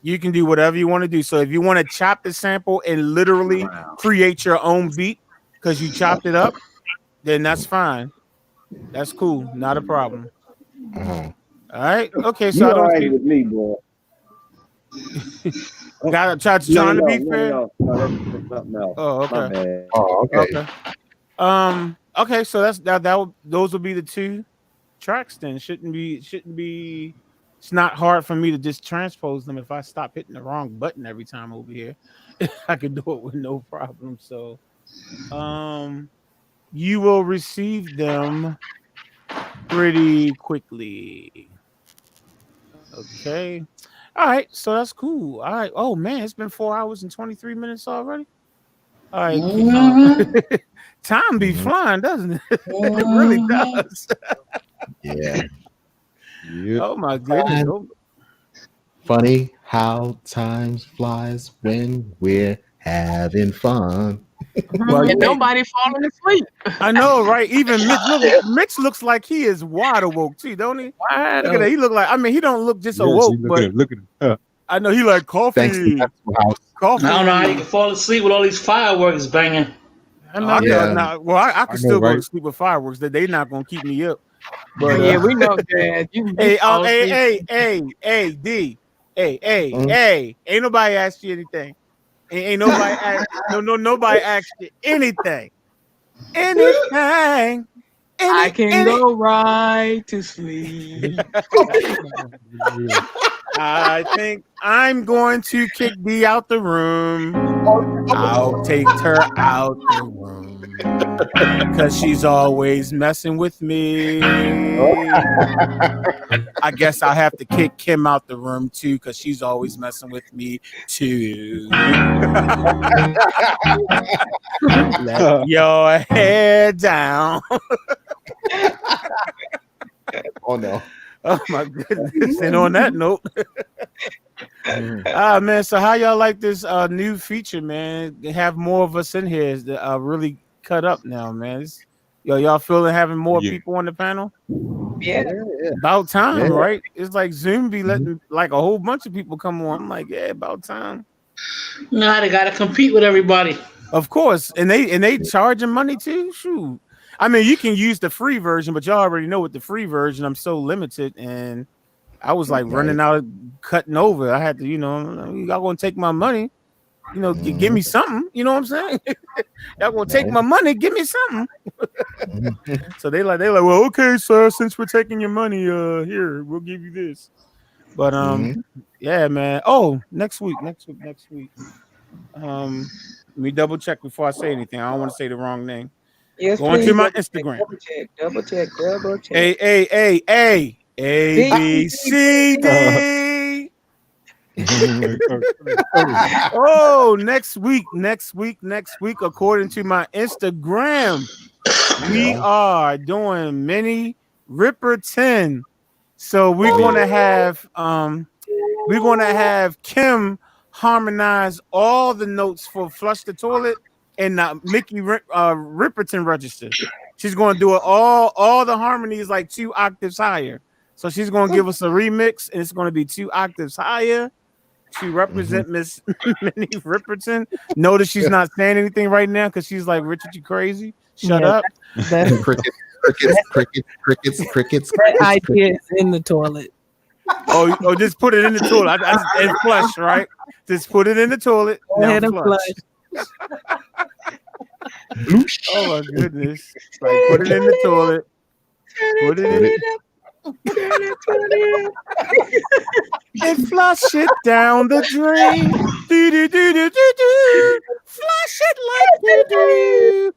You can do whatever you want to do. So if you want to chop the sample and literally create your own beat because you chopped it up, then that's fine. That's cool. Not a problem. All right. Okay. So I don't see with me, boy. Got trying to be fair. No. Oh, okay. My bad. Oh, okay. Okay. So that's that. Those will be the 2 tracks. Then shouldn't be. It's not hard for me to just transpose them if I stop hitting the wrong button every time over here. I could do it with no problem. So, you will receive them pretty quickly. Okay. All right. So that's cool. All right. Oh man, it's been 4 hours and 23 minutes already. All right. Time be flying, doesn't it? It really does. Yeah. Yep. Oh my goodness. Funny how time flies when we're having fun. Well, and nobody falling asleep. I know, right? Even Mitch looks like he is wide awoke too, don't he? Look at that. He look like. I mean, he don't look just awoke, but look at him. I know he like coffee. Coffee. I don't know how you can fall asleep with all these fireworks banging. I can still go to sleep with fireworks. That they not gonna keep me up. But yeah, we know that. Hey, D, hey, ain't nobody asked you anything. Ain't nobody nobody asked you anything. Anything. I can go right to sleep. I think I'm going to kick D out the room. I'll take her out the room because she's always messing with me. I guess I'll have to kick Kim out the room too because she's always messing with me too. Let your head down. Oh no. Oh my goodness. And on that note. Man, so how y'all like this new feature, man? Have more of us in here is really cut up now, man. Y'all feeling having more people on the panel? Yeah. About time, right? It's like Zoom be letting like a whole bunch of people come on. I'm like, yeah, about time. No, they gotta compete with everybody. Of course, and they charging money too. Shoot, I mean, you can use the free version, but y'all already know with the free version, I'm so limited, and I was like running out, cutting over. I had to, y'all gonna take my money, give me something. You know what I'm saying? Y'all gonna take my money, give me something. So they like, well, okay, sir, since we're taking your money, here, we'll give you this. But yeah, man. Oh, next week. Let me double check before I say anything. I don't want to say the wrong name. Yes, Go into my Instagram. Double check. A B C D. Oh, next week. According to my Instagram, we are doing mini Ripper 10. So we're gonna have Kim harmonize all the notes for Flush the Toilet and Mickey Ripperton register. She's going to do it all the harmonies like 2 octaves higher. So she's going to give us a remix, and it's going to be 2 octaves higher to represent Miss Minnie Ripperton. Notice she's not saying anything right now because she's like, Richard, you crazy? Shut up. Crickets. That idea is in the toilet. Oh, just put it in the toilet. And flush, right? Just put it in the toilet. Go ahead and flush. Oh my goodness! Like put it in the toilet. Put it in. And flush it down the drain. Do do do do do do. Flush it like doo doo.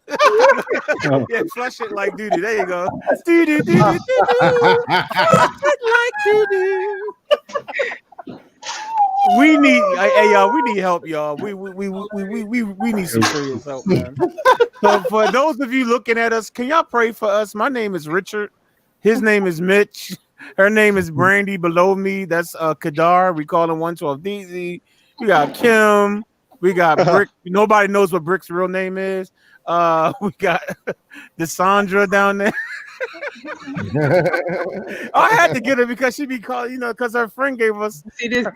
Yeah, flush it like doo doo. There you go. Do do do do do do. Flush it like doo doo. We need, hey y'all. We need help, y'all. We need some serious help, man. So for those of you looking at us, can y'all pray for us? My name is Richard. His name is Mitch. Her name is Brandy. Below me, that's Kadar. We call him 112 DZ. We got Kim. We got Brick. Nobody knows what Brick's real name is. We got Desandra down there. I had to get her because she be called, because her friend gave us. You see this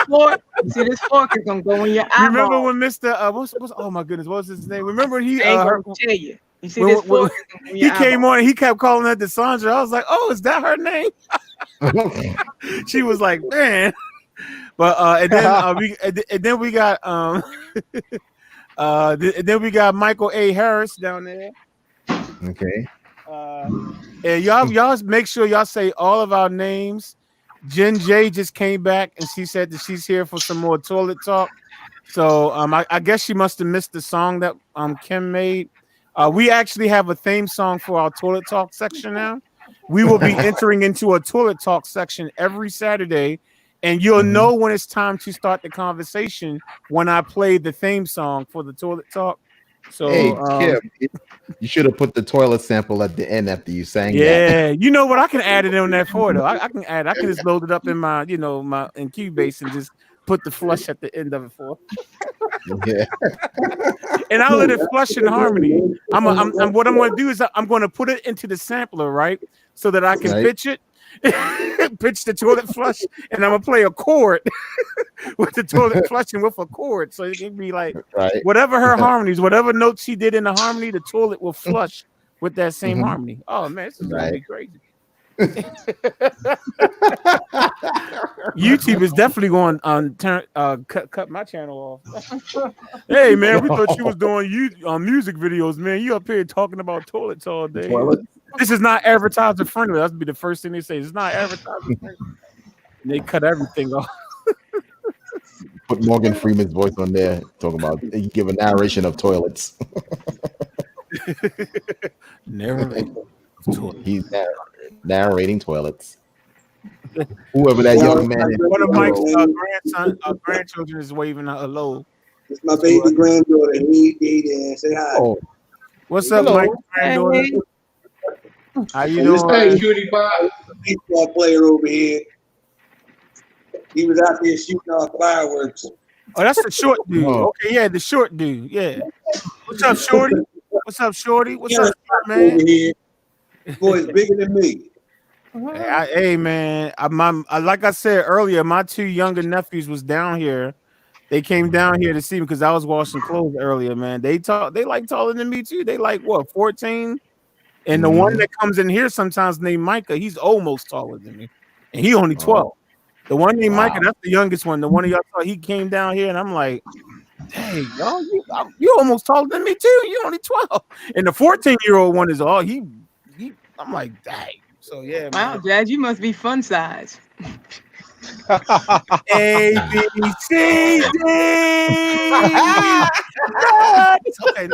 fork? You see this fork is gonna go in your eyeball. Remember when Mr. Oh my goodness, what was his name? Remember he I ain't gonna tell you. You see this fork? He came on and he kept calling her Desandra. I was like, oh, is that her name? She was like, man. But and then we got then we got Michael A. Harris down there. Okay. And y'all make sure y'all say all of our names. Jen J just came back and she said that she's here for some more toilet talk. So I guess she must have missed the song that Kim made. We actually have a theme song for our toilet talk section now. We will be entering into a toilet talk section every Saturday, and you'll know when it's time to start the conversation when I play the theme song for the toilet talk. So hey, Kim, you should have put the toilet sample at the end after you sang that. Yeah, you know what? I can add it in there for though. I can just load it up in my, my in Cubase and just put the flush at the end of it for. Yeah. And I'll let it flush in harmony. What I'm going to do is I'm going to put it into the sampler, right? So that I can pitch it. pitch the toilet flush, and I'm gonna play a chord with the toilet flushing with a chord, so it can be like whatever her harmonies, whatever notes she did in the harmony, the toilet will flush with that same harmony. Oh man, this is gonna be crazy. YouTube is definitely going on cut my channel off. Hey man, we thought you was doing music videos, man. You up here talking about toilets all day. Toilets? This is not advertiser friendly. That's be the first thing they say. It's not advertiser friendly. And they cut everything off. Put Morgan Freeman's voice on there, talking about give a narration of toilets. He's narrating toilets. Whoever that young man is. One of Mike's grandchildren is waving hello. It's my baby granddaughter. Hey, say hi. Oh. What's up, Mike's granddaughter? How you doing? Hey, cutie pie. Baseball player over here. He was out there shooting off fireworks. Oh, that's the short dude. Okay, yeah, the short dude. Yeah. What's up, Shorty? What's up, Shorty? What's up, man? Over here. This boy is bigger than me. Hey, man. Like I said earlier, my two younger nephews was down here. They came down here to see me because I was washing clothes earlier, man. They like taller than me too. They like what, 14? And the one that comes in here sometimes named Micah, he's almost taller than me. And he only 12. The one named Micah, that's the youngest one. The one of y'all saw, he came down here and I'm like, dang, y'all, you almost taller than me too. You only 12. And the 14-year-old one is I'm like, dang. So yeah, wow, Jazz, you must be fun size. A B C D. Okay.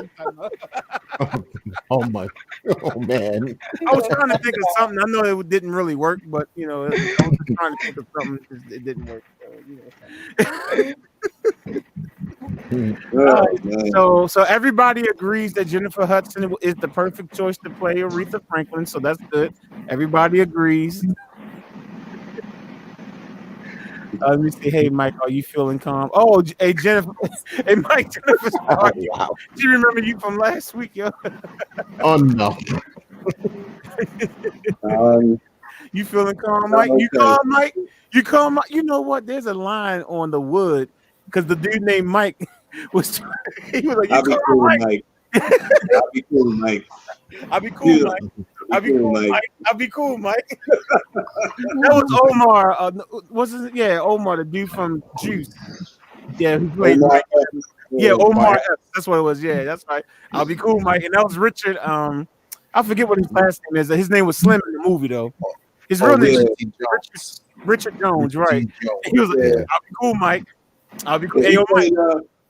Oh man. I was trying to think of something. I know it didn't really work, but I was just trying to think of something. It didn't work. So everybody agrees that Jennifer Hudson is the perfect choice to play Aretha Franklin. So that's good. Everybody agrees. Let me see. Hey, Mike, are you feeling calm? Oh, hey, Jennifer. Hey, Mike, Jennifer's party. Wow. Do you remember you from last week, yo? Oh, no. You feeling calm, Mike? You calm, Mike? You calm, Mike? You know what? There's a line on the wood because the dude named Mike was like, I'll be cool, Mike. I'll be cool, Mike. I'll be cool, Mike. I'll be cool, Mike. I'll be cool, Mike. That was Omar. Omar, the dude from Juice. Yeah, who played Omar. Omar F. That's what it was. Yeah, that's right. I'll be cool, Mike. And that was Richard. I forget what his last name is. His name was Slim in the movie, though. His real name is Richard Jones, right? He was like, I'll be cool, Mike. I'll be cool.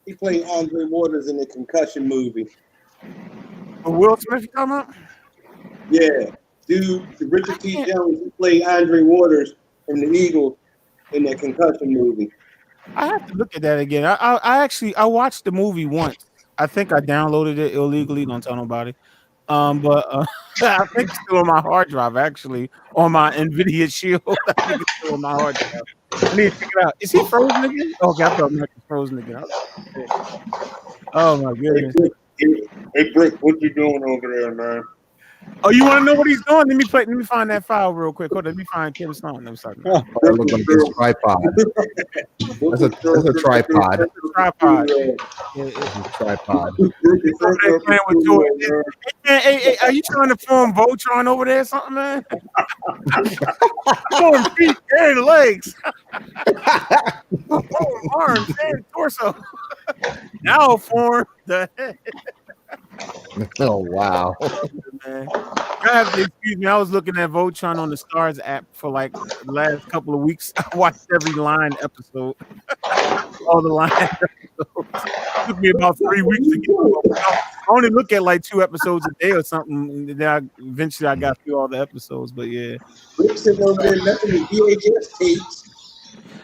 He played Andre Waters in the Concussion movie. Will Smith, you talking about? Yeah, dude, Richard T. Jones, he played Andre Waters from the Eagles in that Concussion movie. I have to look at that again. I watched the movie once. I think I downloaded it illegally. Don't tell nobody. But I think it's still on my hard drive. Actually, on my NVIDIA Shield. I think it's still on my hard drive. I need to check it out. Is he frozen again? Okay, I thought Mike was frozen again. Oh my goodness. Hey, Brick, what you doing over there, man? Oh, you want to know what he's doing? Let me find that file real quick. Hold on, let me find Kim's song. Let me start. That looks like a tripod. That's a tripod. Tripod. Tripod. Hey, are you trying to form Voltron over there or something, man? Form feet and legs. Form arms and torso. Now form the head. Oh wow! Man. I have to excuse me. I was looking at Voltron on the Stars app for like the last couple of weeks. I watched every Line episode, all the Line episodes. It took me about 3 weeks to get through. I only look at like 2 episodes a day or something. Then eventually I got through all the episodes. But yeah,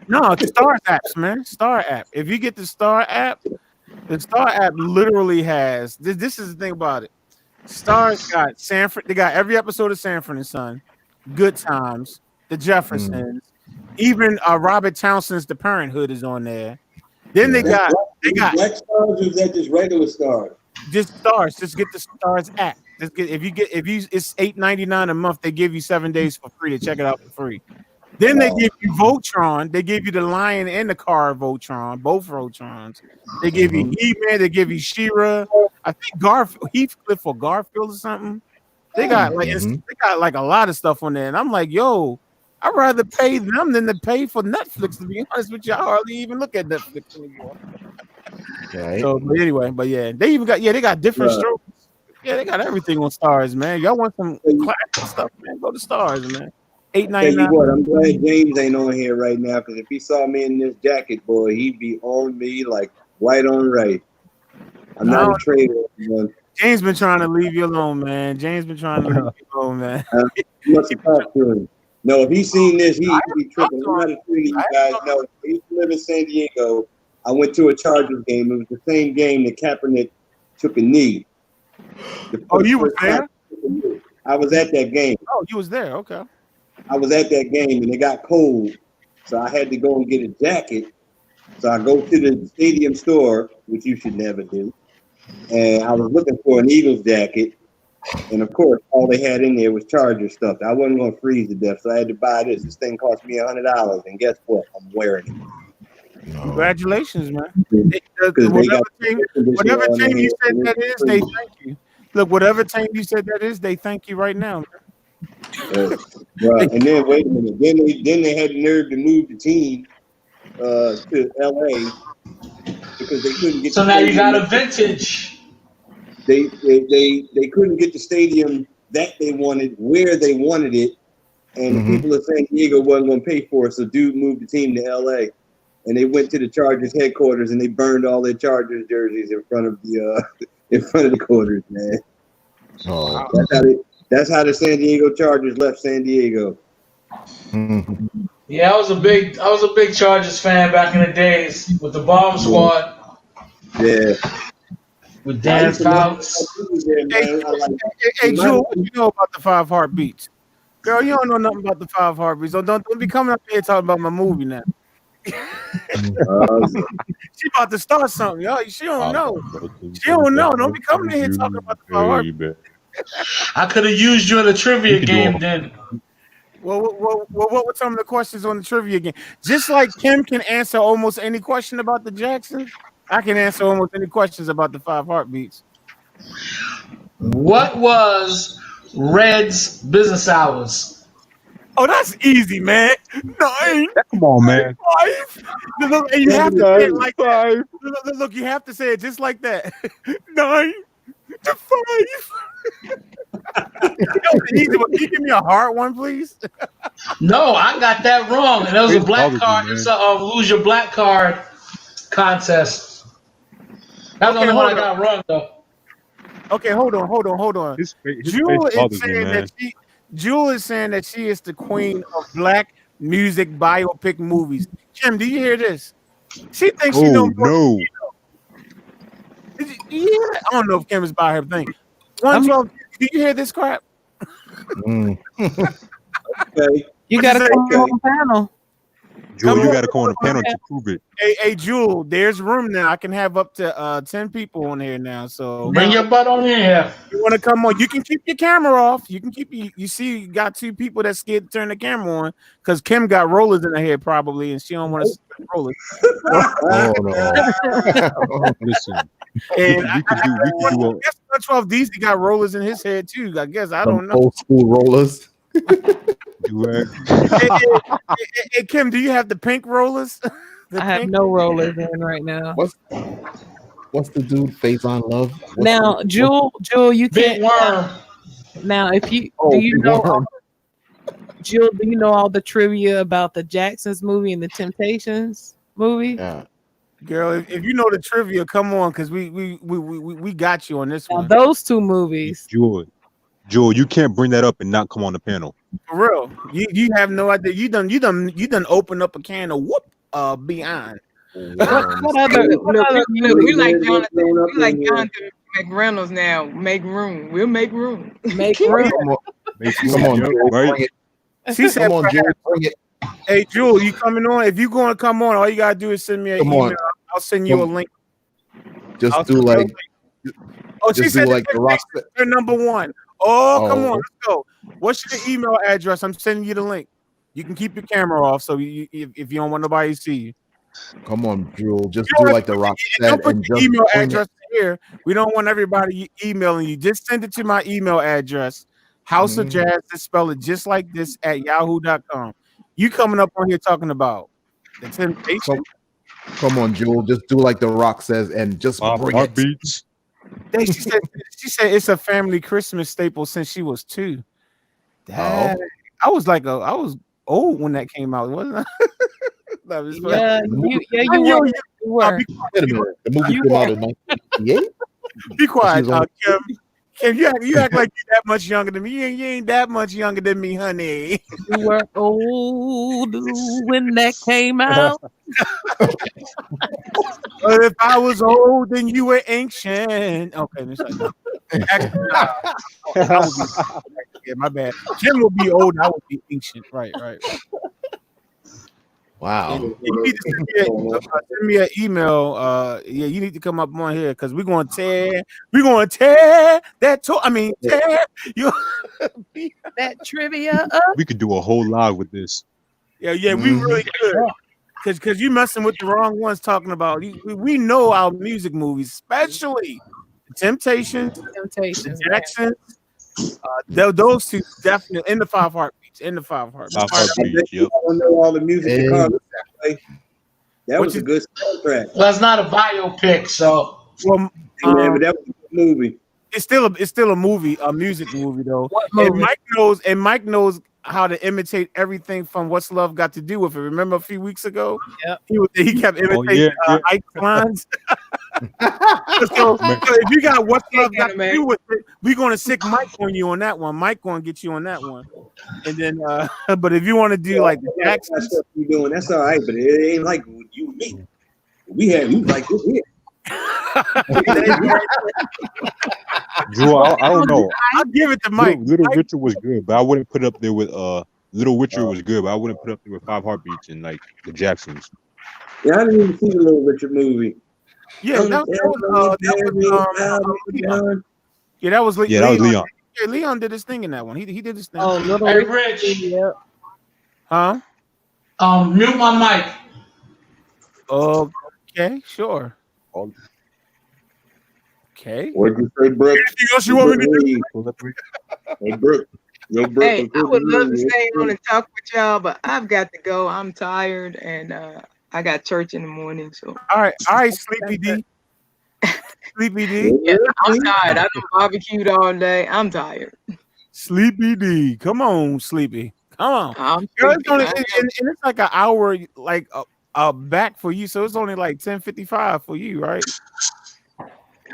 no, the Stars apps, man. Star app. If you get the Star app. The Star app literally has this is the thing about it. Star's got Sanford, they got every episode of Sanford and Son, Good Times, The Jeffersons, even Robert Townsend's The Parenthood is on there. Then they got Black Stars, or is that just regular Stars? Just Stars. Just get the Stars app. It's $8.99 a month. They give you 7 days for free to check it out for free. Then they give you Voltron. They give you the Lion and the Car Voltron, both Voltrons. They give you He-Man. They give you She-Ra. I think Heathcliff or Garfield or something. They got like a lot of stuff on there, and I'm like, yo, I'd rather pay them than to pay for Netflix. To be honest with you, I hardly even look at Netflix anymore. Right. So, but anyway, they got different strokes. Yeah, they got everything on Stars, man. Y'all want some classic stuff, man? Go to Stars, man. $8.99. Tell you what, I'm glad James ain't on here right now, because if he saw me in this jacket, boy, he'd be on me like right on right. I'm not a trader. James been trying to leave you alone, man. James been trying to leave you alone, man. You must have talked to him. No, if he's seen this, he'd be tripping. I'm not a trader, you guys know. I used to live in San Diego. I went to a Chargers game. It was the same game that Kaepernick took a knee. Oh, you were there? I was at that game. Oh, you was there. Okay. I was at that game, and it got cold, so I had to go and get a jacket. So I go to the stadium store, which you should never do, and I was looking for an Eagles jacket, and of course, all they had in there was Charger stuff. I wasn't going to freeze to death, so I had to buy this. This thing cost me $100, and guess what? I'm wearing it. Congratulations, man. Whatever team you said that is, they thank you. Look, whatever team you said that is, they thank you right now, man. Right. And then wait a minute. Then they had the nerve to move the team to LA because they couldn't get. So now you got a vintage. They couldn't get the stadium that they wanted where they wanted it, and the people of San Diego wasn't going to pay for it. So dude moved the team to LA, and they went to the Chargers headquarters and they burned all their Chargers jerseys in front of the quarters, man. Oh, that's how the San Diego Chargers left San Diego. Yeah, I was a big Chargers fan back in the days with the Bomb Squad. Yeah. With Dan Fouts. Hey, Jewel, what you know about the 5 Heartbeats? Girl, you don't know nothing about the 5 Heartbeats. So don't be coming up here talking about my movie now. She about to start something, y'all. She don't know. She don't know. Don't be coming in here talking about the 5 Heartbeats. I could have used you in a trivia game then. Well, what were some of the questions on the trivia game? Just like Kim can answer almost any question about the Jacksons, I can answer almost any questions about the 5 Heartbeats. What was Red's business hours? Oh, that's easy, man. 9. Come on, man. 5. Look, and you have to say it like 5. Look, you have to say it just like that. 9 to 5. Can you give me a hard one, please? No, I got that wrong. And that was a black card. It's a lose your black card contest. That's the only one I got wrong, though. Okay, hold on. Jewel is saying that she is the queen of black music biopic movies. Kim, do you hear this? She thinks she knows more. No. I don't know if Kim is by her thing. 112. Do you hear this crap? Okay. You got to come on the panel. Jewel, you got to come on the panel to prove it. Hey, Jewel, there's room now. I can have up to 10 people on here now. So bring your butt on in here. You want to come on? You can keep your camera off. You can keep you see, you got 2 people that's scared to turn the camera on because Kim got rollers in her head probably, and she don't want to rollers. Oh no! Listen. And we could do. I guess 112 DC got rollers in his head too. I guess I don't know. Old school rollers. Hey, Kim, do you have the pink rollers? I have no rollers in right now. What's the dude? Face on Love. Now, Jewel, you can't. Now, if you do you know, Jewel, do you know all the trivia about the Jacksons movie and the Temptations movie? Yeah. Girl, if you know the trivia, come on, because we got you on this one. Those 2 movies. Jewel, you can't bring that up and not come on the panel. For real, you have no idea. You done open up a can of whoop beyond. What other we like Jonathan McReynolds now. Make room. We'll make room. Make room. Come on, Jewel, bring it. She said, "Come on, Jewel, bring it." Hey, Jewel, you coming on? If you going to come on, all you gotta do is send me an email. I'll send you a link. Just do like Oh, she Just said do like the rock. her number one. Oh, come on, Oh. let's go. What's your email address? I'm sending you the link. You can keep your camera off, so if you don't want nobody to see you. Come on, Jewel. Just You do don't like the rock said don't put and your just email bring address it. here. We don't want everybody emailing you. Just send it to my email address. House of Jazz, to spell it just like this at yahoo.com. You coming up on here talking about the Temptation? Come on, Jewel. Just do like the rock says and just bring it. Heartbeats. She said it's a family Christmas staple since she was 2. Dang. Oh. I was old when that came out, wasn't I? That was funny. Yeah, you were. You were. Wait a minute. The movie came out in 1988. Be quiet, She was Kim. Kim, you act like you're that much younger than me. You ain't that much younger than me, honey. You were old when that came out. But if I was old, then you were ancient. Okay, it's like, no. Actually, I would be, yeah, my bad. Jim would be old. I would be ancient. Right. Wow. You need to send me an email. Yeah, you need to come up on here because we're gonna tear that tear you that trivia up. We could do a whole live with this. Yeah, we really could. Because you messing with the wrong ones talking about. We know our music movies, especially Temptations, the Jacksons. Those two definitely in the 5 Heartbeats. In the 5 Heartbeats. Yep. I don't know all the music. That was a good soundtrack. Well, it's not a biopic, so. Well, but that was a good movie. It's still a movie, a music movie though. Movie? And Mike knows how to imitate everything from What's Love Got to Do with It. Remember a few weeks ago? Yep. He kept imitating Ike's lines. so if you got What's Love Got to Do with It, we're gonna sick Mike on you on that one. Mike gonna get you on that one. And then but if you want to do like the Jacksons, that's what you doing. That's all right, but it ain't like you and me. We have you like this here. Drew, I don't know. I'll give it to Mike. Little Richard was good, but I wouldn't put it up there with Little Richard was good, but I wouldn't put it up there with 5 Heartbeats and like the Jacksons. Yeah, I didn't even see the Little Richard movie. Yeah, that was Leon. Yeah, Leon did his thing in that one. He did his thing. Oh, hey, Rich. Huh? Mute my mic. Okay, sure. Okay. What'd you say, Brooke? Anything else you want me to do? Hey, Brooke. Hey, I would love to stay on and talk with y'all, but I've got to go. I'm tired, and I got church in the morning. So. All right, Sleepy D. Sleepy D. Yeah, I'm tired. I've been barbecued all day. I'm tired. Sleepy D. Come on, Sleepy. Come on. Girl, it's like an hour, like back for you, so it's only like 10:55 for you, right?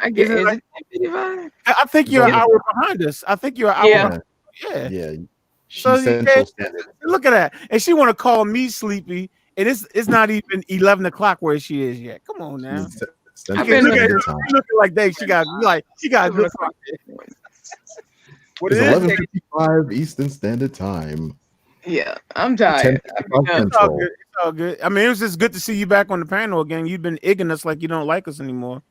I guess is it 10:55? I think you're an hour behind us. I think you're an hour. Yeah. So look at that, and she want to call me sleepy, and it's not even 11 o'clock where she is yet. Come on now. Look at her looking like that. She got good. What is it? 11:55 Eastern Standard Time. Yeah, I'm tired. It's all good. I mean, it was just good to see you back on the panel again. You've been egging us like you don't like us anymore.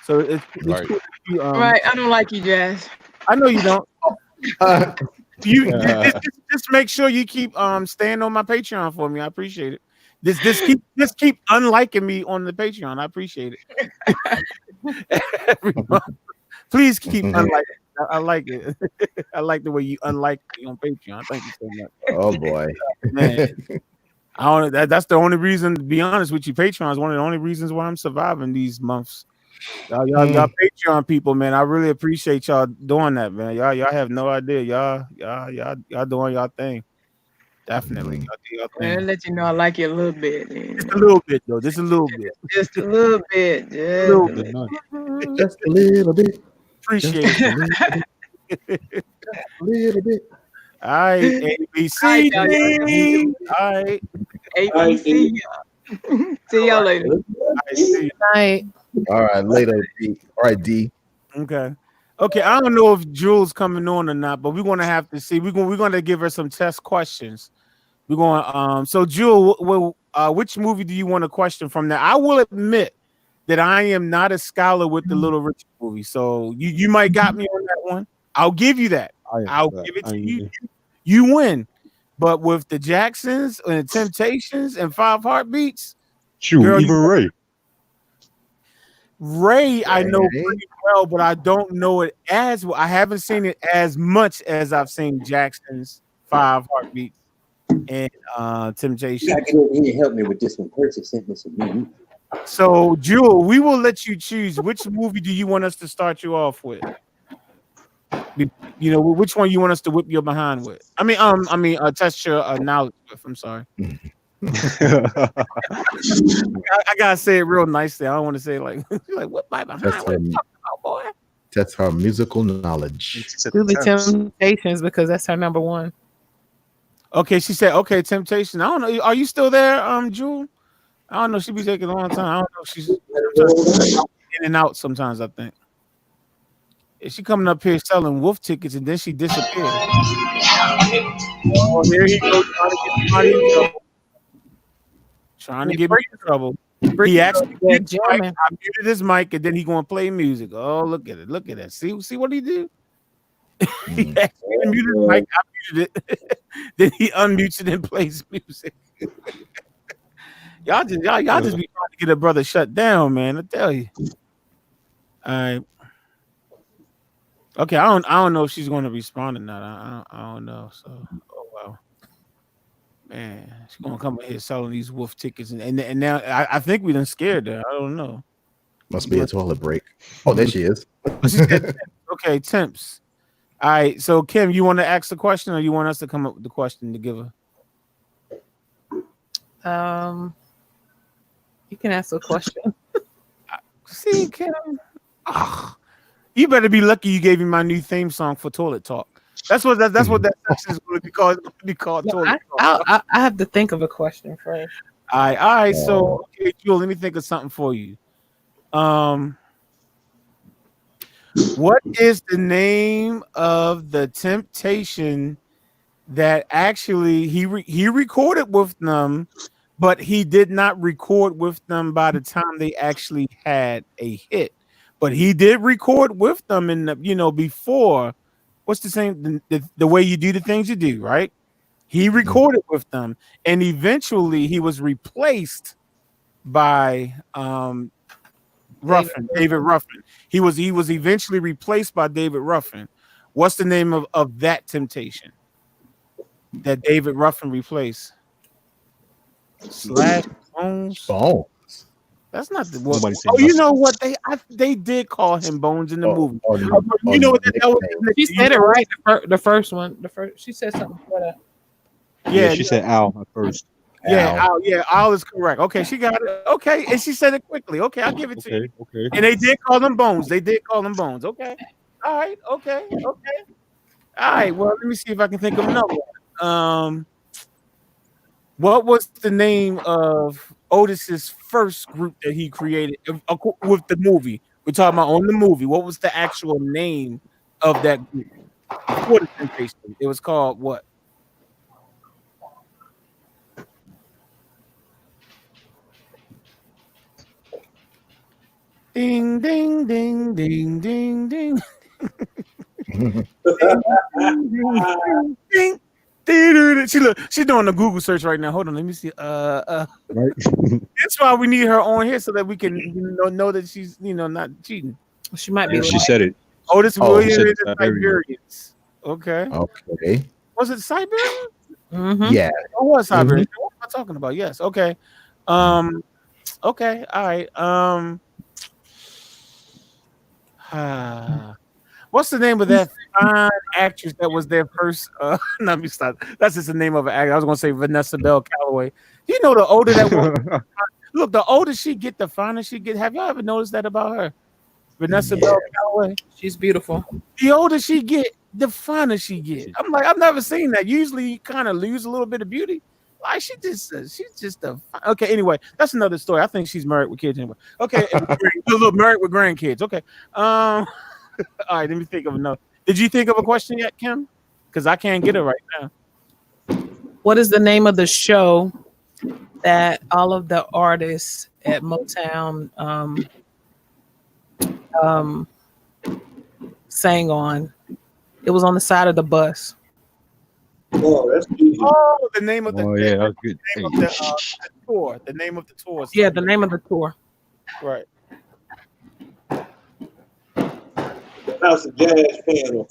So it's right. Cool you, right. I don't like you, Jazz. I know you don't. Just make sure you keep staying on my Patreon for me. I appreciate it. Just keep unliking me on the Patreon. I appreciate it. Every month. Please keep unliking. I like it. I like the way you unlike me on Patreon. Thank you so much. Oh boy, man. I don't. That's the only reason. To be honest with you, Patreon is one of the only reasons why I'm surviving these months. Y'all Patreon people, man. I really appreciate y'all doing that, man. Y'all have no idea. Y'all doing y'all thing. Definitely. Y'all do y'all thing. I'll let you know I like you a little bit. Just a little bit, though. Just a little bit. Just a little bit. Just a little bit. Appreciate it. Just a little bit. All right, ABC. All right. ABC. See y'all later. Night. All right, later. D. All right, D. Okay. I don't know if Jules coming on or not, but we're gonna have to see. We're gonna give her some test questions. We're going so Jewel, which movie do you want a question from? Now, I will admit that I am not a scholar with the Little Richard movie. So you might got me on that one. I'll give you that. I'll give it to you. You win. But with the Jacksons and the Temptations and Five Heartbeats, shoot, girl, even Ray. Ray, I know pretty well, but I don't know it as well. I haven't seen it as much as I've seen Jackson's Five Heartbeats and Temptations. You gotta get over here and help me with this one. Percy sent me some new. So, Jewel, we will let you choose. Which movie do you want us to start you off with? You know, which one you want us to whip your behind with? Test your knowledge with. I'm sorry. I gotta say it real nicely. I don't want to say like whip my behind. What are you talking about, boy? That's her musical knowledge. Really Temptations, because that's her number one. Okay, she said, okay, Temptation. I don't know. Are you still there, Jewel? I don't know. She be taking a long time. I don't know if she's in and out sometimes, I think. Is she coming up here selling wolf tickets and then she disappeared? Oh, there he goes, trying to get me in trouble. He actually muted his mic. I muted his mic and then he gonna play music. Oh, look at it. Look at that. See what he do? He actually muted his mic. I muted it. Then he unmutes it and plays music. Y'all just be trying to get a brother shut down, man. I tell you. All right. Okay, I don't know if she's going to respond or not. I don't know. So, oh wow, man, she's gonna come in here selling these wolf tickets, and now I think we done scared her. I don't know. Must be a toilet break. Oh, there she is. Okay, Temps. All right, so Kim, you want to ask the question, or you want us to come up with the question to give her? You can ask a question. See, Kim. You better be lucky you gave me my new theme song for Toilet Talk. That's what that section is going to be called. It's going to be called Toilet Talk. I have to think of a question first. All right. So, okay, Jewel, let me think of something for you. What is the name of the Temptation that actually he recorded with them, but he did not record with them by the time they actually had a hit? But he did record with them in the, before. What's the same? The way you do the things you do, right? He recorded with them, and eventually he was replaced by David Ruffin. He was eventually replaced by David Ruffin. What's the name of that Temptation that David Ruffin replaced? Bones. That's not the one. Oh, you know what? They did call him Bones in the movie. You know what? That was. She said it right. The first one. She said something before that. Yeah, she said Al at first. Yeah, Al is correct. Okay, she got it. Okay, and she said it quickly. Okay, I'll give it to you. Okay. And they did call them Bones. Okay. All right. Okay. All right. Well, let me see if I can think of another one. What was the name of Otis's first group that he created with the movie? We're talking about on the movie. What was the actual name of that group before the Temptation? It was called what? Ding, ding, ding, ding, ding, ding. Ding, ding, ding. She's doing a Google search right now. Hold on, let me see. Right. That's why we need her on here so that we can know that she's not cheating. She might be. She said it. Otis Williams is Siberians. Okay. Was it Siberian? Mm-hmm. Yeah. It was Siberian. Mm-hmm. What am I talking about? Yes. Okay. Okay. All right. What's the name of that fine actress that was their first? Let me stop. That's just the name of an actor. I was going to say Vanessa Bell Calloway. You know, the older that one, look, the older she get, the finer she get. Have y'all ever noticed that about her? Vanessa Bell Calloway. She's beautiful. The older she get, the finer she get. I'm like, I've never seen that. Usually, you kind of lose a little bit of beauty. Like she's just a okay. Anyway, that's another story. I think she's married with kids anyway. Okay, married with grandkids. Okay. All right. Let me think of another. Did you think of a question yet, Kim? Because I can't get it right now. What is the name of the show that all of the artists at Motown sang on. It was on the side of the bus. Oh, that's easy. Oh, the name of the, Oh yeah, that was good. name of the tour. The name of the tour. Yeah, the name of the tour. Right. House of Jazz panel.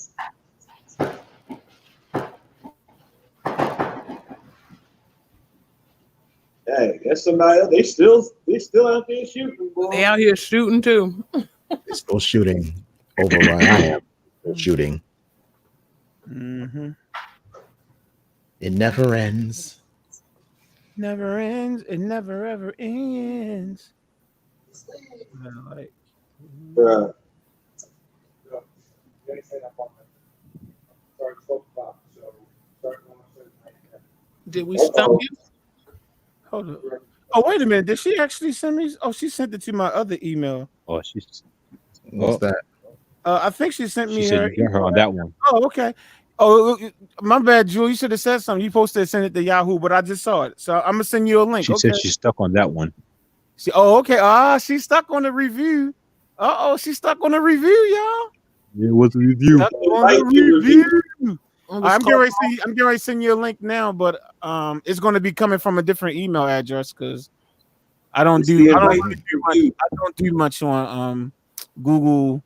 Hey, that's somebody else. They still out there shooting, boy. They out here shooting too. They're still shooting over where I am. They're shooting. Mm-hmm. It never ends. Never ends. It never ever ends. Like, did we stump you? Hold on. Oh, wait a minute. Did she actually send me? Oh, she sent it to my other email. Oh, she's. What's that? I think she sent me She said her. you got her on that one. Oh, okay. Oh, my bad, Jewel. You should have said something. You supposed to send it to Yahoo, but I just saw it. So I'm gonna send you a link. She said she's stuck on that one. Oh, okay. She's stuck on the review. She's stuck on the review, y'all. It was a review. Stuck on the review. I'm getting ready to send you a link now, but it's going to be coming from a different email address because I don't do much on Google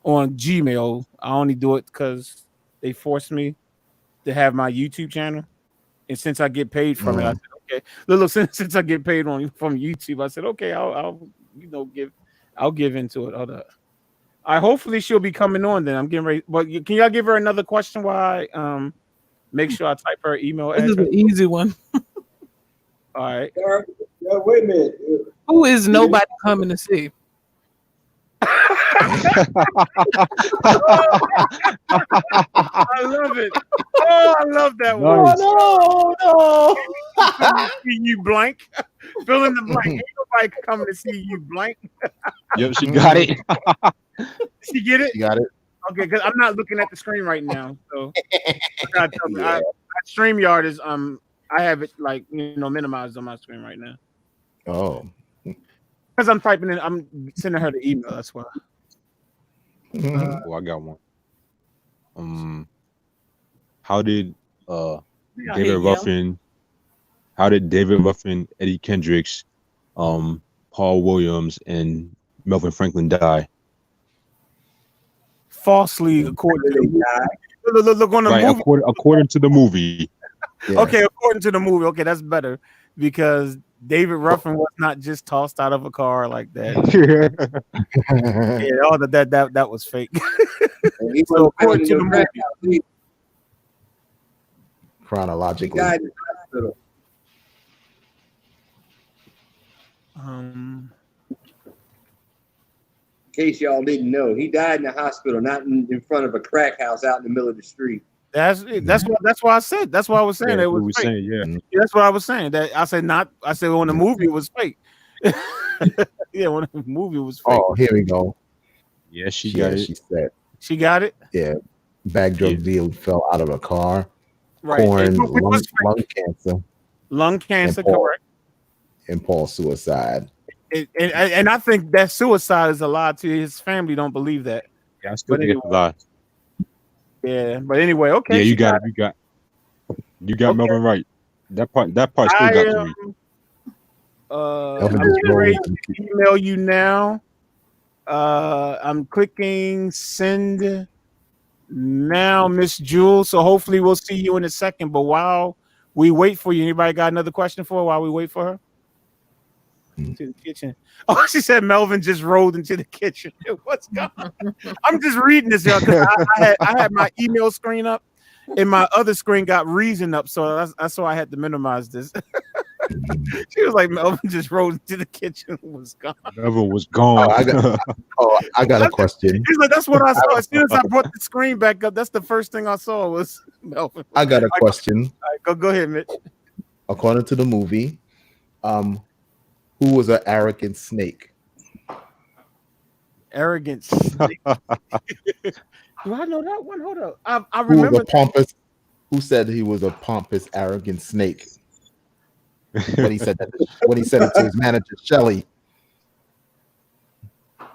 on Gmail. I only do it because they force me to have my YouTube channel, and since I get paid from it, I said okay. Look, since I get paid from YouTube, I said okay. I'll give into it. Hold up. Hopefully she'll be coming on then. I'm getting ready. But can y'all give her another question while I make sure I type her email This is an easy one. All right. Wait a minute. Who is nobody coming to see? I love it. Oh, I love that one. Nice. Oh, no. See you blank. Fill in the blank. Ain't nobody coming to see you blank. Yep, she got it. She get it? You got it. Okay, because I'm not looking at the screen right now. So I gotta tell me. StreamYard is I have it like minimized on my screen right now. Oh. Because I'm typing in, I'm sending her the email. That's why. I got one. How did David Ruffin, Eddie Kendricks, Paul Williams, and Melvin Franklin die? Falsely, according to the movie. Look on the movie. According to the movie. Yeah. Okay, according to the movie. Okay, that's better because David Ruffin was not just tossed out of a car like that. Yeah, all that was fake. So according to the movie, chronologically. Died in the hospital. In case y'all didn't know, he died in the hospital, not in front of a crack house out in the middle of the street. That's why I said. That's why I was saying it was fake. Saying, yeah. That's what I was saying. That I said when the movie was fake. Yeah, when the movie was fake. Oh, here we go. Yeah, she got it. She said she got it. Yeah, bag drug deal fell out of a car. Right. Corn, lung cancer. Lung cancer, correct. And Paul suicide. And I think that suicide is a lie too. His family don't believe that. Yeah, I still think it's a lie. Yeah, but anyway, okay. Yeah, you got it. You got Melvin right. That part still got to me. I'm ready to email you now. I'm clicking send now, Miss Jewel. So hopefully we'll see you in a second. But while we wait for you, anybody got another question for her while we wait for her? To the kitchen. Oh, she said Melvin just rolled into the kitchen. What's going on? I'm just reading this, y'all, because I had my email screen up and my other screen got Reason up, so that's why I had to minimize this. She was like, Melvin just rolled into the kitchen and was gone. Melvin was gone. I got a question. He's like, that's what I saw. As soon as I brought the screen back up, that's the first thing I saw was Melvin. I got a question. All right, go ahead, Mitch. According to the movie, who was an arrogant snake? Arrogant snake. Do I know that one? Hold up. I remember. Who said he was a pompous, arrogant snake? when he said that. When he said it to his manager Shelly.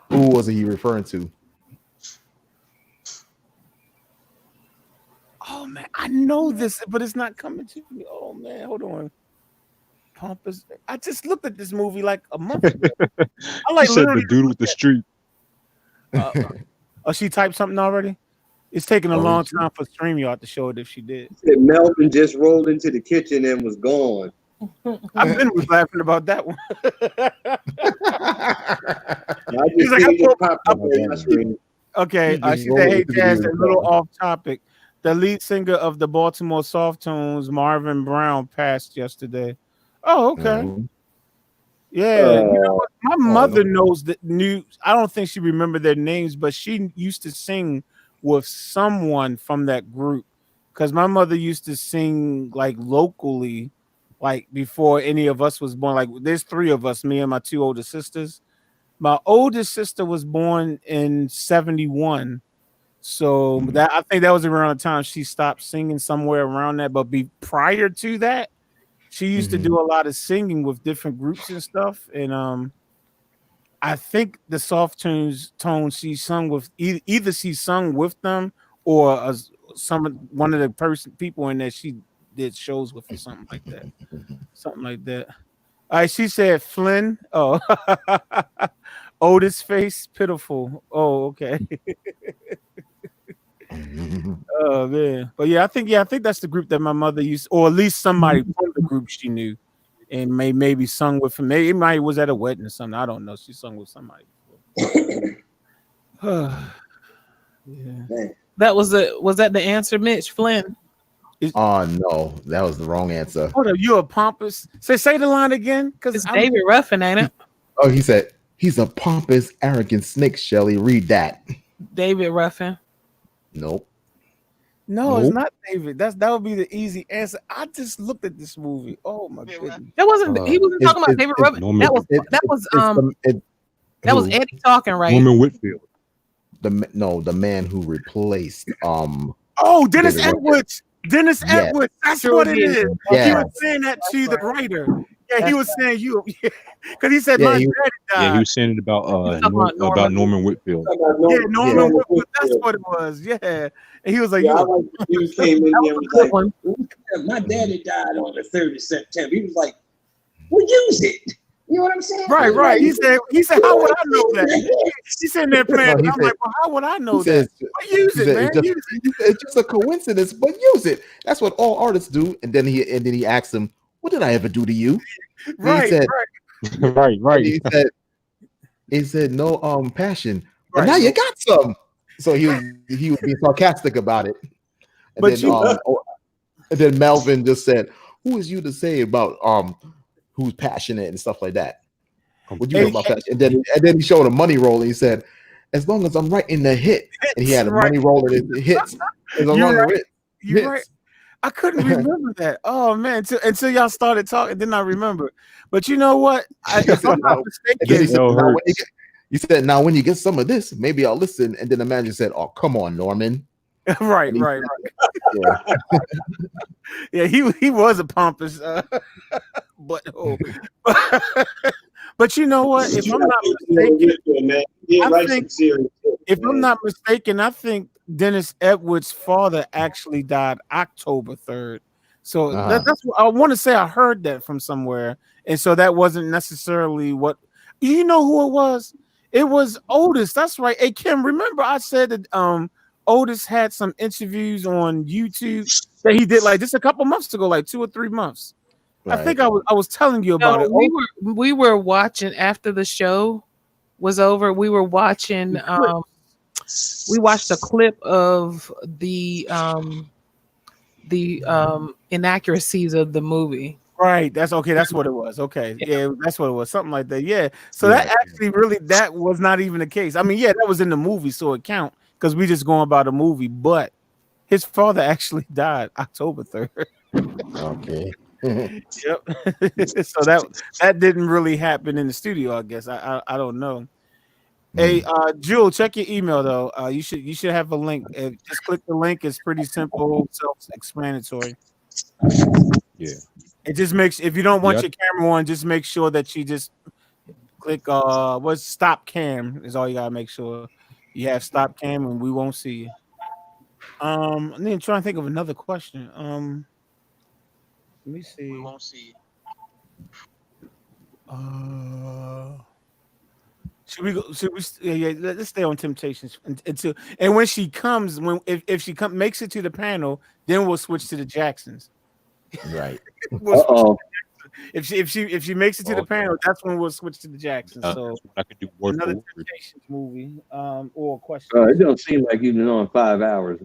Who was he referring to? Oh man, I know this, but it's not coming to me. Oh man, hold on. Pompous. I just looked at this movie like a month ago. I like He said literally. the dude with the street. Oh, she typed something already. It's taking a long time for StreamYard to show it if she did. Melvin just rolled into the kitchen and was gone. I've been laughing about that one. He's like, okay, He just she said, "Hey, rolled Jazz, into a little off topic. The lead singer of the Baltimore Softtones, Marvin Brown, passed yesterday." Oh, okay. Yeah, you know what? My mother knows the news. I don't think she remembered their names, but she used to sing with someone from that group because my mother used to sing like locally, like before any of us was born. Like there's three of us, me and my two older sisters. My oldest sister was born in 71. So that I think that was around the time she stopped singing, somewhere around that. But prior to that, she used to do a lot of singing with different groups and stuff. And I think the tones she sung with either she sung with them or one of the people in there she did shows with or something like that. Something like that. All right, she said Flynn. Oh, Otis face pitiful. Oh, okay. Oh man, but I think that's the group that my mother used, or at least somebody from the group she knew, and maybe sung with him. Maybe it might was at a wedding or something. I don't know. She sung with somebody. Yeah. That was that the answer, Mitch Flynn? Oh no, that was the wrong answer. Hold up, you're a pompous. Say the line again, because it's David Ruffin, ain't it? Oh, he said he's a pompous, arrogant snake. Shelly, read that. David Ruffin. Nope. No, it's not David. That would be the easy answer. I just looked at this movie. Oh my goodness. That wasn't. He wasn't talking about David Ruffin. That was Eddie talking, right? Norman Whitfield. The man who replaced Oh, Dennis Edwards. Dennis Edwards. That's what it is. Yes. He was saying that to the writer. Yeah, he was saying you because he said my daddy died. Yeah, he was saying it about Norman Whitfield. Yeah, Norman Whitfield. That's what it was. Yeah, and he was like, he came in there and was like, my daddy died on the 3rd of September. He was like, well, use it. You know what I'm saying? Right. He said, how would I know that? He's sitting there playing. I'm like, well, how would I know that? Use it, man. It's just a coincidence, but use it. That's what all artists do. And then he asked him, "What did I ever do to you?" Right. He said, right. He said, "No, passion." But now you got some. So he was being sarcastic about it. And then Melvin just said, "Who is you to say about who's passionate and stuff like that? What you know about passion?" And then he showed a money roll and he said, "As long as I'm writing the hit," and he had a money roll and it hits. You're right. I couldn't remember that. Oh man, until y'all started talking, then I remember. But you know what? If I'm not mistaken, he said, "Now when you get some of this, maybe I'll listen." And then the manager said, "Oh, come on, Norman." Right. Yeah, he was a pompous butthole. But you know what? If I'm not mistaken, I think Dennis Edwards' father actually died October 3rd. So that's what I want to say. I heard that from somewhere, and so that wasn't necessarily what. You know who it was? It was Otis. That's right. Hey Kim, remember I said that Otis had some interviews on YouTube that he did like just a couple months ago, like 2 or 3 months. Right. I think I was telling you about it. We were watching after the show was over. We were watching. We watched a clip of the inaccuracies of the movie. Right. That's okay. That's what it was. Okay. Yeah, that's what it was. Something like that. Yeah. So that actually that was not even the case. I mean, yeah, that was in the movie, so it count because we just going about a movie. But his father actually died October 3rd. Okay. Yep. So that didn't really happen in the studio, I guess. I don't know. Hey, Jewel, check your email though. You should have a link. Just click the link. It's pretty simple, self-explanatory. Yeah. It just makes if you don't want Yeah. your camera on, just make sure that you just click what's stop cam is all you gotta make sure you have stop cam and we won't see you. And then trying to think of another question. Let me see. We won't see. Should we go? Should we? Yeah. Let's stay on Temptations until and when she comes, if she makes it to the panel, then we'll switch to the Jacksons. Right. If she makes it to the panel, that's when we'll switch to the Jacksons. So I could do word another for word. Temptations movie, or question. It don't seem like you've been on 5 hours.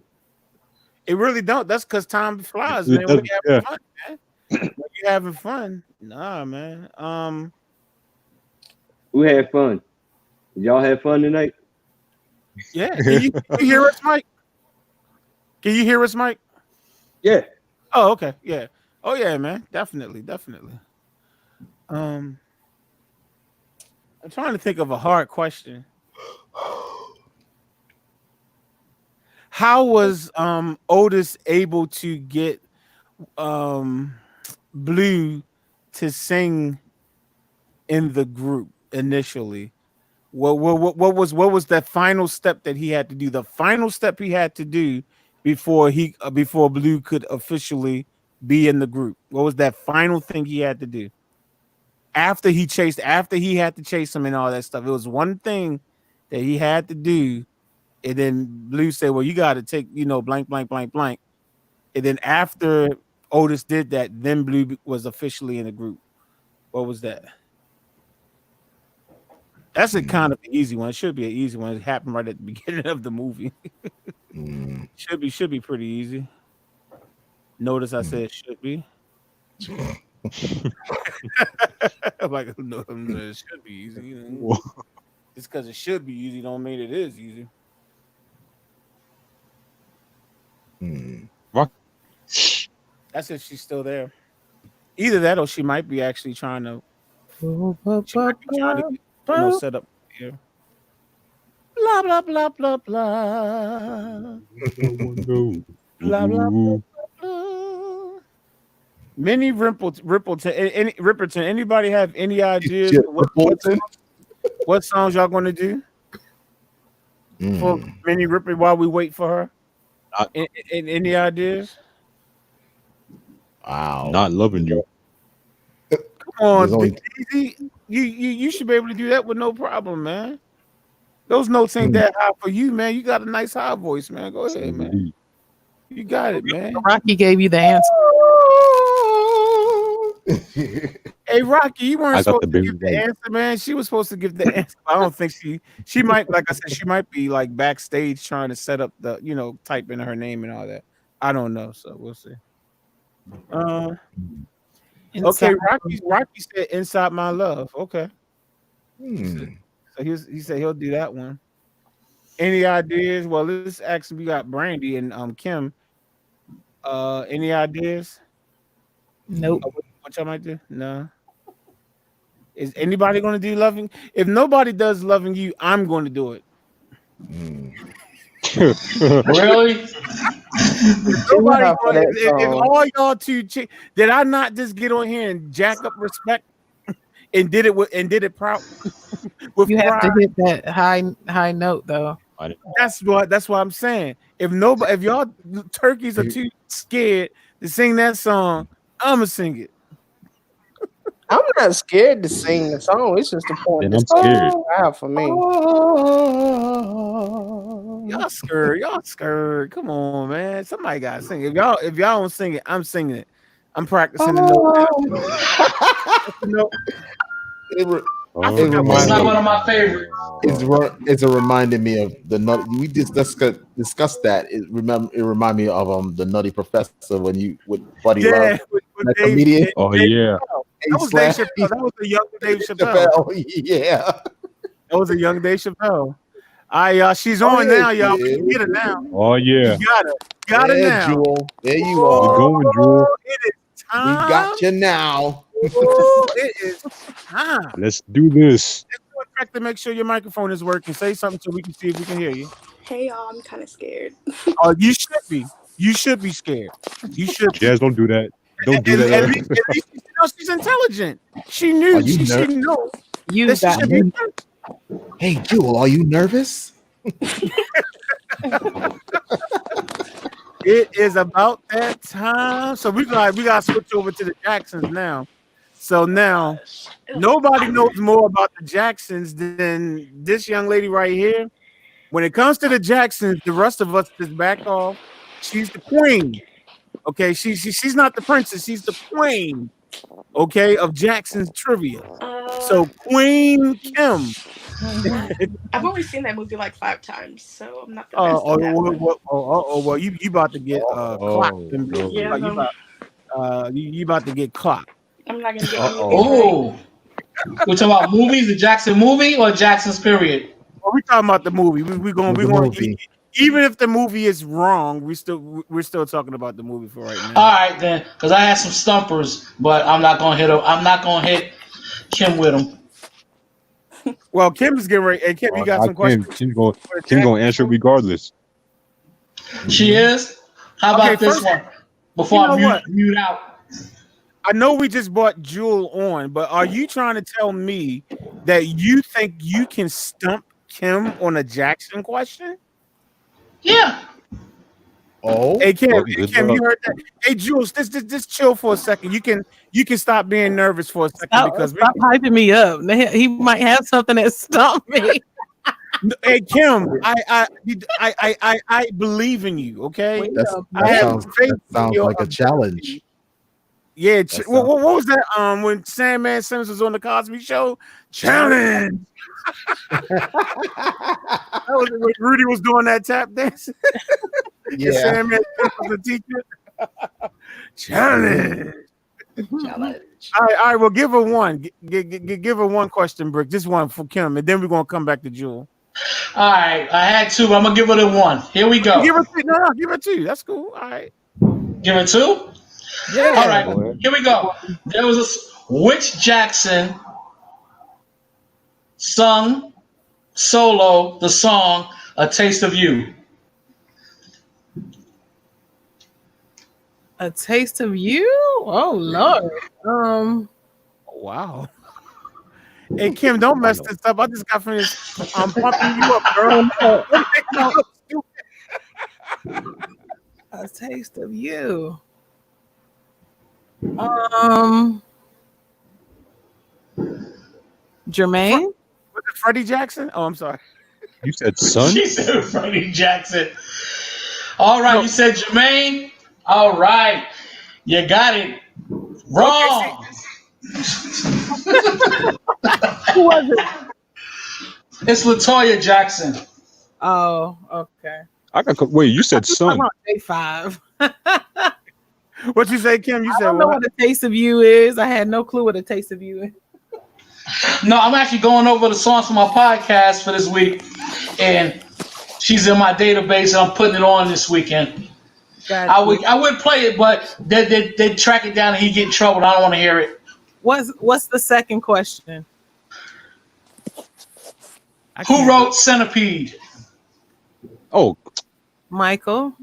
It really don't. That's because time flies, It man. When doesn't, you having fun, man. When you having fun, nah, man. Who had fun? Did y'all have fun tonight? Yeah. Can you hear us, Mike? Can you hear us, Mike? Yeah. Oh, okay. Yeah. Oh, yeah, man. Definitely. I'm trying to think of a hard question. How was Otis able to get Blue to sing in the group initially? What was that final step that he had to do? The final step he had to do before Blue could officially be in the group. What was that final thing he had to do? After he had to chase him and all that stuff. It was one thing that he had to do, and then Blue said, "Well, you got to take, blank, blank, blank, blank." And then after Otis did that, then Blue was officially in the group. What was that? That's a kind of an easy one. It should be an easy one. It happened right at the beginning of the movie. Should be pretty easy. Notice I said should be. I'm like, no, it should be easy. Just because it should be easy don't mean it is easy. That's if she's still there. Either that or she might be actually trying to set up here. Blah blah blah blah blah. Blah blah blah blah. Minnie Rippleton. Anybody have any ideas what songs y'all gonna do for Minnie Rippleton while we wait for her? Any ideas? Wow. Not loving you. Come on, easy. You should be able to do that with no problem, man. Those notes ain't that high for you, man. You got a nice high voice, man. Go ahead, man. You got it, man. Rocky gave you the answer. Hey, Rocky, you weren't supposed to give the answer, man. She was supposed to give the answer. I don't think she might, like I said, she might be like backstage trying to set up the, type in her name and all that. I don't know, so we'll see. Okay, Rocky said "Inside My Love." Okay. So he said he'll do that one. Any ideas? Well, let's actually we got Brandy and Kim. Any ideas? Nope. What y'all might do? No. Is anybody going to do Loving? If nobody does Loving You, I'm going to do it. Really? If all y'all two did I not just get on here and jack up Respect and did it proud? You have to hit that high note though. That's what I'm saying. If y'all turkeys are too scared to sing that song, I'ma sing it. I'm not scared to sing the song. It's just the point. And I'm scared. Out for me. Y'all scared. Come on, man. Somebody gotta sing it. If y'all don't sing it, I'm singing it. I'm practicing the note. It's not one of my favorites. It's a reminding me of the nutty. We just discussed that. It reminded me of the Nutty Professor with Buddy Love, with that comedian. Oh yeah. That was Dave Chappelle. That was a young Dave Chappelle. Yeah. That was a young Dave Chappelle. She's on now, y'all. We can get her now. Oh yeah. You got her. Got her now. Jewel. There you are. We're going, Jewel. It is time. We got you now. It is time. Let's do this. Let's do a check to make sure your microphone is working. Say something so we can see if we can hear you. Hey y'all, I'm kind of scared. Oh, you should be. You should be scared. You should. Jazz, don't do that. Don't do that. At least you know she's intelligent. She knew. She knew. You that she got should me. be. Hey, Jewel, are you nervous? It is about that time. So we gotta switch over to the Jacksons now. So now nobody knows more about the Jacksons than this young lady right here. When it comes to the Jacksons, the rest of us just back off. She's the queen. Okay, she's not the princess, she's the queen. Okay, of Jackson's trivia. So Queen Kim. I've only seen that movie like 5 times, so I'm not the best at that one. Well, you about to get clocked. No. Yeah, You about to get clocked. I'm not gonna get anything. Oh, we're talking about movies, the Jackson movie or Jackson's period? Well, we talking about the movie. We're going even if the movie is wrong, we're still talking about the movie for right now. All right then, because I had some stumpers, but I'm not gonna hit him. I'm not gonna hit Kim with them. Well, Kim's getting ready. Hey, Kim, you got some questions? Kim's going to answer regardless. She is. How about this first, one? Before I mute out. I know we just brought Jewel on, but are you trying to tell me that you think you can stump Kim on a Jackson question? Yeah. Oh, hey Kim, well, Kim, you heard that? Hey, Jules, just chill for a second. You can stop being nervous for a second because stop hyping me up. He might have something that stumped me. Hey Kim, I believe in you. Okay, that sounds like a challenge. Yeah, what was that? When Sandman Simmons was on the Cosby Show, challenge. That was when Rudy was doing that tap dance. Yeah, Sandman was the teacher. Challenge. All right. Well, give her one. Give her one question, Brick. Just one for Kim, and then we're gonna come back to Jewel. All right, I had 2. I'm gonna give her the 1. Here we go. Give her 2. No, give her 2. That's cool. All right. Give her 2. Yeah. All right. Here we go. There was which Jackson sung solo the song "A Taste of You"? A Taste of You? Oh Lord. Wow. Hey Kim, don't mess this up. I just got finished pumping you up, girl. A Taste of You. Jermaine? Was it Freddie Jackson? Oh, I'm sorry. You said son? She said Freddie Jackson. All right, you said Jermaine. All right, you got it wrong. Who was it? It's LaToya Jackson. Oh, okay. Wait, you said son. Day 5. What you say, Kim? You I said don't know what A Taste of You is. I had no clue what A Taste of You is. No, I'm actually going over the songs for my podcast for this week, and she's in my database, and I'm putting it on this weekend. I would play it, but they track it down and he get in trouble. I don't want to hear it. What's the second question? Who wrote Centipede? Oh, Michael.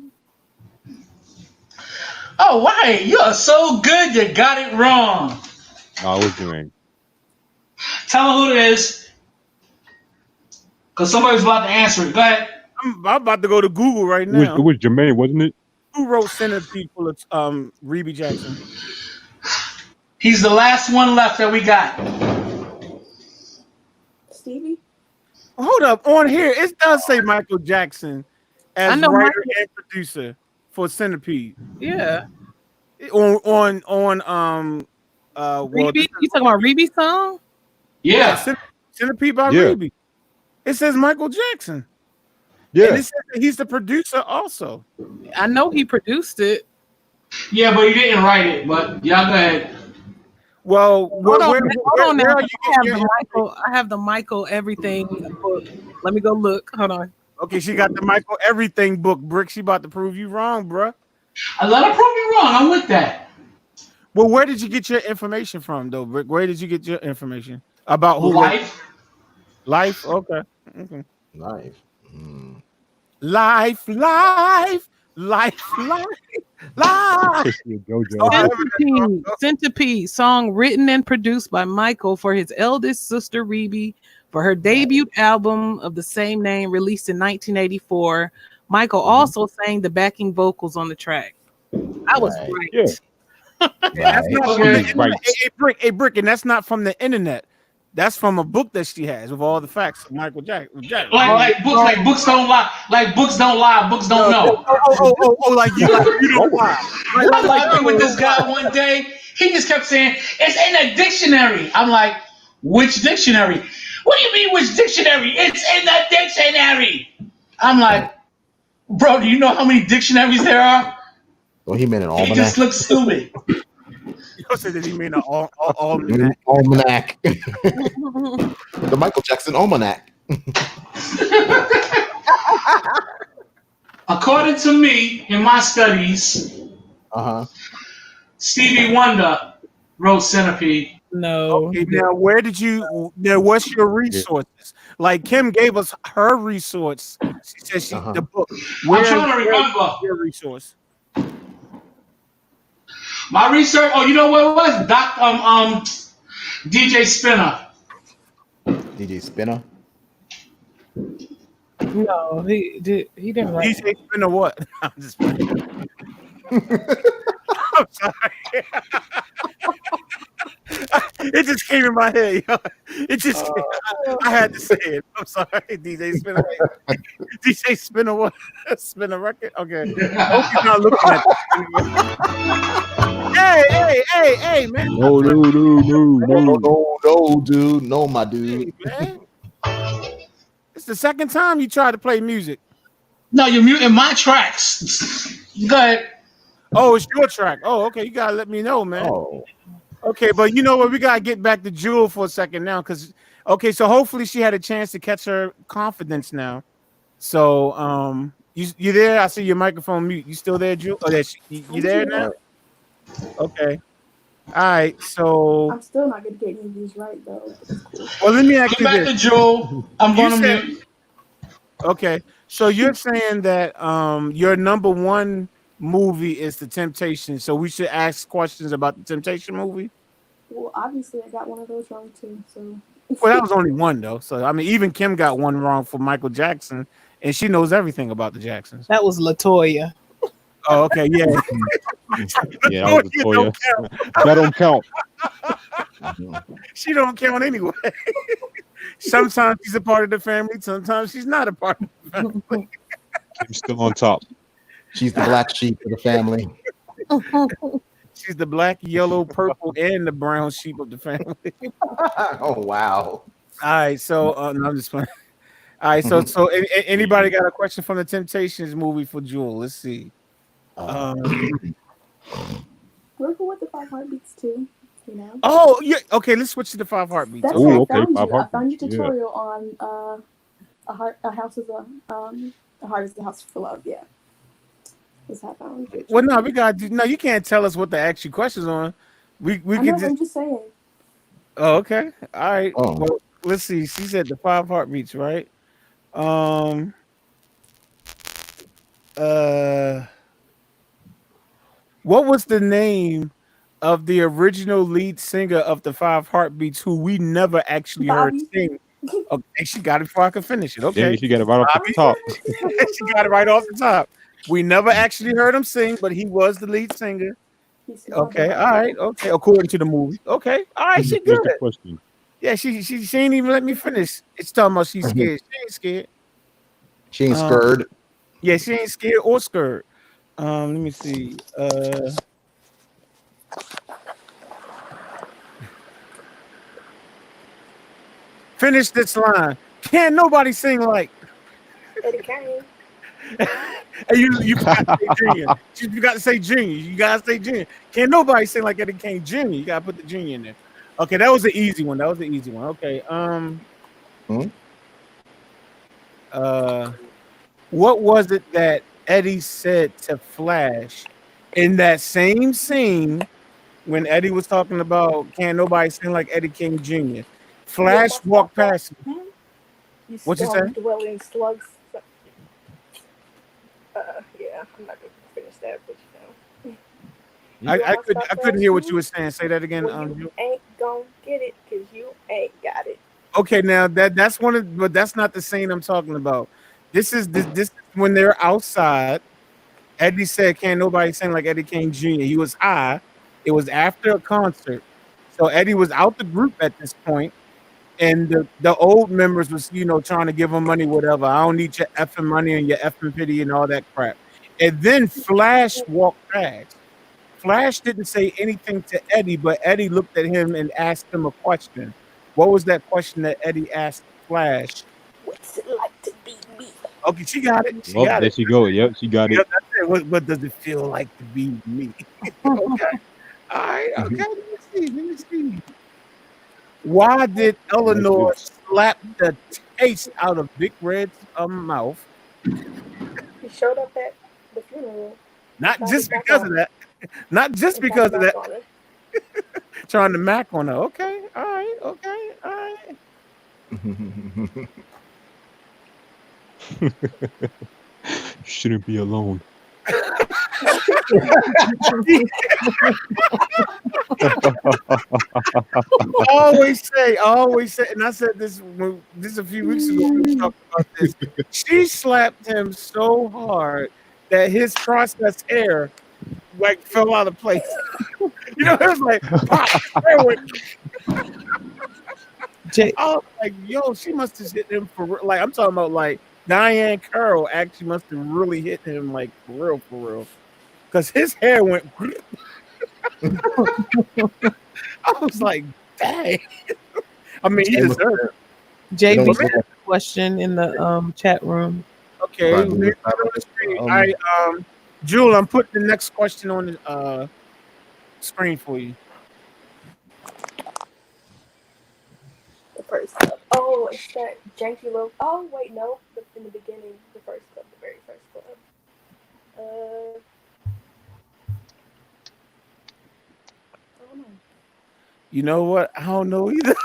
Oh, right. You are so good. You got it wrong. No, it was Jermaine. Tell me who it is, because somebody's about to answer it. Go ahead. I'm about to go to Google right now. It was Jermaine, wasn't it? Who wrote Centipede full of Reby Jackson? He's the last one left that we got. Stevie? Hold up. On here, it does say Michael Jackson as writer and producer for Centipede. Yeah. On Reby? You talking about Reby's song? Yeah. Centipede by Reby. It says Michael Jackson. Yeah. And it says that he's the producer also. I know he produced it. Yeah, but he didn't write it. But y'all go ahead. Well, hold on now. I have the Michael Everything book. Let me go look. Hold on. Okay, she got the Michael Everything book, Brick. She about to prove you wrong, bruh. I let her prove you wrong. I'm with that. Well, where did you get your information from, though, Brick? Where did you get your information about who? Life. Life. Okay. Life. Life. La. Centipede song written and produced by Michael for his eldest sister Rebe for her debut album of the same name released in 1984. Michael also sang the backing vocals on the track. I was right. Yeah. That's not from the internet. Hey, Brick, and that's not from the internet. That's from a book that she has with all the facts of Michael Jackson. Like books don't lie. Like books don't lie. Books don't know. Like you don't lie. I was with this guy one day. He just kept saying it's in a dictionary. I'm like, which dictionary? What do you mean which dictionary? It's in the dictionary. I'm like, bro, do you know how many dictionaries there are? Well, he meant an almanac. He just looks stupid. You said that he mean an almanac. The Michael Jackson almanac. According to me, in my studies, Stevie Wonder wrote Centipede. No. Okay, now where did you? What's your resources? Like Kim gave us her resource. She said the book. I'm trying to remember your resource. My research. Oh, you know what it was? DJ Spinner. DJ Spinner. No, he didn't write. DJ Spinner what? I'm just playing. I'm sorry. It just came in my head. Yo. It just I had to say it. I'm sorry, DJ Spinner. DJ Spinner what? Spinner record? Okay. Hope he's not looking at that. Hey, man. No, dude. No, my dude. Hey, man. It's the second time you tried to play music. No, you're muting my tracks. Go ahead. Oh, it's your track. Oh, okay. You gotta let me know, man. Oh. Okay, but you know what? We gotta get back to Jewel for a second now, because so hopefully she had a chance to catch her confidence now. So you there? I see your microphone mute. You still there, Jewel? Oh, you there now? Okay. All right. So I'm still not gonna get any of these right though. Cool. Well, let me ask you back this. to Jewel. I'm gonna mute. Okay. So you're saying that your number one movie is The Temptation, so we should ask questions about the Temptation movie? Well, obviously I got one of those wrong too, so well, that was only one though. So I mean, even Kim got one wrong for Michael Jackson, and she knows everything about the Jacksons. That was LaToya. Oh, okay, yeah. Yeah, that was LaToya. That don't count. She don't count anyway. Sometimes she's a part of the family, sometimes she's not a part of the family. Kim's still on top. She's the black sheep of the family. She's the black, yellow, purple, and the brown sheep of the family. Oh wow! All right, so no, I'm just playing. All right, so anybody got a question from the Temptations movie for Jewel? Let's see. We're cool with the 5 heartbeats too, you know. Oh yeah, okay. Let's switch to the 5 heartbeats. That's okay, I found your tutorial on a heart is the house for love. Yeah. Well, no, we got no. You can't tell us what to ask you questions on. We can just. I'm just saying. Oh, okay. All right. Oh. Well, let's see. She said the 5 heartbeats, right? What was the name of the original lead singer of the 5 heartbeats, who we never actually heard sing? Okay, she got it before I could finish it. Okay, yeah, she got it right off the top. She got it right off the top. We never actually heard him sing, but he was the lead singer. Okay, all right, okay. According to the movie, okay, all right. She good. Yeah, she ain't even let me finish. It's talking about she's scared. She ain't scared. She ain't scared. Yeah, she ain't scared or scared. Let me see. Finish this line. Can't nobody sing like Eddie Kane. Hey, you got to say junior. You got to say junior. You got to say junior. Can't nobody sing like Eddie Kane Jr. You got to put the junior in there. Okay, that was an easy one. Okay. What was it that Eddie said to Flash in that same scene when Eddie was talking about can't nobody sing like Eddie King Jr.? Flash walked past him. What you say? Dwelling slugs. Yeah, I'm not gonna finish that, but you know. I couldn't hear what you were saying. Say that again. Well, you ain't gonna get it because you ain't got it. Okay, now that's one of, but that's not the scene I'm talking about. This is when they're outside. Eddie said, "Can't nobody sing like Eddie King Jr." He was high. It was after a concert, so Eddie was out the group at this point, and the old members was trying to give him money, whatever. I don't need your effing money and your effing pity and all that crap. And then Flash walked past. Flash didn't say anything to Eddie, but Eddie looked at him and asked him a question. What was that question that Eddie asked Flash? What's it like to be me? Okay, she got it. She Well, got there it. she go. Yep, she got it. Yep, that's it. What does it feel like to be me? Okay. All right. Okay. Let me see. Why did Eleanor slap the taste out of Big Red's mouth? He showed up at the funeral. Not just because of that. Not just because of that. Trying to mac on her. Okay. All right. Okay. All right. Shouldn't be alone. I always say, and I said this a few weeks ago when we talked about this. She slapped him so hard that his processed hair like fell out of place. It was like pop. I was like, yo, she must have hit him for real. Like I'm talking about like Diane Carroll actually must have really hit him like for real. Because his hair went. I was like, dang. I mean, he deserved it. JB has a question in the chat room. Okay. All right, Jewel, I'm putting the next question on the screen for you. The first club. Oh, it's that janky little. Oh, wait, no. In the beginning, the first club, the very first club. You know what? I don't know either.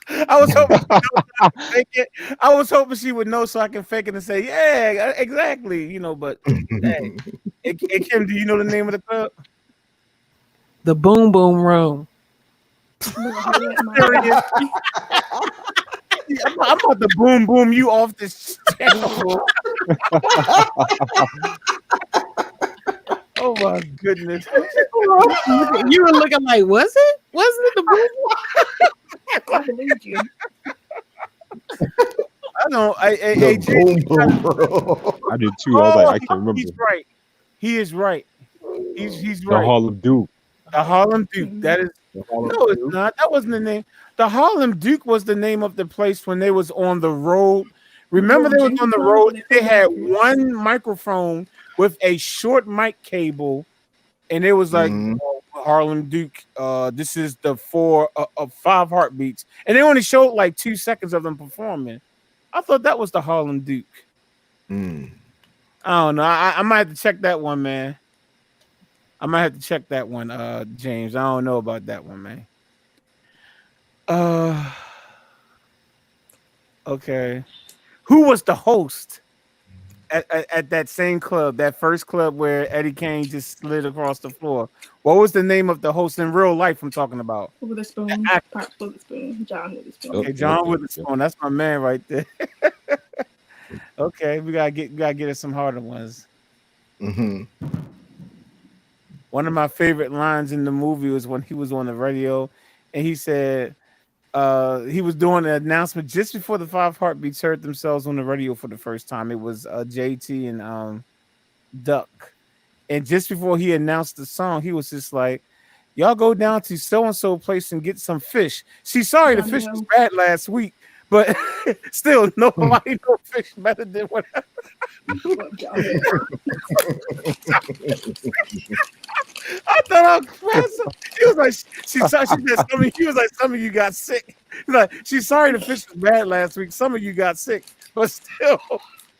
I was hoping she would know so I could fake it. I was hoping she would know so I can fake it and say, yeah, exactly. But hey, Kim, do you know the name of the club? The Boom Boom Room. I'm about to boom you off this channel. Oh my goodness. You were looking like, was it? Wasn't it the Boom I believe you. I know. I did too. I was like, I can't remember. He's right. He is right. He's The right. Harlem Duke. The Harlem Duke. That is no, it's not. That wasn't the name. The Harlem Duke was the name of the place when they was on the road. Remember, they was on the road. They had one microphone with a short mic cable, and it was like Harlem Duke. This is the 5 heartbeats, and they only showed like 2 seconds of them performing. I thought that was the Harlem Duke. I don't know. I might have to check that one, man. I might have to check that one, James. I don't know about that one, man. Okay. Who was the host at that same club, that first club where Eddie Kane just slid across the floor? What was the name of the host in real life I'm talking about? Witherspoon. Witherspoon. John Witherspoon. Okay, John Witherspoon. That's my man right there. Okay, we gotta get us some harder ones. One of my favorite lines in the movie was when he was on the radio and he said he was doing an announcement just before the 5 heartbeats heard themselves on the radio for the first time. It was JT and Duck. And just before he announced the song, he was just like, y'all go down to so-and-so place and get some fish. See, sorry, the fish was bad last week, but still, nobody know fish better than whatever. I thought I was crazy. He was like, he was like, some of you got sick. He's like, she's sorry the fish was bad last week. Some of you got sick, but still,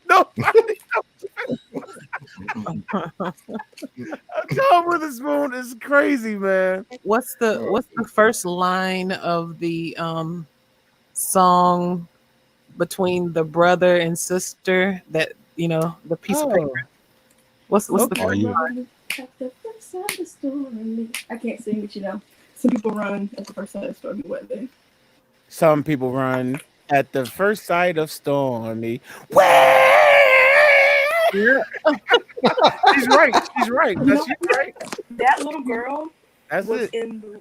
nobody knows. John Witherspoon is crazy, man. What's the first line of the song between the brother and sister that the piece of paper? What's the Oh, yeah. I can't sing, but you know, some people run at the first side of the stormy weather. Some people run at the first sight of stormy. Yeah. She's right. She's right. You know, She's right. that little girl That's was it. in the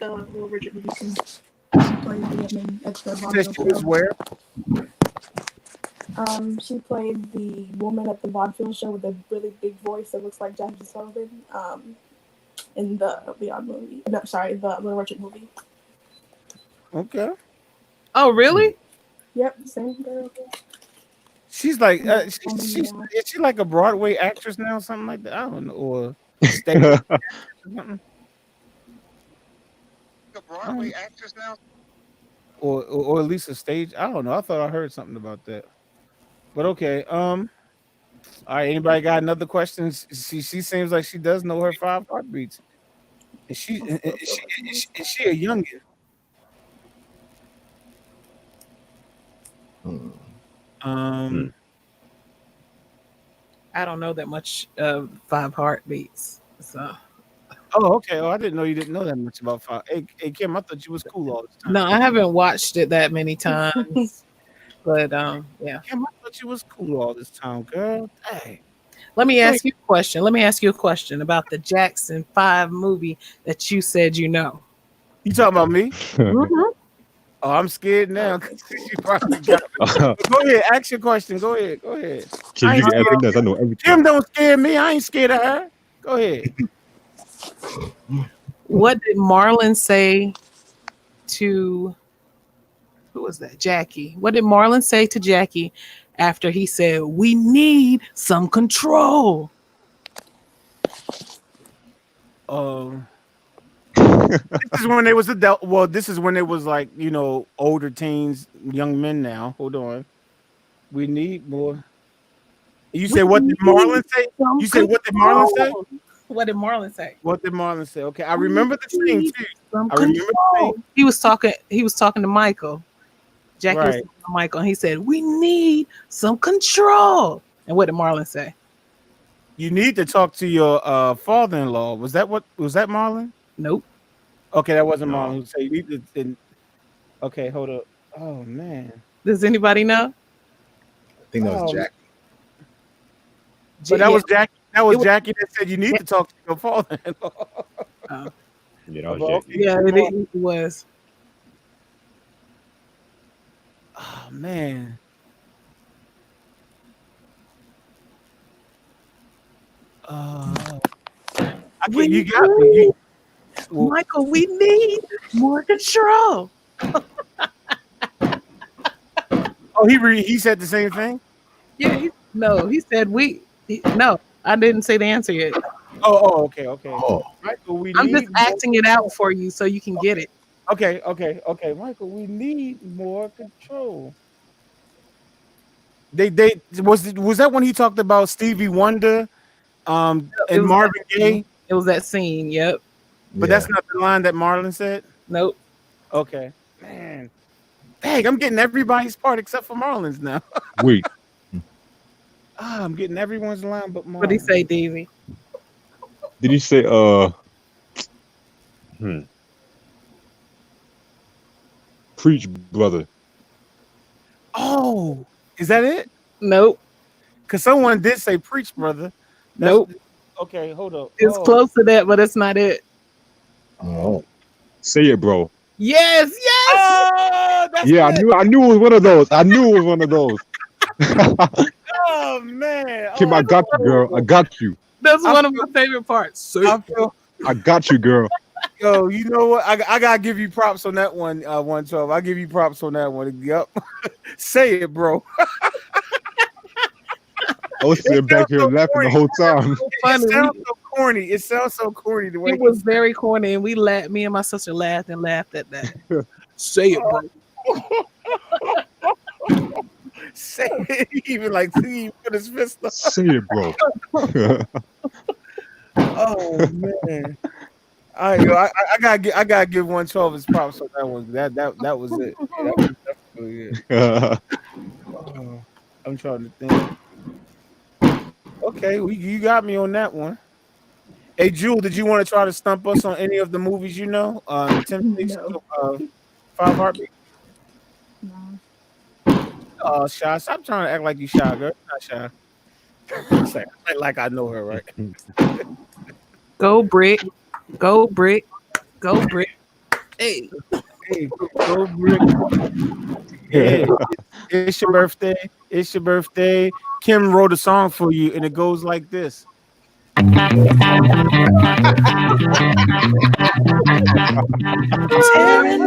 Little Richard movie. She played the main extra Says she was where? She played the woman at the vaudeville show with a really big voice that looks like Jackie Sullivan. In the Beyond movie. No, sorry, the Little Richard movie. Okay. Oh, really? Yep, same girl. She's like, is she like a Broadway actress now, something like that? I don't know, or stage actress or something. A Broadway actress now? Or at least a stage. I don't know. I thought I heard something about that. But okay. All right. Anybody got another question? She seems like she does know her 5 heartbeats. Is she a youngin? I don't know that much of 5 heartbeats. So. Oh, okay. Oh, I didn't know you didn't know that much about 5. Hey, Kim, I thought you was cool all this time. No, I haven't watched it that many times. But yeah. Kim, I thought you was cool all this time, girl. Hey. Let me ask you a question. Let me ask you a question about the Jackson 5 movie that you said you know. You talking about me? Mm-hmm. Oh, I'm scared now. You probably got Go ahead, ask your question. Go ahead. Kim, you can everything else. I know everything. Kim don't scare me. I ain't scared of her. Go ahead. What did Marlon say to who was that? Jackie. What did Marlon say to Jackie after he said, "We need some control"? This is when they was adult. Well, this is when it was like, older teens, young men now. Hold on. We need more. You say what did Marlon say? You say what did Marlon say? What did Marlon say? What did Marlon say? Okay, I remember the thing too. I remember the thing. He was talking to Michael. Jackie was Right. talking to Michael, and he said, "We need some control." And what did Marlon say? You need to talk to your father-in-law. Was that Marlon? Nope. Okay, that wasn't Marlon who said you need to. Okay, hold up. Oh man. Does anybody know? I think that was Jack. But that was Jackie. That was Jackie that said you need to talk to your father-in-law. Yeah, that was Jackie. Yeah, it was. Oh man. You got me. Michael, we need more control. Oh, he said the same thing? Yeah, he said no, I didn't say the answer yet. Oh, okay. Michael, I'm just acting it out for you so you can get it. Okay. Michael, we need more control. They was that when he talked about Stevie Wonder, and Marvin Gaye? It was that scene. Yep. But that's not the line that Marlon said. Nope. Okay, man. Dang, I'm getting everybody's part except for Marlon's now. Wait. I'm getting everyone's line but Marlon. What did he say, Davey? Did he say preach, brother? Oh, is that it? Nope. Because someone did say preach, brother. Nope. Okay, hold up. It's close to that, but it's not it. Oh. Say it, bro. Yes. Oh, Yeah, I knew it was one of those. Oh man. Kim, I got you, girl. I got you. That's one of my favorite parts. I got you, girl. Yo, you know what? I gotta give you props on that one, 112. I'll give you props on that one. Yep. Say it, bro. I was sitting back here laughing the whole time. It sounds so corny. It sounds so corny the way It was very corny, and me and my sister laughed at that. Say it, bro. Say it. Even like he put his fist up. Say it, bro. Oh man. All right, yo, I gotta give 112 his props on that one. That was it. Yeah, that was definitely it. I'm trying to think. Okay, you got me on that one. Hey, Jewel, did you want to try to stump us on any of the movies you know? Temptations of Five Heartbeats. Oh, shy. Stop trying to act like you shy, girl. You're not shy. It's like I know her, right? Go brick, go brick, go brick. Hey, go brick. Yeah, it's your birthday. It's your birthday. Kim wrote a song for you, and it goes like this. Tearing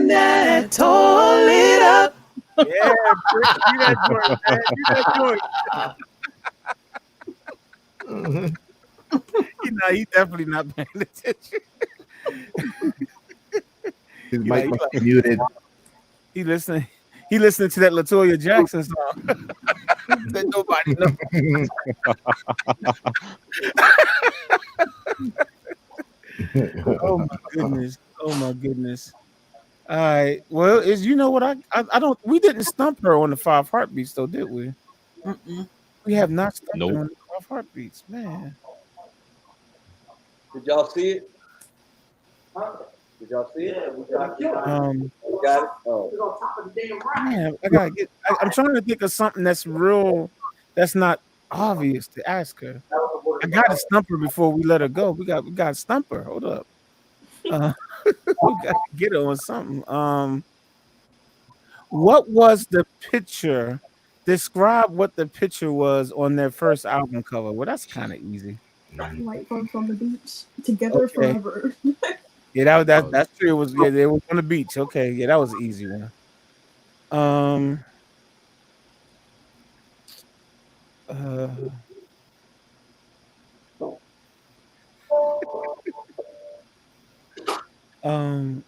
that toilet up. Yeah, brick. Do that joint, man. Do that joint. He definitely not paying attention. His mic must be muted. He listening to that LaToya Jackson song that nobody knows. Oh my goodness. Oh my goodness. All right. Well, you know what I don't. We didn't stump her on the Five Heartbeats though, did we? We have not stumped her on the Five Heartbeats, man. Did y'all see it? Did y'all see it? We got it. Oh. Man, I gotta get. I'm trying to think of something that's real, that's not obvious to ask her. I gotta stump her before we let her go. We got to stump her. Hold up. We got to get her on something. What was the picture? Describe what the picture was on their first album cover. Well, that's kind of easy. White folks on the beach together forever. Yeah, that's true. It was they were on the beach. Okay, yeah, that was an easy one.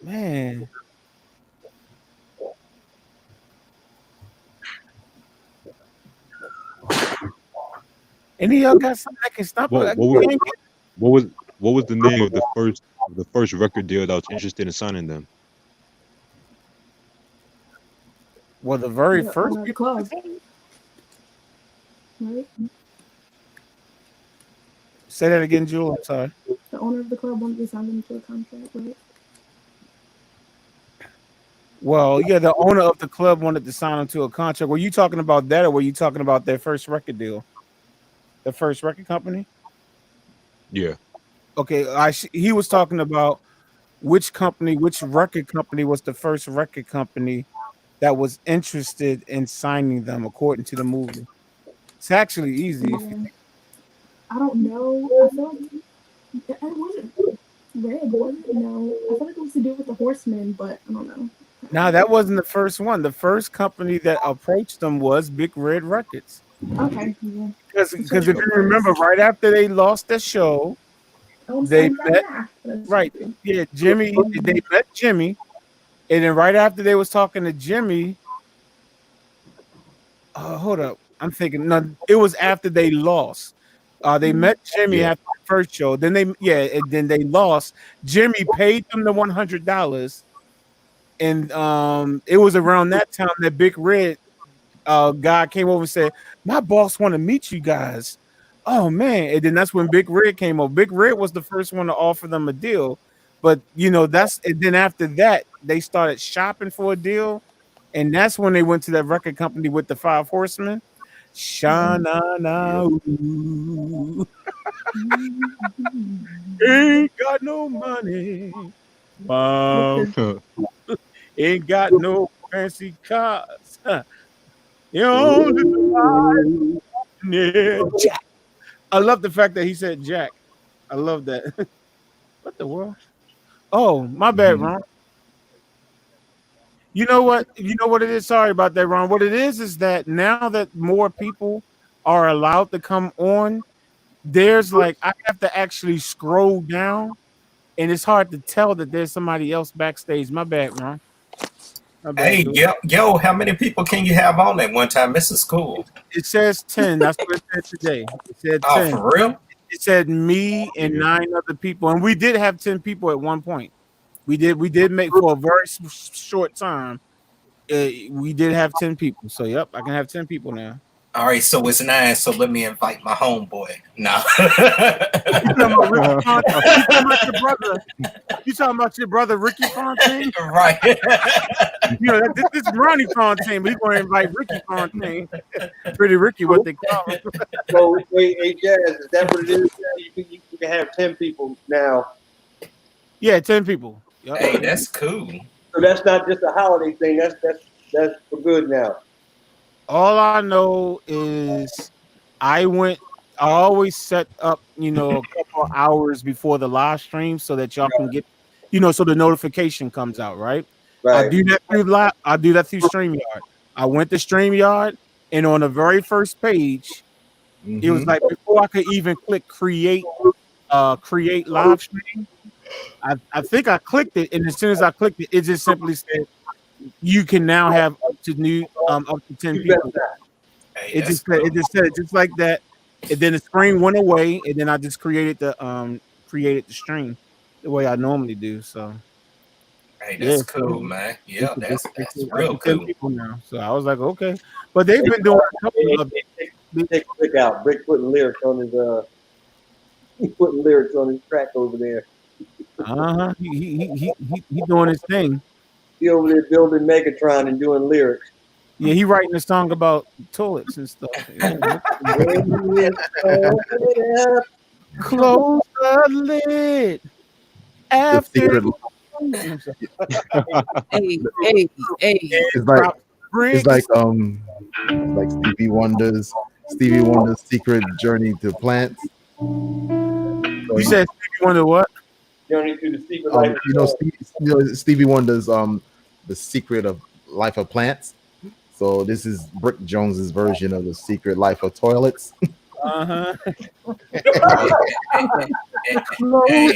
Man. Any of y'all got something that can stop her? What was the name of the first record deal that was interested in signing them? Well, the very first club. Right? Say that again, Jewel. I'm sorry. The owner of the club wanted to sign them to a contract, right? Well, yeah, the owner of the club wanted to sign them to a contract. Were you talking about that, or were you talking about their first record deal? The first record company? Yeah. Okay, he was talking about which record company was the first record company that was interested in signing them, according to the movie. It's actually easy. I don't know. I feel like it wasn't Red, was it? No. I feel like it was to do with the Horsemen, but I don't know. Now that wasn't the first one. The first company that approached them was Big Red Records. Okay. Yeah. Because if you remember, right after they lost the show, they met Jimmy. They met Jimmy, and then right after they was talking to Jimmy, hold up, I'm thinking. No, it was after they lost. They met Jimmy after the first show. Then they lost. Jimmy paid them the $100. And it was around that time that Big Red guy came over and said, "My boss want to meet you guys." Oh man! And then that's when Big Red came over. Big Red was the first one to offer them a deal, but and then after that they started shopping for a deal, and that's when they went to that record company with the Five Horsemen. Sha-na-na, ain't got no money. Ain't got no fancy cars. Jack. I love the fact that he said Jack. I love that. What the world? Oh, my bad, Ron. You know what? You know what it is? Sorry about that, Ron. What it is that now that more people are allowed to come on, there's I have to actually scroll down, and it's hard to tell that there's somebody else backstage. My bad, Ron. Hey, yo, how many people can you have on at one time? This is cool. It says 10. That's what it said today. It said 10. Oh, for real? It said me and 9 other people, and we did have 10 people at one point. We did make for a very short time. We did have 10 people. So yep, I can have 10 people now. All right, so it's 9. So let me invite my homeboy. No. You talking about your brother Ricky Fontaine? Right. You know, this is Ronnie Fontaine, but he's going to invite Ricky Fontaine. Pretty Ricky, what they call him. So wait, hey Jazz, is that what it is? You can have 10 people now. Yeah, 10 people. Yep. Hey, that's cool. So that's not just a holiday thing. That's for good now. All I know is I always set up, a couple of hours before the live stream so that y'all can get, so the notification comes out, right? I do that through StreamYard. I went to StreamYard, and on the very first page, it was like before I could even click create live stream. I think I clicked it, and as soon as I clicked it, it just simply said you can now have up to 10 people. It just said it just like that, and then the screen went away, and then I just created the stream the way I normally do. So, hey, that's cool, man. Yeah, that's real cool. People now, so I was like, okay, but they've been doing a couple of. Take Brick out. Brick putting lyrics on his track over there. He doing his thing. He over there building Megatron and doing lyrics. Yeah, he writing a song about toilets and stuff. Close the lid after. Hey. It's like Stevie Wonder's secret journey to plants. You said Stevie Wonder what? Journey to the secret life. Stevie Wonder's The Secret of Life of Plants. So this is Brick Jones's version of The Secret Life of Toilets. Close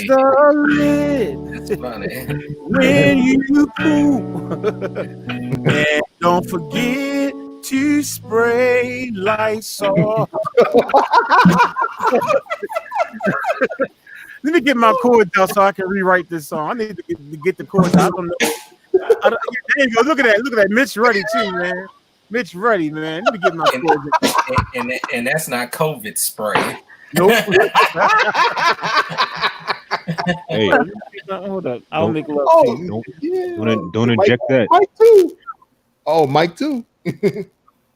the lid. That's funny. When you poop. And don't forget to spray Lysol. Let me get my chords out so I can rewrite this song. I need to get the chords out. I don't know. There you go. Look at that. Look at that. Mitch Ruddy too, man. Mitch Ruddy, man. Let me get my chords. And that's not COVID spray. Nope. Hey, hold up. I'll make love to you. Don't inject that. Mike too. Oh, Mike too.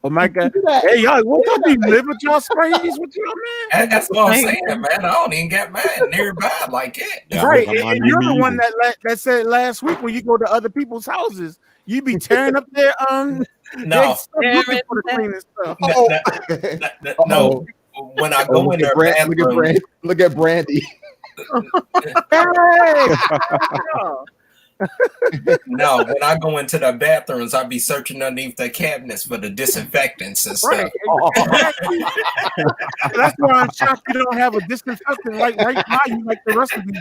Oh my God! Hey y'all, what y'all do? Live with y'all sprays with y'all, man? That's what I'm saying, man. I don't even get mad nearby like that. Yeah, right, and you're the one that said last week when you go to other people's houses, you be tearing up their no, looking for the cleanest stuff. No, when I go in their bathroom, look at Brandy. No, when I go into the bathrooms, I be searching underneath the cabinets for the disinfectants and stuff. Right. That's why I'm shocked you don't have a disinfectant right by you like the rest of these.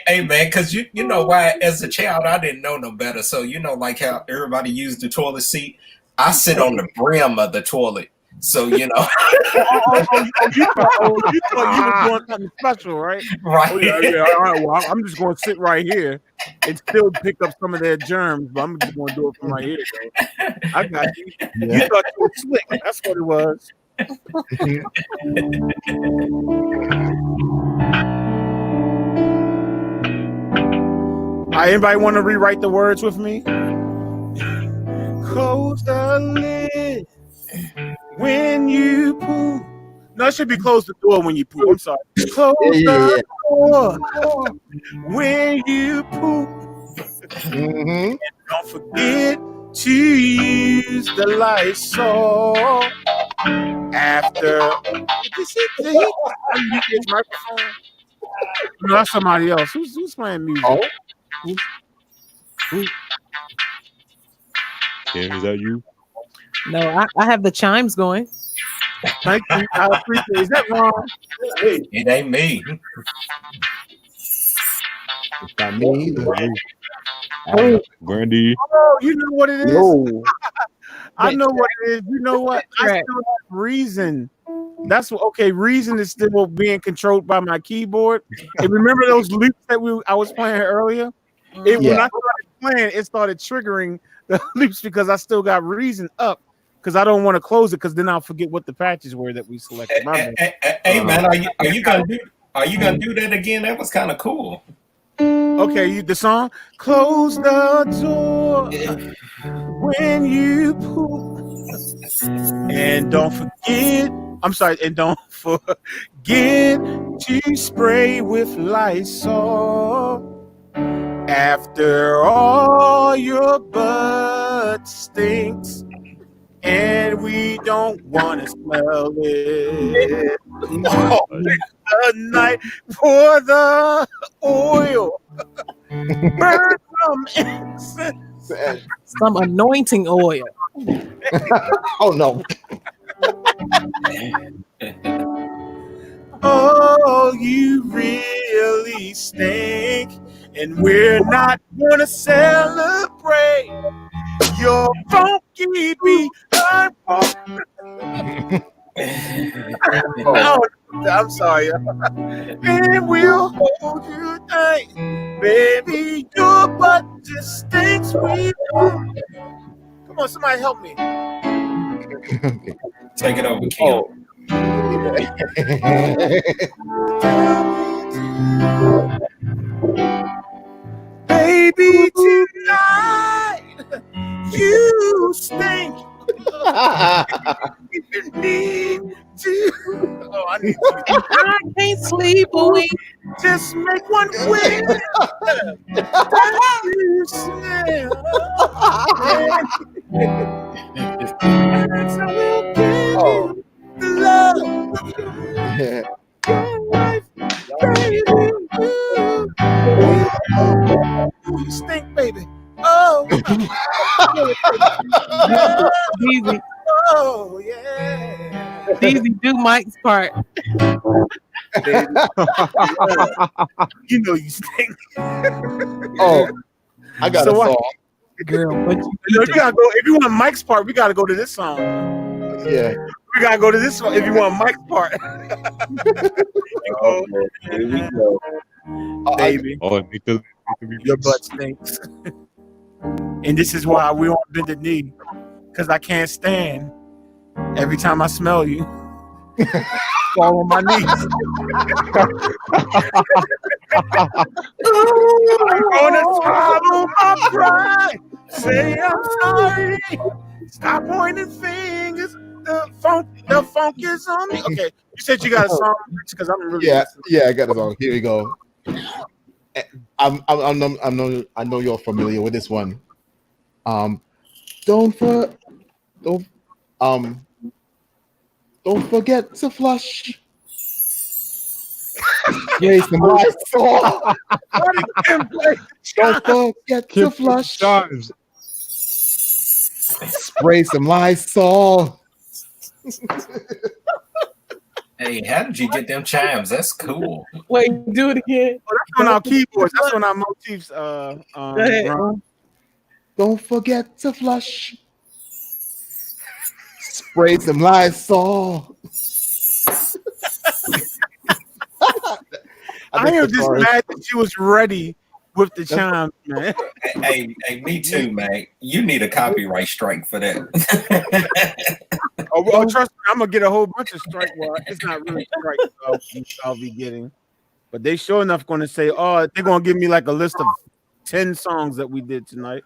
Hey, man, because you know why? As a child, I didn't know no better. So like how everybody used the toilet seat. I sit on the brim of the toilet. So you thought you were doing something special, right? Right. Oh, yeah. All right. Well, I'm just going to sit right here and still pick up some of their germs, but I'm just going to do it from right here. Though. I got you. Yeah. You thought you were slick. That's what it was. Anybody want to rewrite the words with me? Close the lid. When you poop. No, it should be close the door when you poop. I'm sorry. Close the door when you poop. And don't forget to use the Lysol after. No, that's somebody else. Who's playing music? Who? Kim, is that you? No, I have the chimes going. Thank you. I appreciate it. Is that wrong? It ain't me. It's not me either. Brandy. Oh, you know what it is? No. I know what it is. You know what? I still have Reason. That's what. Okay, Reason is still being controlled by my keyboard. And remember those loops that I was playing earlier? When I started playing, it started triggering the loops because I still got Reason up because I don't want to close it because then I'll forget what the patches were that we selected. Hey man, are you gonna do that again? That was kind of cool. Okay, the song "Close the Door" when you pull, and don't forget. I'm sorry, and don't forget to spray with Lysol after all your butt stinks, and we don't want to smell it. The night for the oil. Burn some incense. Some anointing oil. Oh no. Oh, you really stink, and we're not gonna celebrate your funky behind. Oh, I'm sorry. And we'll hold you tight, baby. Your butt just stinks. Come on, somebody help me. Take it over, Kim. Baby, tonight you stink. You need to. Oh, I need to. I can't sleep a week. Just make one wish. You smell. So we'll give you the love of your life, baby. You stink, baby. Oh. Easy. Oh, yeah. Easy, do Mike's part. You know you stink. Oh, I got a song. Girl, but you gotta go. If you want Mike's part, we gotta go to this song. Yeah. We gotta go to this one if you want Mike's part. Oh, here we go. Baby. Your butt stinks. And this is why we on bended knee. Because I can't stand every time I smell you. Fall on my knees. I'm gonna swallow my pride. Say I'm sorry. Stop pointing fingers. The funk is on me. Okay, you said you got a song because I'm really I got a song. Here we go. I know you're familiar with this one. Don't forget to flush. Yes, the Lysol. Don't forget to flush. Spray some Lysol. Hey, how did you get them chimes? That's cool. Wait, do it again. Oh, that's on our keyboards. That's on our motifs. Go ahead. Don't forget to flush. Spray some Lysol. I am just mad that you was ready with the chimes, man. Hey, me too, man. You need a copyright strike for that. Oh, well, trust me, I'm gonna get a whole bunch of strike. Well, it's not really strikes I'll be getting, but they sure enough going to say, "Oh, they're gonna give me like a list of 10 songs that we did tonight."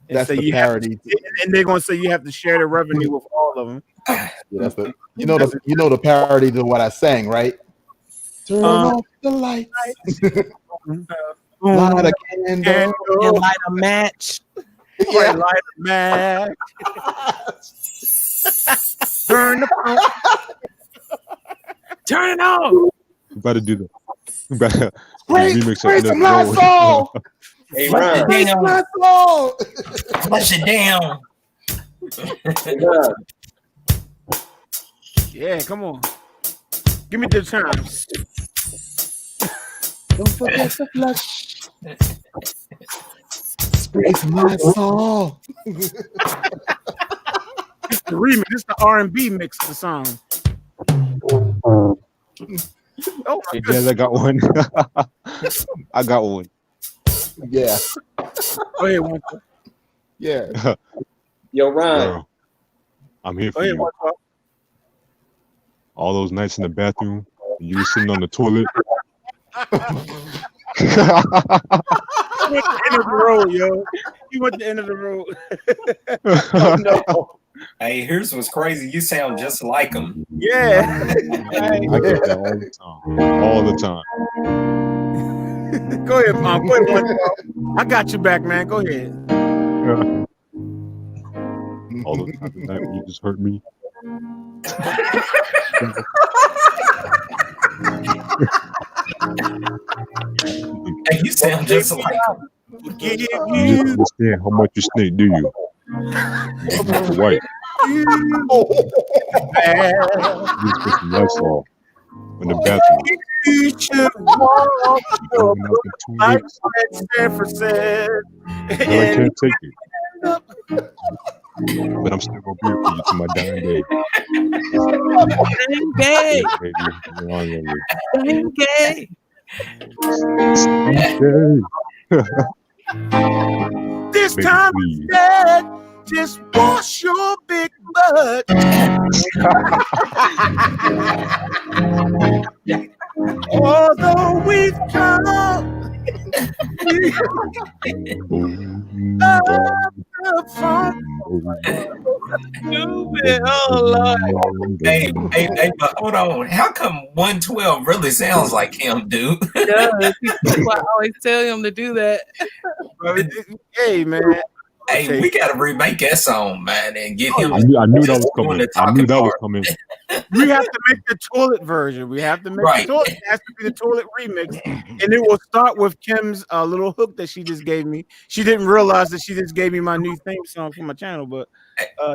And that's say the you parody, and they're gonna say you have to share the revenue with all of them. Yeah, that's the the parody to what I sang, right? Turn off the lights. Light a candle. And light a match. Yeah. Light a match. Burn the phone. Turn it on. We better do that. We better Spray some Lysol. Hey, Spray some Lysol. Flush it down. Yeah, come on. Give me the chimes. Don't forget to flush. Spray some Lysol. It's the remix. It's the R&B mix of the song. Oh my goodness. I got one. I got one. Yeah. Go ahead, one. Yeah. Yo, Ron. Girl, I'm here for you. All those nights in the bathroom, you were sitting on the toilet. He went to the end of the road, yo. He went to the end of the road. Oh, no. Hey, here's what's crazy. You sound just like him. Yeah. I get that all the time. All the time. Go ahead, Mom. Go ahead, one. I got you back, man. Go ahead. All the time that night when you just hurt me. Hey, you sound just like him. You just understand how much you snake, do you? White. You just put some Lysol in the bathroom. You should walk like Sanford said. Now I can't take it. But I'm still gonna be here for you to my dying day. Gay. Gay. This time instead, just wash your big butt. Although we've come Hey, but hold on. How come 112 really sounds like him, dude? People always tell him to do that. Hey, man. Hey, we gotta remake that song, man, and get him. I knew that was coming. I knew that was coming. We have to make the toilet version. We have to make the toilet. It has to be the toilet remix, and it will start with Kim's little hook that she just gave me. She didn't realize that she just gave me my new theme song for my channel, but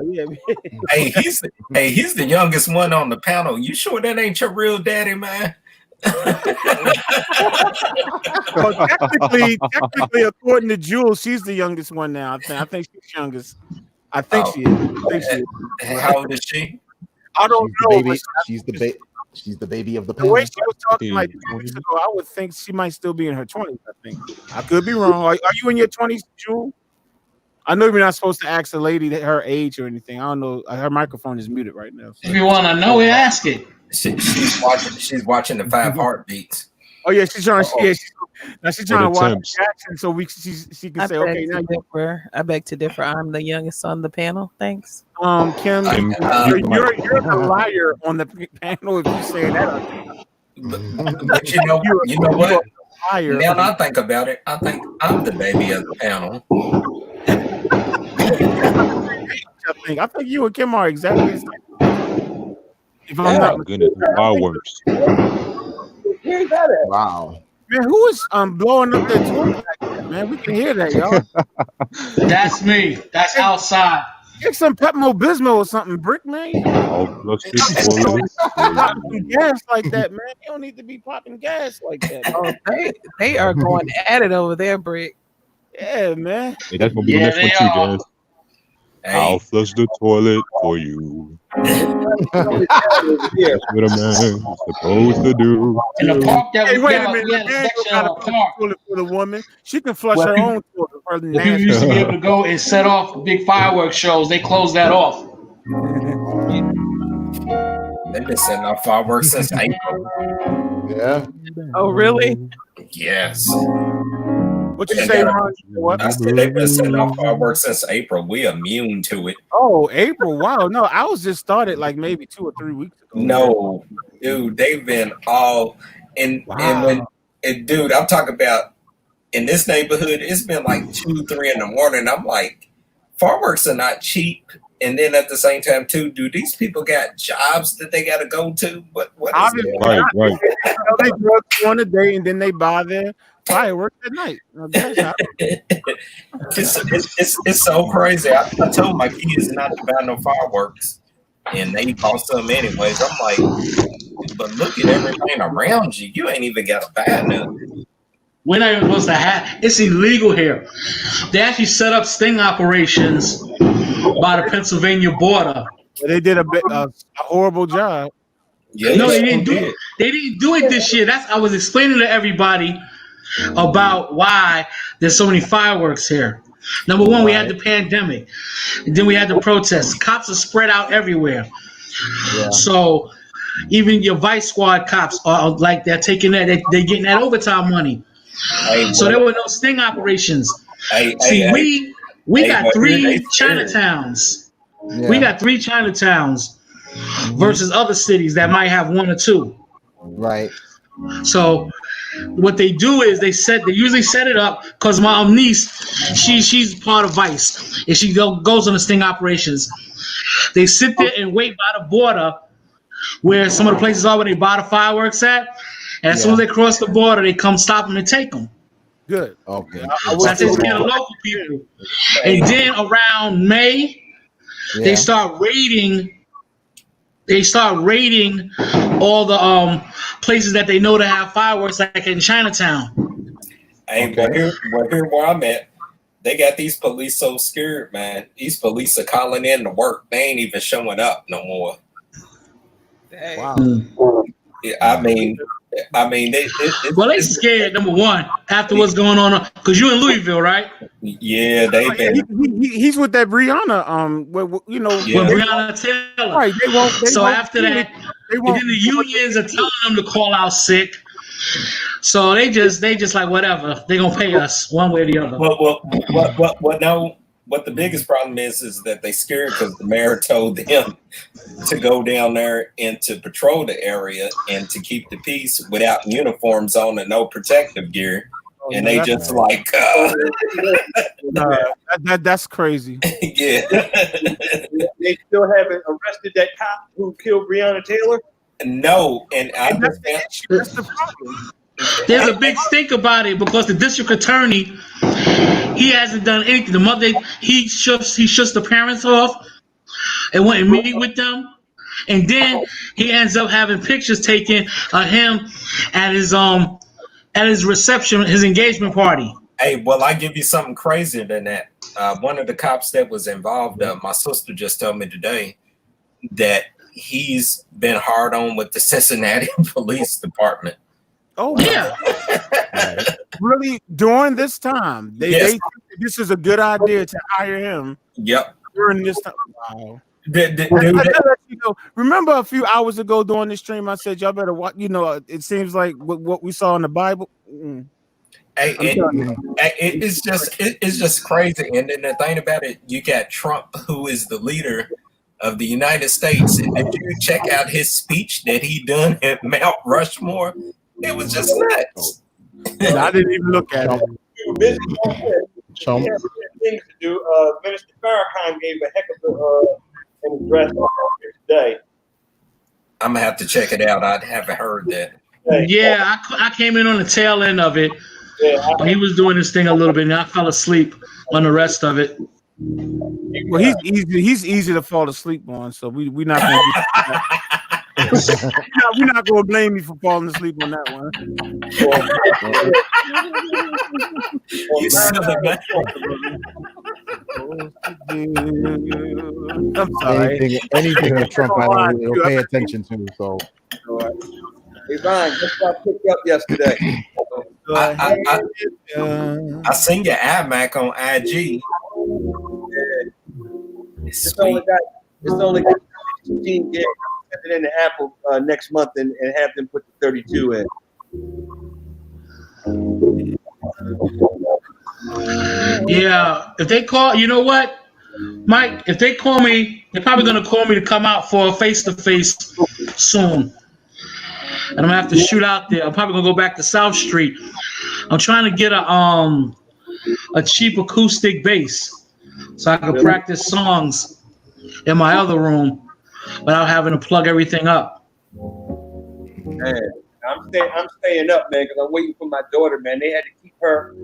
yeah. Hey, he's the youngest one on the panel. You sure that ain't your real daddy, man? Well, technically, according to Jules, she's the youngest one now. I think she's youngest. I think she is. How old is she? I don't know. She's the baby of the The way panel. she was talking like 2 weeks ago, I would think she might still be in her 20s. I think I could be wrong. Are you in your 20s, Jules? I know you're not supposed to ask a lady her age or anything. I don't know. Her microphone is muted right now. So. If you want to know, ask it. She's watching the 5 heartbeats. Oh yeah, she's trying. She's trying to watch Jackson so she can say, okay, now I beg to differ. I'm the youngest on the panel. Thanks. Kim, you're the liar on the panel if you say that. But you know what? Now that I think about it, I think I'm the baby of the panel. I think you and Kim are exactly the same. If I'm not goodness, fireworks. Here's that at? Wow. Man, who is blowing up their toilet like that, man? We can hear that, y'all. That's me. That's outside. Get some Pepto-Bismol or something, Brick, man. Popping gas like that, man. You don't need to be popping gas like that. Oh, they are going at it over there, Brick. Yeah, man. Hey, that's gonna be the next one too, guys. I'll flush the toilet for you. That's what a man's supposed to do. In the park that hey, we wait got, a minute. we had a section of the park toilet for the woman. She can flush where her people, own toilet. For the people used to be able to go and set off big fireworks shows. They closed that off. They've been setting off fireworks since April. Yeah. Oh, really? Yes. What you say, Ron? What? I said they've been setting off fireworks since April. We immune to it. Oh, April. Wow. No, I was just started like maybe 2 or 3 weeks ago. No, dude, they've been all and dude, I'm talking about in this neighborhood, it's been like 2, 3 in the morning. I'm like, fireworks are not cheap. And then at the same time, too, do these people got jobs that they got to go to? What is it? Right. They work one a day and then they buy their fireworks at night. It's so crazy. I told my kids not to buy no fireworks, and they bought some anyways. I'm like, but look at everything around you. You ain't even got to buy nothing. We're not even supposed to have. It's illegal here. They actually set up sting operations by the Pennsylvania border. They did a horrible job. Yeah, no, they didn't do it. They didn't do it this year. I was explaining to everybody about why there's so many fireworks here. Number one, we had the pandemic. And then we had the protests. Cops are spread out everywhere. Yeah. So even your Vice Squad cops are like they're taking that, they're getting that overtime money. So there were no sting operations. We got three Chinatowns. Yeah. We got three Chinatowns versus other cities that might have one or two. Right. So what they do is they usually set it up because my niece, she's part of Vice and she goes on the sting operations. They sit there and wait by the border where some of the places are where they buy the fireworks at. And as soon as they cross the border, they come stop them and take them. Good. Okay. So that takes care of the local people. And then around May, they start raiding. They start raiding all the places that they know to have fireworks, like in Chinatown. Hey, but here where I'm at, they got these police so scared, man. These police are calling in to work. They ain't even showing up no more. Wow. Yeah, I mean, they scared. Number one, after what's going on, because you in Louisville, right? Yeah, they've been. He's with that Brianna. With Brianna Taylor. Right. After that, and then the unions are telling them to call out sick. So they just like whatever. They gonna pay us one way or the other. What the biggest problem is that they scared because the mayor told them to go down there and to patrol the area and to keep the peace without uniforms on and no protective gear. And they just like that's crazy. Yeah. They still haven't arrested that cop who killed Breonna Taylor? No, and that's the problem. There's a big stink about it because the district attorney, he hasn't done anything. The mother, he shuts the parents off and went and meet with them, and then he ends up having pictures taken of him at his reception, his engagement party. Hey, well, I give you something crazier than that. One of the cops that was involved, my sister just told me today that he's been hard on with the Cincinnati Police Department. Oh yeah. Really, during this time, they this is a good idea to hire him. Yep. During this time. Wow. Remember a few hours ago during the stream, I said y'all better watch. It seems like what we saw in the Bible. Hey, it's just crazy. And then the thing about it, you got Trump, who is the leader of the United States, and if you check out his speech that he done at Mount Rushmore, it was just nuts. I didn't even look at it. We were busy. We had things to do. Minister Farrakhan gave a heck of an address today. I'm gonna have to check it out. I haven't heard that. Yeah, I came in on the tail end of it. He was doing this thing a little bit, and I fell asleep on the rest of it. Well, he's easy to fall asleep on, so we're not going to we're not going to blame you for falling asleep on that one. You silly man. I'm sorry. Anything with Trump, I don't pay attention to. So, hey, Ryan, guess what I picked up yesterday? I seen your iMac on IG. It's only got 16 gigs. Set it into Apple next month and have them put the 32 in. Yeah, if they call, you know what, Mike? If they call me, they're probably gonna call me to come out for a face-to-face soon, and I'm gonna have to shoot out there. I'm probably gonna go back to South Street. I'm trying to get a cheap acoustic bass so I can practice songs in my other room without having to plug everything up. Man, I'm staying up, man, because I'm waiting for my daughter, man. They had to keep her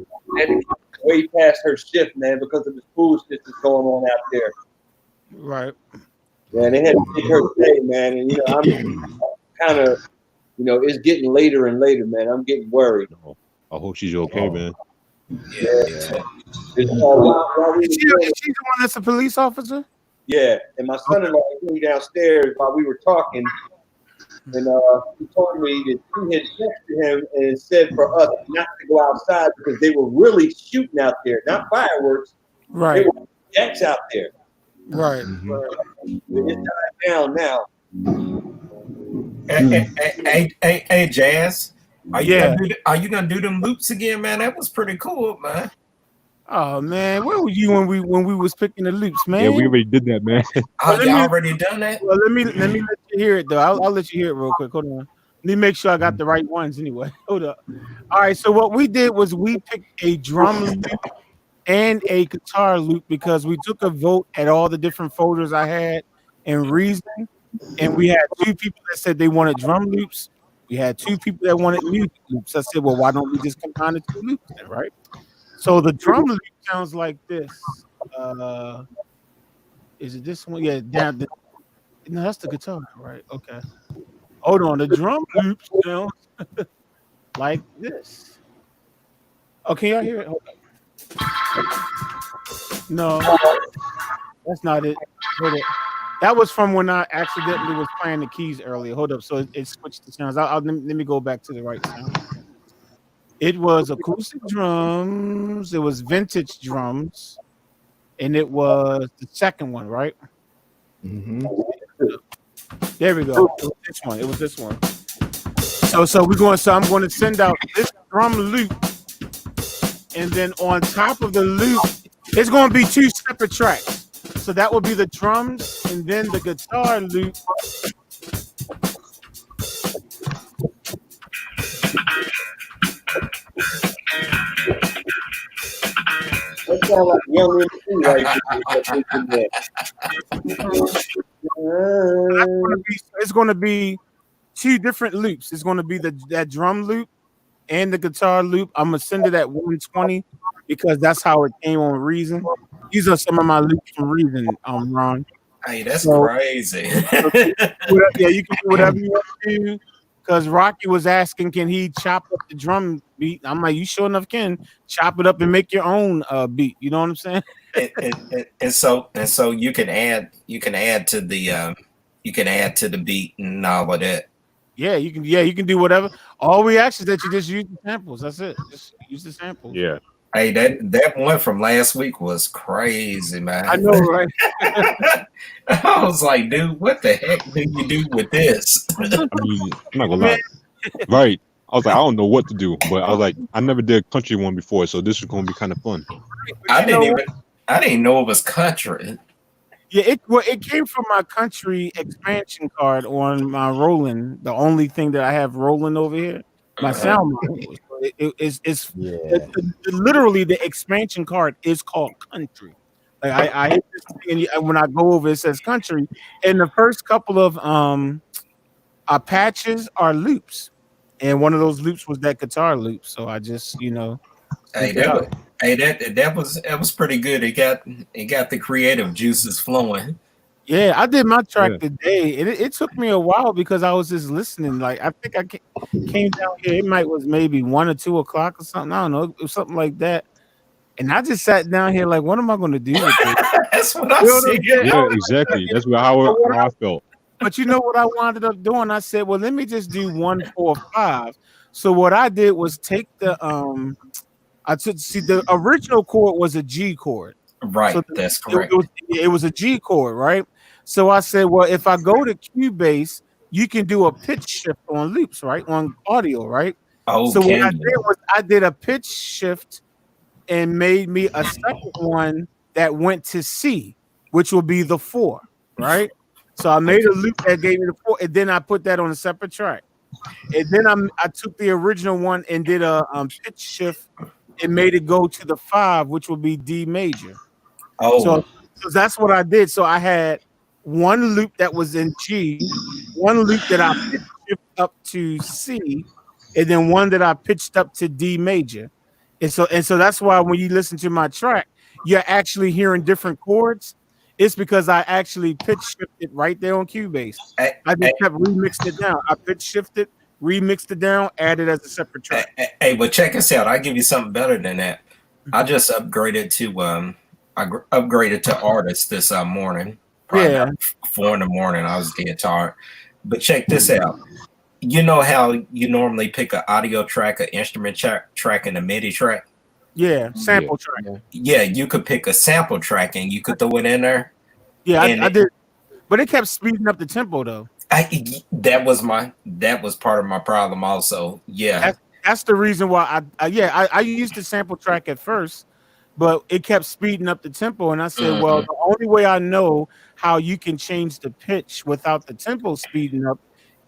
way past her shift, man, because of the foolishness that's going on out there. Right. Yeah, they had to take her today, man. And I'm kind of, it's getting later and later, man. I'm getting worried. I hope she's okay, man. Yeah. Is she the one that's a police officer? Yeah, and my son-in-law came downstairs while we were talking, and he told me that he had texted him and said for us not to go outside because they were really shooting out there, not fireworks, Right. There were jacks out there. Right. It's died down now. Hey, Jazz, are you Yeah. gonna do them loops again, man? That was pretty cool, man. Oh man, where were you when we was picking the loops, man? Yeah, we already did that, man. Oh, y'all already done that? Well, let me let you hear it though. I'll let you hear it real quick. Hold on. Let me make sure I got the right ones anyway. Hold up. All right. So what we did was we picked a drum loop and a guitar loop because we took a vote at all the different folders I had and reason, and we had 2 people that said they wanted drum loops. We had 2 people that wanted music loops. I said, well, why don't we just combine the 2 loops then, right? So the drum loop sounds like this. Is it this one? Yeah, down. No, that's the guitar, right? Okay. Hold on. The drum loop sounds like this. Oh, can y'all hear it? Hold on. No, that's not it. Hold up. That was from when I accidentally was playing the keys earlier. Hold up. So it switched the sounds. Let me go back to the right sound. It was acoustic drums. It was vintage drums. And it was the second one, right? Mm-hmm. There we go. It was this one. So I'm going to send out this drum loop, and then on top of the loop, it's going to be 2 separate tracks. So that will be the drums and then the guitar loop. That sounds like Young MC It's going to be 2 different loops. It's going to be that drum loop and the guitar loop. I'm going to send it at 120 because that's how it came on Reason. These are some of my loops from Reason, Ron. Hey, that's crazy. Yeah, you can do whatever you want to do. Because Rocky was asking, can he chop up the drum beat? I'm like, you sure enough can chop it up and make your own beat. You know what I'm saying? and so you can add to the beat and all of that. Yeah, you can do whatever. All we ask is that you just use the samples. That's it. Just use the samples. Yeah. Hey, that one from last week was crazy, man. I know, right? I was like, dude, what the heck do you do with this? I mean, I'm not gonna lie. Right. I was like, I don't know what to do, but I was like, I never did a country one before, so this is gonna be kind of fun. I didn't know it was country. Yeah, it came from my country expansion card on my Roland. The only thing that I have rolling over here, my sound module. It's literally the expansion card is called country. Like I hit this thing, and when I go over, it says country, and the first couple of patches are loops, and one of those loops was that guitar loop. So I just that was pretty good. It got the creative juices flowing. Yeah, I did my track today. It took me a while because I was just listening. Like I think I came down here. It was maybe 1 or 2 o'clock or something. I don't know. It was something like that. And I just sat down here like, what am I going to do with this? That's what I said. Yeah, exactly. That's how I felt. But you know what I wound up doing? I said, well, let me just do 1, 4, 5. So what I did was take the the original chord was a G chord. Right, so that's correct. It was a G chord, right? So I said, well, if I go to Cubase, you can do a pitch shift on loops, right? On audio, right? Oh, so what I did was I did a pitch shift and made me a second one that went to C, which will be the 4, right? So I made a loop that gave me the 4, and then I put that on a separate track. And then I took the original one and did a pitch shift and made it go to the 5, which will be D major. Oh, so that's what I did. So I had one loop that was in G, one loop that I pitched up to C, and then one that I pitched up to D major. And so that's why when you listen to my track, you're actually hearing different chords. It's because I actually pitch shifted right there on Cubase. I just kept remixing it down. I pitch shifted, remixed it down, added as a separate track. Hey, but check us out. I'll give you something better than that. I just upgraded to Artist this morning. Yeah, 4 a.m. I was dead tired. But check this out. You know how you normally pick an audio track, an instrument track, and a MIDI track? Yeah, sample track. Yeah, you could pick a sample track and you could throw it in there. Yeah, I did, but it kept speeding up the tempo though. That was part of my problem also. Yeah. That's the reason why I used the sample track at first, but it kept speeding up the tempo, and I said, well, the only way I know how you can change the pitch without the tempo speeding up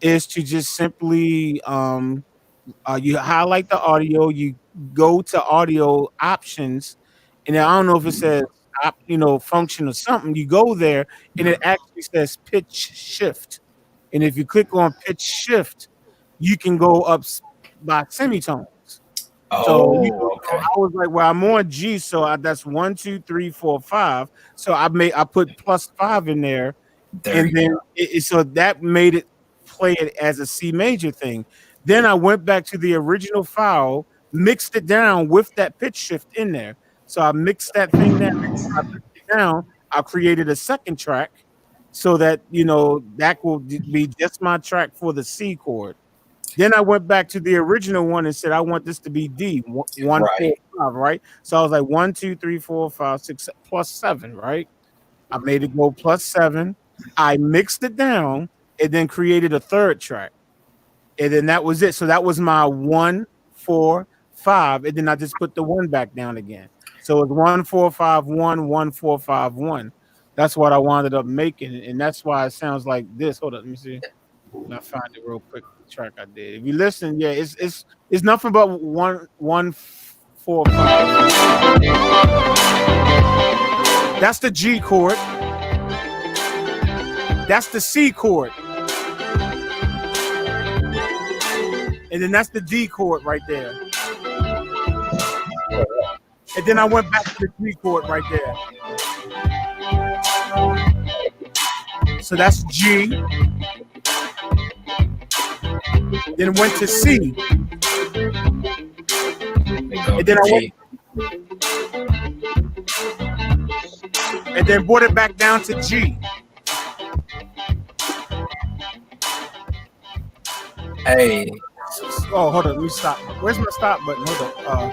is to just simply you highlight the audio, you go to audio options, and I don't know if it says function or something. You go there, and it actually says pitch shift, and if you click on pitch shift, you can go up by semitones. So, okay. I was like, well, I'm on G, so that's 1, 2, 3, 4, 5. So I put +5 in there, and then so that made it play it as a C major thing. Then I went back to the original file, mixed it down with that pitch shift in there. So I mixed that thing down. I mixed it down. I created a second track so that that will be just my track for the C chord. Then I went back to the original one and said, I want this to be D, 1, 4, 5, right? So I was like 1, 2, 3, 4, 5, 6, +7, right? I made it go +7. I mixed it down and then created a third track. And then that was it. So that was my 1, 4, 5. And then I just put the 1 back down again. So it was 1, 4, 5, 1, 1, 4, 5, 1. That's what I wound up making. And that's why it sounds like this. Hold on, let me see. I'll find it real quick. The track I did. If you listen, yeah, it's nothing but 1, 1, 4, 5. That's the G chord. That's the C chord. And then that's the D chord right there. And then I went back to the G chord right there. So that's G. Then went to C. And then I went. And then brought it back down to G. Hey. Oh, hold on. Let me stop. Where's my stop button? Hold on.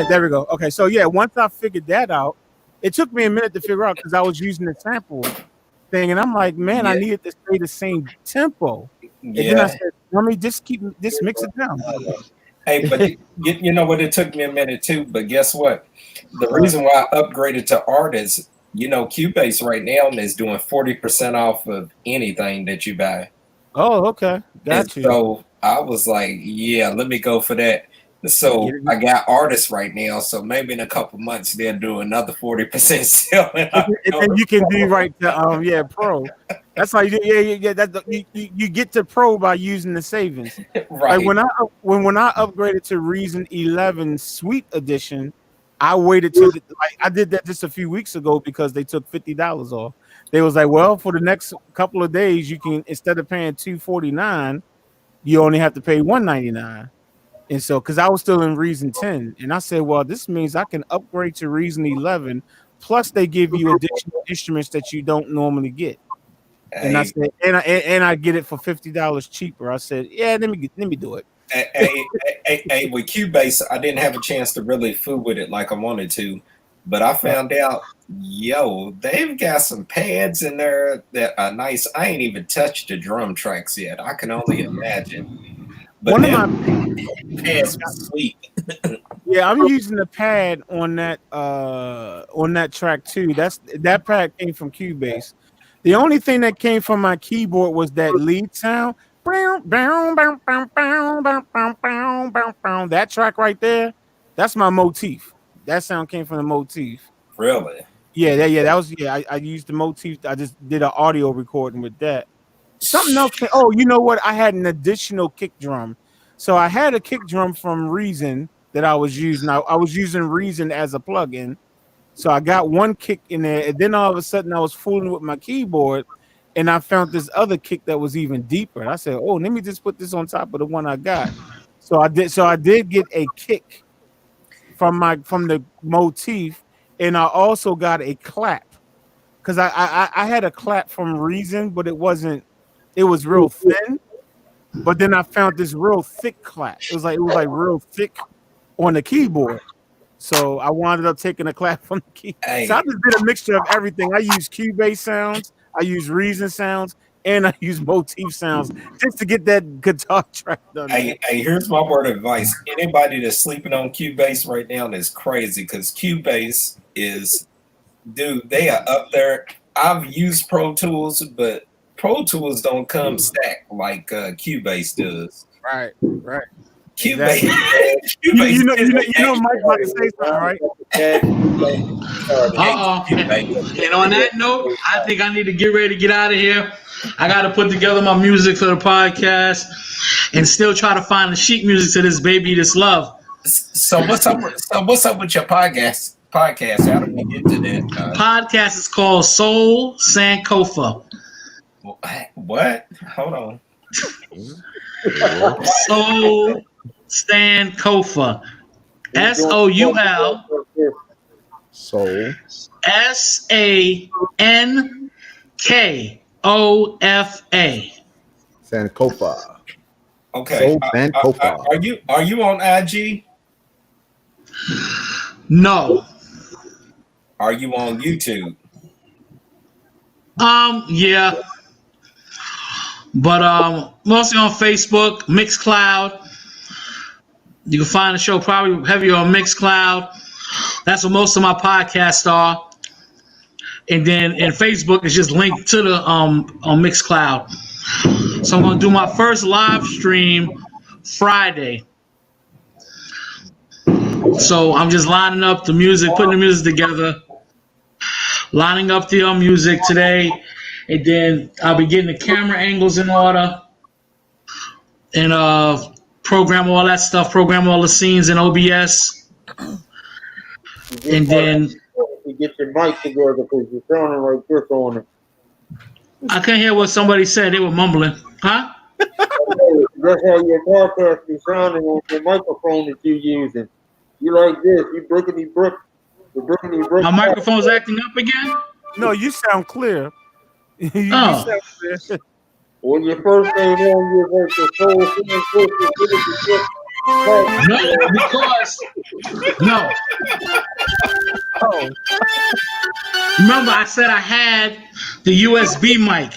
There we go. Okay, so yeah, once I figured that out, it took me a minute to figure out because I was using the sample thing, and I'm like, man, I needed to stay the same tempo. And then I said, let me just mix it down. Hey, but you know what? It took me a minute too. But guess what? The reason why I upgraded to artists, Cubase right now is doing 40% off of anything that you buy. Oh, okay. Got you. So I was like, yeah, let me go for that. So I got artists right now. So maybe in a couple months they'll do another 40% sale. And then you can do right to pro. That's how you do. Yeah. That you get to pro by using the savings. Right. Like when I upgraded to Reason 11 Suite Edition, I waited till I did that just a few weeks ago because they took $50 off. They was like, well, for the next couple of days, you can, instead of paying $249, you only have to pay $199. And so, because I was still in Reason 10, and I said, well, this means I can upgrade to Reason 11. Plus, they give you additional instruments that you don't normally get. Hey. And I said, and I get it for $50 cheaper. I said, yeah, let me do it. Hey, with Cubase, I didn't have a chance to really fool with it like I wanted to, but I found out, they've got some pads in there that are nice. I ain't even touched the drum tracks yet. I can only imagine. But one of my pads was sweet. Yeah, I'm using the pad on that track too. That pad came from Cubase. The only thing that came from my keyboard was that lead sound. That track right there, that's my motif. That sound came from the motif. Really? Yeah. That was I used the motif. I just did an audio recording with that. Something else. Oh, you know what? I had an additional kick drum. So I had a kick drum from Reason that I was using. I was using Reason as a plugin. So I got one kick in there, and then all of a sudden I was fooling with my keyboard, and I found this other kick that was even deeper. And I said, "Oh, let me just put this on top of the one I got." So I did. So I did get a kick from the motif, and I also got a clap because I had a clap from Reason, but it wasn't. It was real thin. But then I found this real thick clap. It was like real thick. on the keyboard. So I wound up taking a class from the key. So I just did a mixture of everything. I use Cubase sounds, I use Reason sounds, and I use motif sounds just to get that guitar track done. Hey, here's my word of advice. Anybody that's sleeping on Cubase right now is crazy because Cubase is, dude, they are up there. I've used Pro Tools, but Pro Tools don't come stacked like Cubase does. Right. Cubase. Exactly. You know, Mike about to say something, right? And on that note, I think I need to get ready to get out of here. I got to put together my music for the podcast and still try to find the sheet music to this Baby This Love. So what's up with your podcast? How do we get to that? Podcast is called Soul Sankofa. What? Hold on. Soul Sankofa. SOUL. Soul. SANKOFA. Sankofa. Okay. Soul Sankofa. Are you on IG? No. Are you on YouTube? Yeah. But mostly on Facebook, Mixcloud. You can find the show probably heavier on Mixcloud. That's where most of my podcasts are. And then in Facebook, it's just linked to the on Mixcloud. So I'm gonna do my first live stream Friday. So I'm just lining up the music, putting the music together, lining up the music today, and then I'll be getting the camera angles in order and program all that stuff, program all the scenes in OBS, and then you get your mic together because you're sounding like this on it. I couldn't hear what somebody said. They were mumbling, huh? That's how your podcast is sounding on the microphone that you're using. You like this? You brickety brick. My microphone's acting up again? No, you sound clear. you sound clear. When you first came on, you were like the soul No. Remember, I said I had the USB mic.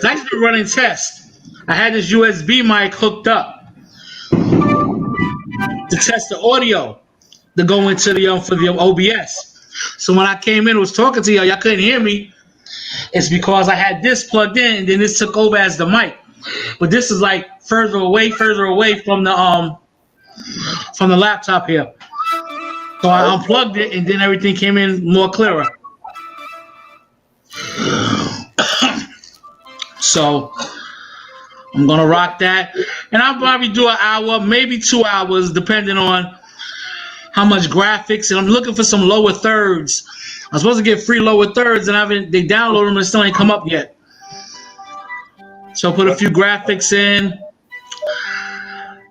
I actually been running tests. I had this USB mic hooked up to test the audio to go into the for the OBS. So when I came in and was talking to y'all couldn't hear me. It's because I had this plugged in and then this took over as the mic. But this is like further away from the laptop here. So I unplugged it and then everything came in more clearer. So I'm gonna rock that. And I'll probably do an hour, maybe 2 hours, depending on how much graphics. And I'm looking for some lower thirds. I'm supposed to get free lower thirds, and they downloaded them and still ain't come up yet. So put a few graphics in.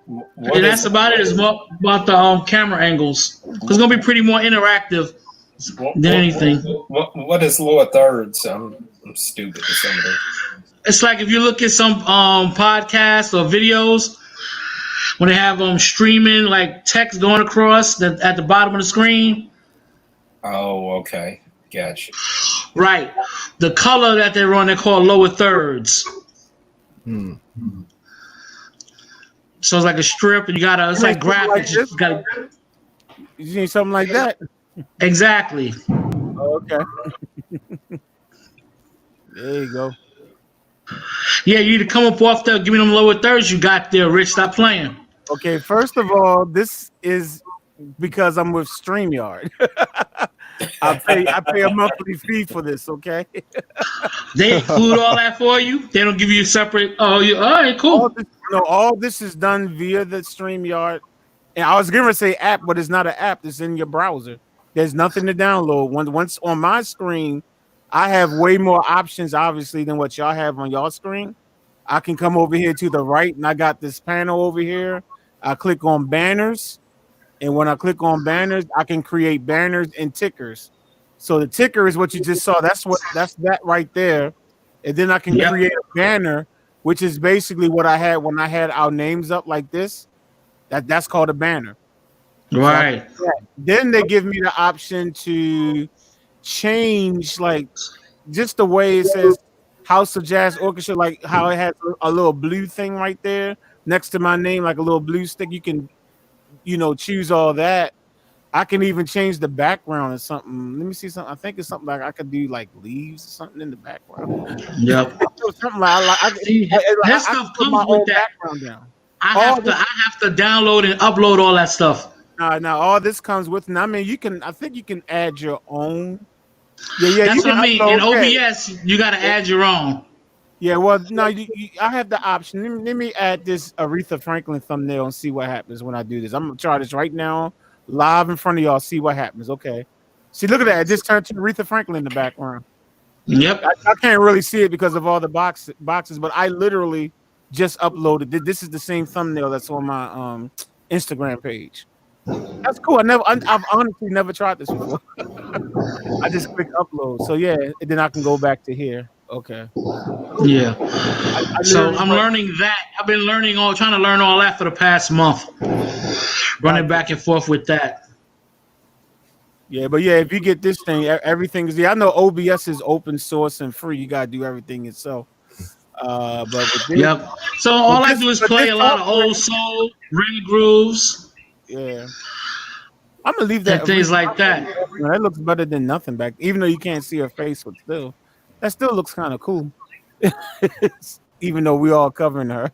And that's about it. It's more about the camera angles. It's gonna be pretty more interactive than anything. What is lower thirds? I'm stupid to some of this. It's like if you look at some podcasts or videos when they have streaming like text going across at the bottom of the screen. Oh, okay. Gotcha. Right. The color that they're on, they're called lower thirds. So it's like a strip, and it's like graphics. You need something like that? Exactly. Oh, okay. There you go. Yeah, you need to come up off there, give me them lower thirds you got there, Rich. Stop playing. Okay, first of all, this is because I'm with StreamYard. I pay a monthly fee for this, okay? They include all that for you? They don't give you a separate all right, cool. All this is done via the StreamYard. And I was gonna say app, but it's not an app, it's in your browser. There's nothing to download. Once on my screen, I have way more options, obviously, than what y'all have on y'all screen. I can come over here to the right, and I got this panel over here. I click on banners. And when I click on banners, I can create banners and tickers. So the ticker is what you just saw. That's that right there. And then I can create a banner, which is basically what I had when I had our names up like this. That's called a banner. Right. So then they give me the option to change like just the way it says House of Jazz Orchestra, like how it has a little blue thing right there next to my name, like a little blue stick. You can, choose all that. I can even change the background or something. Let me see something. I think it's something like I could do like leaves or something in the background. Yep. Something like See, that stuff put my comes with own that. background down. I have to download and upload all that stuff. No, all this comes with. I mean, I think you can add your own. Yeah, That's you can what I mean. upload. In OBS, you got to add your own. Yeah, well, no, I have the option. Let me add this Aretha Franklin thumbnail and see what happens when I do this. I'm gonna try this right now, live in front of y'all. See what happens. Okay. See, look at that. It just turned to Aretha Franklin in the background. Yep. I can't really see it because of all the boxes, but I literally just uploaded. This is the same thumbnail that's on my Instagram page. That's cool. I've honestly never tried this before. I just click upload. So yeah, and then I can go back to here. Okay. Yeah. So I'm went- learning that. I've been trying to learn all that for the past month. Running back and forth with that. Yeah, but yeah, if you get this thing, everything is. Yeah, I know OBS is open source and free. You gotta do everything yourself. But with this, Yep. So all I do is play a lot of old soul, ring grooves. Yeah. I'm gonna leave that and things like that. That looks better than nothing back. Even though you can't see her face, but still, that still looks kind of cool. Even though we all covering her.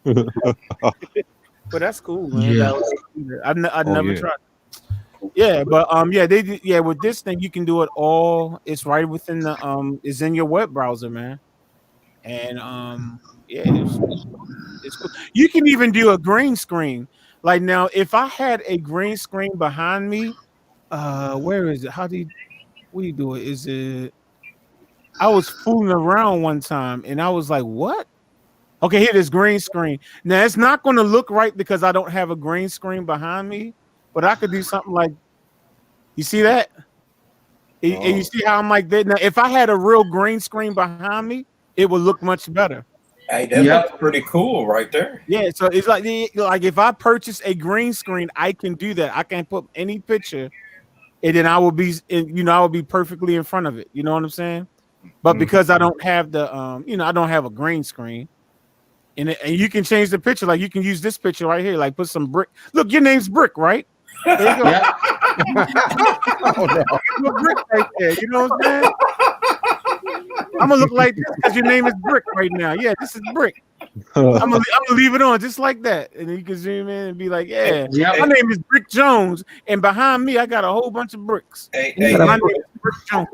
But that's cool, man. Yeah. I'd never tried. Yeah, but with this thing you can do it all. It's right within the it's in your web browser, man. And it's cool. You can even do a green screen. Like now, if I had a green screen behind me, where is it? What do you do it? Is it I was fooling around one time and I was like, what? Okay, here this green screen. Now it's not going to look right because I don't have a green screen behind me, but I could do something like, you see that? And you see how I'm like that? Now, if I had a real green screen behind me, it would look much better. Hey, that looks pretty cool right there. Yeah, so it's like if I purchase a green screen, I can do that. I can put any picture, and then I will be, I will be perfectly in front of it. You know what I'm saying? But because I don't have the, I don't have a green screen, and you can change the picture. Like you can use this picture right here. Like put some brick. Look, your name's Brick, right? There you go. Oh, no. Brick right there. You know what I'm saying? I'm gonna look like this because your name is Brick right now. Yeah, this is Brick. I'm gonna leave it on just like that, and then you can zoom in and be like, "Yeah, my name is Brick Jones, and behind me I got a whole bunch of bricks." My name is Brick Jones.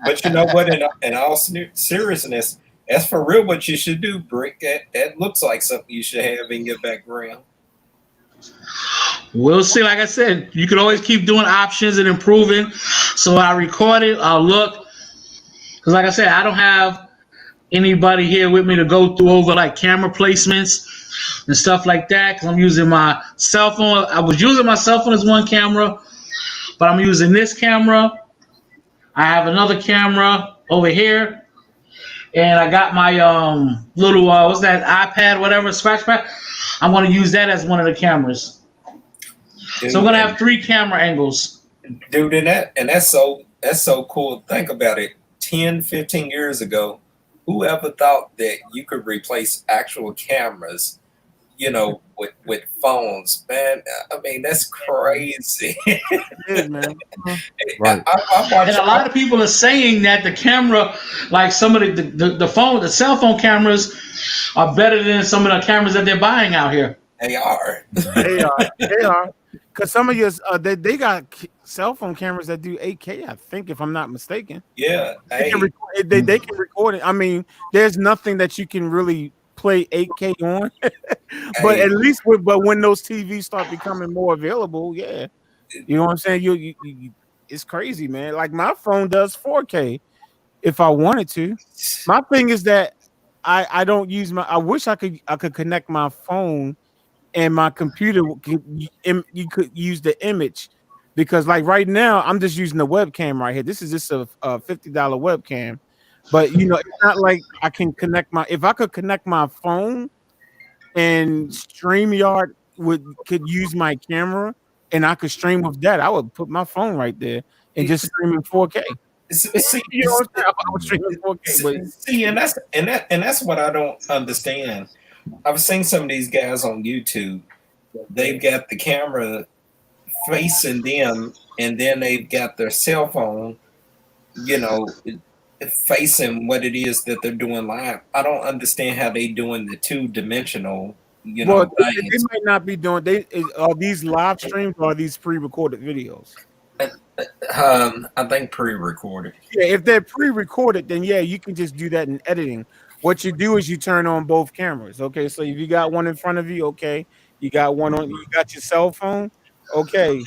But you know what? In all seriousness, that's for real. What you should do, Brick. That looks like something you should have in your background. We'll see. Like I said, you can always keep doing options and improving. So I record it. I'll look. Because like I said, I don't have anybody here with me to go through over like camera placements and stuff like that. Because I'm using my cell phone. I was using my cell phone as one camera, but I'm using this camera. I have another camera over here. And I got my little, what's that, iPad, whatever, scratch pad. I'm going to use that as one of the cameras. Dude, so I'm going to have 3 camera angles. Dude, and that's so cool. Think about it. 10, 15 years ago, whoever thought that you could replace actual cameras, with phones, man? I mean, that's crazy. It is, man. Right. And a lot of people are saying that the camera, like some of the cell phone cameras are better than some of the cameras that they're buying out here. They are. They are. Because some of yours, they got cell phone cameras that do 8K, I think, if I'm not mistaken. Yeah. They can record it. I mean, there's nothing that you can really play 8K on. But at least when those TVs start becoming more available, yeah. You know what I'm saying? You it's crazy, man. Like my phone does 4K if I wanted to. My thing is that I don't use I wish I could connect my phone and my computer, you could use the image, because like right now I'm just using the webcam right here. This is just a $50 webcam, but it's not like I can connect if I could connect my phone and StreamYard could use my camera and I could stream with that, I would put my phone right there and just stream in 4K. See, you know what I'm saying? I would stream in 4K, but see, and that's what I don't understand. I've seen some of these guys on YouTube. They've got the camera facing them, and then they've got their cell phone, facing what it is that they're doing live. I don't understand how they doing the 2-dimensional. They might not be doing. Are these live streams or are these pre-recorded videos? I think pre-recorded. Yeah, if they're pre-recorded, then yeah, you can just do that in editing. What you do is you turn on both cameras. Okay, so if you got one in front of you, okay, you got one on. You got your cell phone, okay.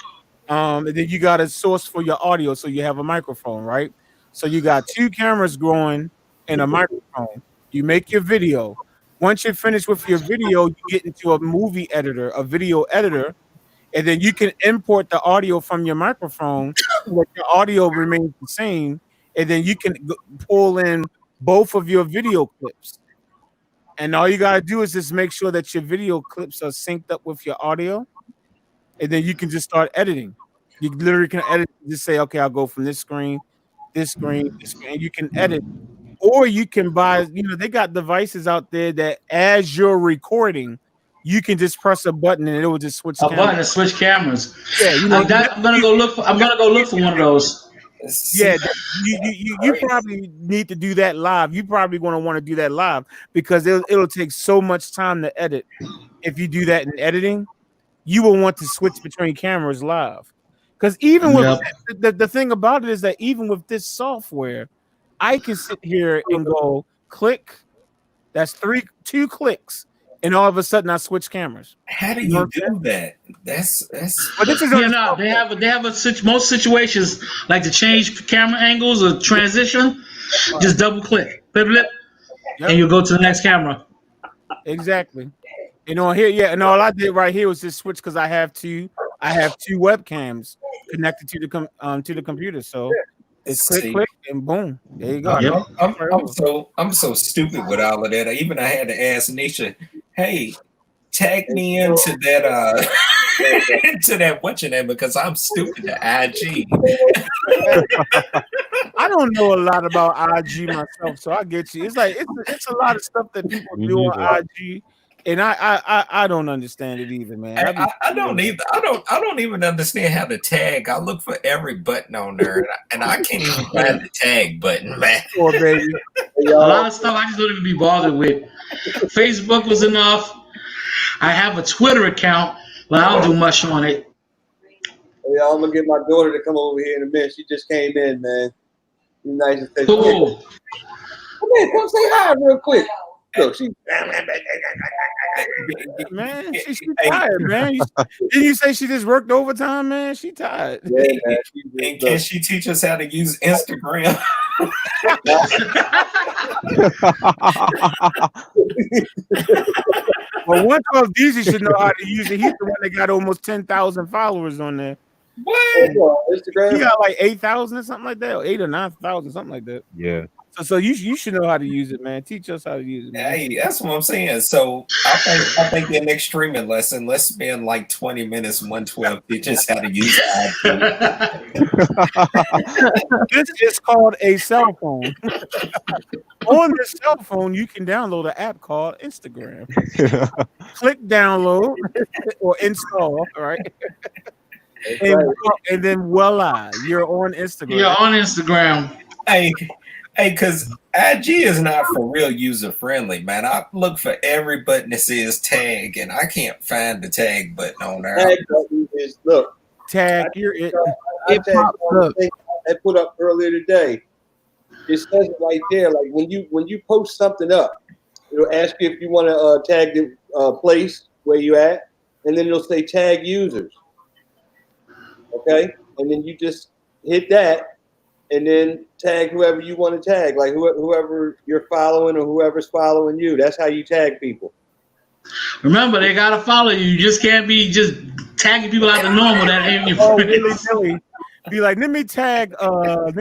And then you got a source for your audio, so you have a microphone, right? So you got 2 cameras going and a microphone. You make your video. Once you're finished with your video, you get into a movie editor, a video editor, and then you can import the audio from your microphone so that your audio remains the same, and then you can pull in both of your video clips. And all you got to do is just make sure that your video clips are synced up with your audio, and then you can just start editing. You literally can edit, just say, okay, I'll go from this screen, this screen, this screen, and you can edit. Or you can buy, they got devices out there that as you're recording, you can just press a button and it will just switch button to switch cameras. Yeah, I'm gonna go look for one of those. Yeah, you probably need to do that live. You probably going to want to do that live because it'll take so much time to edit. If you do that in editing, you will want to switch between cameras live. Because even with the thing about it is that even with this software, I can sit here and go click. That's 2 clicks, and all of a sudden I switch cameras. How do you do that? That's. But this is they have most situations like to change camera angles or transition. Just double click, blip, and you go to the next camera. Exactly. And on here, and all I did right here was just switch because I have 2 webcams connected to the computer. So it's click, and boom, there you go. I'm so stupid with all of that. I had to ask Nisha, hey, tag me into that into that name because I'm stupid to IG. I don't know a lot about IG myself, so I get you. It's like it's a lot of stuff that people do on IG. And I don't understand it either, man. I don't either. I don't even understand how to tag. I look for every button on there, and I can't even find the tag button, man. Poor baby. A lot of stuff I just don't even be bothered with. Facebook was enough. I have a Twitter account, but I don't do much on it. Yeah, I'm gonna get my daughter to come over here in a minute. She just came in, man. Be nice to say. Cool. Come here, come say hi real quick. Look, she. Man, she's tired, man. Didn't you say she just worked overtime, man? She tired. Yeah, man. And can she teach us how to use Instagram? Well, one of these should know how to use it. He's the one that got almost 10,000 followers on there. What? Instagram? He got like 8,000 or something like that, or 8,000 or 9,000, something like that. Yeah. So you should know how to use it, man. Teach us how to use it, man. Hey, that's what I'm saying. So I think the next streaming lesson, let's spend like 20 minutes, 112, teach us how to use it. This is called a cell phone. On the cell phone, you can download an app called Instagram. Click download or install, right? And then voila, you're on Instagram. You're on Instagram. Hey, because IG is not for real user friendly, man. I look for every button that says tag, and I can't find the tag button on there. Tag button is look. Tag here. It pops up. I put up earlier today. It says it right there. Like when you post something up, it'll ask you if you want to tag the place where you at, and then it'll say tag users. Okay, and then you just hit that. And then tag whoever you want to tag, like whoever you're following or whoever's following you. That's how you tag people. Remember, they gotta follow you. You just can't be just tagging people like the normal. That ain't your friends. Really. Be like, let me tag Janet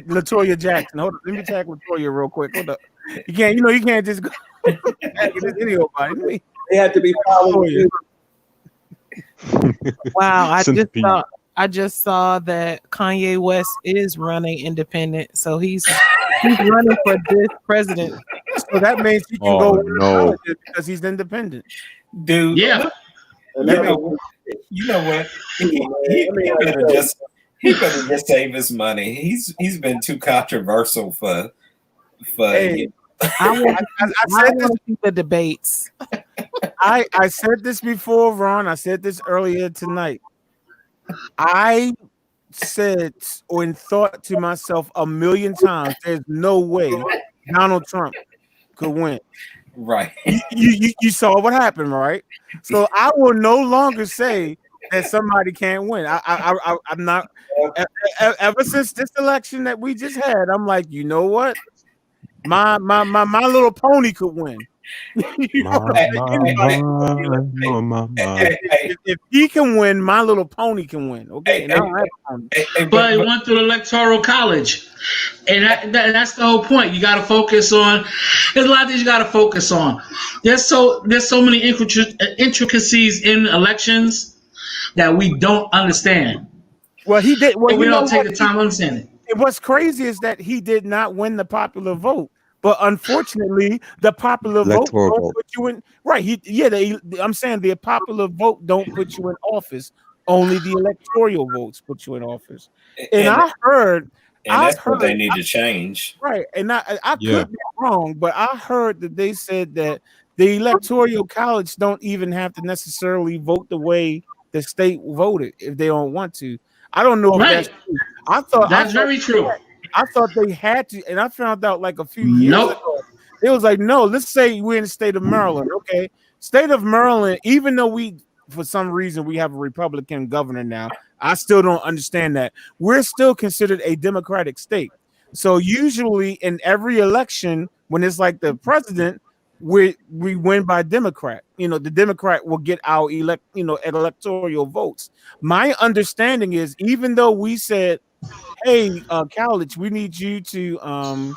Latoya Jackson. Hold on, let me tag Latoya real quick. Hold up. You can't just go tag anybody. They had to be following. Wow, I just saw that Kanye West is running independent, so he's running for this president. So that means he can go no because he's independent, dude. Yeah. You know what? He better just save his money. He's been too controversial for. I want to see the debates. I said this before, Ron. I said this earlier tonight. I said and thought to myself a million times, there's no way Donald Trump could win. Right. You saw what happened, right? So I will no longer say that somebody can't win. I'm not. Ever since this election that we just had, I'm like, you know what? My little pony could win. If he can win, my little pony can win. Okay, and I don't have a pony. But it went through the electoral college, and that's the whole point. You got to focus on. There's a lot of things you got to focus on. There's so many intricacies in elections that we don't understand. Well, he did. Well, we don't take the time to understand it. What's crazy is that he did not win the popular vote. But unfortunately, the popular vote don't put you in. Right? I'm saying the popular vote don't put you in office. Only the electoral votes put you in office. And I heard, what they need to change. Right? And I could be wrong, but I heard that they said that the electoral college don't even have to necessarily vote the way the state voted if they don't want to. I don't know if that's true. I thought very true. I thought they had to, and I found out like a few years ago. It was like, no, let's say we're in the state of Maryland. Okay. State of Maryland, even though for some reason, we have a Republican governor now, I still don't understand that. We're still considered a Democratic state. So usually in every election, when it's like the president, we win by Democrat. The Democrat will get our electoral votes. My understanding is, even though we said, hey, college, we need you to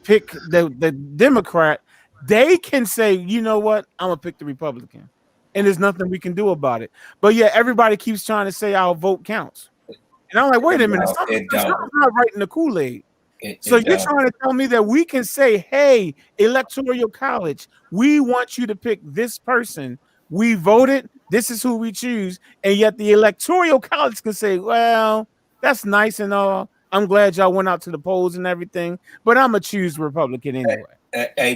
pick the Democrat, they can say, you know what, I'm gonna pick the Republican, and there's nothing we can do about it. But yeah, everybody keeps trying to say our vote counts, and I'm like, wait a minute, something's not right in the Kool-Aid. So you're trying to tell me that we can say, hey, electoral college, we want you to pick this person. We voted, this is who we choose, and yet the electoral college can say, well, that's nice and all. I'm glad y'all went out to the polls and everything, but I'm gonna choose Republican anyway.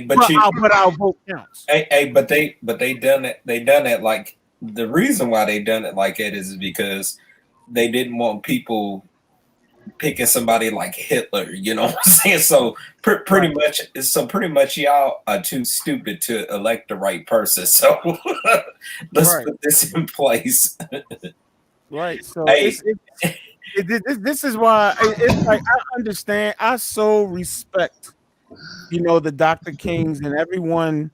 But our vote counts. But they done it. They done it like the reason why they done it like that is because they didn't want people picking somebody like Hitler. You know what I'm saying? So pretty much y'all are too stupid to elect the right person. So let's put this in place. Right. So this is why it's like I understand. I so respect, the Dr. Kings and everyone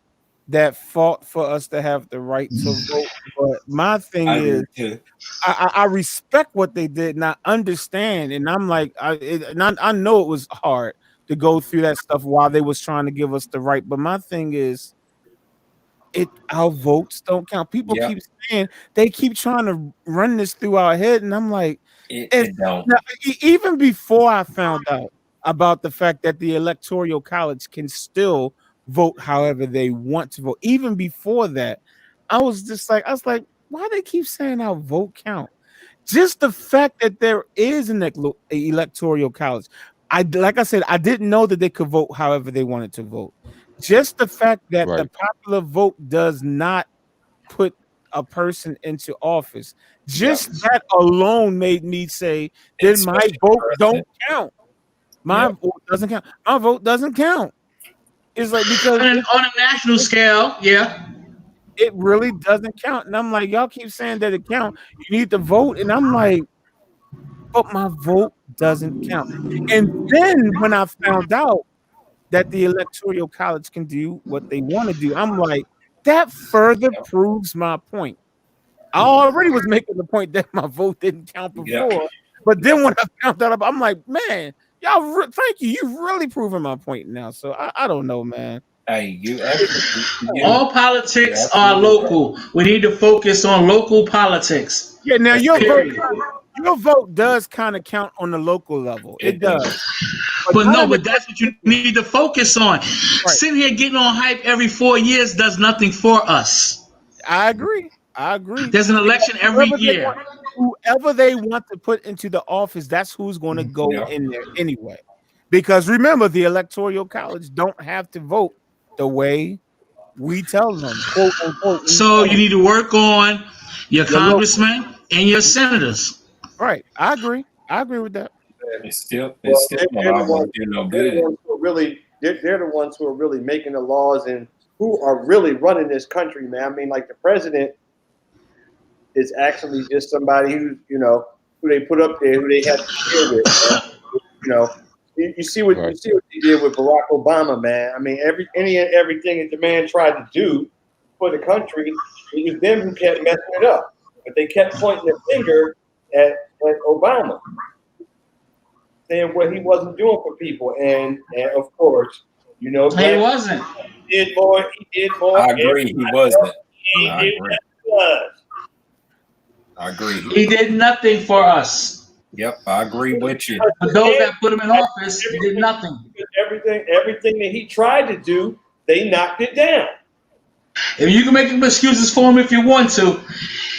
that fought for us to have the right to vote. But my thing is, I respect what they did, and I understand. And I'm like, I know it was hard to go through that stuff while they was trying to give us the right. But my thing is, our votes don't count. People keep saying, they keep trying to run this through our head, and I'm like, it don't. Now, even before I found out about the fact that the electoral college can still vote however they want to vote, even before that, I was like, why they keep saying our vote count? Just the fact that there is an electoral college. Like I said, I didn't know that they could vote however they wanted to vote. Just the fact that the popular vote does not put a person into office, just that alone made me say, then my vote don't count. My vote doesn't count. My vote doesn't count. It's like, because on a national scale, it really doesn't count. And I'm like, y'all keep saying that it counts. You need to vote, and I'm like, but my vote doesn't count. And then when I found out that the electoral college can do what they want to do, I'm like, that further proves my point. I already was making the point that my vote didn't count before, but then when I found out, I'm like, man, y'all, thank you. You've really proven my point now. So I don't know, man. Hey, all politics are local. We need to focus on local politics. Yeah, now Period. your vote does kind of count on the local level. It does. But that's what you need to focus on. Sitting here getting on hype every 4 years does nothing for us. I agree. There's an election every year. Whoever they want to put into the office, that's who's going to go in there anyway. Because remember, the Electoral College don't have to vote the way we tell them, quote unquote. So you need to work on your congressmen and your senators. Right. I agree with that. It's still they're not going to do no good. They're the ones who are really making the laws and who are really running this country, man. I mean, like the president is actually just somebody who they put up there, who they have to deal with. You see what he did with Barack Obama, man. I mean, everything that the man tried to do for the country, it was them who kept messing it up. But they kept pointing their finger at Obama, saying what he wasn't doing for people, and of course, he wasn't. He did more. I agree. He wasn't. I agree. He did nothing for us. Yep, I agree with you. But those that put him in office, he did nothing. Everything that he tried to do, they knocked it down. If you can make excuses for him if you want to,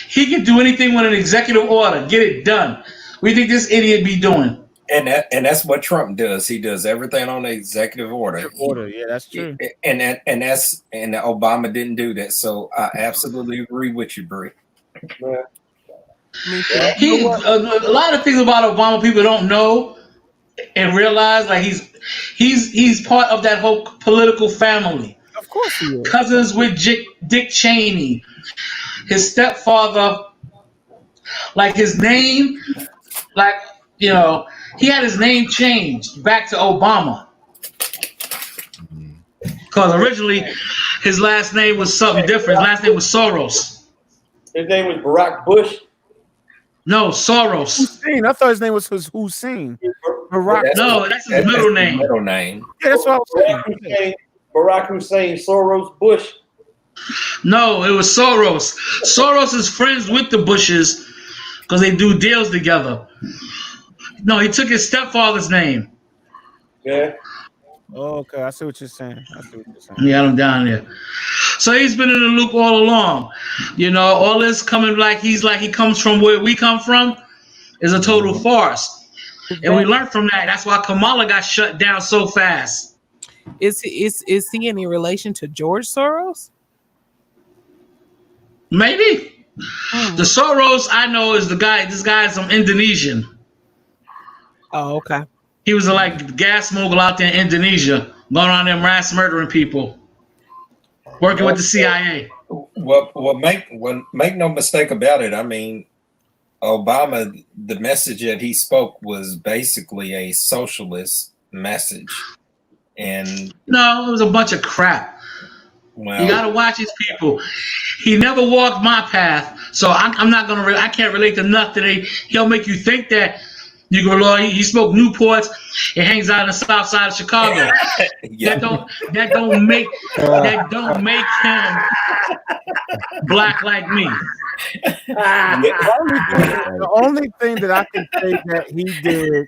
he can do anything with an executive order. Get it done. What do you think this idiot be doing? And that's what Trump does. He does everything on the executive order. Yeah, that's true. And Obama didn't do that. So I absolutely agree with you, Bree. Yeah. A lot of things about Obama people don't know and realize, like he's part of that whole political family. Of course he is. Cousins with Dick Cheney, his stepfather, like his name, like he had his name changed back to Obama because originally his last name was something different. His last name was Soros. His name was Barack Bush. No, Soros. Hussein. I thought his name was Hussein. Barack. No, that's his middle name. Middle name. Yeah, that's what I was saying. Barack Hussein Soros Bush. No, it was Soros. Soros is friends with the Bushes because they do deals together. No, he took his stepfather's name. Yeah. Oh, okay, I see what you're saying. You got him down there. So he's been in the loop all along. All this coming like he comes from where we come from is a total farce. And we learned from that. That's why Kamala got shut down so fast. Is he any relation to George Soros? Maybe. The Soros I know is this guy is some Indonesian. Oh, okay. He was a gas mogul out there in Indonesia, going around there mass murdering people, working with the CIA. Well, make no mistake about it. I mean, Obama, the message that he spoke was basically a socialist message, and no, it was a bunch of crap. Well, you got to watch these people. He never walked my path, so I'm not gonna. I can't relate to nothing. He'll make you think that. You go, Lord. He smoked Newports and hangs out on the south side of Chicago. Yeah. That don't make him black like me. The only thing that I can say that he did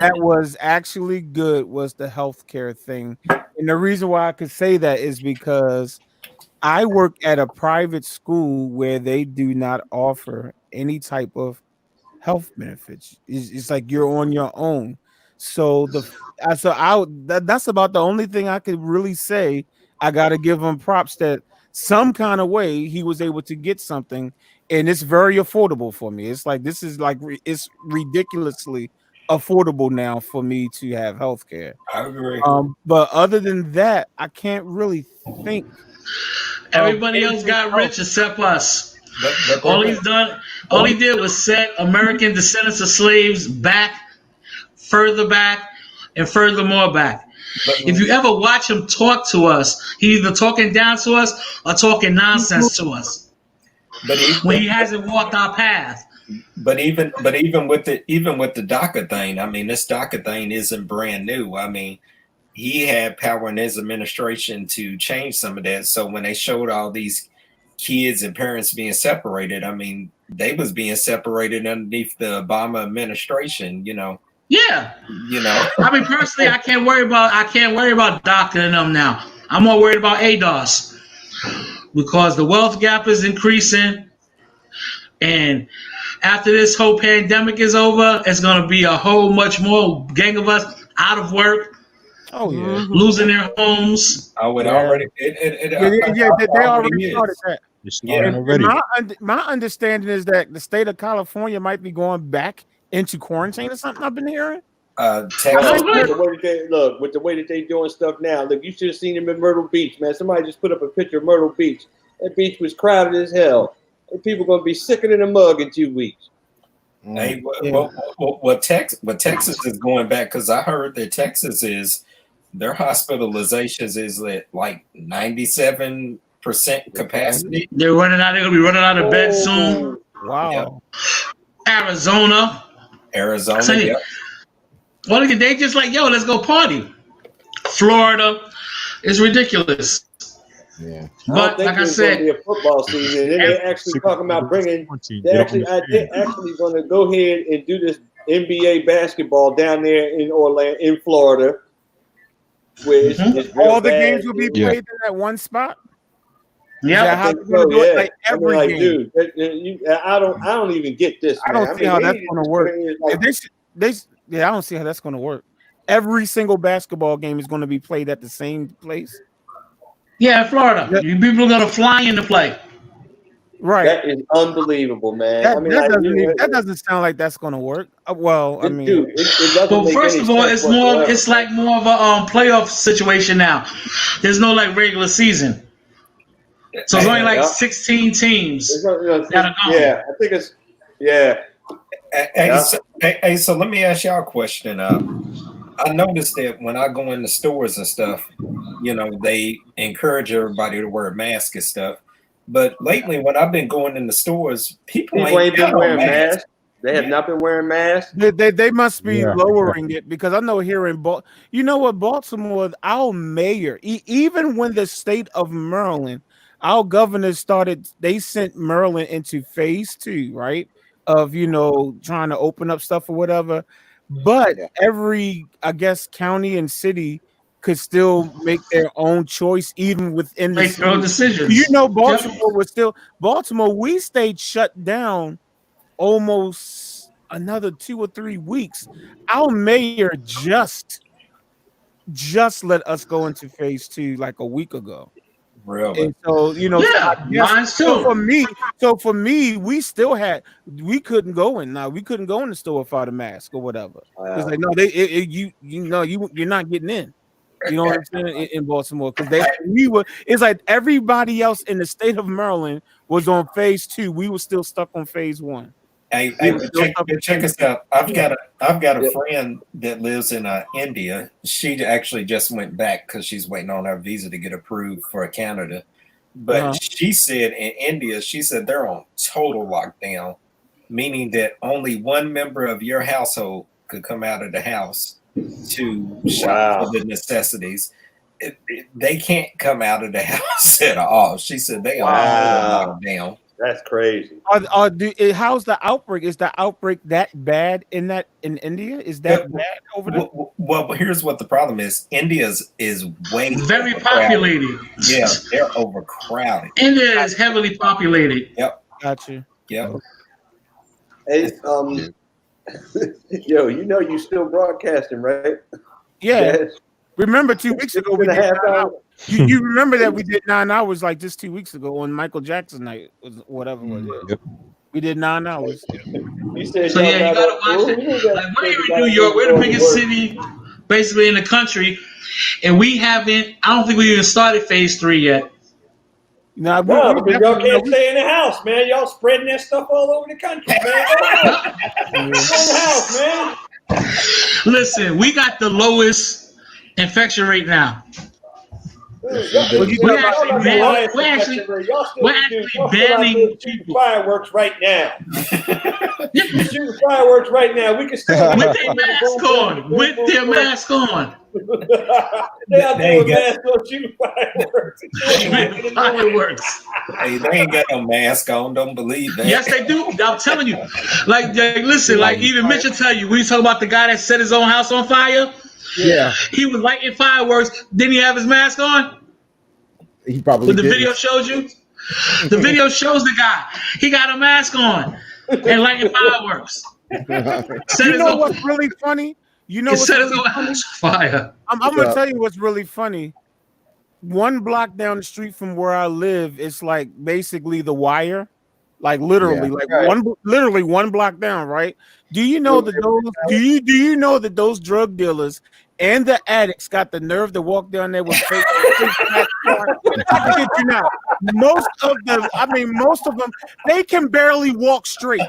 that was actually good was the healthcare thing, and the reason why I could say that is because I work at a private school where they do not offer any type of health benefits. It's like you're on your own. So that's about the only thing I could really say. I got to give him props that some kind of way he was able to get something, and it's very affordable for me. It's like it's ridiculously affordable now for me to have health care. I agree. But other than that, I can't really think. Everybody else got rich except us. All he did was set American descendants of slaves further back, and furthermore back. If you ever watch him talk to us, he's either talking down to us or talking nonsense to us. When he hasn't walked our path. But even with the DACA thing, I mean, this DACA thing isn't brand new. I mean, he had power in his administration to change some of that. So when they showed all these kids and parents being separated, I mean, they was being separated underneath the Obama administration, you know. Yeah. You know. I mean, personally, I can't worry about DACA and them now. I'm more worried about ADOS because the wealth gap is increasing, and after this whole pandemic is over, it's going to be a whole much more gang of us out of work. Oh yeah, losing their homes. Oh, it already. They already started that. And my understanding is that the state of California might be going back into quarantine or something. I've been hearing. Texas. With the way that they doing stuff now, look, you should have seen them in Myrtle Beach, man. Somebody just put up a picture of Myrtle Beach. That beach was crowded as hell. And people gonna be sicker than a mug in 2 weeks. Hey, what Texas is going back, because I heard that Texas is their hospitalizations is at like 97% capacity. They're running out. They're gonna be running out of bed soon. Wow. Arizona. Yeah. Well, they just like, yo, let's go party. Florida is ridiculous. Yeah. But like I said, be a football season. And they're actually talking about bringing. They're actually going to go ahead and do this NBA basketball down there in Orlando, in Florida. Where it's all the games will be played in that one spot. Yeah, like every game. Dude, I don't even get this. I don't see how that's going to work. I don't see how that's going to work. Every single basketball game is going to be played at the same place. Yeah, Florida. You people are going to fly into play. Right. That is unbelievable, man. That doesn't sound like that's going to work. Well, I mean, dude, it doesn't make first any of all, sense it's more. whatsoever. It's like more of a playoff situation now. There's no like regular season, so it's only like 16 teams that are going. Yeah, I think it's So let me ask y'all a question. I noticed that when I go in the stores and stuff, you know, they encourage everybody to wear a mask and stuff. But lately, when I've been going in the stores, people ain't been wearing masks. They have not been wearing masks. They must be lowering it, because I know here in Baltimore, our mayor, even when the state of Maryland, our governor they sent Maryland into phase 2, right? Of, trying to open up stuff or whatever. But every, I guess, county and city could still make their own choice, even within the their own decisions. Baltimore, we stayed shut down almost another 2 or 3 weeks. Our mayor just let us go into phase 2 like a week ago. Really? And so, mine too. So for me, we couldn't go in now. We couldn't go in the store without a mask or whatever. It's like, no, you're not getting in. You know what I'm saying? In Baltimore, because it's like everybody else in the state of Maryland was on phase 2. We were still stuck on phase 1. Hey, check us out. I've got a friend that lives in India. She actually just went back because she's waiting on her visa to get approved for Canada. But she said in India, they're on total lockdown, meaning that only one member of your household could come out of the house to shop for the necessities. They can't come out of the house at all. She said they are locked down. That's crazy. How's the outbreak? Is the outbreak that bad in India? Is that bad over there? Well, here's what the problem is. India is way very populated. Yeah, they're overcrowded. India is heavily populated. Yep. Gotcha. Yep. Hey, you still broadcasting, right? Yeah. Yes. Remember 2 weeks ago we did 9 hours. You remember that we did 9 hours like just 2 weeks ago on Michael Jackson night, whatever it was. Yep. We did 9 hours. You said so you gotta watch it. Like we're here in New York, we're the biggest city basically in the country, and I don't think we even started phase 3 yet. No, because y'all can't stay in the house, man. Y'all spreading that stuff all over the country, man. Go in the house, man. Listen, we got the lowest infection rate now. We're actually banning shooting fireworks right now. Shooting fireworks right now. We can still with their mask on. With their mask on. They out there with masks on shooting fireworks. Fireworks. Hey, they ain't got no mask on. Don't believe that. Yes, they do. I'm telling you. Like, listen, like even Mitch will tell you. When you talk about the guy that set his own house on fire, yeah, he was lighting fireworks. Didn't he have his mask on? He probably But the did. video showed you. The video shows the guy. He got a mask on and lighting fireworks. You know what's really funny? You know what's really funny? Fire. I'm gonna tell you what's really funny. 1 block down the street from where I live, it's like basically The Wire, like literally, literally 1 block down, right? Do you know that those? Do you know that those drug dealers and the addicts got the nerve to walk down there with fake? I kid you not. Most of them, they can barely walk straight.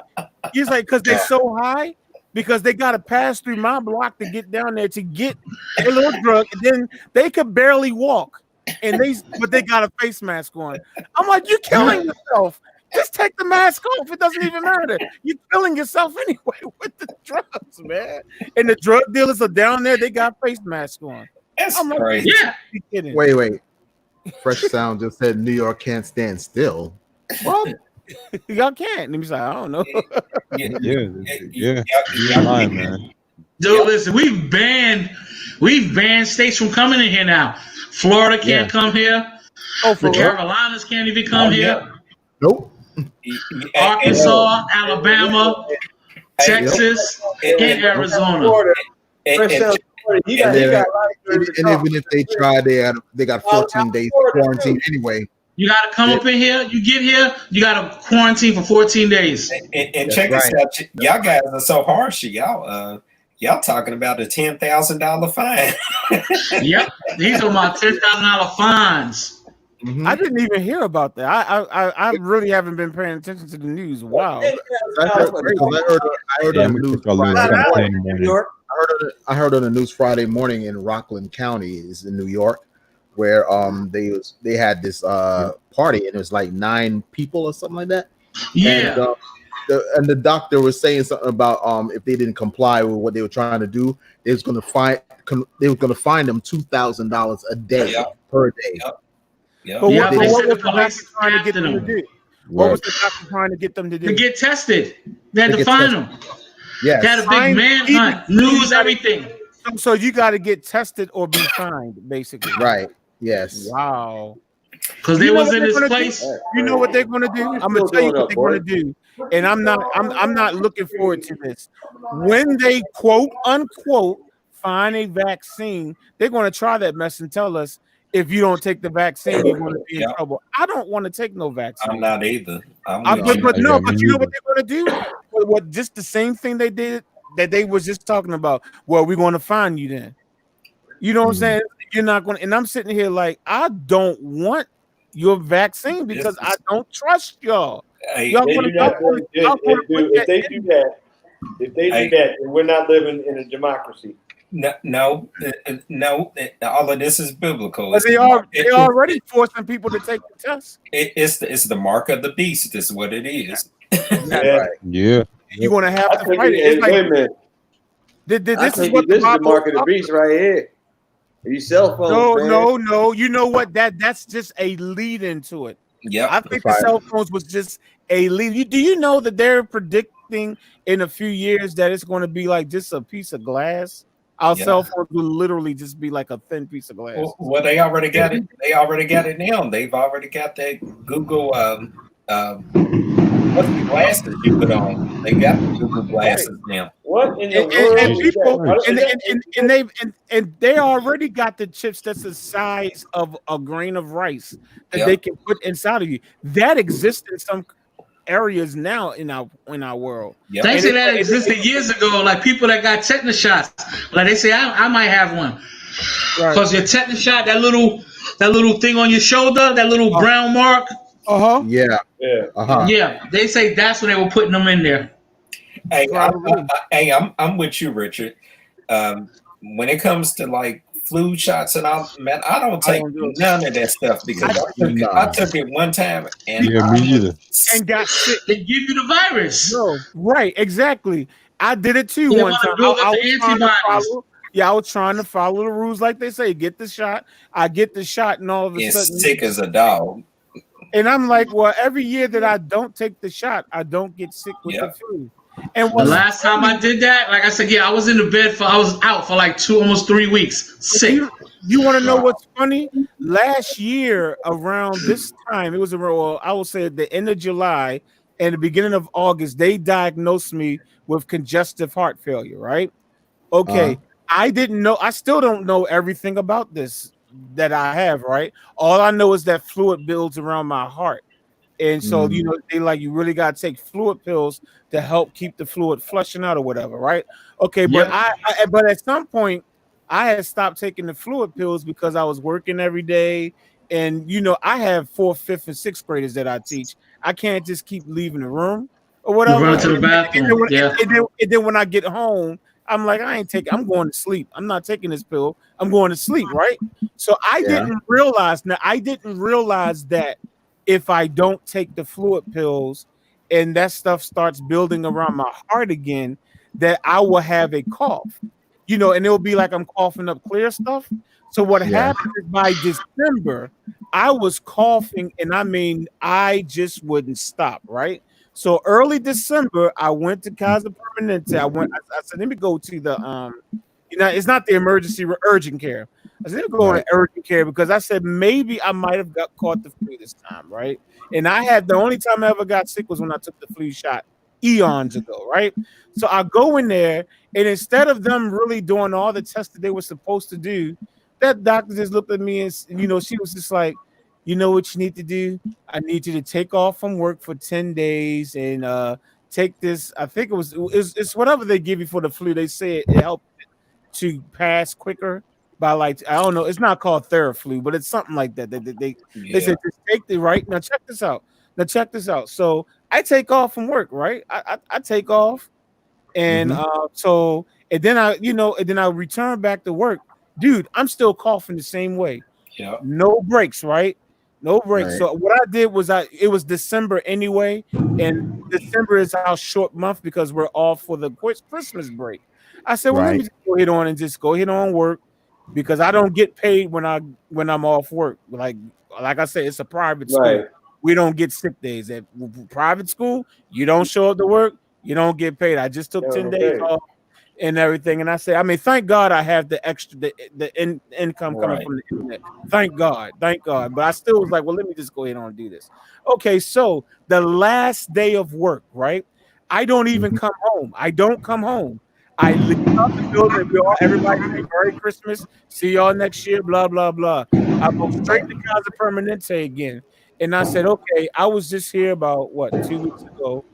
He's like, because they're so high. Because they got to pass through my block to get down there to get a little drug, and then they could barely walk, but they got a face mask on. I'm like, you're killing yourself. Just take the mask off. It doesn't even matter. You're killing yourself anyway with the drugs, man. And the drug dealers are down there. They got face masks on. That's crazy. Yeah. Wait. Fresh Sound just said New York can't stand still. What? Y'all can't. Let me say, I don't know. Yeah. You're lying, man. Dude, listen, we've banned states from coming in here now. Florida can't come here. The Carolinas can't even come here. Nope. Arkansas, Alabama, Texas, and Arizona. And even if they try, they got 14 days quarantine anyway. You got to come up in here. You get here, you got to quarantine for 14 days. And check this out. Y'all guys are so harsh. Y'all talking about a $10,000 fine. Yep. These are my $10,000 fines. Mm-hmm. I didn't even hear about that. I really haven't been paying attention to the news. Wow. I heard on the news I heard on the news Friday morning in Rockland County, is in New York, where they had this party and it was like 9 people or something like that. Yeah. And the doctor was saying something about if they didn't comply with what they were trying to do, they was going to fine them $2,000 a day per day. But what was the doctor trying to get them to do? What was the doctor trying to get them to do? To get tested. They had to find them. Yes. They had a big manhunt, news, everything. So you got to get tested or be fined, basically. Right. Yes. Wow. Because they was in this place. You know what they're going to do? I'm going to tell you what they're going to do, and I'm not looking forward to this. When they quote unquote find a vaccine, they're going to try that mess and tell us, if you don't take the vaccine, you're going to be in trouble. I don't want to take no vaccine. I'm not either. But you know what they're going to do? What just the same thing they did that they was just talking about. Well, we're going to find you then. You know what I'm saying? You're not going to. And I'm sitting here like, I don't want your vaccine because I don't trust y'all. If they do that, then we're not living in a democracy. No. All of this is biblical. But they're already forcing people to take the test. It's the mark of the beast. Is what it is. Yeah. You're gonna have to fight it. Wait a minute. This is what the mark of the beast right here. These cell phones. No. You know what? That's just a lead into it. Yeah. I think the cell phones was just a lead. Do you know that they're predicting in a few years that it's going to be like just a piece of glass? Our cell phones will literally just be like a thin piece of glass. Well, they already got it. They already got it now. They've already got that Google. What's the glasses you put on? They got the Google glasses now. What in the world? And they already got the chips that's the size of a grain of rice that they can put inside of you. That exists in some areas now in our world. Yep. They say that existed years ago, like people that got tetanus shots. Like they say, I might have one. Because your tetanus shot, that little thing on your shoulder, that little brown mark. Yeah. Yeah. They say that's when they were putting them in there. Hey, I'm with you, Richard. When it comes to like flu shots and all, man, I don't take none of that stuff because I took it one time and me either. And got sick. They give you the virus. No, right, exactly. I did it too They one want to time. build up I the was trying to antibodies. follow. Yeah, I was trying to follow the rules, like they say. Get the shot. I get the shot, and all of a sudden, sick as a dog. And I'm like, well, every year that I don't take the shot, I don't get sick with the flu. And The last time I did that, like I said, I was in the bed I was out for like almost 3 weeks, sick. You want to know what's funny? Last year around this time, it was around, well, I will say at the end of July and the beginning of August, they diagnosed me with congestive heart failure, right? Okay. I didn't know, I still don't know everything about this that I have, right? All I know is that fluid builds around my heart. And so, they like, you really got to take fluid pills to help keep the fluid flushing out or whatever, right? Okay, but but at some point, I had stopped taking the fluid pills because I was working every day. And, I have 4th, 5th, and 6th graders that I teach. I can't just keep leaving the room or whatever. Run to the bathroom. And then when I get home, I'm like, I'm going to sleep. I'm not taking this pill. I'm going to sleep, right? So I didn't realize that if I don't take the fluid pills and that stuff starts building around my heart again, that I will have a cough, and it'll be like I'm coughing up clear stuff. So what happened is by December, I was coughing, and I just wouldn't stop, right? So early December, I went to Kaiser Permanente. I said, let me go to the it's not the emergency urgent care. I said, let me go to urgent care because I said maybe I might have caught the flu this time, right? And the only time I ever got sick was when I took the flu shot eons ago, right? So I go in there, and instead of them really doing all the tests that they were supposed to do, that doctor just looked at me and she was just like, you know what you need to do? I need you to take off from work for 10 days and take this. I think it's whatever they give you for the flu. They say it helps to pass quicker by like, I don't know. It's not called Theraflu, but it's something like that. They said just take the right. Now check this out. So I take off from work, right? I take off, and then I return back to work. Dude, I'm still coughing the same way. Yeah. No breaks, right? No breaks. Right. So what I did was it was December anyway, and December is our short month because we're off for the Christmas break. I said, well, let me just go ahead on work because I don't get paid when I'm off work. Like I said, it's a private school. Right. We don't get sick days at private school. You don't show up to work, you don't get paid. I just took 10 days off and everything. And I say, thank God I have the extra income coming from the internet. Thank God. But I still was like, well, let me just go ahead and do this. Okay, so the last day of work, right? I don't even come home. I don't come home. I leave out the building. Everybody say Merry Christmas. See y'all next year. Blah blah blah. I go straight to Kaiser Permanente again, and I said, okay, I was just here about 2 weeks ago,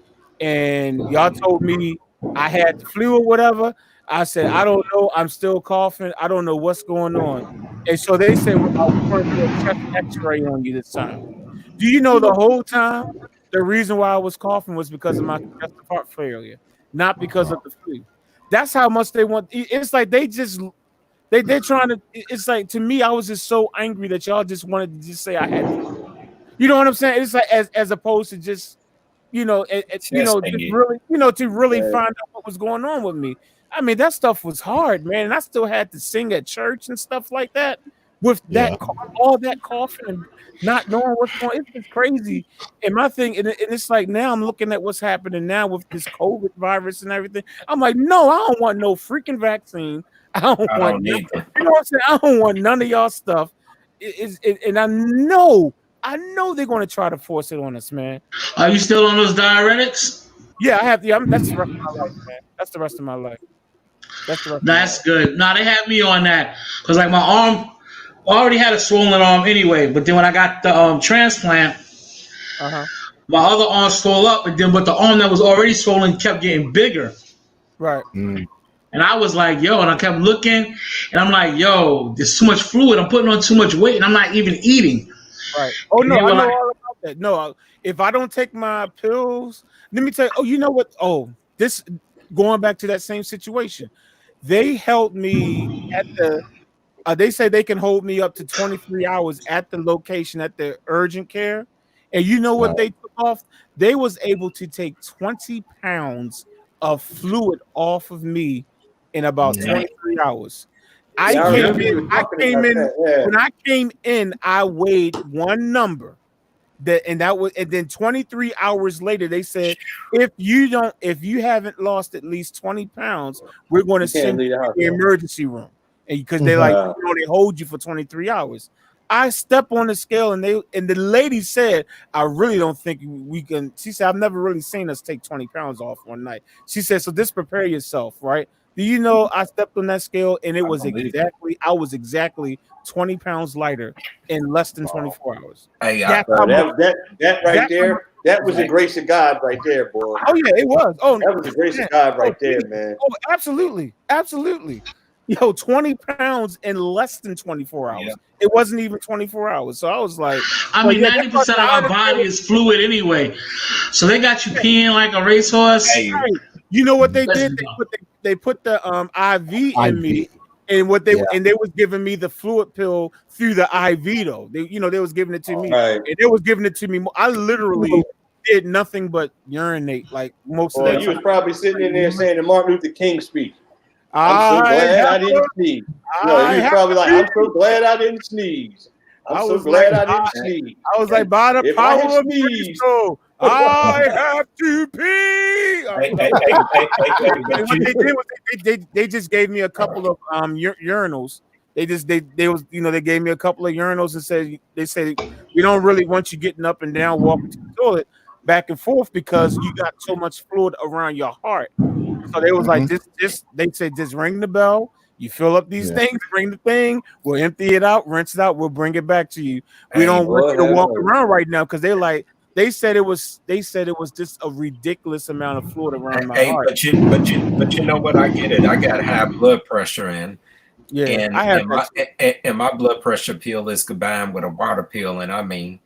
and y'all told me I had the flu or whatever. I said, I don't know. I'm still coughing. I don't know what's going on. And so they said, well, I want to do a chest X-ray on you this time. Do you know the whole time the reason why I was coughing was because of my congestive heart failure, not because of the flu? That's how much they want. It's like they're trying to. It's like, to me, I was just so angry that y'all just wanted to just say I had to. You know what I'm saying? It's like as opposed to just just really to really find out what was going on with me. I mean, that stuff was hard, man, and I still had to sing at church and stuff like that with that all that coughing and not knowing what's going on. It's just crazy. And my thing, and it's like now I'm looking at what's happening now with this COVID virus and everything. I'm like, no, I don't want no freaking vaccine. I don't want none, you know what I'm saying? I don't want none of y'all stuff. And I know they're going to try to force it on us, man. Are you still on those diuretics? Yeah, I have. Yeah, that's the rest of my life, man. That's the rest of my life. That's good. Nah, they had me on that because like my arm, I already had a swollen arm anyway. But then when I got the transplant, my other arm swelled up, but the arm that was already swollen kept getting bigger. Right. And I was like, yo, and I kept looking, and I'm like, yo, there's too much fluid. I'm putting on too much weight, and I'm not even eating. Right. Oh, no, I know all about that. No, if I don't take my pills, let me tell you, you know what? Oh, this, going back to that same situation, they held me at They say they can hold me up to 23 hours at the location at the urgent care. And you know what they took off? They was able to take 20 pounds of fluid off of me in about 23 hours. I came in when I came in, I weighed one number. And then 23 hours later, they said, if you haven't lost at least 20 pounds, we're going to send you to the emergency room. And because they they hold you for 23 hours. I step on the scale and the lady said, I really don't think we can. She said, I've never really seen us take 20 pounds off one night. She said, so just prepare yourself, right? Do you know I stepped on that scale and I was exactly 20 pounds lighter in less than 24 hours. Hey, that right there, that was the grace of God right there, boy. Oh yeah, it was. Oh, that was the grace of God right there, man. Oh, absolutely. Yo, 20 pounds in less than 24 hours. Yeah. It wasn't even 24 hours. So I was like, I mean, 90% of our body is fluid anyway. So they got you peeing like a racehorse. Hey, you know what they did? They put the IV in me. And what they was giving me the fluid pill through the IV though. They was giving it to me, and they was giving it to me. I literally did nothing but urinate like most of the time. You was probably sitting in there saying the Martin Luther King speech. I'm so glad I didn't sneeze. You was probably like, I'm so glad I didn't sneeze. I'm so glad I didn't sneeze. I was like, by the power of Cristo, I have to pee. What they did was they just gave me a couple of urinals. They gave me a couple of urinals and they said we don't really want you getting up and down, walking to the toilet back and forth because you got so much fluid around your heart. So they was like, they said just ring the bell. You fill up these things, bring the thing, we'll empty it out, rinse it out, we'll bring it back to you. We don't want you to walk around right now because they said it was just a ridiculous amount of fluid around my heart. But you know what? I get it. I got high blood pressure and my blood pressure pill is combined with a water pill, and I mean,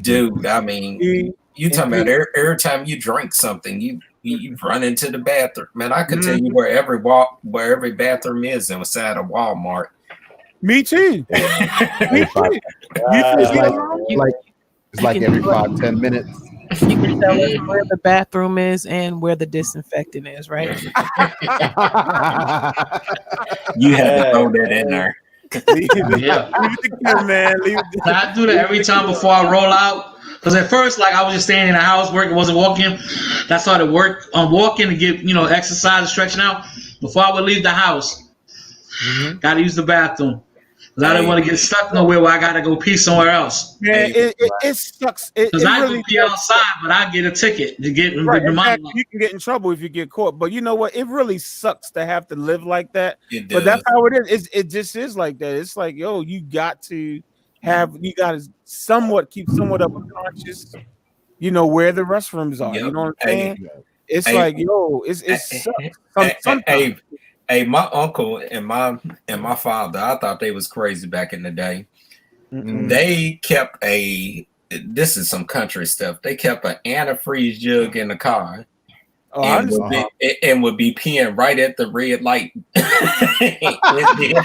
dude, I mean, you talking about every time you drink something, you run into the bathroom. Man, I can tell you where every bathroom is inside of Walmart. Me too. It's like every 5-10 minutes. You can tell us where the bathroom is and where the disinfectant is, right? You had to throw that in there. Leave it man. I do that every time before I roll out. Because at first, like, I was just staying in the house, working, wasn't walking. I started walking to get, exercise and stretching out. Before I would leave the house, got to use the bathroom. Because I didn't want to get stuck nowhere where I got to go pee somewhere else. Yeah, it sucks. Because I really pee outside, but I get a ticket to get in the money. You can get in trouble if you get caught. But you know what? It really sucks to have to live like that. But that's how it is. It just is like that. It's like, yo, you got to keep somewhat of a conscious, where the restrooms are. You know what I'm saying? It's like, yo, it sucks. Hey, my uncle and my father, I thought they was crazy back in the day. They kept this is some country stuff. They kept an antifreeze jug in the car. And would be peeing right at the red light. Emptied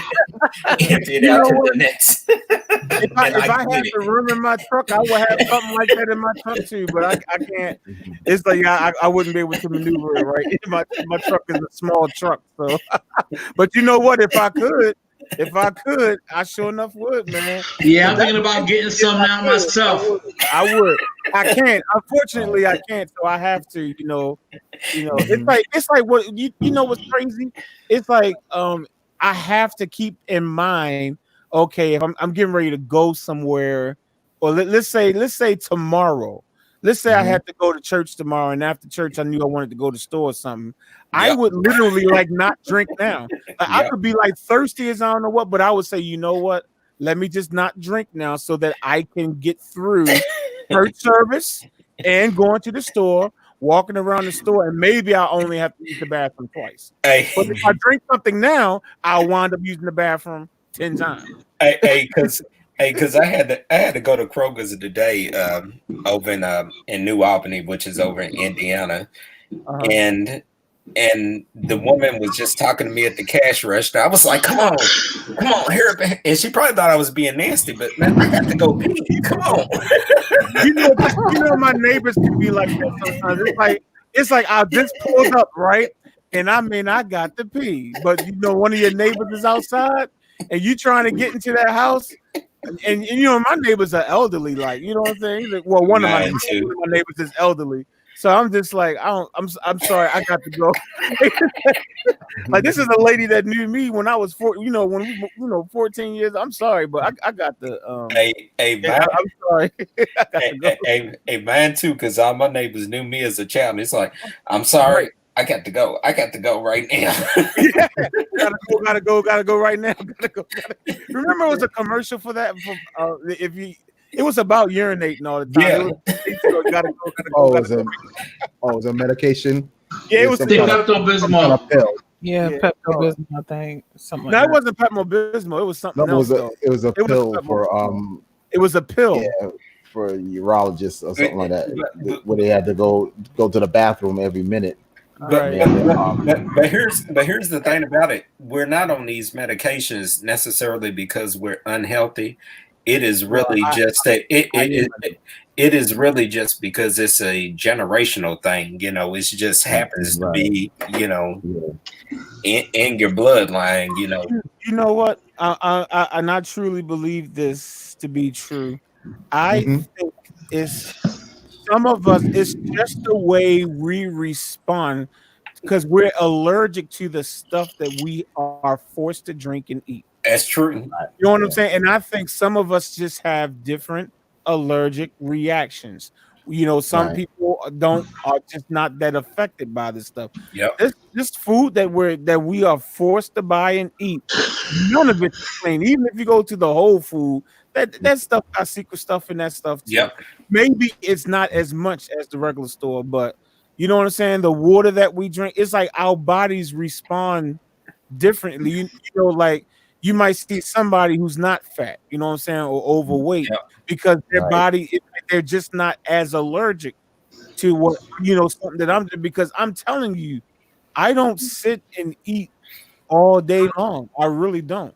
out to the next. If I had the room in my truck, I would have something like that in my truck too. But I can't. It's like I wouldn't be able to maneuver it right. My truck is a small truck, so. But you know what? If I could, I sure enough would, man. Yeah, I'm thinking about getting some now myself. I would. I can't. Unfortunately, I can't. So I have to. It's like what you know what's crazy? It's like I have to keep in mind. Okay, if I'm getting ready to go somewhere, or let's say tomorrow. Let's say I had to go to church tomorrow, and after church, I knew I wanted to go to the store or something. I would literally not drink now. I could be thirsty as I don't know what, but I would say, you know what? Let me just not drink now so that I can get through church service and going to the store, walking around the store, and maybe I only have to use the bathroom twice. But if I drink something now, I'll wind up using the bathroom 10 times. Because I had to go to Kroger's today over in New Albany, which is over in Indiana, and and the woman was just talking to me at the cash register. I was like, come on, here. And she probably thought I was being nasty, but man, I got to go pee. Come on. My neighbors can be like that sometimes. It's like I just pulled up, right? And I got to pee. But one of your neighbors is outside and you trying to get into that house. And my neighbors are elderly, like, you know what I'm saying? Like, well, one of my neighbors is elderly. So I'm just like, I'm sorry, I got to go. Like, this is a lady that knew me when I was 14 years. I'm sorry, but I got the I'm sorry. I got to go. Hey, mine too, because all my neighbors knew me as a child. And it's like, I'm sorry, I got to go. I got to go right now. Gotta go right now. Remember, it was a commercial for that. It was about urinating all the time. Yeah. It was a medication. Yeah, it was Pepto-Bismol. Yeah, Pepto-Bismol, I think. Something No, like it wasn't Pepto-Bismol. It was something else. It was a pill for It was a pill. Yeah, for urologists or something like that, where they had to go to the bathroom every minute. But here's the thing about it. We're not on these medications necessarily because we're unhealthy. It is really it is really just because it's a generational thing. It just happens to be, in your bloodline, You know what? I truly believe this to be true. I think it's some of us, it's just the way we respond because we're allergic to the stuff that we are forced to drink and eat. That's true. You know what I'm saying? And I think some of us just have different allergic reactions. Some people are just not that affected by this stuff. Yep. This food that we are forced to buy and eat, none of it's plain. Even if you go to the Whole Food, that stuff got secret stuff in that stuff too. Yep. Maybe it's not as much as the regular store, but you know what I'm saying? The water that we drink, it's like our bodies respond differently. Like you might see somebody who's not fat, you know what I'm saying, or overweight, because their body, they're just not as allergic to what, something that I'm doing. Because I'm telling you, I don't sit and eat all day long. I really don't.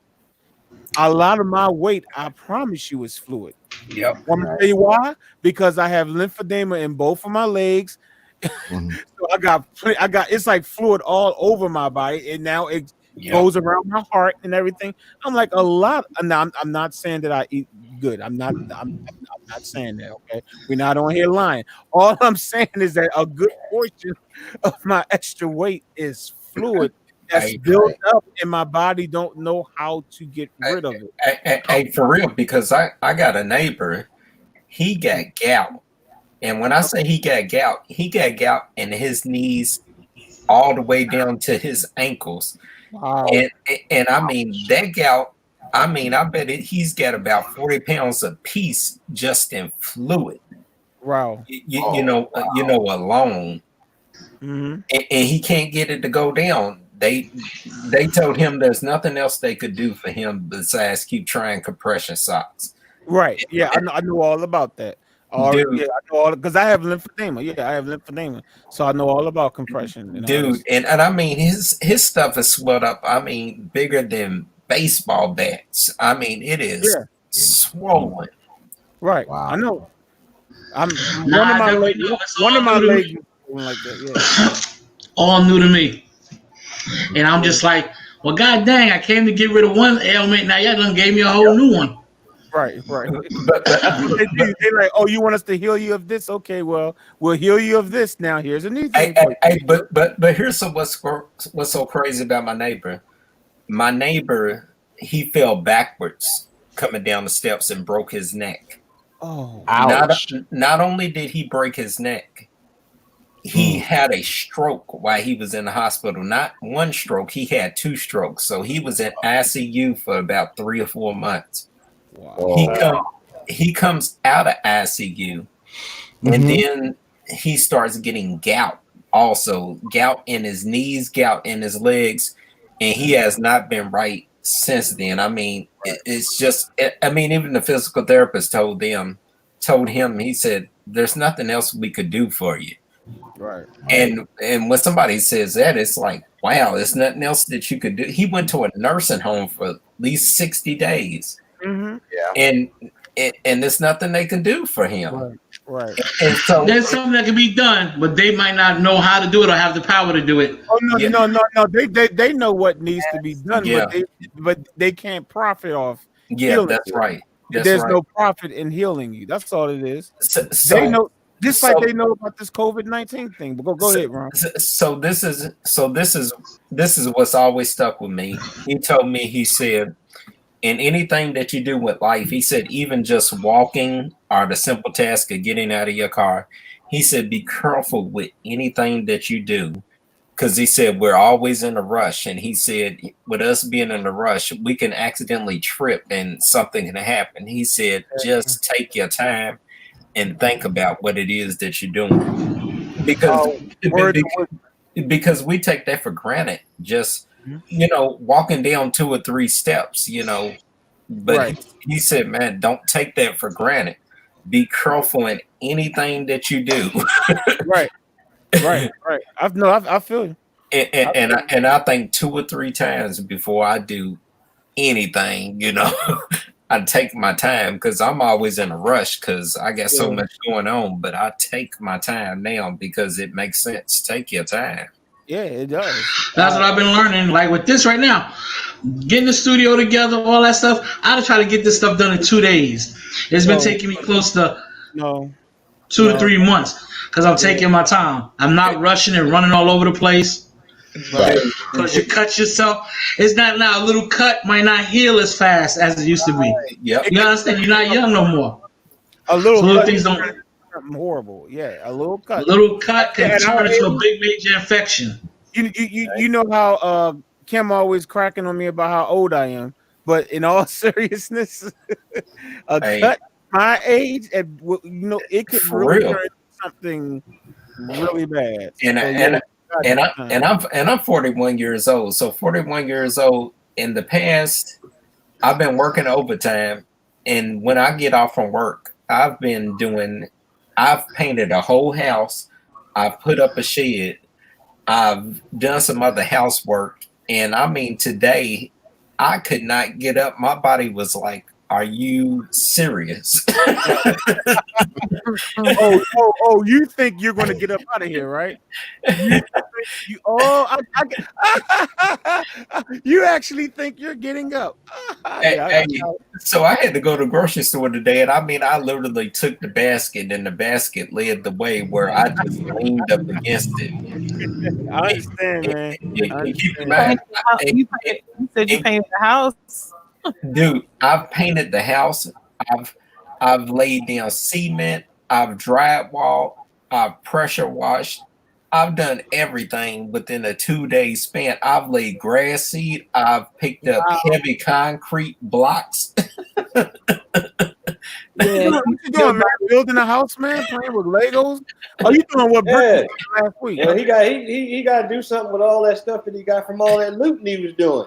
A lot of my weight, I promise you, is fluid. Yep. I'm gonna tell you why. Because I have lymphedema in both of my legs. So I got it's like fluid all over my body, and now it goes around my heart and everything. I'm like a lot. Now I'm not saying that I eat good. I'm not saying that. Okay, we're not on here lying. All I'm saying is that a good portion of my extra weight is fluid that's built up, and my body don't know how to get rid of it. Hey, for real, because I got a neighbor. He got gout. And when I say he got gout in his knees all the way down to his ankles. Wow. And I mean, that gout, I bet he's got about 40 pounds a piece just in fluid. Wow. Alone. Mm-hmm. And he can't get it to go down. They told him there's nothing else they could do for him besides keep trying compression socks. Right. Yeah, I know all about that. I know all because I have lymphedema. Yeah, I have lymphedema, so I know all about compression. Dude, and I mean his stuff is swelled up. I mean, bigger than baseball bats. I mean, it is swollen. Right. Wow. I know. One of my legs like that. Yeah. All new to me, and I'm just like, well, god dang, I came to get rid of one ailment. Now y'all done gave me a whole new one. Right. But they're like, oh, you want us to heal you of this? Okay, well, we'll heal you of this. Now here's a new thing. But here's what's so crazy about my neighbor. My neighbor, he fell backwards coming down the steps and broke his neck. Oh, ouch. Not only did he break his neck, he had a stroke while he was in the hospital. Not one stroke, he had 2 strokes. So he was in ICU for about 3 or 4 months. Wow. He comes out of ICU, and then he starts getting gout. Also, gout in his knees, gout in his legs, and he has not been right since then. I mean, it's just. I mean, even the physical therapist told him, he said, "There's nothing else we could do for you. Right. And when somebody says that, it's like, wow, there's nothing else that you could do. He went to a nursing home for at least 60 days. Mm-hmm. And there's nothing they can do for him. Right. And so there's something that can be done, but they might not know how to do it or have the power to do it. Oh no. They know what needs to be done, but they can't profit off healing. That's right. There's no profit in healing you. That's all it is. So, they know like they know about this COVID-19 thing. But go ahead, Ron. So this is what's always stuck with me. He told me, he said, in anything that you do with life, he said, even just walking or the simple task of getting out of your car, he said, be careful with anything that you do. Because he said, we're always in a rush. And he said, with us being in a rush, we can accidentally trip and something can happen. He said, just take your time and think about what it is that you're doing. Because we take that for granted. Just, walking down 2 or 3 steps, But he said, man, don't take that for granted. Be careful in anything that you do. Right. I feel you. And I think 2 or 3 times before I do anything, I take my time, because I'm always in a rush because I got so much going on. But I take my time now because it makes sense. Take your time. Yeah, it does. That's what I've been learning. Like with this right now, getting the studio together, all that stuff. I try to get this stuff done in 2 days. It's been taking me close to 2 to 3 months because I'm taking my time. I'm not rushing and running all over the place. Because you cut yourself. It's not now. A little cut might not heal as fast as it used to be. Yep. You understand? You're not young no more. A little cut things don't. Something horrible. Yeah, a little cut. A little cut can turn into a big major infection. You know how Kim always cracking on me about how old I am, but in all seriousness, cut my age, it can really turn something really bad. And I'm 41 years old. So 41 years old. In the past, I've been working overtime, and when I get off from work, I've painted a whole house. I've put up a shed. I've done some other housework. And I mean, today I could not get up. My body was like, are you serious? You think you're going to get up out of here, right? You actually think you're getting up. So I had to go to the grocery store today, and I mean, I literally took the basket, and the basket led the way where I just leaned up against it. I understand, man. You said you painted the house. Dude, I've painted the house. I've laid down cement. I've drywalled. I've pressure washed. I've done everything within a 2-day span. I've laid grass seed. I've picked up heavy concrete blocks. Yeah, what you doing, man? Building a house, man? Playing with Legos? Are you doing what Brick did last week? Well, he got to do something with all that stuff that he got from all that looting he was doing.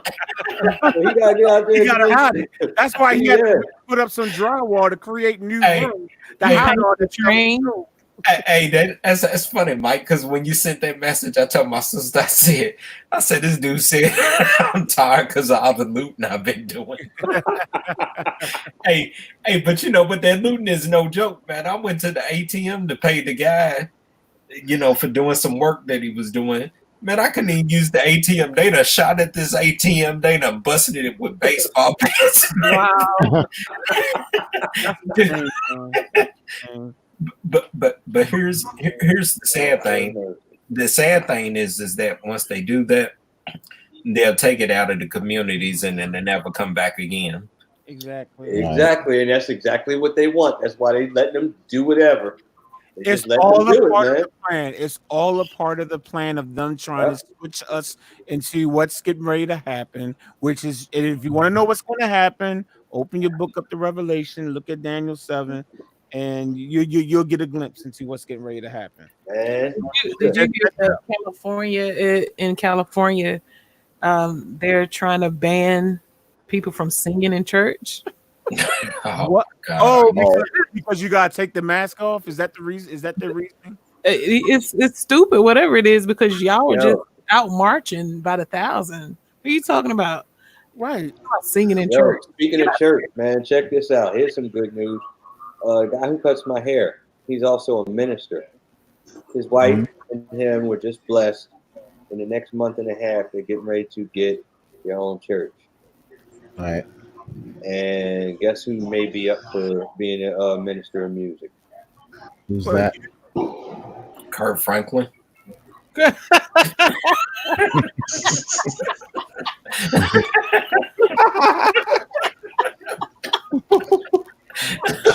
So he got to get out there. He got to hide it. That's why he had to put up some drywall to create new rooms. To hide all the train. Hey, that's funny, Mike, because when you sent that message, I told my sister, I said, this dude said, I'm tired because of all the looting I've been doing. hey, but but that looting is no joke, man. I went to the ATM to pay the guy, for doing some work that he was doing. Man, I couldn't even use the ATM. They done shot at this ATM. They done busted it with baseball bats. Wow. But here's the sad thing. The sad thing is that once they do that, they'll take it out of the communities and then they never come back again. Exactly. Exactly, and that's exactly what they want. That's why they let them do whatever. It's all a part of the plan. It's all a part of the plan of them trying to switch us into what's getting ready to happen. Which is, if you want to know what's going to happen, open your book up to Revelation, look at Daniel 7. And you'll get a glimpse into what's getting ready to happen. Did you get California? In California, they're trying to ban people from singing in church. What? Because you gotta take the mask off. Is that the reason? It's stupid, whatever it is, because y'all were Yo. just out marching by the thousand. What are you talking about? Right. Singing in Yo, church. speaking of church, man, check this out. Here's some good news. A guy who cuts my hair, he's also a minister. His wife and him were just blessed. In the next month and a half, they're getting ready to get their own church. All right. And guess who may be up for being a minister of music? Who's that? Kurt Franklin.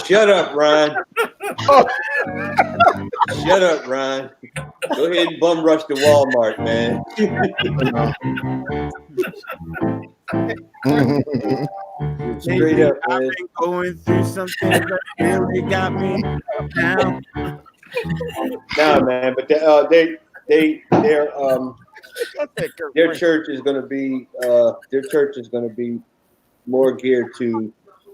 Shut up, Ron. Shut up, Ron. Go ahead and bum rush to Walmart, man. Straight up, I've man. been going through something that really got me down. Nah, man, but their church is gonna be more geared to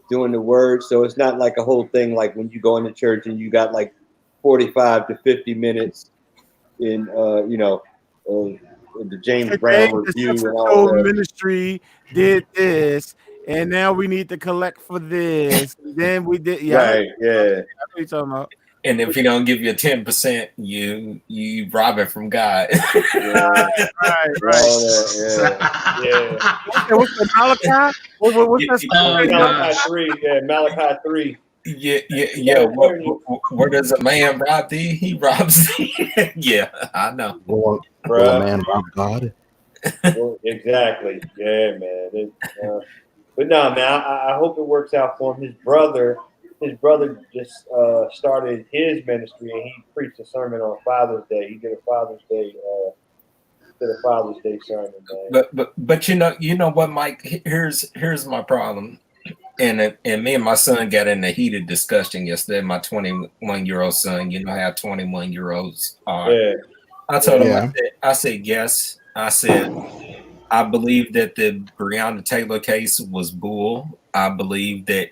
doing the word. So it's not like a whole thing like when you go into church and you got like 45 to 50 minutes in the James Brown review and all that. Ministry did this, and now we need to collect for this. Then we did, Right? Yeah. That's what you're talking about. And if he don't give you 10%, you rob it from God. Right. Yeah. What's the Malachi? What's that? Malachi 3. Yeah, Malachi 3. Yeah. Where does a man rob thee? He robs thee. Yeah, I know. Will a man rob God? Well, exactly. Yeah, man. But no, man. I hope it works out for him. His brother just started his ministry, and he preached a sermon on Father's Day. He did a Father's Day sermon, man. But you know what, Mike? Here's my problem. And me and my son got in a heated discussion yesterday. My 21-year-old son, you know how 21-year-olds are. Yeah. I told him, I said, yes. I said, I believe that the Breonna Taylor case was bull. I believe that,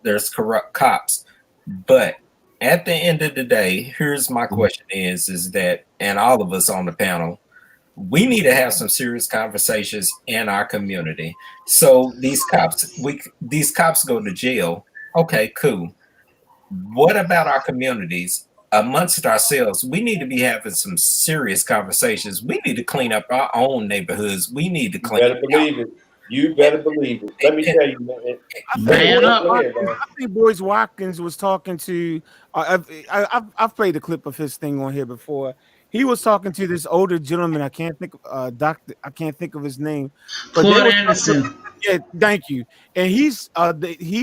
there's corrupt cops. But at the end of the day, here's my question is that, and all of us on the panel, we need to have some serious conversations in our community. So these cops go to jail. Okay, cool. What about our communities? Amongst ourselves, we need to be having some serious conversations. We need to clean up our own neighborhoods. We need to clean. You better believe it. Let me tell you, man. I think Boyce Watkins was talking to. I've played a clip of his thing on here before. He was talking to this older gentleman. I can't think of his name. But Claude Anderson. Yeah, thank you. And he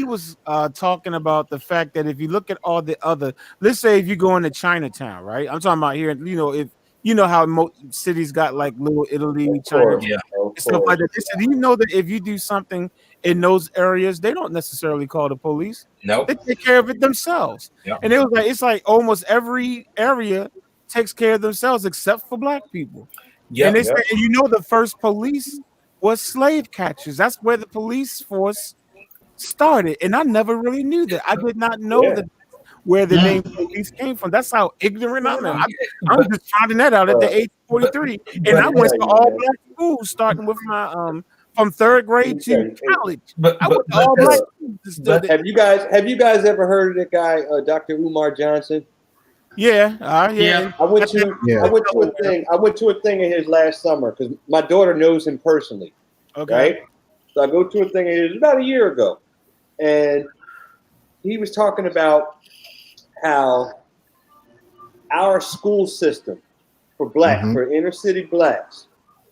was talking about the fact that if you look at all the other, let's say if you go into Chinatown, right? I'm talking about here. If you know how most cities got like Little Italy, China, stuff like that. They said, you know that if you do something in those areas, they don't necessarily call the police. No, they take care of it themselves. Yep. And it's like almost every area takes care of themselves except for black people. Yeah, and they say, and you know, the first police was slave catchers. That's where the police force started, and I never really knew that. I did not know that where the name police came from. That's how ignorant I am. I'm just finding that out at the age of 43, and I went to all black schools, starting with my from third grade to college. I went to all black schools. Have you guys ever heard of that guy, Dr. Umar Johnson? Yeah. I went to a thing in his last summer because my daughter knows him personally. Okay. Right? So I go to a thing of his about a year ago, and he was talking about how our school system for for inner city blacks,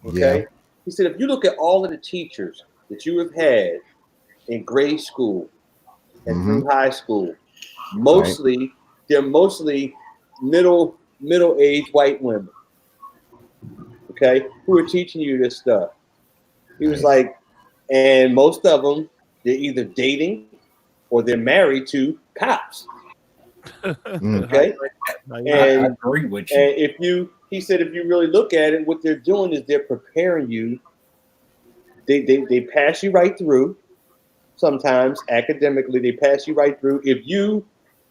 okay? He said, if you look at all of the teachers that you have had in grade school and through high school, they're mostly middle-aged white women, okay, who are teaching you this stuff. He was like, and most of them, they're either dating or they're married to cops. Okay, I agree with you. And he said, if you really look at it, what they're doing is they're preparing you. They pass you right through. Sometimes academically, they pass you right through. If you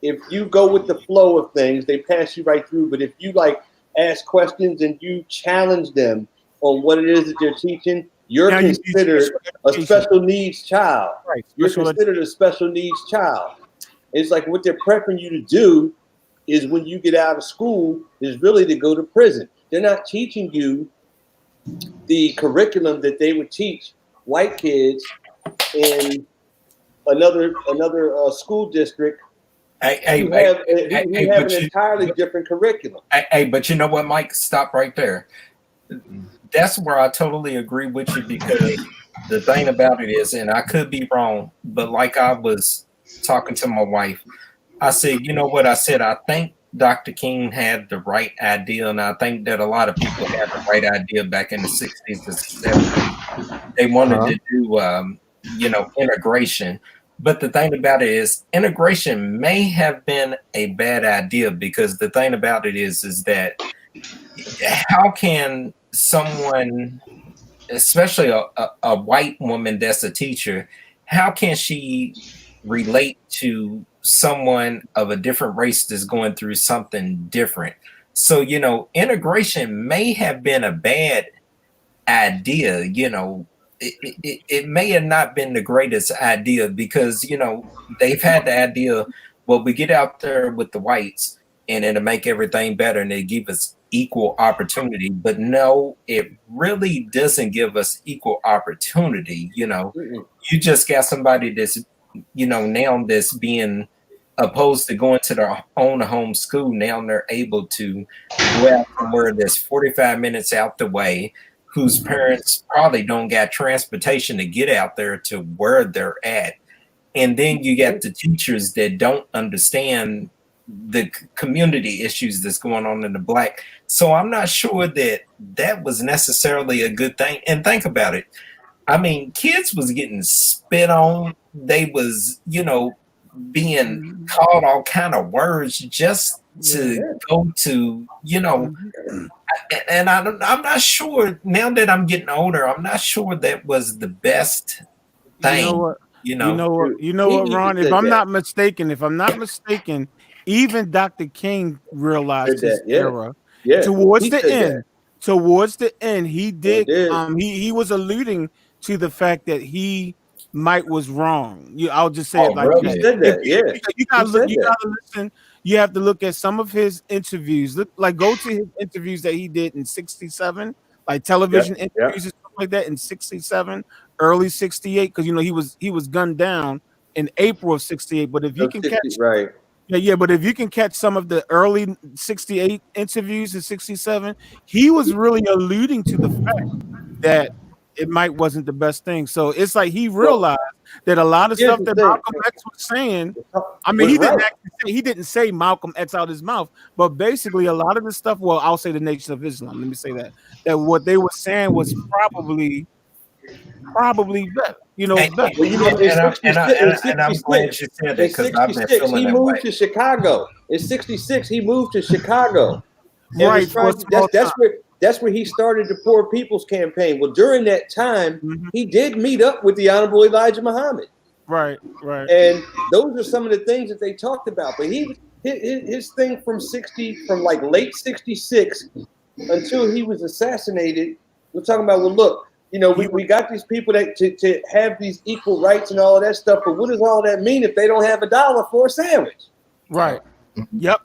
if you go with the flow of things, they pass you right through. But if you like ask questions and you challenge them on what it is that they're teaching, you're considered a special needs child. Right. You're considered a special needs child. It's like what they're prepping you to do is when you get out of school is really to go to prison. They're not teaching you the curriculum that they would teach white kids in another school district who have an entirely different curriculum. Hey, but you know what, Mike? Stop right there. That's where I totally agree with you, because the thing about it is, and I could be wrong, but like I was talking to my wife, I said, you know what? I said, I think Dr. King had the right idea, and I think that a lot of people had the right idea back in the 60s and 70s. They wanted to do, integration. But the thing about it is, integration may have been a bad idea, because the thing about it is that how can someone, especially a white woman that's a teacher, how can she relate to someone of a different race that's going through something different? So, integration may have been a bad idea. It may have not been the greatest idea, because, they've had the idea, well, we get out there with the whites and it'll make everything better and they give us equal opportunity. But no, it really doesn't give us equal opportunity. You just got somebody that's, now that's being opposed to going to their own home school. Now they're able to go out somewhere that's 45 minutes out the way, whose parents probably don't got transportation to get out there to where they're at. And then you got the teachers that don't understand the community issues that's going on in the Black. So I'm not sure that was necessarily a good thing. And think about it. I mean, kids was getting spit on. They was, being called all kind of words just to go to, and I'm not sure, now that I'm getting older, I'm not sure that was the best thing. You know what, Ron? If I'm not mistaken, even Dr. King realized his error. Towards the end, he did. He was alluding to the fact that Mike was wrong. I'll just say it like that. He said that. You gotta listen. You have to look at some of his interviews. Go to his interviews that he did in '67, like television interviews and stuff like that in '67, early '68, because he was gunned down in April of '68. But if you can catch but if you can catch some of the early '68 interviews in '67, he was really alluding to the fact that it might wasn't the best thing. So it's like he realized that a lot of stuff that Malcolm X was saying, I mean, he didn't say Malcolm X out his mouth, but basically a lot of the stuff, well, I'll say the Nation of Islam, let me say that what they were saying was probably better. And I'm glad you said that, because I've been feeling he that moved way. to Chicago. In '66, he moved to Chicago. Right. That's where he started the Poor People's Campaign. Well, during that time, he did meet up with the Honorable Elijah Muhammad. Right. And those are some of the things that they talked about. But his thing from like late '66 until he was assassinated, we're talking about, well, look, we got these people that to have these equal rights and all of that stuff, but what does all that mean if they don't have $1 for a sandwich? Right. Yep.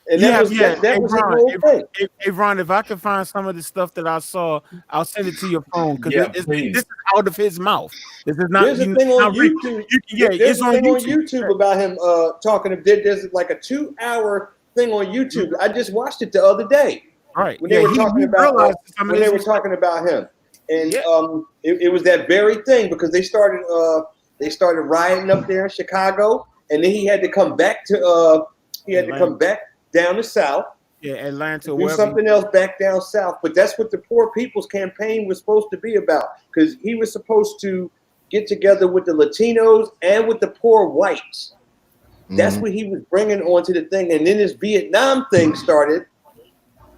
And that was the whole thing. Hey, Ron, if I can find some of the stuff that I saw, I'll send it to your phone, because this is out of his mouth. This is not. There's a thing on YouTube. There's a thing on YouTube about him talking. There's like a 2-hour thing on YouTube. I just watched it the other day. Right. When they were talking about him, and it was that very thing, because they started rioting up there in Chicago, and then he had to come back to come back down the south. Yeah, Atlanta. Do something else back down south. But that's what the Poor People's Campaign was supposed to be about, because he was supposed to get together with the Latinos and with the poor whites. That's what he was bringing onto the thing. And then this Vietnam thing started,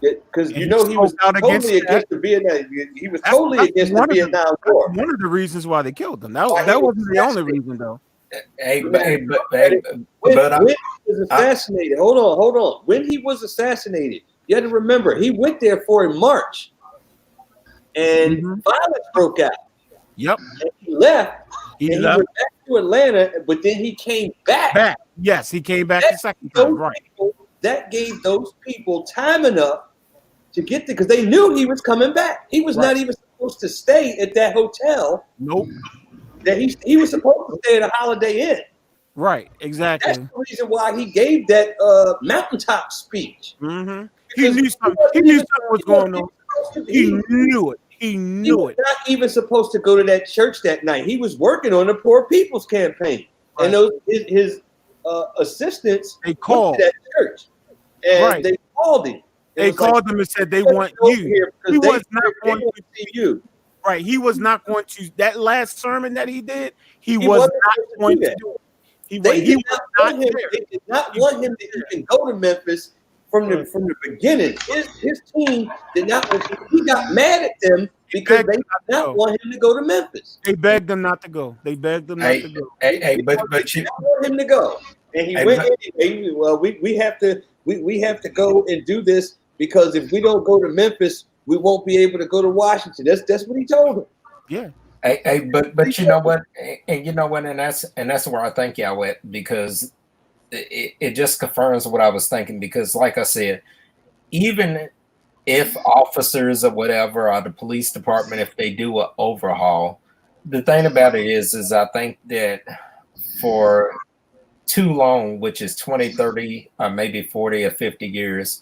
because he was totally against the Vietnam. He was totally against the Vietnam War. One of the reasons why they killed him. That wasn't the only reason, though. but when he was assassinated, hold on. When he was assassinated, you had to remember he went there for in March, and violence broke out. Yep. And he left. He went back to Atlanta, but then he came back. Yes, he came back the second time. Right. That gave those people time enough to get there because they knew he was coming back. He was not even supposed to stay at that hotel. Nope. That he was supposed to stay at a Holiday Inn. Right. Exactly. That's the reason why he gave that mountaintop speech. Mm-hmm. He knew something. He knew something was going on. He knew it. He knew it. Not even supposed to go to that church that night. He was working on the Poor People's Campaign, and his assistants they called that church, and they called him. They called him and said they want you. He was not going to see you. Right. He was not going to. That last sermon that he did, he was not going to do it. They did not want him to even go to Memphis from the beginning. His team did not. He got mad at them because they did not want him to go to Memphis. They begged him not to go. But you want him to go, and he went anyway. Well, we have to go and do this because if we don't go to Memphis, we won't be able to go to Washington. That's what he told him. Yeah. But you know what, and that's where I think y'all went because it just confirms what I was thinking because, like I said, even if officers or whatever or the police department, if they do an overhaul, the thing about it is I think that for too long, which is 20, 30, or maybe 40 or 50 years,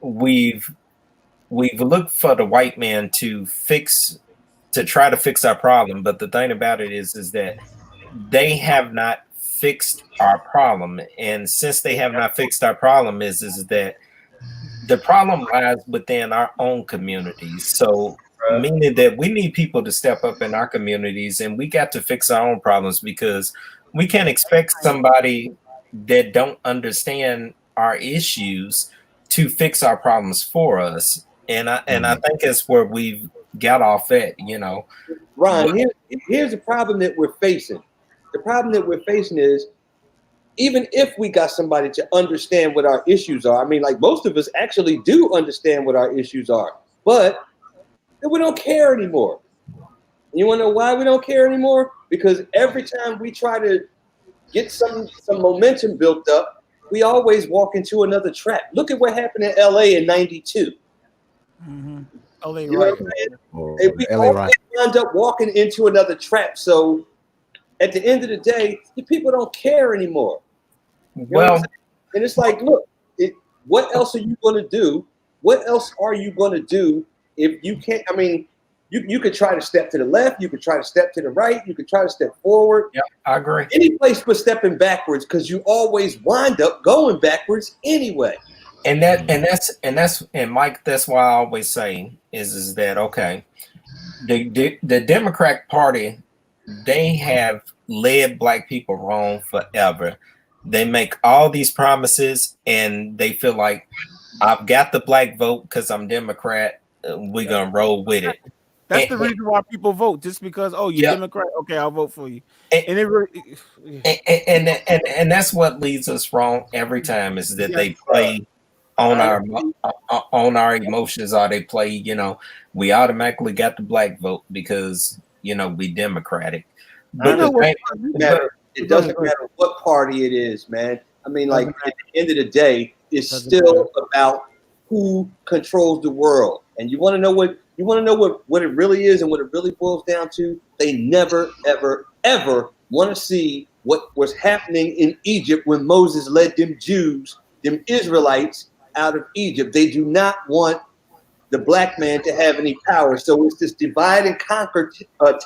we've looked for the white man to try to fix our problem. But the thing about it is that they have not fixed our problem. And since they have not fixed our problem is that the problem lies within our own communities. So meaning that we need people to step up in our communities and we got to fix our own problems because we can't expect somebody that don't understand our issues to fix our problems for us. And I think that's where we've got off at, Ron, here's the problem that we're facing. The problem that we're facing is even if we got somebody to understand what our issues are, I mean, like most of us actually do understand what our issues are, but we don't care anymore. You want to know why we don't care anymore? Because every time we try to get some momentum built up, we always walk into another trap. Look at what happened in LA in '92. Mm-hmm. LA, you know what I'm saying? We always wind up walking into another trap. So at the end of the day, the people don't care anymore. And it's like, look, what else are you going to do? What else are you going to do if you can't? I mean, you could try to step to the left, you could try to step to the right, you could try to step forward. Yeah, I agree. Any place but stepping backwards because you always wind up going backwards anyway. And Mike, that's why I always say is that okay, the Democratic Party, they have led black people wrong forever. They make all these promises and they feel like I've got the black vote because I'm Democrat. We're gonna roll with it. That's the reason why people vote, just because you're Democrat. Okay, I'll vote for you. And that's what leads us wrong every time is that they play on our emotions, or they play. We automatically got the black vote because we Democratic. But it doesn't matter what party it is, man. I mean, like at the end of the day, it's still about who controls the world. And you want to know what it really is and what it really boils down to? They never, ever, ever want to see what was happening in Egypt when Moses led them Jews, them Israelites out of Egypt. They do not want the black man to have any power. So it's this divide and conquer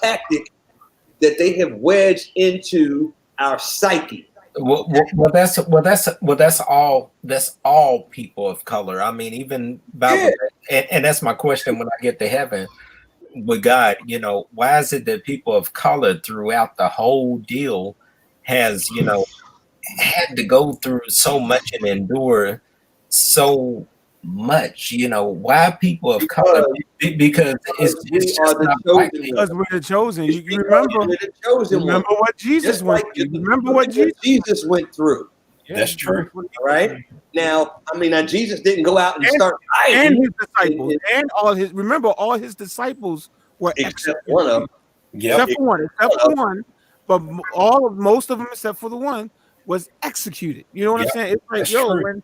tactic that they have wedged into our psyche. That's all people of color. I mean, even Bible, and that's my question when I get to heaven with God. Why is it that people of color throughout the whole deal has had to go through so much and endure so much. You know, why people of color? Because it's just not white people. Because we're the chosen. You remember? We're the chosen one. Remember what Jesus went through. Remember what Jesus went through. That's true. All right. Now, I mean, Jesus didn't go out and start fighting. And his disciples and all his. Remember, all his disciples were except one of them. Except for one. But most of them, except for the one, was executed. You know what I'm saying? It's like, That's true.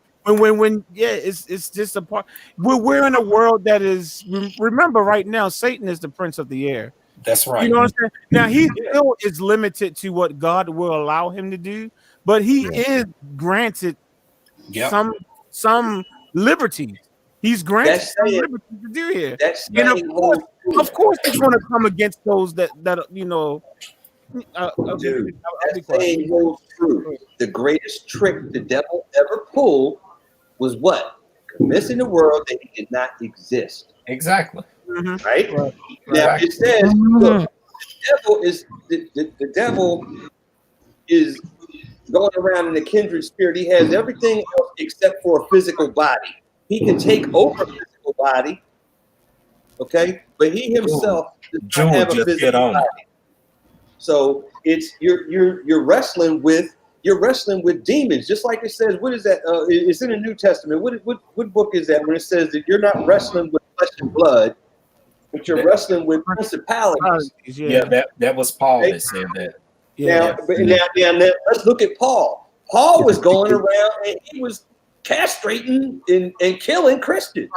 when it's just a part. We're in a world that is. Remember, right now, Satan is the prince of the air. That's right. You know what I'm saying? Now he still is limited to what God will allow him to do, but he is granted some liberties. He's granted some liberties to do here. Of course, he's going to come against those that you know. Dude, that saying holds true. The greatest trick the devil ever pulled was what? Convincing the world that he did not exist. Exactly. Right? Now it says, look, the devil is going around in a kindred spirit. He has everything else except for a physical body. He can take over a physical body, okay, but he himself does not have a physical body. So it's you're wrestling with demons, just like it says. What is that? It's in the New Testament. What book is that? When it says that you're not wrestling with flesh and blood, but you're wrestling with principalities. Yeah, that was Paul that said that. Now, let's look at Paul. Paul was going around and he was castrating and killing Christians.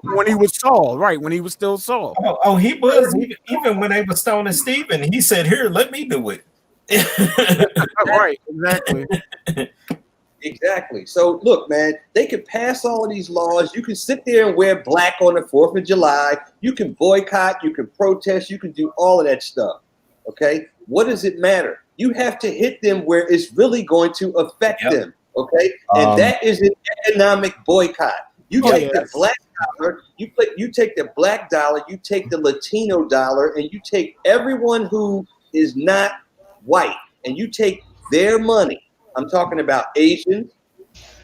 When he was Saul, right? When he was still Saul. He was. Even when they were stoning Stephen, he said, "Here, let me do it." Right, exactly. Exactly. So look, man, they could pass all of these laws. You can sit there and wear black on the 4th of July. You can boycott, you can protest, you can do all of that stuff. Okay. What does it matter? You have to hit them where it's really going to affect them. Okay. And that is an economic boycott. You take the black dollar, you take the black dollar, you take the Latino dollar, and you take everyone who is not white, and you take their money. I'm talking about Asians.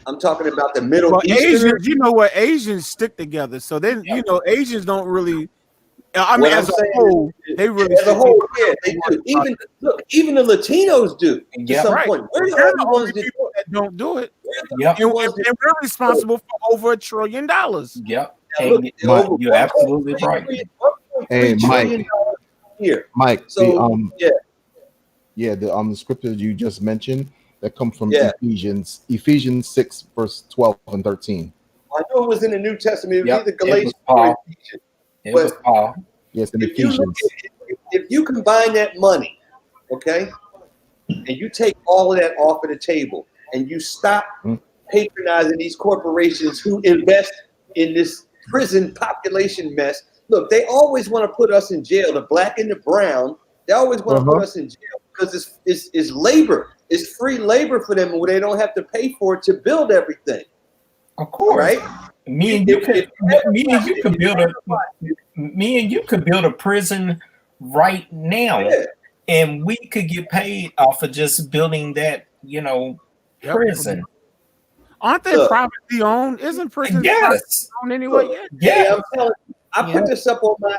I'm talking about the Middle Eastern. Asians, you know what? Asians stick together. So then, you know, Asians don't really. I mean, as a whole, they really. As a whole, yeah, they do. Even the Latinos do. To some point, we're the only ones that don't do it. And we're responsible for over $1 trillion. Yep. You're absolutely right. Hey, Mike. Here, Mike. So the scripture you just mentioned that come from Ephesians 6 verse 12 and 13. I know it was in the New Testament. It was either Galatians or Ephesians. It was Paul. Yes, in Ephesians. If you combine that money, okay, and you take all of that off of the table, and you stop patronizing these corporations who invest in this prison population mess. Look, they always want to put us in jail, the black and the brown. They always want to put us in jail because it's labor. It's free labor for them where they don't have to pay for it to build everything. Of course. Right? Me and you could build a prison right now, and we could get paid off of just building that, prison. Aren't they privately owned? Isn't prison privately owned anyway? Yeah, I'm telling you, I put this up on my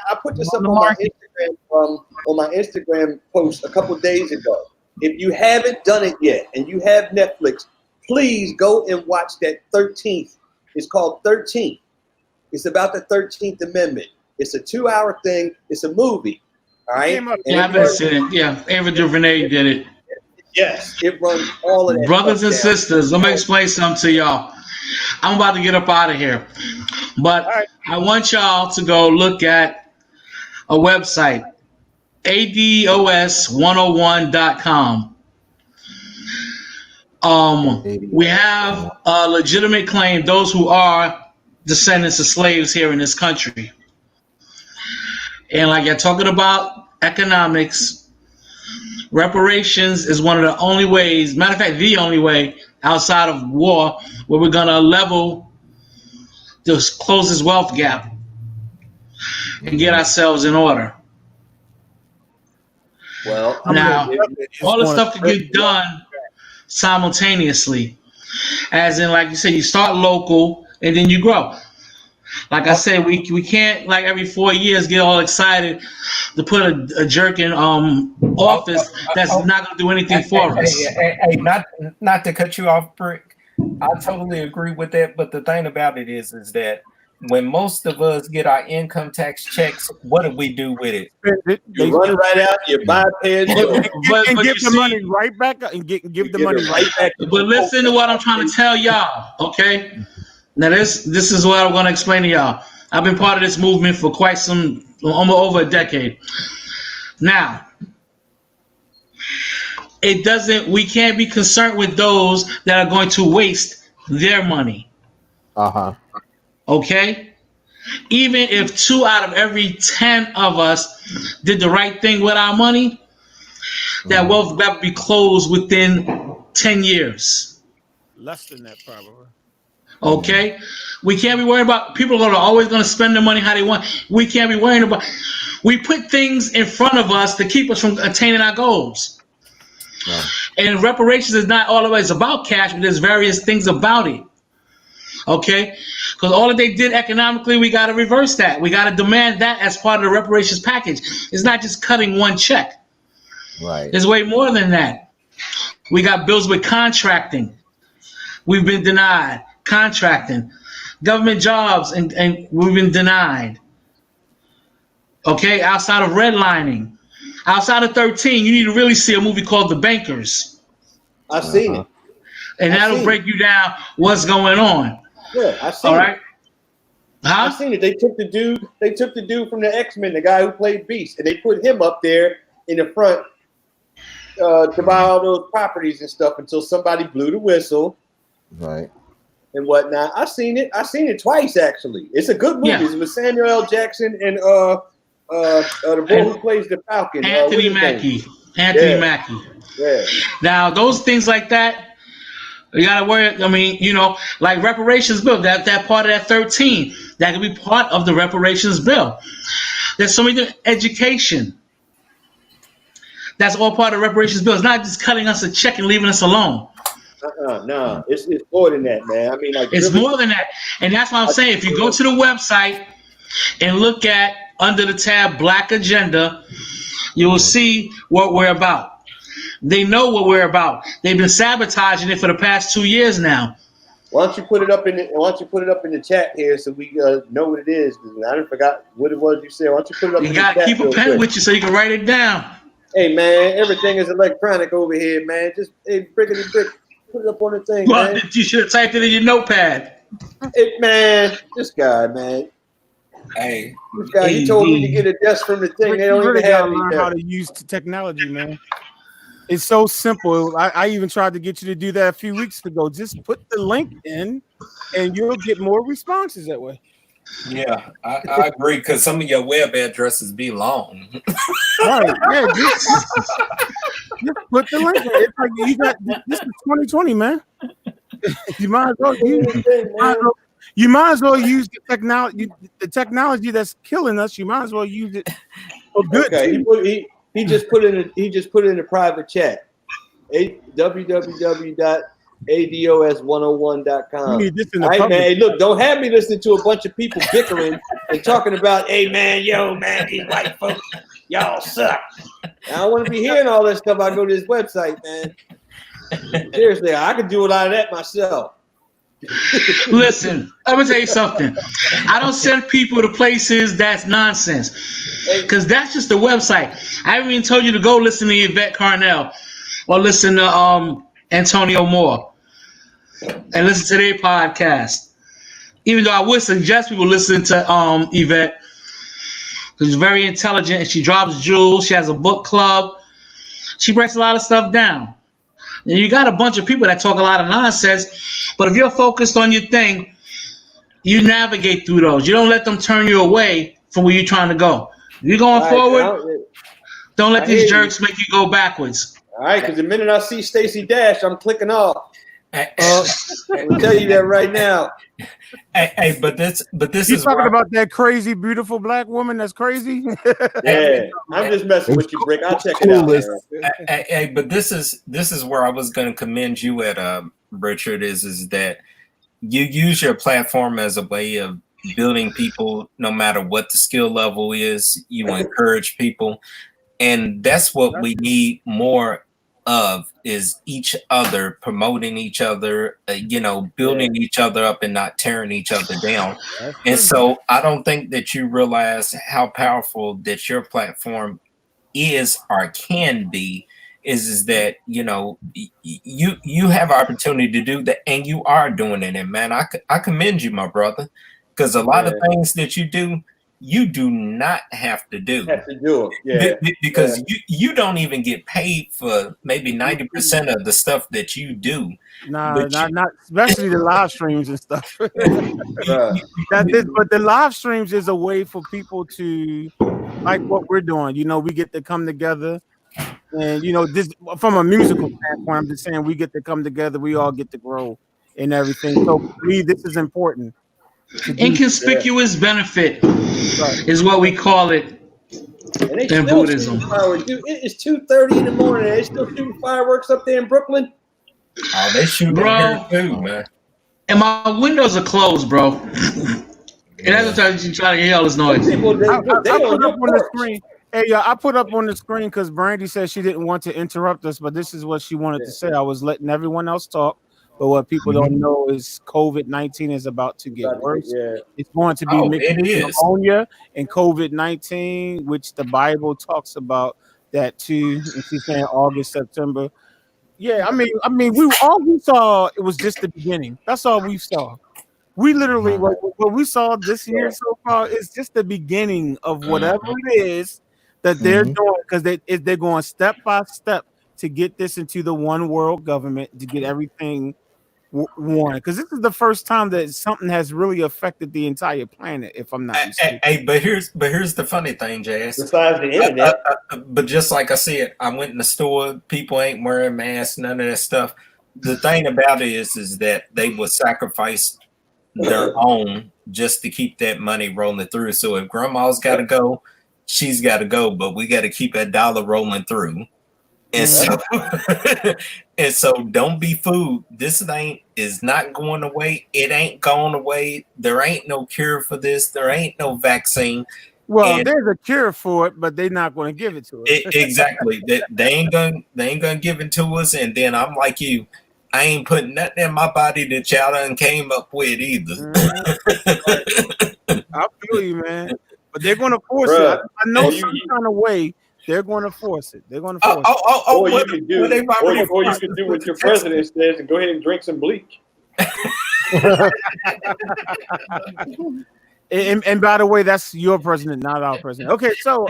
Instagram post a couple days ago. If you haven't done it yet and you have Netflix, please go and watch that 13th. It's called 13th. It's about the 13th Amendment. It's a 2-hour thing. It's a movie. All right. I've been seeing it. Yeah, Ava DuVernay did it. Yes, it runs all of that. Brothers and sisters, let me explain something to y'all. I'm about to get up out of here, but I want y'all to go look at a website, ados101.com. We have a legitimate claim, those who are descendants of slaves here in this country. And like you're talking about economics, reparations is one of the only ways, matter of fact, the only way outside of war where we're going to level this, close this wealth gap and get ourselves in order. Well, now, all the stuff can get done simultaneously. As in, like you said, you start local, and then you grow. Like I said, we can't like every 4 years get all excited to put a jerk in office that's not going to do anything for us. Hey, not to cut you off, Brick. I totally agree with that. But the thing about it is that when most of us get our income tax checks, what do we do with it? You run right out, you buy a pair of but give you the money right back up and give the money right back. But listen to what I'm trying to tell y'all, okay? Now this is what I'm going to explain to y'all. I've been part of this movement for almost over a decade. Now, we can't be concerned with those that are going to waste their money. Okay? Even if 2 out of every 10 of us did the right thing with our money, that wealth would be closed within 10 years. Less than that, probably. Okay? We can't be worried about people are always going to spend their money how they want. We can't be worrying about. We put things in front of us to keep us from attaining our goals. And reparations is not always about cash, but there's various things about it. Okay? Because all that they did economically, we got to reverse that. We got to demand that as part of the reparations package. It's not just cutting one check. Right. There's way more than that. We got bills with contracting. We've been denied. Contracting. Government jobs, and we've been denied. Okay? Outside of redlining. Outside of 13, you need to really see a movie called The Bankers. I've seen it. And that'll break you down what's going on. Yeah, I've seen it. I've seen it. They took the dude from the X-Men, the guy who played Beast, and they put him up there in the front to buy all those properties and stuff until somebody blew the whistle. Right. And whatnot. I've seen it twice actually. It's a good movie. Yeah. It's with Samuel L. Jackson and the boy who plays the Falcon. Anthony Mackie. Anthony Mackie. Yeah. Now, those things like that, you gotta worry. I mean, like reparations bill, that part of that 13, that could be part of the reparations bill. There's so many education. That's all part of the reparations bill. It's not just cutting us a check and leaving us alone. No, it's more than that, man. I mean, like it's more than that, and that's why I'm saying if you go to the website and look at under the tab Black Agenda, you will see what we're about. They know what we're about. They've been sabotaging it for the past 2 years now. Why don't you put it up in the chat here so we know what it is? Because I didn't forgot what it was you said. Why don't you put it up? You gotta keep a pen with you so you can write it down. Hey man, everything is electronic over here, man. Just brickety brick. Put it up on the thing, well, man. You should have typed it in your notepad. Man, this guy, man. Hey, this guy, he told me to get a desk from the thing. They don't really even have gotta learn how to use the technology, man. It's so simple. I even tried to get you to do that a few weeks ago. Just put the link in, and you'll get more responses that way. Yeah, I agree because some of your web addresses be long. Right? Yeah, just put the link in. It's like you got this is 2020, man. You might as well use You might as well use the technology that's killing us. You might as well use it for good. Okay, he just put it in a private chat. www.ados101.com. You need this in the All right, public. man. Hey, look, don't have me listening to a bunch of people bickering and talking about, hey, man, these white folks, y'all suck. I don't want to be hearing all that stuff. I go to this website, man. Seriously, I could do a lot of that myself. Listen, I'm gonna tell you something. I don't send people to places that's nonsense, because that's just the website. I haven't even told you to go listen to Yvette Carnell or listen to Antonio Moore and listen to their podcast. Even though I would suggest people listen to Yvette, because she's very intelligent and she drops jewels. She has a book club. She breaks a lot of stuff down. And you got a bunch of people that talk a lot of nonsense, but if you're focused on your thing, you navigate through those. You don't let them turn you away from where you're trying to go. If you're going forward, don't let these jerks make you go backwards. All right, because the minute I see Stacey Dash, I'm clicking off. I'll tell you that right now. Hey, but this He's is talking about that crazy, beautiful black woman that's crazy. Yeah, I'm just messing with you, Brick. I'll check it out. Hey, but this is where I was going to commend you at, Richard. Is that you use your platform as a way of building people, no matter what the skill level is. You encourage people, and that's what we need more of, is each other, promoting each other, building each other up and not tearing each other down. And so I don't think that you realize how powerful that your platform is or can be. Is that you have opportunity to do that, and you are doing it. And man, I commend you, my brother, because a lot of things that you do not have to do. Because you don't even get paid for maybe 90% of the stuff that you do. Not especially the live streams and stuff. But the live streams is a way for people to, like what we're doing. We get to come together, and this from a musical standpoint. I'm just saying we get to come together. We all get to grow and everything. So for me, this is important. Inconspicuous benefit is what we call it in Buddhism. It's 2:30 in the morning. They still shooting fireworks up there in Brooklyn. Oh, they shoot here too, man. And my windows are closed, bro. And that's what you trying to hear all this noise. I put up on the screen. Hey, I put up on the screen because Brandy said she didn't want to interrupt us, but this is what she wanted to say. I was letting everyone else talk, but what people don't know is COVID-19 is about to get worse. It's going to be pneumonia and COVID-19, which the Bible talks about that too. And she's saying August, September. Yeah, I mean, we saw it was just the beginning. That's all we saw. We literally what we saw this year so far is just the beginning of whatever it is that they're doing, because they're going step by step to get this into the one world government, to get everything one. Because this is the first time that something has really affected the entire planet, if I'm not mistaken. Hey, but here's the funny thing, Jazz. Besides the internet, but just like I said, I went in the store. People ain't wearing masks, none of that stuff. The thing about it is that they will sacrifice their own just to keep that money rolling through. So if grandma's got to go, she's got to go, but we got to keep that dollar rolling through. And so don't be fooled. This thing is not going away. It ain't going away. There ain't no cure for this. There ain't no vaccine. Well, there's a cure for it, but they're not going to give it to us. Exactly. They ain't gonna give it to us. And then I'm like you. I ain't putting nothing in my body that y'all done came up with either. I feel you, man. But they're going to force it. I know some kind of way they're going to force it. They're going to force it. Or you can do what your president says and go ahead and drink some bleach. And by the way, that's your president, not our president. Okay, so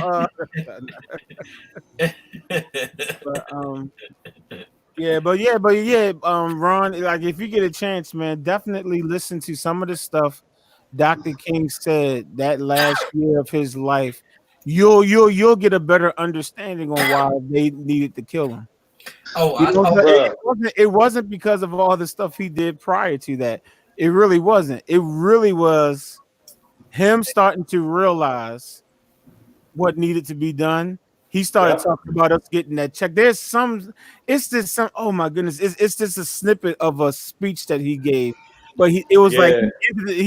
Ron, like if you get a chance, man, definitely listen to some of the stuff Dr. King said that last year of his life. You'll get a better understanding on why they needed to kill him. It wasn't because of all the stuff he did prior to that. It really wasn't. It really was him starting to realize what needed to be done. He started talking about us getting that check. Oh my goodness, it's just a snippet of a speech that he gave, but he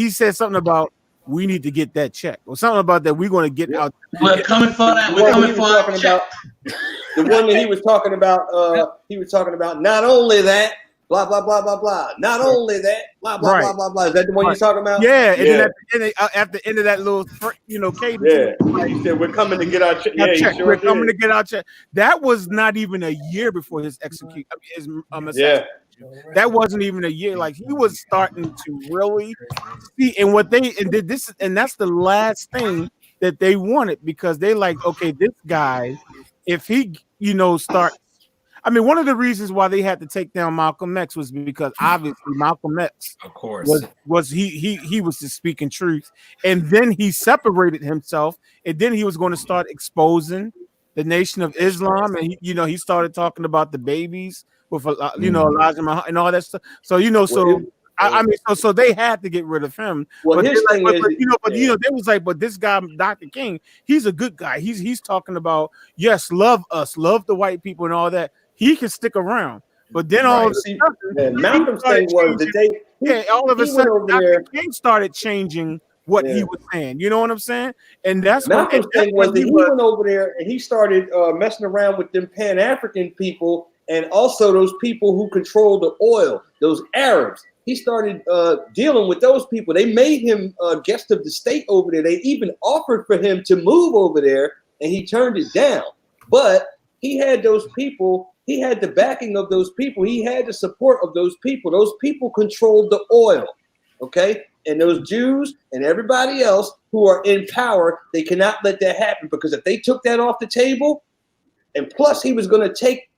said something about we need to get that check or something about that we're going to get out. We're coming for that. We're coming for that. The one that he was talking about, not only that, blah blah blah blah blah. Not only that, blah blah blah blah blah. Is that the one you're talking about? Yeah. And then at the end of that little, cadence, he said, "We're coming to get our check." We're coming to get our check. That was not even a year before his execution. That wasn't even a year. Like he was starting to really see, and that's the last thing that they wanted, because they like, okay, this guy, if he, starts. I mean, one of the reasons why they had to take down Malcolm X was because obviously Malcolm X, of course, was he was just speaking truth, and then he separated himself, and then he was going to start exposing the Nation of Islam, and he started talking about the babies with Elijah Muhammad and all that stuff. So so they had to get rid of him. But they was like, but this guy, Dr. King, he's a good guy. He's talking about, yes, love us, love the white people and all that. He can stick around. But then all of a sudden, Malcolm's thing was that all of a he went sudden, over Dr. there. King started changing what he was saying. You know what I'm saying? And that's Malcolm's thing was that he was, went over there and he started messing around with them Pan-African people and also those people who control the oil, those Arabs. He started dealing with those people. They made him guest of the state over there. They even offered for him to move over there, and he turned it down. But he had those people. He had the backing of those people. He had the support of those people. Those people controlled the oil, okay? And those Jews and everybody else who are in power, they cannot let that happen, because if they took that off the table, and plus he was going to take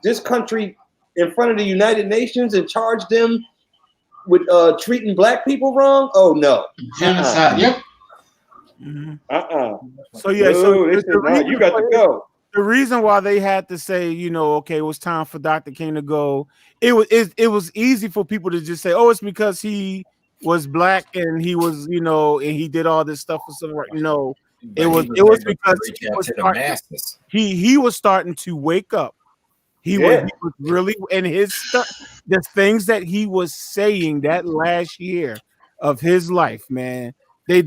this country in front of the United Nations and charge them with treating black people wrong. Oh no, genocide. Yep. So yeah, so you got to go. The reason why they had to say, you know, okay, it was time for Dr. King to go. It was easy for people to just say, oh, it's because he was black and he was, you know, and he did all this stuff for civil rights. No, it was because he was starting to wake up. He was really, and his stuff, the things that he was saying that last year of his life, man, they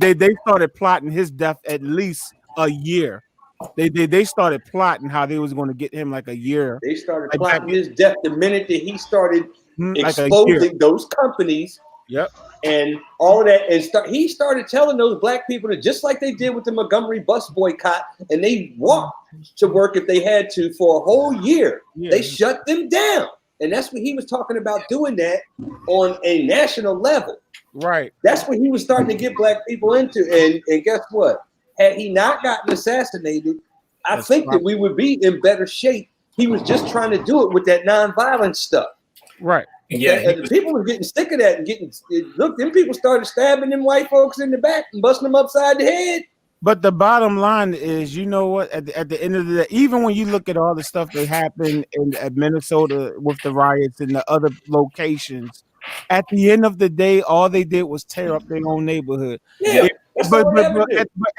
started plotting his death at least a year. They started plotting how they was going to get him like a year. They started plotting his death the minute that he started exposing those companies. Yep. And all of that, and he started telling those black people that just like they did with the Montgomery bus boycott, and they walked to work if they had to for a whole year. Yeah. They shut them down, and that's what he was talking about, doing that on a national level. Right. That's what he was starting to get black people into. And guess what? Had he not gotten assassinated, I think that we would be in better shape. He was just trying to do it with that nonviolent stuff. Right. Yeah, and people were getting sick of that and look, them people started stabbing them white folks in the back and busting them upside the head. But the bottom line is, you know what, at the end of the day, even when you look at all the stuff that happened at Minnesota with the riots and the other locations, at the end of the day, all they did was tear up their own neighborhood. Yeah, but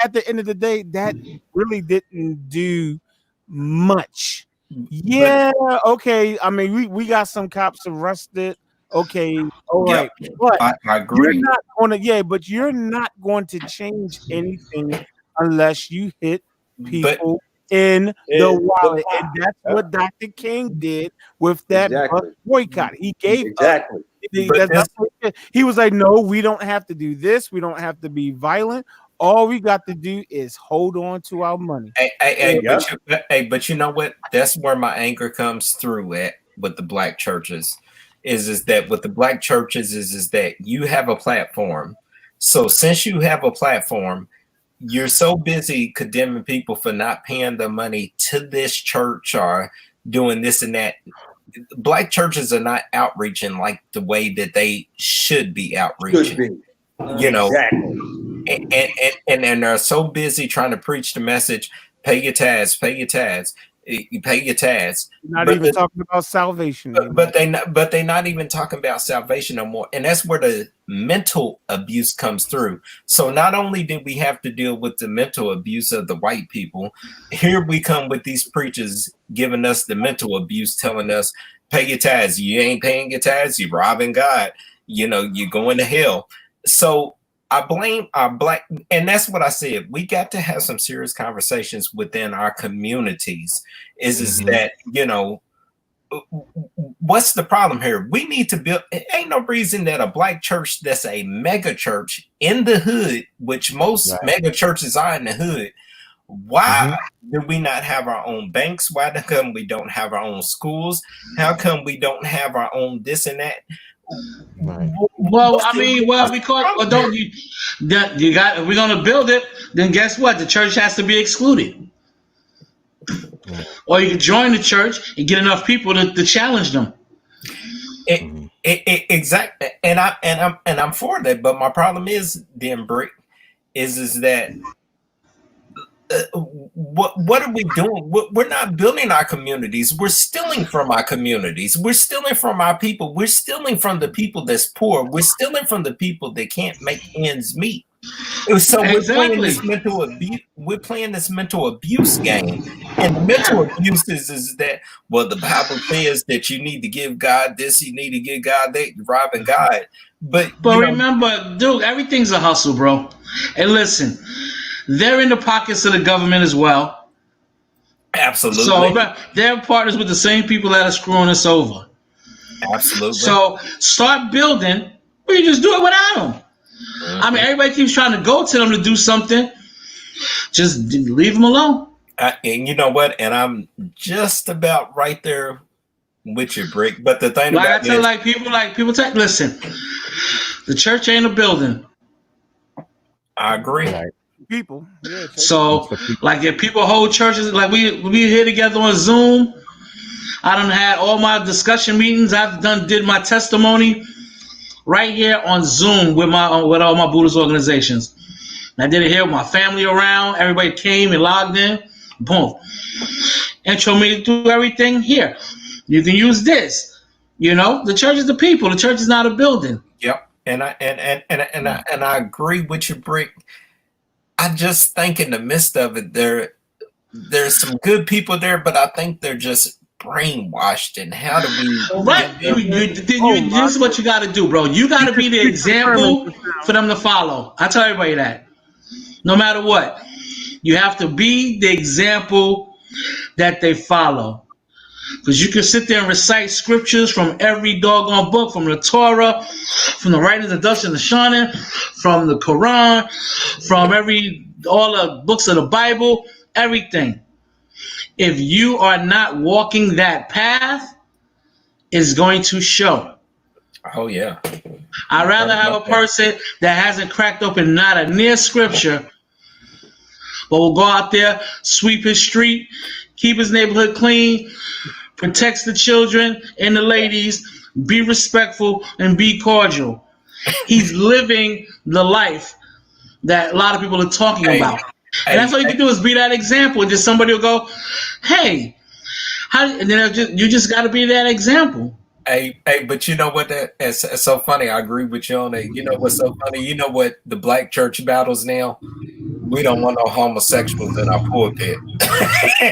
at the end of the day, that really didn't do much. Yeah, okay. I mean, we got some cops arrested. Okay, all right. But I agree. You're not going to change anything unless you hit people in the wallet. And that's what Dr. King did with that bus boycott. He gave he was like, no, we don't have to do this. We don't have to be violent. All we got to do is hold on to our money. But you know what? That's where my anger comes through at with the black churches. Is that with the black churches is that you have a platform. So since you have a platform, you're so busy condemning people for not paying the money to this church or doing this and that. Black churches are not outreaching like the way that they should be outreaching. You know, and they're so busy trying to preach the message: pay your tithes, pay your tithes, you pay your tithes. Not even talking about salvation. But they're not even talking about salvation no more. And that's where the mental abuse comes through. So not only did we have to deal with the mental abuse of the white people, here we come with these preachers giving us the mental abuse, telling us, pay your tithes. You ain't paying your tithes, you're robbing God. You know, you're going to hell. So I blame our black, and that's what I said. We got to have some serious conversations within our communities. Is that, you know, what's the problem here? We need to build. It ain't no reason that a black church that's a mega church in the hood, which most mega churches are in the hood. Why do we not have our own banks? Why come we don't have our own schools? How come we don't have our own this and that? Well, I mean, because don't you got? If we're gonna build it, then guess what? The church has to be excluded, or you can join the church and get enough people to challenge them. Exactly, and I'm for that. But my problem is, then Brick, is that. What are we doing? We're not building our communities. We're stealing from our communities. We're stealing from our people. We're stealing from the people that's poor. We're stealing from the people that can't make ends meet. So we're playing this mental abuse. We're playing this mental abuse game, and the mental abuse is that the Bible says that you need to give God this, you need to give God that, robbing God. But remember, dude, everything's a hustle, bro. And listen, they're in the pockets of the government as well. Absolutely. So they're partners with the same people that are screwing us over. Absolutely. So start building, or you just do it without them. I mean, everybody keeps trying to go to them to do something. Just leave them alone. And you know what? And I'm just about right there with you, Brick. But the thing about I tell people, listen, the church ain't a building. I agree. People. Yeah, so, if people hold churches, like we here together on Zoom, I done had all my discussion meetings. I've did my testimony right here on Zoom with all my Buddhist organizations. I did it here with my family around. Everybody came and logged in. Boom. Intro me to everything here. You can use this. The church is the people. The church is not a building. Yep. And I agree with you, Brick. I just think in the midst of it, there's some good people there, but I think they're just brainwashed. And how do we? Right. This is what you got to do, bro. You got to be the example for them to follow. I tell everybody that. No matter what, you have to be the example that they follow. Because you can sit there and recite scriptures from every doggone book, from the Torah, from the writings of Dustin and Shauna, from the Quran, from all the books of the Bible, everything. If you are not walking that path, it's going to show. Oh, yeah. I'd rather have a person that hasn't cracked open not a near scripture, but will go out there, sweep his street, keep his neighborhood clean, protects the children and the ladies, be respectful and be cordial. He's living the life that a lot of people are talking about. And that's all you can do is be that example. And just somebody will go, hey, and then you just got to be that example. Hey, but you know what? It's so funny. I agree with you on that. You know what's so funny? You know what the black church battles now? We don't want no homosexuals in our pulpit.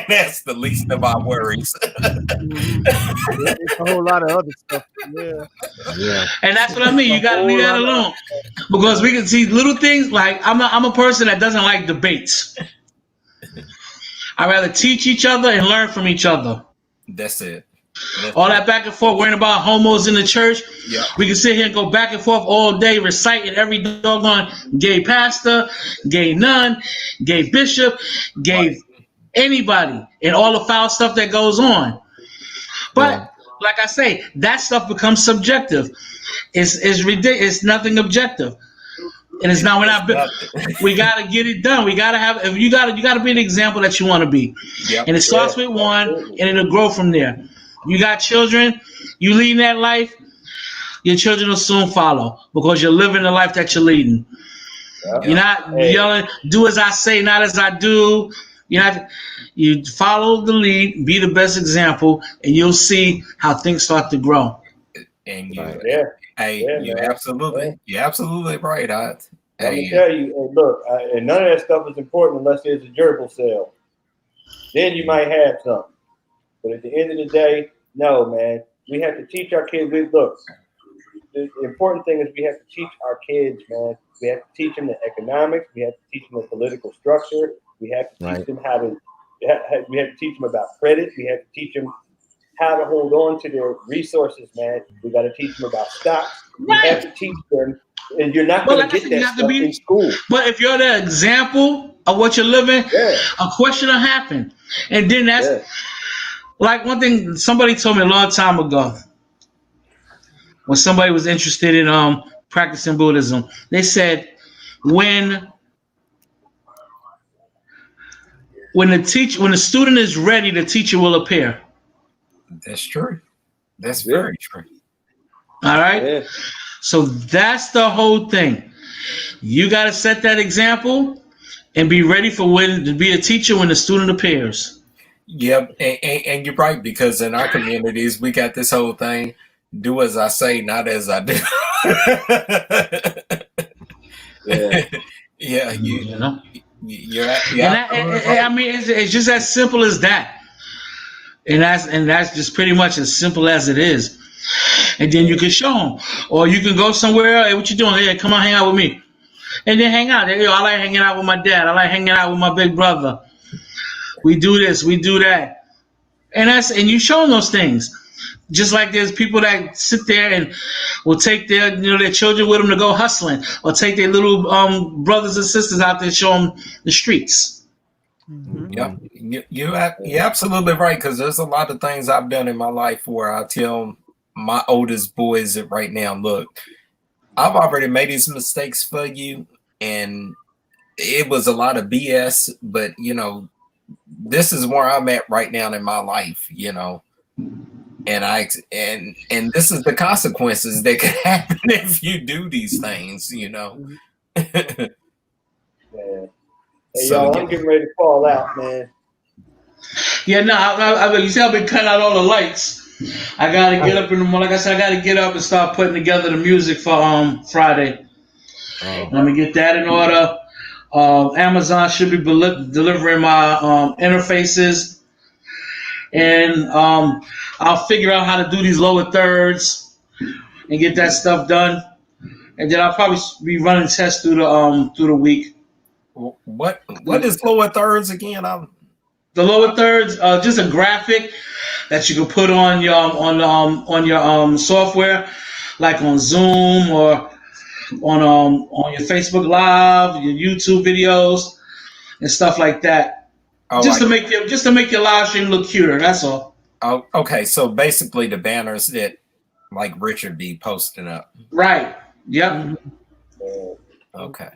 That's the least of our worries. It's a whole lot of other stuff. Yeah. And that's what I mean. You got to leave that alone. Because we can see little things like I'm a person that doesn't like debates. I'd rather teach each other and learn from each other. That's it. All that back and forth, worrying about homos in the church. Yeah. We can sit here and go back and forth all day, reciting every doggone gay pastor, gay nun, gay bishop, gay anybody, and all the foul stuff that goes on. But like I say, that stuff becomes subjective. It's ridiculous. It's nothing objective. And it's not. We gotta get it done. We gotta have. You gotta be the example that you want to be. Yep. And it starts with one, and it'll grow from there. You got children, you leading that life, your children will soon follow because you're living the life that you're leading. Yep. You're not yelling, do as I say, not as I do. You follow the lead, be the best example, and you'll see how things start to grow. And you're absolutely right. Let me tell you, look, and none of that stuff is important unless there's a gerbil sale. Then you might have something. But at the end of the day, no, man. We have to teach our kids. Look, the important thing is we have to teach our kids, man. We have to teach them the economics. We have to teach them the political structure. We have to teach them how to. We have to teach them about credit. We have to teach them how to hold on to their resources, man. We got to teach them about stocks. We have to teach them, and you're not going to get that stuff in school. But if you're the example of what you're living, a question will happen, and then that's. Like one thing somebody told me a long time ago when somebody was interested in practicing Buddhism, they said when the student is ready, the teacher will appear. That's true. That's very true. All right. Yeah. So that's the whole thing. You got to set that example and be ready for when to be a teacher when the student appears. Yep, and you're right, because in our communities, we got this whole thing, do as I say, not as I do. Yeah, you know. You're I mean, it's just as simple as that, and that's just pretty much as simple as it is. And then you can show them, or you can go somewhere. Hey, what you doing? Hey, come on, hang out with me, and then hang out. Hey, yo, I like hanging out with my dad. I like hanging out with my big brother. We do this, we do that, and you show them those things. Just like there's people that sit there and will take their children with them to go hustling, or take their little brothers and sisters out there, show them the streets. Yep, you're absolutely right, because there's a lot of things I've done in my life where I tell my oldest boys that right now, look, I've already made these mistakes for you, and it was a lot of BS, but this is where I'm at right now in my life, and and this is the consequences that can happen if you do these things, Yeah. Hey, y'all, I'm getting ready to fall out, man. Yeah, no, you see, I've been cutting out all the lights. I gotta get up in the morning. Like I said, I gotta get up and start putting together the music for Friday. Let me get that in order. Amazon should be delivering my interfaces, and I'll figure out how to do these lower thirds and get that stuff done. And then I'll probably be running tests through the week. What is lower thirds again? The lower thirds, just a graphic that you can put on your software, like on Zoom or on your Facebook Live, your YouTube videos, and stuff like that. Just to make your live stream look cuter. That's all. Oh, okay. So basically, the banners that like Richard be posting up. Right. Yep. Okay.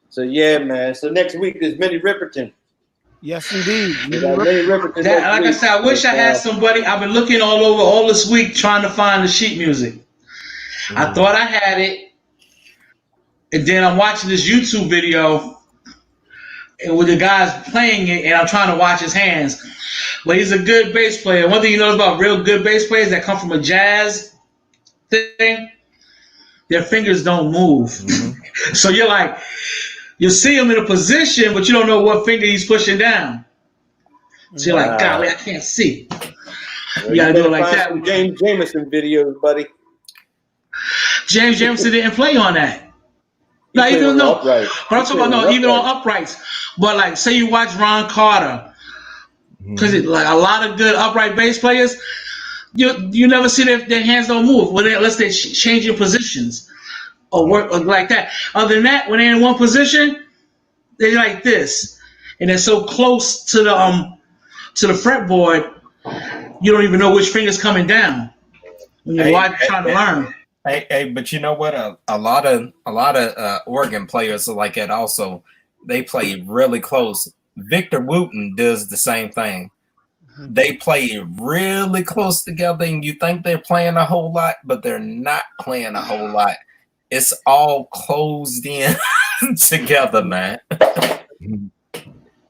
So yeah, man. So next week is Minnie Ripperton. Yes, indeed. Like I said, I wish I had somebody. I've been looking all over all this week trying to find the sheet music. I thought I had it, and then I'm watching this YouTube video and with the guy's playing it, and I'm trying to watch his hands. But he's a good bass player. One thing you know about real good bass players that come from a jazz thing, their fingers don't move. So you see him in a position, but you don't know what finger he's pushing down. So you're like, golly, I can't see. You gotta do it like that. James Jamerson videos, buddy. James Jamerson didn't play on that. No, even though. But I'm talking about even on uprights. But like, say you watch Ron Carter, because like a lot of good upright bass players, you never see their hands don't move unless they're changing positions or work or like that. Other than that, when they're in one position, they're like this, and they're so close to the fretboard, you don't even know which finger's coming down when you're trying to learn. Hey, but you know what? A lot of organ players are like that. Also, they play really close. Victor Wooten does the same thing. They play really close together, and you think they're playing a whole lot, but they're not playing a whole lot. It's all closed in together, man.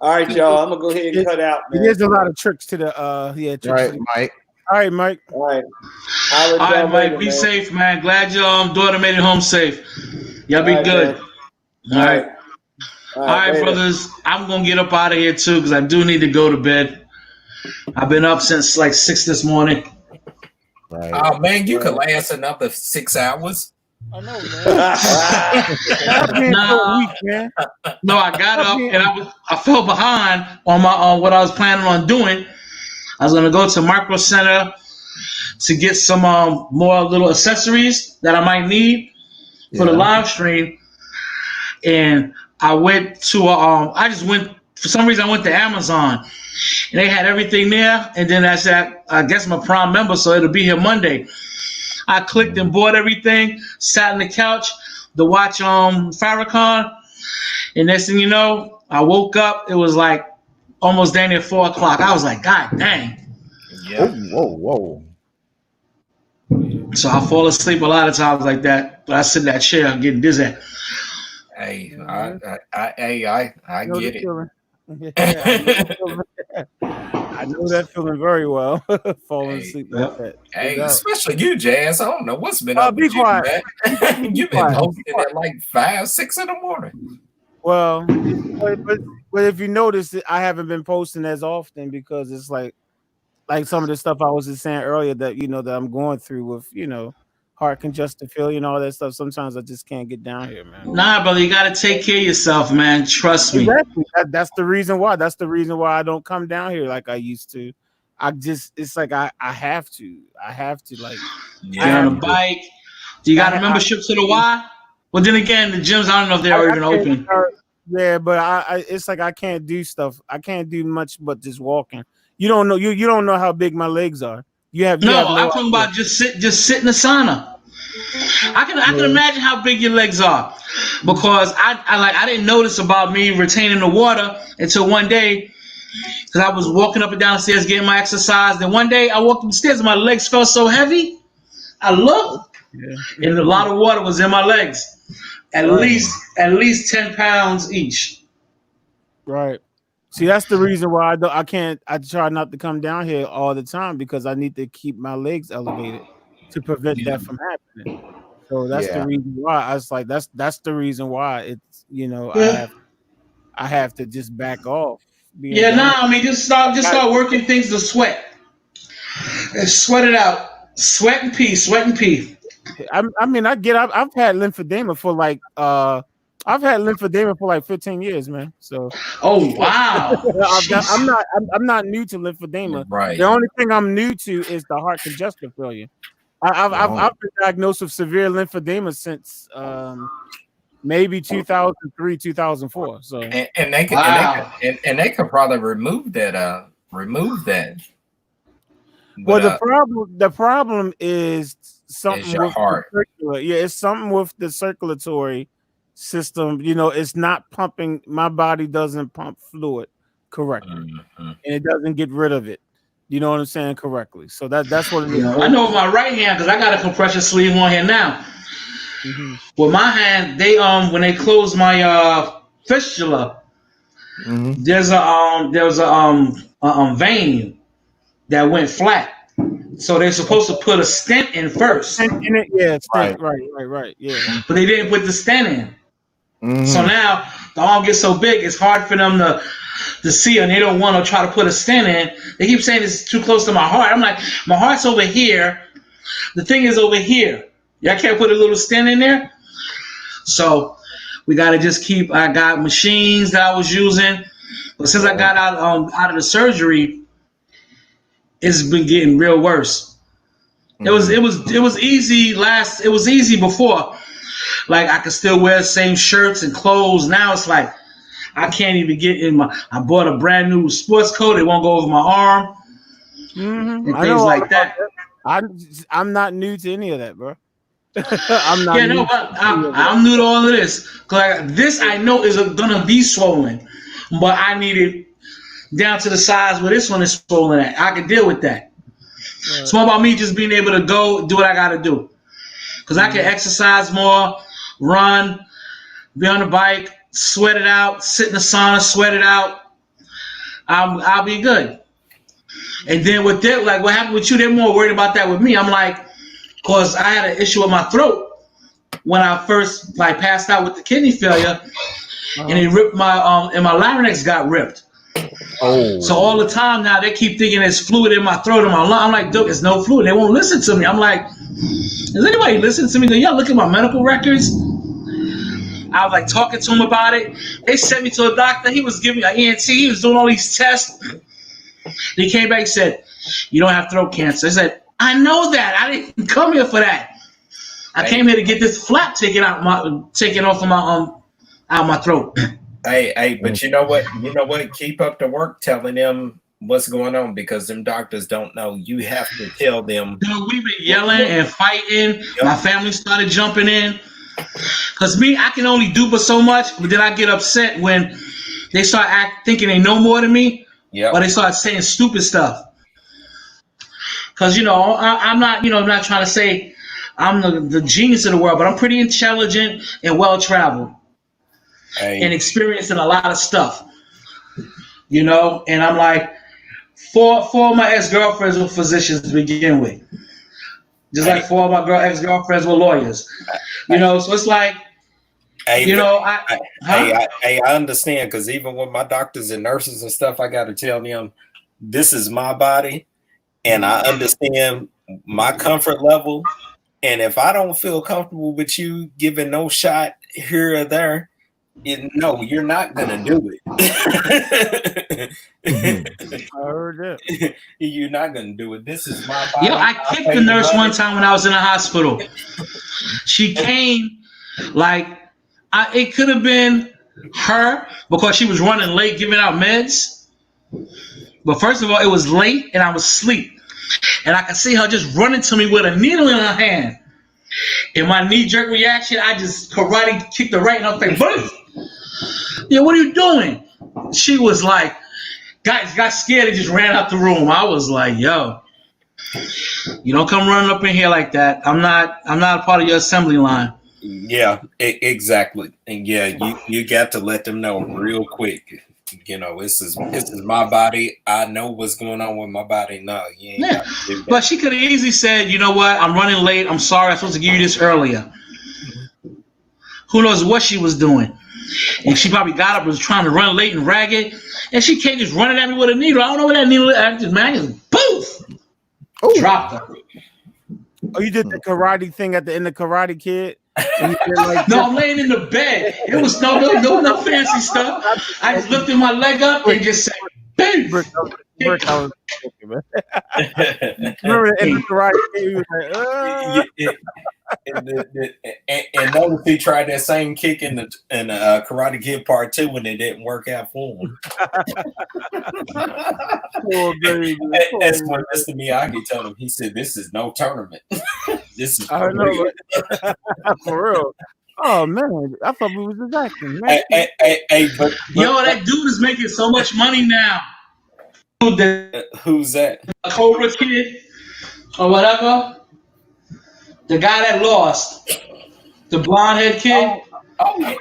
All right, y'all. I'm gonna go ahead and cut out, man. There's a lot of tricks to the tricks. All right, Mike. All right, Mike. All right. All right, Mike. Be safe, man. Glad your daughter made it home safe. Y'all be good. All right. All right, brothers. I'm gonna get up out of here too because I do need to go to bed. I've been up since like 6 this morning. Right. Oh man, you could last another 6 hours. I know, man. No, I got up and I fell behind on what I was planning on doing. I was gonna go to Micro Center to get some more little accessories that I might need for the live stream, and I went to for some reason I went to Amazon, and they had everything there. And then I said, I guess I'm a Prime member, so it'll be here Monday. I clicked and bought everything, sat on the couch to watch Farrakhan, and next thing you know, I woke up. It was like almost down at 4 o'clock. I was like, God dang. Yeah. Whoa. So I fall asleep a lot of times like that, but I sit in that chair, I'm getting dizzy. Hey, I get it. I know that feeling very well. Falling asleep like that. Hey, especially you, Jazz. I don't know what's been up Be with quiet. you, man. You've been posting at like 5, 6 in the morning. Well, but if you notice, I haven't been posting as often because it's like some of the stuff I was just saying earlier that that I'm going through with heart congestion failure and all that stuff. Sometimes I just can't get down here, man. Nah, brother, you gotta take care of yourself, man. Trust me. Exactly. That's the reason why. That's the reason why I don't come down here like I used to. It's like I have to. I have to like. Get on a bike. Do you got a membership to the Y? Well, then again, the gyms, I don't know if they're even open. Yeah, but it's like I can't do stuff. I can't do much but just walking. You don't know. You don't know how big my legs are. I'm talking about just sit in the sauna. I can imagine how big your legs are because I didn't notice about me retaining the water until one day because I was walking up and down the stairs getting my exercise. Then one day I walked up the stairs and my legs felt so heavy. I looked and a lot of water was in my legs. At least 10 pounds each. Right. See, that's the reason why I try not to come down here all the time because I need to keep my legs elevated to prevent that from happening. So that's the reason why I was like, that's the reason why it's I have to just back off. Just start working things to sweat. And sweat it out. Sweat and pee. I've had lymphedema for like I've had lymphedema for like 15 years, man. So wow. I'm not new to lymphedema. Right. The only thing I'm new to is the heart congestion failure. I've been diagnosed with severe lymphedema since maybe 2003, 2004. So and they could probably remove that. Well, the problem is something your with heart. It's something with the circulatory system. It's not pumping. My body doesn't pump fluid correctly, and it doesn't get rid of it. You know what I'm saying? Correctly. So that's what it is. I know with my right hand because I got a compression sleeve on here now. With my hand, they when they close my fistula, there's a vein that went flat. So they're supposed to put a stent in first. Stent in it, yeah, stent. Right, yeah. But they didn't put the stent in. So now the arm gets so big, it's hard for them to see, and they don't want to try to put a stent in. They keep saying it's too close to my heart. I'm like, my heart's over here. The thing is over here. Y'all can't put a little stent in there. So we got to just keep. I got machines that I was using, but since I got out of the surgery, it's been getting real worse. It was easy it was easy before. Like I could still wear the same shirts and clothes. Now it's like I can't even get in I bought a brand new sports coat. It won't go over my arm. And things like that. I'm not new to any of that, bro. I'm not. I'm new to all of this. This I know is gonna be swollen, but I need it down to the size where this one is swollen at. I can deal with that. Right. It's more about me just being able to go do what I got to do. Because I can exercise more, run, be on the bike, sweat it out, sit in the sauna, sweat it out. I'll be good. And then with that, like what happened with you, they're more worried about that with me. I'm like, because I had an issue with my throat when I first passed out with the kidney failure, and it ripped and my larynx got ripped. Oh. So all the time now they keep thinking there's fluid in my throat and my lung. I'm like, dude, there's no fluid. They won't listen to me. I'm like, does anybody listen to me? Do y'all look at my medical records? I was like talking to him about it. They sent me to a doctor. He was giving me an ENT. He was doing all these tests. He came back and said, you don't have throat cancer. I said, I know that. I didn't come here for that. I came here to get this flap taken off of my throat. Hey, but you know what? Keep up the work telling them what's going on because them doctors don't know. You have to tell them. Dude, we've been yelling and fighting. Yep. My family started jumping in. Because I can only do but so much, but then I get upset when they start thinking they know more than me, or they start saying stupid stuff. Because, I'm not trying to say I'm the genius of the world, but I'm pretty intelligent and well-traveled. And experiencing a lot of stuff, and I'm like, Four of my ex-girlfriends were physicians to begin with. Just like four of my ex-girlfriends were lawyers. You know, so it's like, Hey, you know, I understand, because even with my doctors and nurses and stuff, I got to tell them this is my body, and I understand my comfort level. And if I don't feel comfortable with you giving no shot here or there, no, you're not gonna do it. I heard that. You're not gonna do it. This is my body. Yo, I kicked the nurse one time when I was in the hospital. She came like it could have been her because she was running late giving out meds. But first of all, it was late and I was asleep. And I could see her just running to me with a needle in her hand. In my knee-jerk reaction, I just karate kicked her right in her face. Yeah, what are you doing? She was like, got scared and just ran out the room. I was like, yo, you don't come running up in here like that. I'm not a part of your assembly line. Yeah, exactly. And yeah, you got to let them know real quick. You know, this is my body. I know what's going on with my body. No, you ain't got to do that. But she could have easily said, you know what, I'm running late. I'm sorry, I'm supposed to give you this earlier. Who knows what she was doing? And she probably got up and was trying to run late and ragged. And she came just running at me with a needle. I don't know what that needle is. I just poof! Dropped her. Oh, you did the karate thing at the end of Karate Kid? No, I'm laying in the bed. It was no fancy stuff. I just lifted my leg up and just said, "Bang!" Remember in the Karate Kid, he was like, and notice he tried that same kick in the Karate Kid Part 2 when it didn't work out for him. Poor baby. That's what Mr. Miyagi told him. He said, "This is no tournament. This is I know, for real." Oh man, I thought we was just acting. But yo, that dude is making so much money now. Who's that? Cobra Kid or whatever. The guy that lost, the blonde head kid. Oh yeah.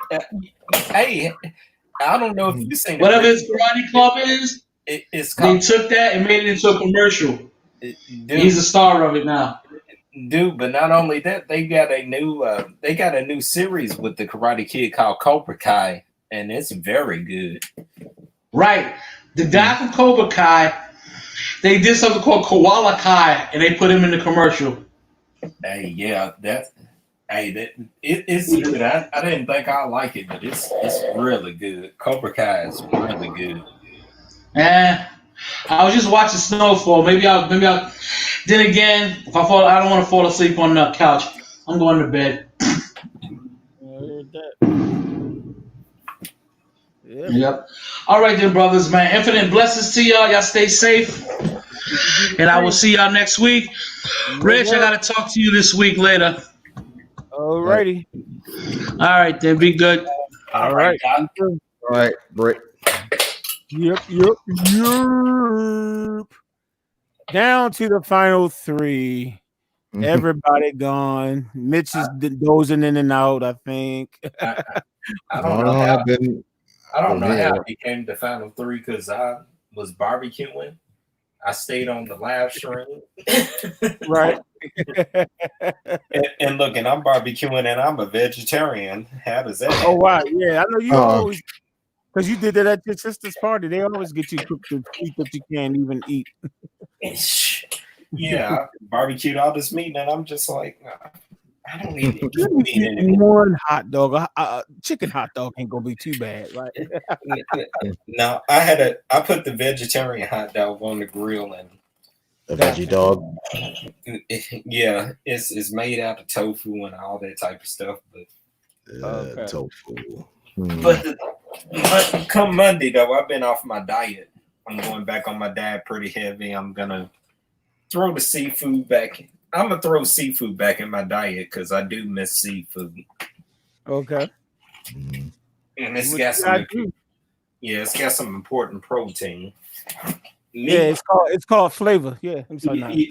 Hey, I don't know if you seen whatever his karate club is. It's they took that and made it into a commercial. He's the star of it now. Dude, but not only that, they got a new series with the Karate Kid called Cobra Kai, and it's very good. Right. The guy from Cobra Kai, they did something called Koala Kai, and they put him in the commercial. Hey, yeah, it's good. I didn't think I like it, but it's really good. Cobra Kai is really good. I was just watching Snowfall. Maybe I'll. Then again, if I fall, I don't want to fall asleep on the couch. I'm going to bed. Yep. All right then, brothers, man. Infinite blessings to y'all. Y'all stay safe. And I will see y'all next week. Rich, I got to talk to you this week later. Alrighty. All right, then. Be good. All right. All right, Britt. Yep. Down to the final three. Everybody gone. Mitch is dozing in and out, I think. I don't know how. I don't know how it became the final three because I was barbecuing. I stayed on the live stream. Right. and look, and I'm barbecuing and I'm a vegetarian. How does that happen? Oh, wow. Yeah, I know you always, because you did that at your sister's party. They always get you cooked the meat that you can't even eat. Yeah, I barbecued all this meat and I'm just like, I don't need it. One hot dog, chicken hot dog ain't gonna be too bad, right? No, I put the vegetarian hot dog on the grill and the veggie dog. Yeah, it's made out of tofu and all that type of stuff, but tofu. But come Monday though, I've been off my diet. I'm going back on my diet pretty heavy. I'm gonna throw the seafood back. I'm gonna throw seafood back in my diet because I do miss seafood. Okay. And it's got some. Yeah, it's got some important protein. Yeah, it's called flavor. Yeah, I'm sorry. Hey,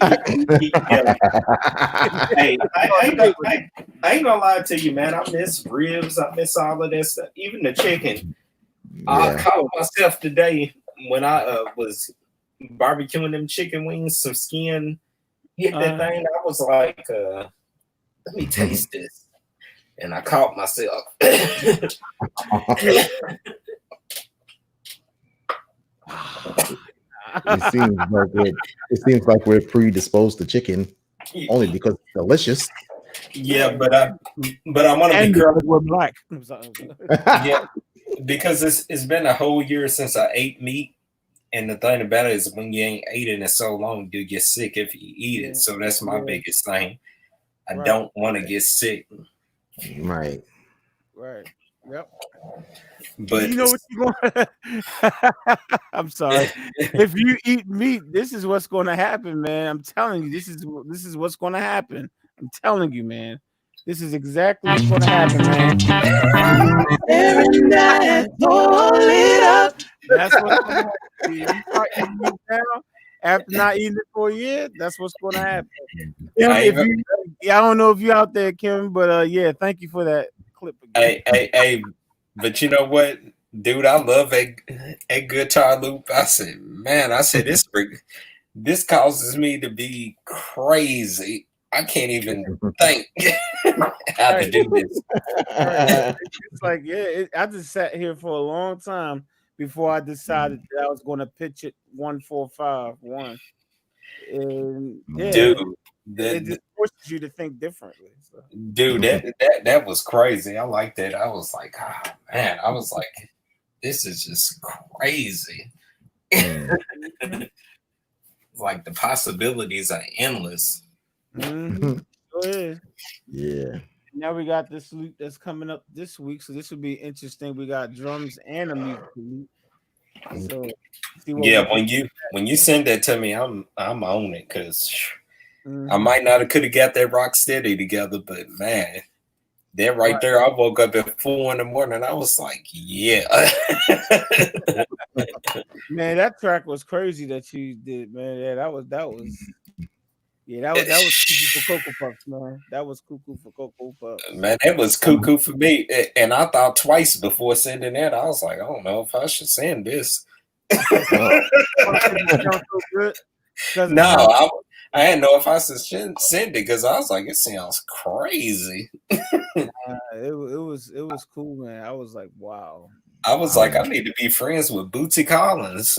I ain't gonna lie to you, man. I miss ribs. I miss all of that stuff. Even the chicken. I caught myself today when I was barbecuing them chicken wings, some skin hit that thing. I was like, let me taste this. And I caught myself. It seems like we're predisposed to chicken only because it's delicious. Yeah, but I want to be careful. We're black. Yeah, because it's been a whole year since I ate meat, and the thing about it is when you ain't eating it so long, you get sick if you eat it. So that's my biggest thing. I don't want to get sick. Right. Yep. But you know what you want? I'm sorry. If you eat meat, this is what's going to happen, man. I'm telling you, this is what's going to happen. I'm telling you, man. This is exactly what's going to happen, man. Every night, hold it up. That's what's going to happen. You start eating meat now, after not eating it for a year, that's what's going to happen. I don't know if you're out there, Kim, but yeah, thank you for that clip. Hey, but you know what, dude? I love a guitar loop. I said, this causes me to be crazy. I can't even think how to do this. It's like, I just sat here for a long time before I decided that I was going to pitch it 1-4-5-1. And dude, it just forces you to think differently. So. Dude, that was crazy. I like that. I was like, man, this is just crazy. Like the possibilities are endless. Mm-hmm. Go ahead. Yeah. Now we got this loop that's coming up this week, so this will be interesting. We got drums and a music loop. So when you send that to me, I'm on it because I might not have could have got that rock steady together, but man, that right there, I woke up at 4 a.m. I was like, yeah. Man, that track was crazy that you did, man. Yeah, that was cuckoo for Cocoa Puffs, man. That was cuckoo for Cocoa Puffs. Man, that was cuckoo for me. And I thought twice before sending that. I was like, I don't know if I should send this. No, I didn't know if I should send it because I was like, it sounds crazy. It was cool, man. I was like, wow. I was like, I need to be friends with Bootsy Collins.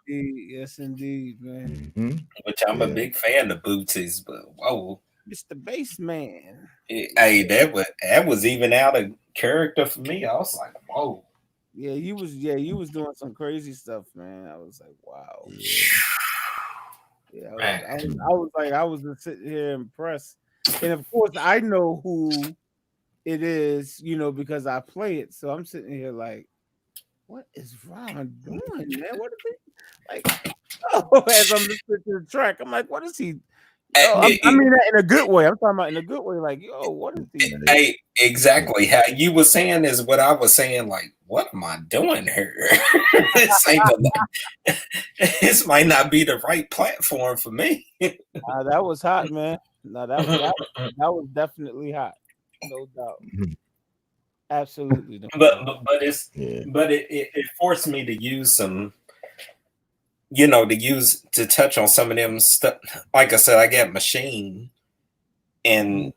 Yes, indeed, man. Mm-hmm. Which I'm a big fan of Bootsy's, but whoa, Mr. Bassman. Hey, that was even out of character for me. I was like, whoa. Yeah, you was doing some crazy stuff, man. I was like, wow. I was just sitting here impressed. And of course, I know who it is, because I play it. So I'm sitting here like, what is Ron doing, man? What is he like? As I'm listening to the track, I'm like, what is he? I mean that in a good way. I'm talking about in a good way, like, what is he doing? Hey, exactly. How you were saying is what I was saying, like, what am I doing here? This might not be the right platform for me. That was hot, man. No, that was definitely hot. No doubt. Absolutely. No but it forced me to use some, to touch on some of them stuff. Like I said, I got Machine and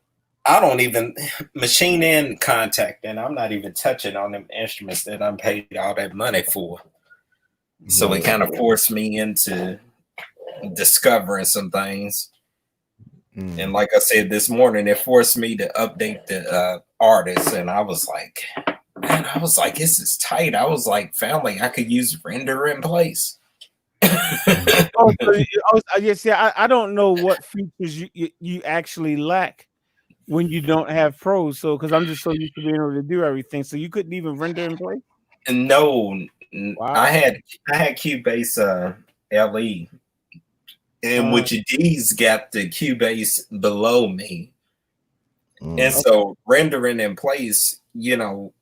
I don't even Machine and Contact, and I'm not even touching on them instruments that I'm paid all that money for. So it kind of forced me into discovering some things. And like I said this morning, it forced me to update the artists, and I was like, this is tight. I was like, family, I could use render in place. I don't know what features you actually lack when you don't have pros. So because I'm just so used to being able to do everything, so you couldn't even render in place. No, wow. I had Cubase LE. And which D's got the Cubase below me. And so rendering in place, man,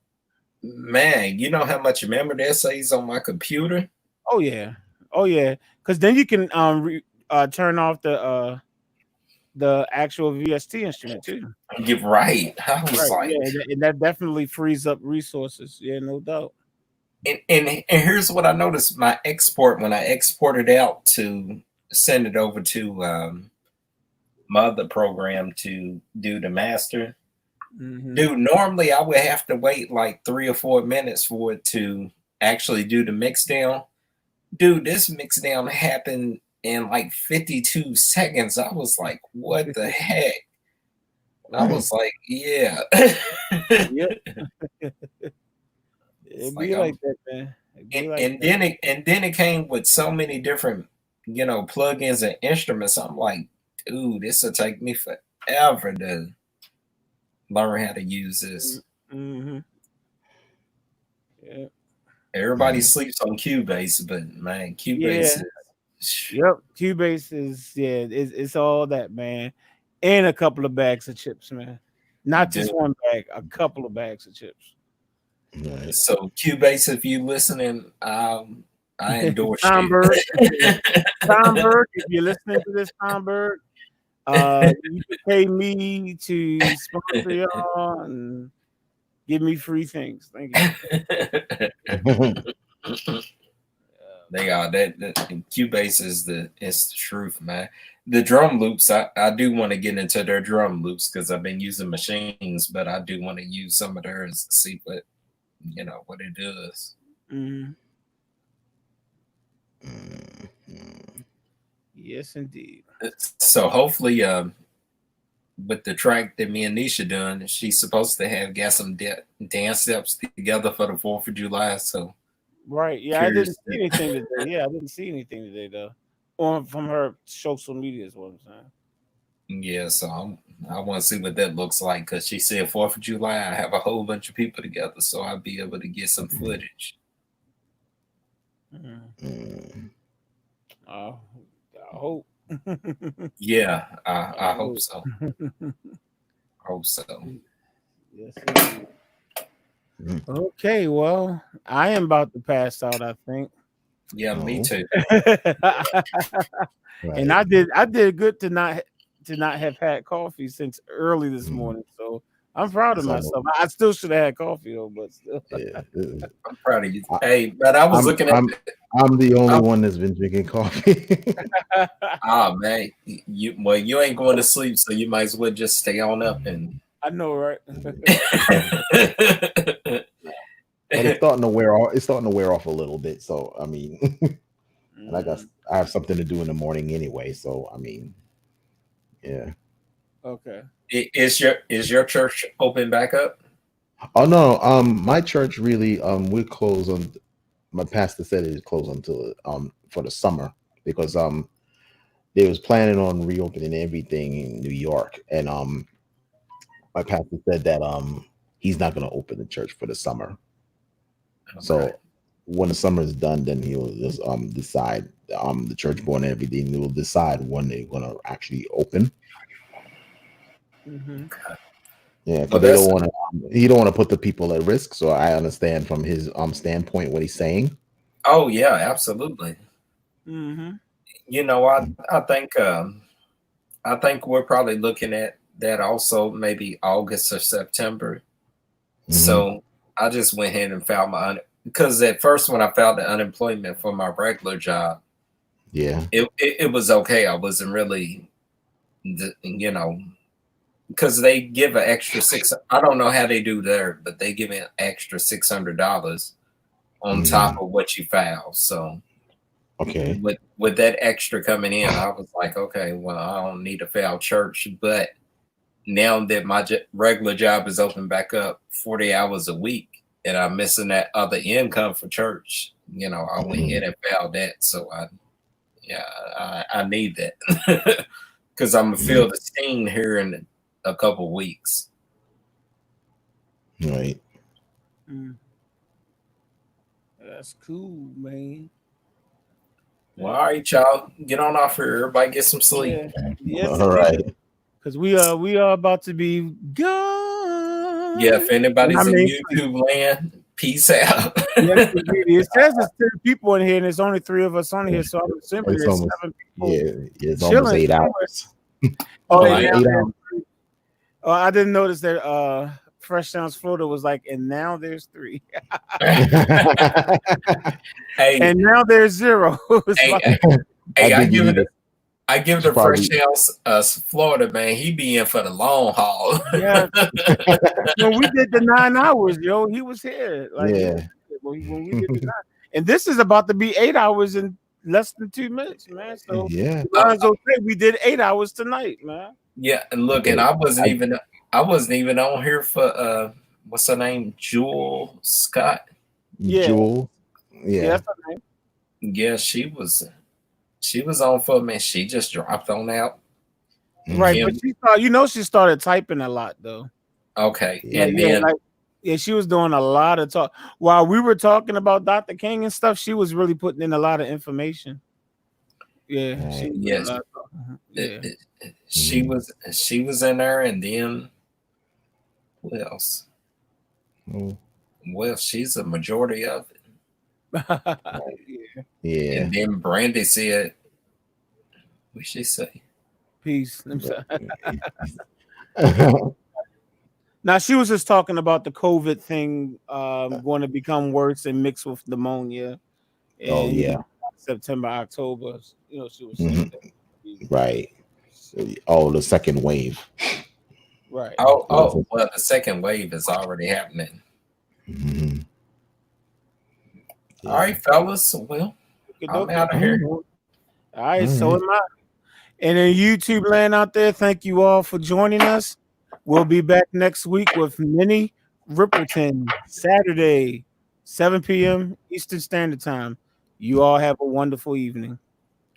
you know how much memory that saves on my computer? Oh yeah. Because then you can turn off the actual VST instrument too. You're right. I was like, and that definitely frees up resources. Yeah, no doubt. And here's what I noticed: my export, when I exported out to send it over to my other program to do the master. Dude, normally I would have to wait like 3 or 4 minutes for it to actually do the mix down. Dude, this mix down happened in like 52 seconds. I was like, what the heck? I was like, yeah. Yep. It be like that, man. And then it came with so many different, plugins and instruments. I'm like, dude, this will take me forever to learn how to use this. Mm-hmm. Yeah. Everybody sleeps on Cubase, but man, Cubase is. Yep, Cubase is it's all that, man, and a couple of bags of chips, man. Not just one bag, a couple of bags of chips. Right. So Cubase, if you listening, I endorse Tom you. Bird, Tom Bird, if you're listening to this, Tom Bird, you can pay me to sponsor y'all and give me free things. Thank you. They are that Cubase is the truth, man. The drum loops, I do want to get into their drum loops because I've been using machines, but I do want to use some of theirs to see what it does. Mm-hmm. Yes, indeed. So hopefully, with the track that me and Nisha done, she's supposed to got some dance steps together for the 4th of July. So right, yeah, I didn't see anything today. Yeah, I didn't see anything today though, from her social media is what I'm saying. Yeah, so I want to see what that looks like because she said 4th of July, I have a whole bunch of people together, so I'll be able to get some footage. I hope. Yeah, I hope so. Hope so. Yes. Okay, well, I am about to pass out, I think. Yeah, me too. And I did good to not have had coffee since early this morning, so I'm proud of myself. I still should have had coffee though, but still. I'm proud of you. Hey, but I was looking at. I'm the only one that's been drinking coffee. Man, you ain't going to sleep, so you might as well just stay on up and. I know, right? But it's starting to wear off. It's starting to wear off a little bit. So I mean, and I have something to do in the morning anyway. So I mean, yeah. Okay. Is your church open back up? Oh no, my church really we're closed on. My pastor said it is closed until for the summer because they was planning on reopening everything in New York, and my pastor said that he's not going to open the church for the summer. Okay. So when the summer is done, then he'll just decide the church board and everything. They will decide when they're going to actually open. Mm-hmm. Yeah, because they don't want to. He don't want to put the people at risk. So I understand from his standpoint what he's saying. Oh yeah, absolutely. Mm-hmm. I think we're probably looking at that also maybe August or September. Mm-hmm. So I just went ahead and filed because at first when I filed the unemployment for my regular job, yeah, it was okay. I wasn't really, because they give an extra I don't know how they do there, but they give an extra $600 on top of what you file. So okay, with that extra coming in, I was like, okay, well, I don't need to file church, but now that my regular job is open back up 40 hours a week and I'm missing that other income for church, I went ahead and filed that. So I need that because I'm gonna feel the sting here in a couple weeks. Right. That's cool, man. Well, all right, y'all, get on off here. Everybody get some sleep. Yeah. Yes, all right. Because we are about to be gone. Yeah, if anybody's in YouTube land, peace out. Yes, it says there's 10 people in here, and there's only 3 of us on here, so I'm assuming there's 7 people. Yeah, it's almost 8 hours. Oh, 8 hours. Oh, I didn't notice that Fresh Sounds Florida was like, and now there's 3. Hey, and now there's 0. I give it a Fresh Sounds Florida, man. He be in for the long haul. Yeah. When we did the 9 hours, yo, he was here. Like, yeah. When we did the 9, and this is about to be 8 hours in less than 2 minutes, man. So yeah, we did 8 hours tonight, man. Yeah, and look, and I wasn't even on here for what's her name, Jewel Scott. Yeah, Jewel. Yeah, that's her name. Yeah, she was on for me. She just dropped on out. Right, but she started typing a lot though. Okay, and then she was doing a lot of talk while we were talking about Dr. King and stuff. She was really putting in a lot of information. Yeah, she was in there, and then what else? Well, she's a majority of it. Yeah. And then Brandy said, what she say? Peace. Now she was just talking about the COVID thing going to become worse and mixed with pneumonia. And, September, October. She was saying that. Right. Oh, the second wave. Right. Well, the second wave is already happening. Mm-hmm. All right, fellas. Well, I'm out of here. All right, so am I. And in YouTube land out there, thank you all for joining us. We'll be back next week with Minnie Rippleton, Saturday, 7 p.m. Eastern Standard Time. You all have a wonderful evening.